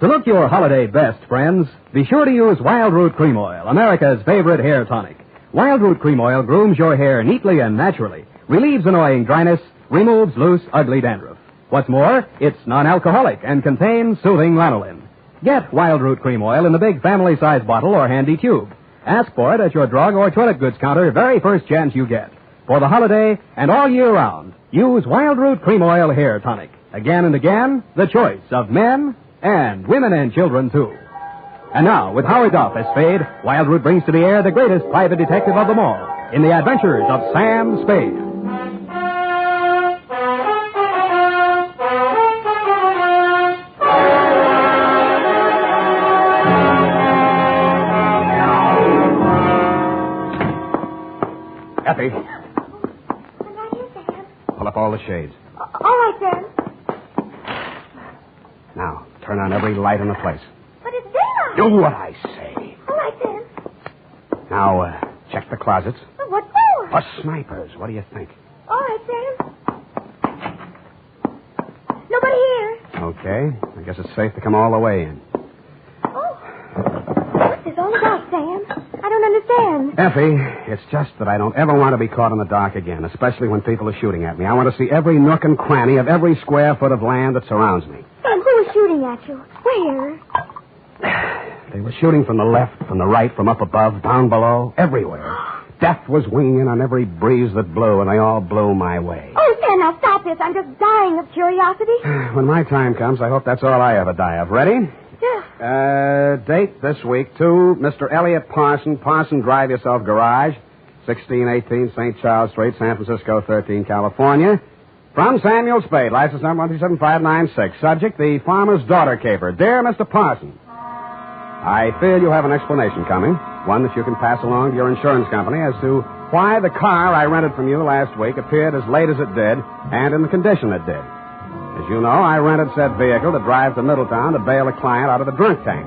To look your holiday best, friends, be sure to use Wild Root Cream Oil, America's favorite hair tonic. Wild Root Cream Oil grooms your hair neatly and naturally, relieves annoying dryness, removes loose, ugly dandruff. What's more, it's non-alcoholic and contains soothing lanolin. Get Wild Root Cream Oil in the big family-size bottle or handy tube. Ask for it at your drug or toilet goods counter very first chance you get. For the holiday and all year round, use Wild Root Cream Oil Hair Tonic. Again and again, the choice of men and women and children, too. And now, with Howard Duff as Spade, Wild Root brings to the air the greatest private detective of them all in The Adventures of Sam Spade. Effie. Pull up all the shades. All right, Sam. Now, turn on every light in the place. But it's daylight. Do what I say. All right, Sam. Now, check the closets. But what for? For snipers. What do you think? All right, Sam. Nobody here. Okay. I guess it's safe to come all the way in. What's this all about, Sam? I don't understand. Effie, it's just that I don't ever want to be caught in the dark again, especially when people are shooting at me. I want to see every nook and cranny of every square foot of land that surrounds me. Sam, who was shooting at you? Where? They were shooting from the left, from the right, from up above, down below, everywhere. death was winging in on every breeze that blew, and they all blew my way. Oh, Sam, now stop this. I'm just dying of curiosity. When my time comes, I hope that's all I ever die of. Ready? Yeah. Date this week to Mr. Elliot Parson, Parson Drive Yourself Garage, 1618 St. Charles Street, San Francisco, 13, California. From Samuel Spade, license number 137596. Subject, the farmer's daughter caper. Dear Mr. Parson, I fear you have an explanation coming, one that you can pass along to your insurance company as to why the car I rented from you last week appeared as late as it did and in the condition it did. As you know, I rented said vehicle to drive to Middletown to bail a client out of the drunk tank.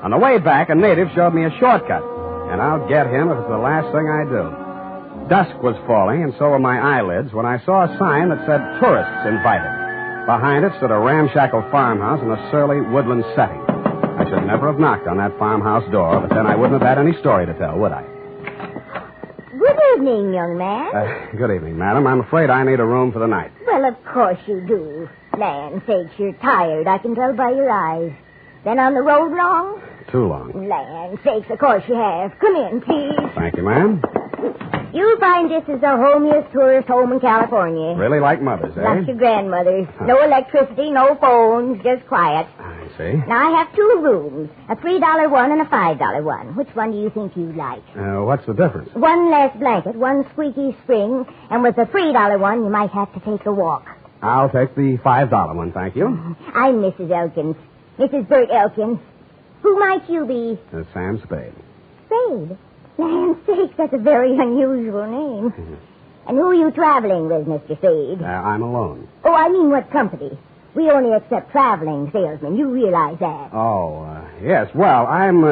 On the way back, a native showed me a shortcut, and I'll get him if it's the last thing I do. Dusk was falling, and so were my eyelids, when I saw a sign that said tourists invited. Behind it stood a ramshackle farmhouse in a surly woodland setting. I should never have knocked on that farmhouse door, but then I wouldn't have had any story to tell, would I? Good evening, young man. Good evening, madam. I'm afraid I need a room for the night. Well, of course you do. Land sakes, you're tired. I can tell by your eyes. Been on the road long? Too long. Land sakes, of course you have. Come in, please. Thank you, ma'am. You'll find this is the homiest tourist home in California. Really like mothers, eh? Like your grandmother's. No electricity, no phones, just quiet. I see. Now, I have two rooms, a $3 one and a $5 one. Which one do you think you'd like? What's the difference? One less blanket, one squeaky spring, and with the $3 one, you might have to take a walk. I'll take the $5 one, thank you. I'm Mrs. Elkins. Mrs. Bert Elkins. Who might you be? Sam Spade. Spade? Land's sakes, that's a very unusual name. And who are you traveling with, Mr. Spade? I'm alone. Oh, I mean what company? We only accept traveling salesmen. You realize that. Oh, yes. Well, I'm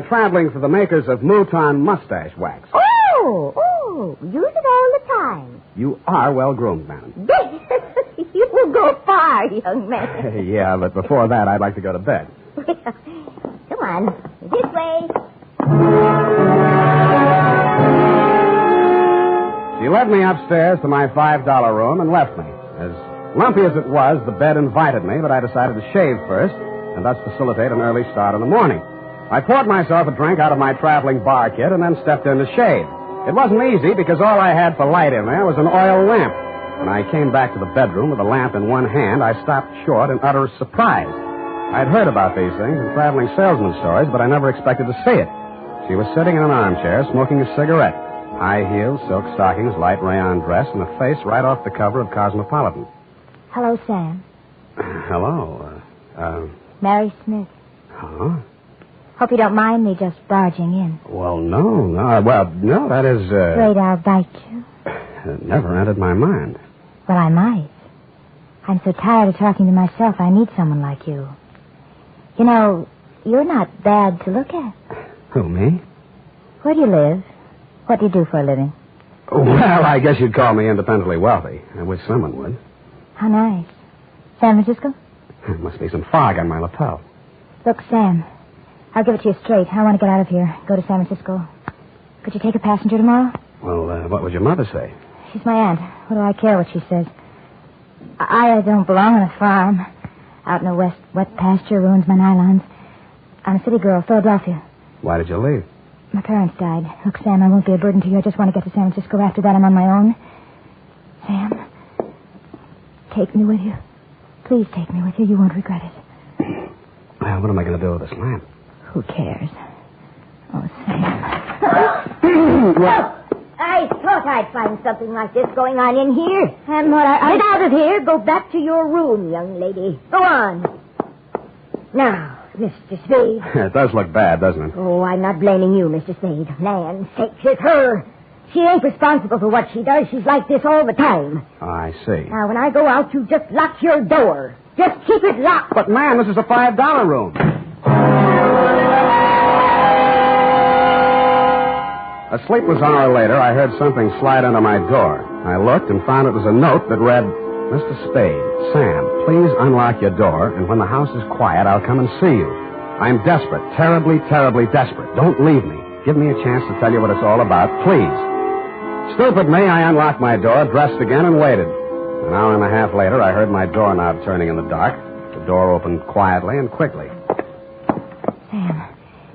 traveling for the makers of Mouton Mustache Wax. Oh, use it all the time. You are well-groomed, madam. You will go far, young man. Yeah, but before that, I'd like to go to bed. Come on. This way. She led me upstairs to my $5 room and left me. As lumpy as it was, the bed invited me, but I decided to shave first and thus facilitate an early start in the morning. I poured myself a drink out of my traveling bar kit and then stepped in to shave. It wasn't easy because all I had for light in there was an oil lamp. When I came back to the bedroom with the lamp in one hand, I stopped short in utter surprise. I'd heard about these things in traveling salesman stories, but I never expected to see it. She was sitting in an armchair, smoking a cigarette. High heels, silk stockings, light rayon dress, and a face right off the cover of Cosmopolitan. Hello, Sam. Hello. Mary Smith. Huh? Hope you don't mind me just barging in. Well, no. No, that is, Afraid I'll bite you? It never entered my mind. Well, I might. I'm so tired of talking to myself, I need someone like you. You know, you're not bad to look at. Who, me? Where do you live? What do you do for a living? Well, I guess you'd call me independently wealthy. I wish someone would. How nice. San Francisco? There must be some fog on my lapel. Look, Sam, I'll give it to you straight. I want to get out of here, go to San Francisco. Could you take a passenger tomorrow? Well, what would your mother say? She's my aunt. What do I care what she says? I don't belong on a farm. Out in the wet pasture ruins my nylons. I'm a city girl, Philadelphia. Why did you leave? My parents died. Look, Sam, I won't be a burden to you. I just want to get to San Francisco. After that, I'm on my own. Sam, take me with you. Please take me with you. You won't regret it. Well, what am I going to do with this lamp? Who cares? Oh, Sam. Well, I thought I'd find something like this going on in here. And what Get out of here. Go back to your room, young lady. Go on. Now, Mr. Spade. It does look bad, doesn't it? Oh, I'm not blaming you, Mr. Spade. Land's sakes, it's her. She ain't responsible for what she does. She's like this all the time. I see. Now, when I go out, you just lock your door. Just keep it locked. But, man, this is a $5 room. A sleepless hour later, I heard something slide under my door. I looked and found it was a note that read, Mr. Spade, Sam, please unlock your door, and when the house is quiet, I'll come and see you. I'm desperate, terribly, terribly desperate. Don't leave me. Give me a chance to tell you what it's all about, please. Stupid me, I unlocked my door, dressed again, and waited. An hour and a half later, I heard my doorknob turning in the dark. The door opened quietly and quickly. Sam,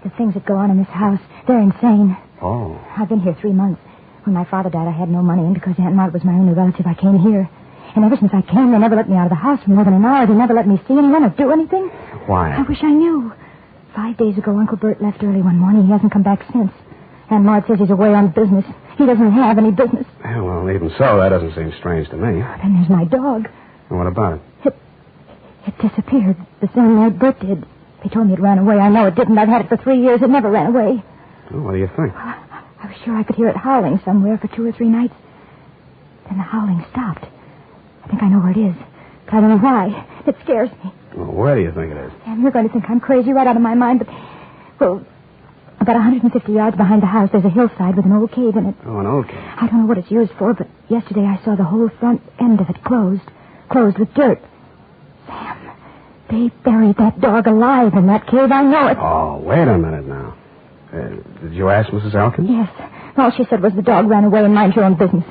the things that go on in this house, they're insane. Oh. I've been here 3 months. When my father died, I had no money, and because Aunt Maud was my only relative, I came here. And ever since I came, they never let me out of the house for more than an hour. They never let me see anyone or do anything. Why? I wish I knew. 5 days ago, Uncle Bert left early one morning. He hasn't come back since. Aunt Maud says he's away on business. He doesn't have any business. Yeah, well, even so, that doesn't seem strange to me. Then there's my dog. And what about it? It disappeared the same night Bert did. They told me it ran away. I know it didn't. I've had it for 3 years. It never ran away. Well, what do you think? I was sure I could hear it howling somewhere for 2 or 3 nights. Then the howling stopped. I think I know where it is. But I don't know why. It scares me. Well, where do you think it is? Sam, you're going to think I'm crazy right out of my mind, but... Well, about 150 yards behind the house, there's a hillside with an old cave in it. Oh, an old cave. I don't know what it's used for, but yesterday I saw the whole front end of it closed. Closed with dirt. Sam, they buried that dog alive in that cave. I know it. Oh, wait a minute now. Did you ask Mrs. Elkins? Yes. All she said was the dog ran away and mind your own business.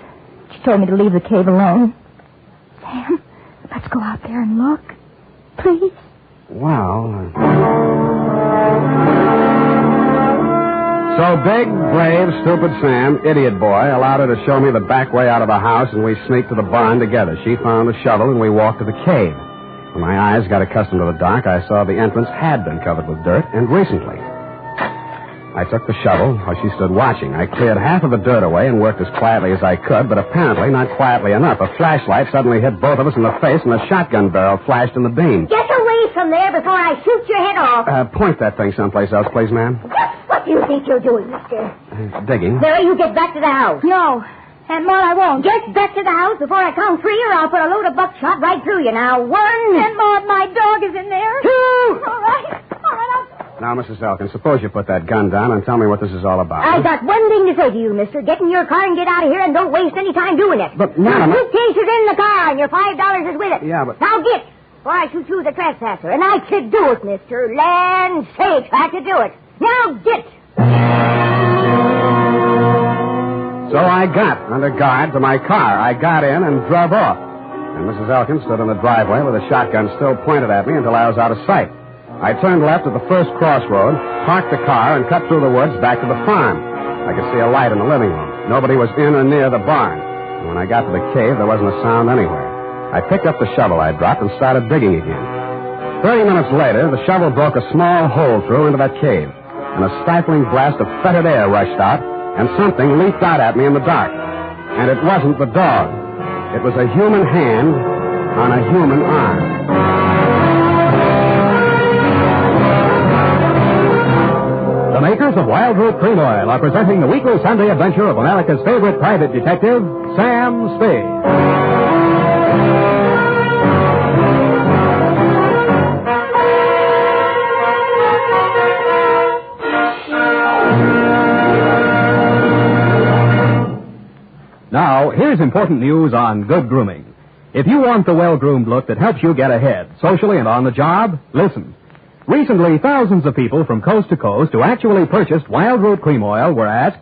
She told me to leave the cave alone. Sam, let's go out there and look. Please. Well... So big, brave, stupid Sam, idiot boy, allowed her to show me the back way out of the house, and we sneaked to the barn together. She found the shovel, and we walked to the cave. When my eyes got accustomed to the dark, I saw the entrance had been covered with dirt, and recently. I took the shovel while she stood watching. I cleared half of the dirt away and worked as quietly as I could, but apparently not quietly enough. A flashlight suddenly hit both of us in the face, and a shotgun barrel flashed in the beam. Get away from there before I shoot your head off. Point that thing someplace else, please, ma'am. What do you think you're doing, mister? Digging. Mary, you get back to the house. No. Aunt Maud, I won't. Get back to the house before I count 3, or I'll put a load of buckshot right through you. Now, 1. Aunt Maud, my dog is in there. 2. All right, Now, Mrs. Elkins, suppose you put that gun down and tell me what this is all about. I got one thing to say to you, mister. Get in your car and get out of here, and don't waste any time doing it. But, Madam... Your suitcase is in the car, and your $5 is with it. Yeah, but... Now get, or I shoot you the trespasser. And I could do it, mister. Land sakes, I could do it. Now get. So I got under guard to my car. I got in and drove off. And Mrs. Elkins stood in the driveway with a shotgun still pointed at me until I was out of sight. I turned left at the first crossroad, parked the car, and cut through the woods back to the farm. I could see a light in the living room. Nobody was in or near the barn. And when I got to the cave, there wasn't a sound anywhere. I picked up the shovel I dropped and started digging again. 30 minutes later, the shovel broke a small hole through into that cave, and a stifling blast of fetid air rushed out, and something leaped out at me in the dark. And it wasn't the dog. It was a human hand on a human arm. The makers of Wild Root Cream Oil are presenting the weekly Sunday adventure of America's favorite private detective, Sam Spade. Now, here's important news on good grooming. If you want the well-groomed look that helps you get ahead, socially and on the job, listen. Recently, thousands of people from coast to coast who actually purchased Wild Root Cream Oil were asked,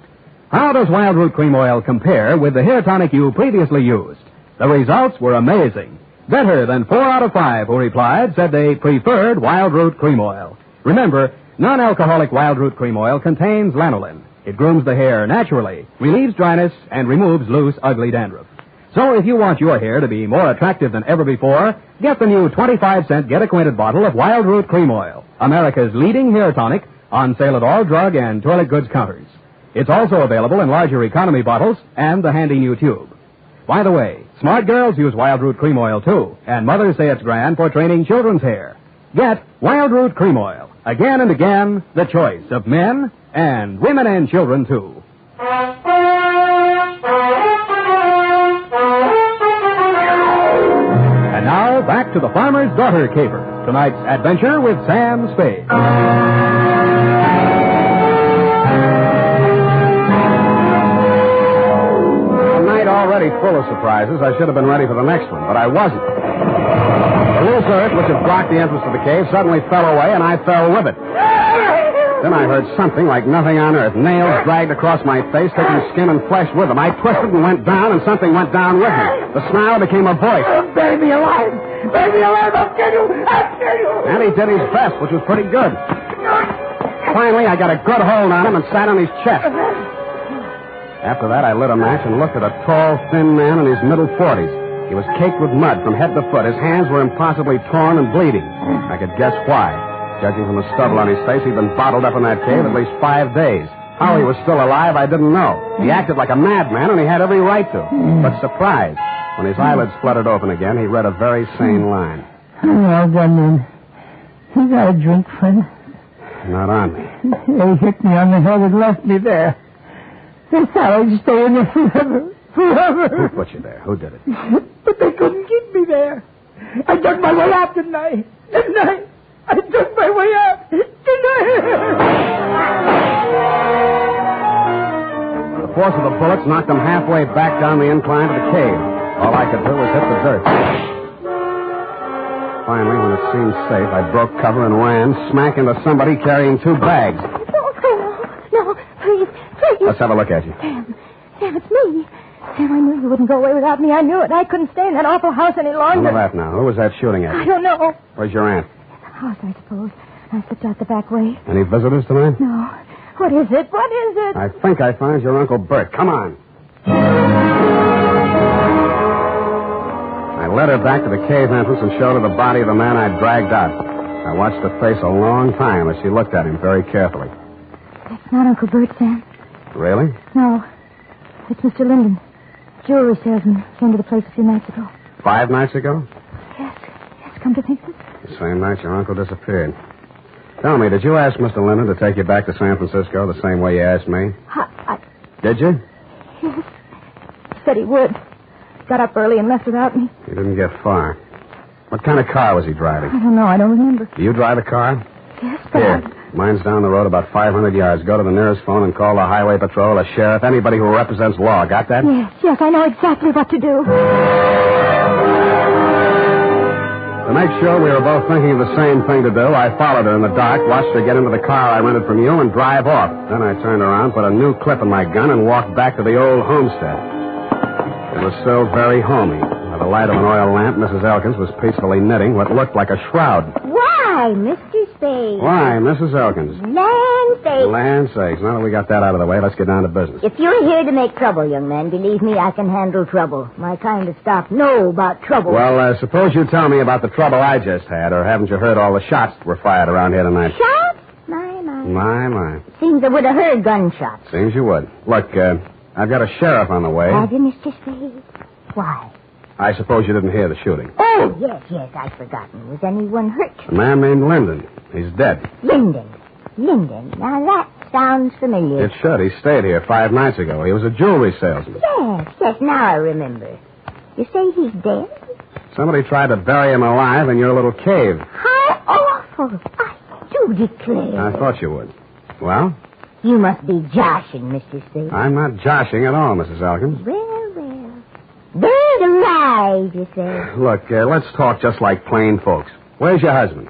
how does Wild Root Cream Oil compare with the hair tonic you previously used? The results were amazing. Better than 4 out of 5 who replied said they preferred Wild Root Cream Oil. Remember, non-alcoholic Wild Root Cream Oil contains lanolin. It grooms the hair naturally, relieves dryness, and removes loose, ugly dandruff. So if you want your hair to be more attractive than ever before, get the new 25-cent get-acquainted bottle of Wild Root Cream Oil, America's leading hair tonic, on sale at all drug and toilet goods counters. It's also available in larger economy bottles and the handy new tube. By the way, smart girls use Wild Root Cream Oil, too, and mothers say it's grand for training children's hair. Get Wild Root Cream Oil. Again and again, the choice of men and women and children, too. And now, back to the Farmer's Daughter Caper. Tonight's adventure with Sam Spade. A night already full of surprises. I should have been ready for the next one, but I wasn't. The loose earth, which had blocked the entrance to the cave, suddenly fell away, and I fell with it. Then I heard something like nothing on earth. Nails dragged across my face, taking skin and flesh with them. I twisted and went down, and something went down with me. The snarl became a voice. Bury me alive! Bury me alive! I'll kill you! I'll kill you! And he did his best, which was pretty good. Finally, I got a good hold on him and sat on his chest. After that, I lit a match and looked at a tall, thin man in his middle 40s. He was caked with mud from head to foot. His hands were impossibly torn and bleeding. I could guess why. Judging from the stubble on his face, he'd been bottled up in that cave at least 5 days. How he was still alive, I didn't know. He acted like a madman, and he had every right to. But surprised, when his eyelids fluttered open again, he read a very sane line. Well done, then. You got a drink, friend? Not on me. They hit me on the head and left me there. They thought I'd stay in there forever. Forever. Who put you there? Who did it? But they couldn't keep me there. I dug my way out, didn't I? Didn't I? I dug my way out. Didn't I? The force of the bullets knocked him halfway back down the incline to the cave. All I could do was hit the dirt. Finally, when it seemed safe, I broke cover and ran, smack into somebody carrying 2 bags. No, please. Let's have a look at you. Sam, it's me. Sam, I knew you wouldn't go away without me. I knew it. I couldn't stay in that awful house any longer. None of that now. Who was that shooting at you? I don't know. Where's your aunt? In the house, I suppose. I slipped out the back way. Any visitors tonight? No. What is it? What is it? I think I found your Uncle Bert. Come on. I led her back to the cave entrance and showed her the body of the man I'd dragged out. I watched her face a long time as she looked at him very carefully. That's not Uncle Bert, Sam. Really? No. It's Mr. Linden, jewelry salesman. Came to the place a few nights ago. 5 nights ago? Yes, come to think of it. The same night your uncle disappeared. Tell me, did you ask Mr. Linden to take you back to San Francisco the same way you asked me? Did you? Yes. He said he would. Got up early and left without me. You didn't get far. What kind of car was he driving? I don't know. I don't remember. Do you drive a car? Yes, but Here. Mine's down the road about 500 yards. Go to the nearest phone and call the highway patrol, the sheriff, anybody who represents law. Got that? Yes, I know exactly what to do. To make sure we were both thinking of the same thing to do, I followed her in the dark, watched her get into the car I rented from you, and drive off. Then I turned around, put a new clip in my gun, and walked back to the old homestead. It was still very homey. By the light of an oil lamp, Mrs. Elkins was peacefully knitting what looked like a shroud. Why, Mr. Spade? Why, Mrs. Elkins? Land sakes. Land sakes. Now that we got that out of the way, let's get down to business. If you're here to make trouble, young man, believe me, I can handle trouble. My kind of stuff know about trouble. Well, suppose you tell me about the trouble I just had, or haven't you heard all the shots that were fired around here tonight? Shots? My. Seems I would have heard gunshots. Seems you would. Look, I've got a sheriff on the way. Have you, Mr. Spade? Why? I suppose you didn't hear the shooting. Oh, yes, I'd forgotten. Was anyone hurt? A man named Linden. He's dead. Linden. Now, that sounds familiar. It should. He stayed here 5 nights ago. He was a jewelry salesman. Yes, now I remember. You say he's dead? Somebody tried to bury him alive in your little cave. How awful. I do declare. I thought you would. Well? You must be joshing, Mr. Spade. I'm not joshing at all, Mrs. Elkins. Well. Buried alive, you say. Look, let's talk just like plain folks. Where's your husband?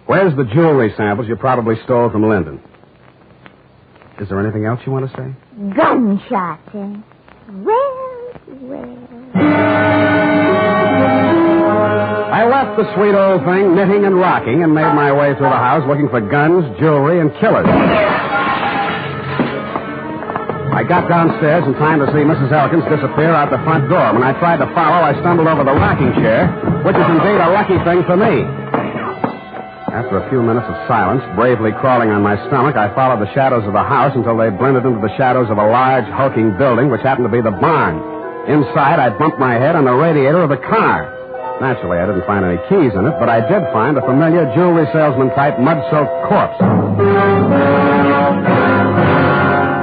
Where's the jewelry samples you probably stole from Linden? Is there anything else you want to say? Gunshots, eh? Well. I left the sweet old thing knitting and rocking and made my way through the house looking for guns, jewelry, and killers. I got downstairs in time to see Mrs. Elkins disappear out the front door. When I tried to follow, I stumbled over the rocking chair, which is indeed a lucky thing for me. After a few minutes of silence, bravely crawling on my stomach, I followed the shadows of the house until they blended into the shadows of a large, hulking building, which happened to be the barn. Inside, I bumped my head on the radiator of the car. Naturally, I didn't find any keys in it, but I did find a familiar jewelry salesman-type mud-soaked corpse.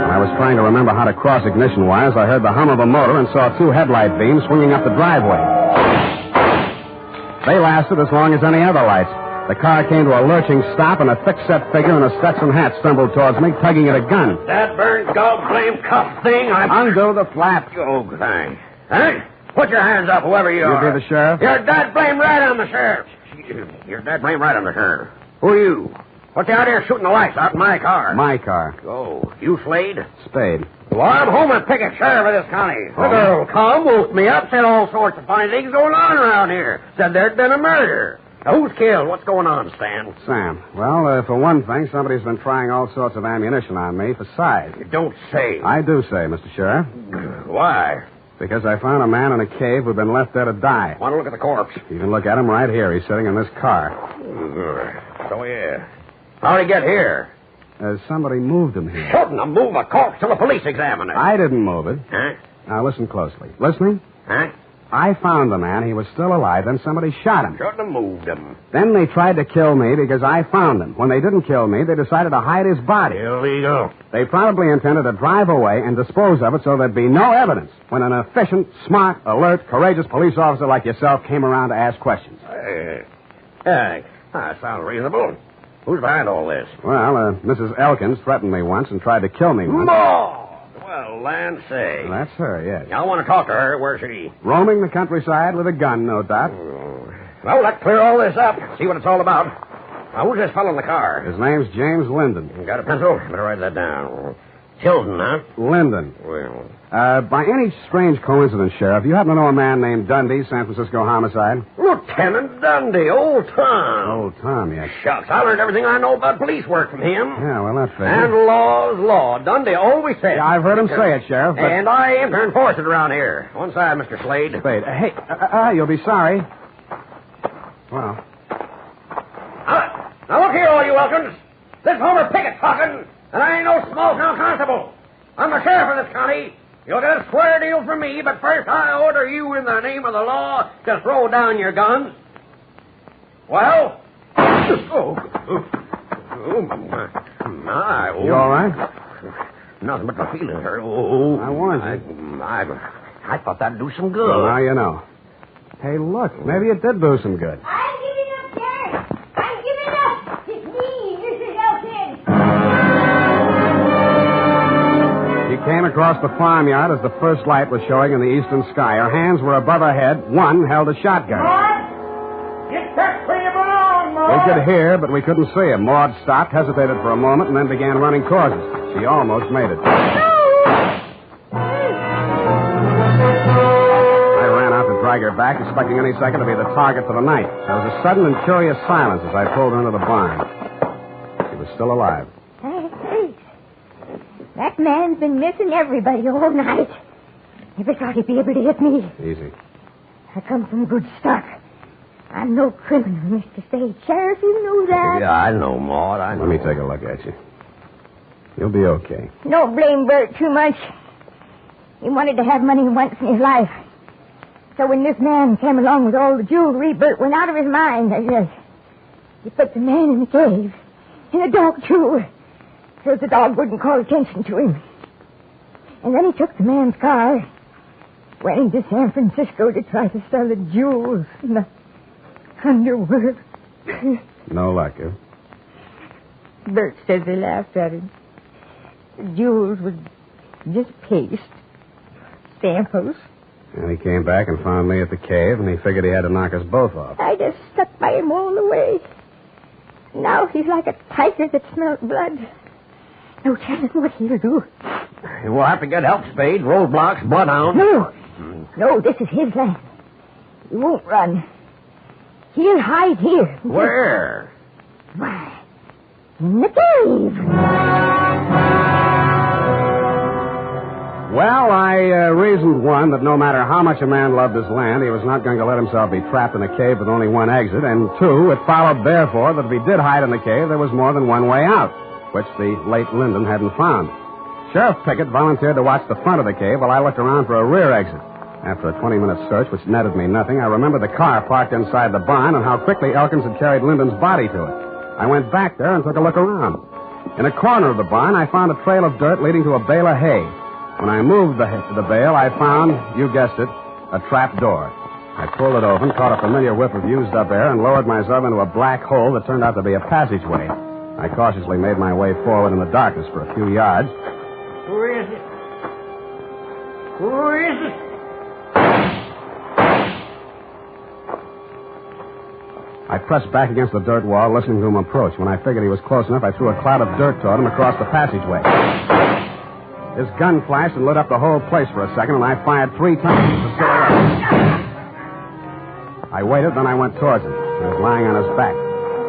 I was trying to remember how to cross ignition wires. I heard the hum of a motor and saw 2 headlight beams swinging up the driveway. They lasted as long as any other lights. The car came to a lurching stop, and a thick-set figure in a Stetson hat stumbled towards me, tugging at a gun. That burned dog-blame cuff thing, Undo the flap. Oh, thanks. Huh? Put your hands up, whoever you are. You be the sheriff? You're dead blame right on the sheriff. You're dead blame right on the sheriff. Who are you? What's you out here shooting the lights out in my car? My car. Oh, you Slade? Spade. Well, I'm Homer Pickett, sheriff of this county. Oh. The girl come, woke me up, said all sorts of funny things going on around here. Said there'd been a murder. Who's killed? What's going on, Stan? Sam. Well, for one thing, somebody's been trying all sorts of ammunition on me for size. You don't say. I do say, Mr. Sheriff. Why? Because I found a man in a cave who'd been left there to die. Want to look at the corpse? You can look at him right here. He's sitting in this car. So, yeah. How'd he get here? Somebody moved him here. Shouldn't have moved a corpse till the police examine it. I didn't move it. Huh? Now, listen closely. Listening? Huh? I found the man. He was still alive. Then somebody shot him. Shouldn't have moved him. Then they tried to kill me because I found him. When they didn't kill me, they decided to hide his body. Illegal. They probably intended to drive away and dispose of it so there'd be no evidence when an efficient, smart, alert, courageous police officer like yourself came around to ask questions. That sounds reasonable. Who's behind all this? Well, Mrs. Elkins threatened me once and tried to kill me once. More! Well, land say. Well, that's her, yes. I want to talk to her. Where's she? Roaming the countryside with a gun, no doubt. Well, let's clear all this up. See what it's all about. Now, who's this fellow in the car? His name's James Linden. You got a pencil? Better write that down. Tilden, huh? Linden. Well. By any strange coincidence, Sheriff, you happen to know a man named Dundee, San Francisco homicide? Lieutenant Dundee, old Tom. Old Tom, yes. Shucks, I learned everything I know about police work from him. Yeah, well, that figures. And law's law. Dundee always said. Yeah, I've heard him say it, Sheriff. But... And I aim to enforce it around here. One side, Mr. Slade. Spade. Hey, you'll be sorry. Well. Now look here, all you Elkins. This Homer Pickett's talking, and I ain't no small-town constable. I'm the sheriff of this county. You'll get a square deal from me, but first I order you in the name of the law to throw down your guns. Well? My. You all right? Nothing but my feelings hurt. I warned you. I thought that'd do some good. Well, now you know. Hey, look, maybe it did do some good. I'm giving up, Sheriff. I'm giving up. It's me, Mrs. Elkins. She came across the farmyard as the first light was showing in the eastern sky. Her hands were above her head. One held a shotgun. Get back where you belong, Maud. We could hear, but we couldn't see him. Maud stopped, hesitated for a moment, and then began running towards us. She almost made it. I ran out to drag her back, expecting any second to be the target for the night. There was a sudden and curious silence as I pulled her into the barn. She was still alive. That man's been missing everybody all night. Never thought he'd be able to hit me. Easy. I come from good stock. I'm no criminal, Mr. Spade. Sheriff, you know that. Yeah, I know, Maud. I know. Let me take a look at you. You'll be okay. Don't blame Bert too much. He wanted to have money once in his life. So when this man came along with all the jewelry, Bert went out of his mind. He put the man in the cave. And the dog, too. So the dog wouldn't call attention to him. And then he took the man's car, went into San Francisco to try to sell the jewels and the underwear. No luck, huh? Bert says they laughed at him. The jewels were just paste. Samples. And he came back and found me at the cave, and he figured he had to knock us both off. I just stuck by him all the way. Now he's like a tiger that smelled blood. No telling what he'll do. We'll have to get help, Spade. Roadblocks, bloodhounds. No, this is his land. He won't run. He'll hide here. Where? Why, in the cave. Well, I reasoned, one, that no matter how much a man loved his land, he was not going to let himself be trapped in a cave with only one exit. And two, it followed, therefore, that if he did hide in the cave, there was more than one way out, which the late Linden hadn't found. Sheriff Pickett volunteered to watch the front of the cave while I looked around for a rear exit. After a 20-minute search, which netted me nothing, I remembered the car parked inside the barn and how quickly Elkins had carried Linden's body to it. I went back there and took a look around. In a corner of the barn, I found a trail of dirt leading to a bale of hay. When I moved the bale, I found, you guessed it, a trap door. I pulled it open, caught a familiar whiff of used-up air, and lowered myself into a black hole that turned out to be a passageway. I cautiously made my way forward in the darkness for a few yards. Who is it? Who is it? I pressed back against the dirt wall, listening to him approach. When I figured he was close enough, I threw a cloud of dirt toward him across the passageway. His gun flashed and lit up the whole place for a second, and I fired 3 times at the silhouette. I waited, then I went towards him. He was lying on his back.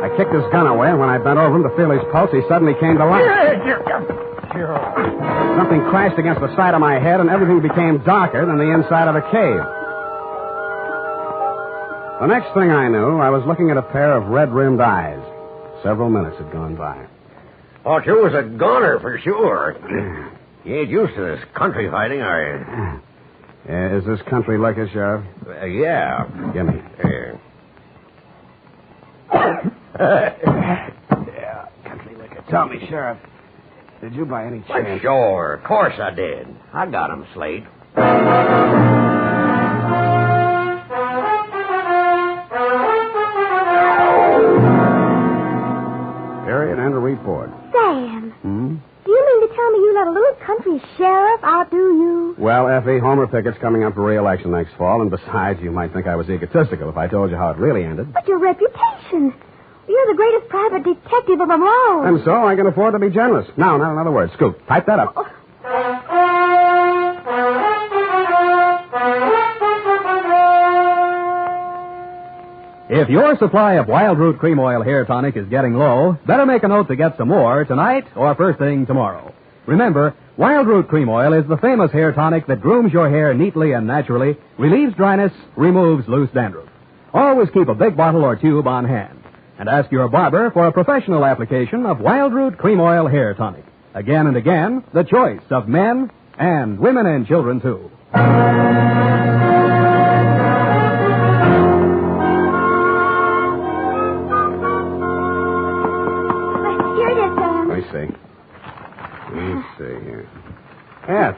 I kicked his gun away, and when I bent over him to feel his pulse, he suddenly came to life. Something crashed against the side of my head, and everything became darker than the inside of a cave. The next thing I knew, I was looking at a pair of red-rimmed eyes. Several minutes had gone by. Thought you was a goner for sure. You ain't used to this country fighting, are you? Is this country liquor, Sheriff? Yeah. Give me. Yeah, country liquor. Tell me, Sheriff, did you by any chance... Well, sure. Of course I did. I got him, Slate. Period and a report. Sam. Hmm? Do you mean to tell me you let a little country sheriff outdo you? Well, Effie, Homer Pickett's coming up for re-election next fall, and besides, you might think I was egotistical if I told you how it really ended. But your reputation. You're the greatest private detective of them all. And so I can afford to be generous. Now, not another word. Scoop, type that up. If your supply of Wild Root Cream Oil Hair Tonic is getting low, better make a note to get some more tonight or first thing tomorrow. Remember, Wild Root Cream Oil is the famous hair tonic that grooms your hair neatly and naturally, relieves dryness, removes loose dandruff. Always keep a big bottle or tube on hand. And ask your barber for a professional application of Wild Root Cream Oil Hair Tonic. Again and again, the choice of men and women and children, too. Here it is, Sam. Let me see here. F,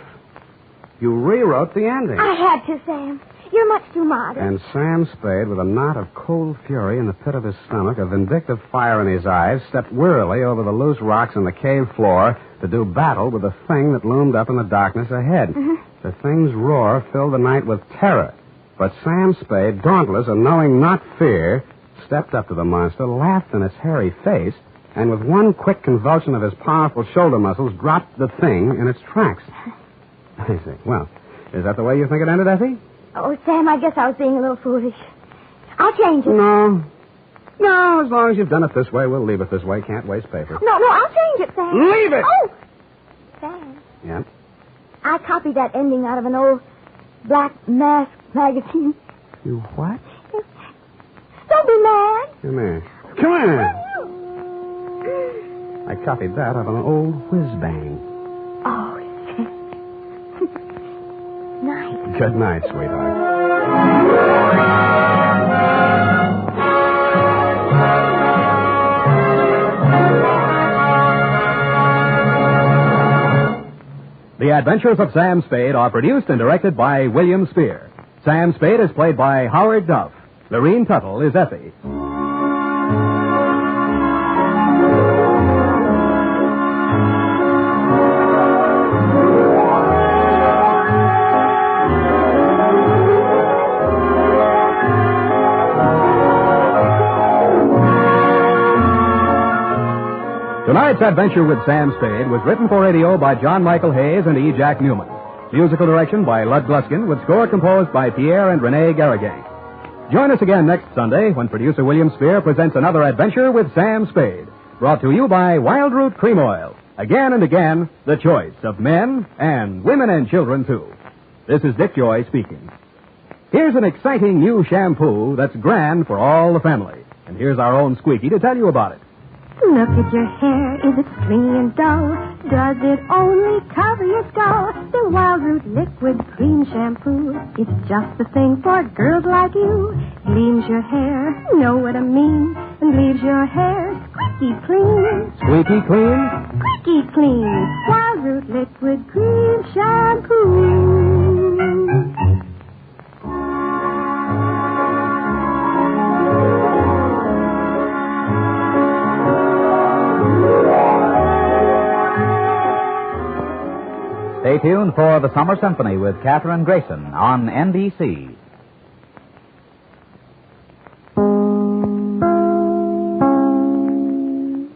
you rewrote the ending. I had to, Sam. You're much too modest. And Sam Spade, with a knot of cold fury in the pit of his stomach, a vindictive fire in his eyes, stepped wearily over the loose rocks on the cave floor to do battle with the thing that loomed up in the darkness ahead. Mm-hmm. The thing's roar filled the night with terror. But Sam Spade, dauntless and knowing not fear, stepped up to the monster, laughed in its hairy face, and with one quick convulsion of his powerful shoulder muscles, dropped the thing in its tracks. I see. Well, is that the way you think it ended, Effie? Oh, Sam, I guess I was being a little foolish. I'll change it. No, as long as you've done it this way, we'll leave it this way. Can't waste paper. No, I'll change it, Sam. Leave it! Oh! Sam, Yeah? I copied that ending out of an old Black Mask magazine. You what? Don't be mad. Come here. Come here. I copied that out of an old whiz-bang. Oh, nice. Good night, sweetheart. The Adventures of Sam Spade are produced and directed by William Spear. Sam Spade is played by Howard Duff. Lorene Tuttle is Effie. Tonight's adventure with Sam Spade was written for radio by John Michael Hayes and E. Jack Newman. Musical direction by Lud Gluskin, with score composed by Pierre and Rene Garrigan. Join us again next Sunday when producer William Spear presents another adventure with Sam Spade. Brought to you by Wild Root Cream Oil. Again and again, the choice of men and women and children, too. This is Dick Joy speaking. Here's an exciting new shampoo that's grand for all the family. And here's our own Squeaky to tell you about it. Look at your hair, is it stringy and dull? Does it only cover your skull? The Wild Root Liquid Cream Shampoo, it's just the thing for girls like you. Cleans your hair, know what I mean, and leaves your hair squeaky clean. Squeaky clean? Squeaky clean. Wild Root Liquid Cream Shampoo. Stay tuned for the Summer Symphony with Catherine Grayson on NBC.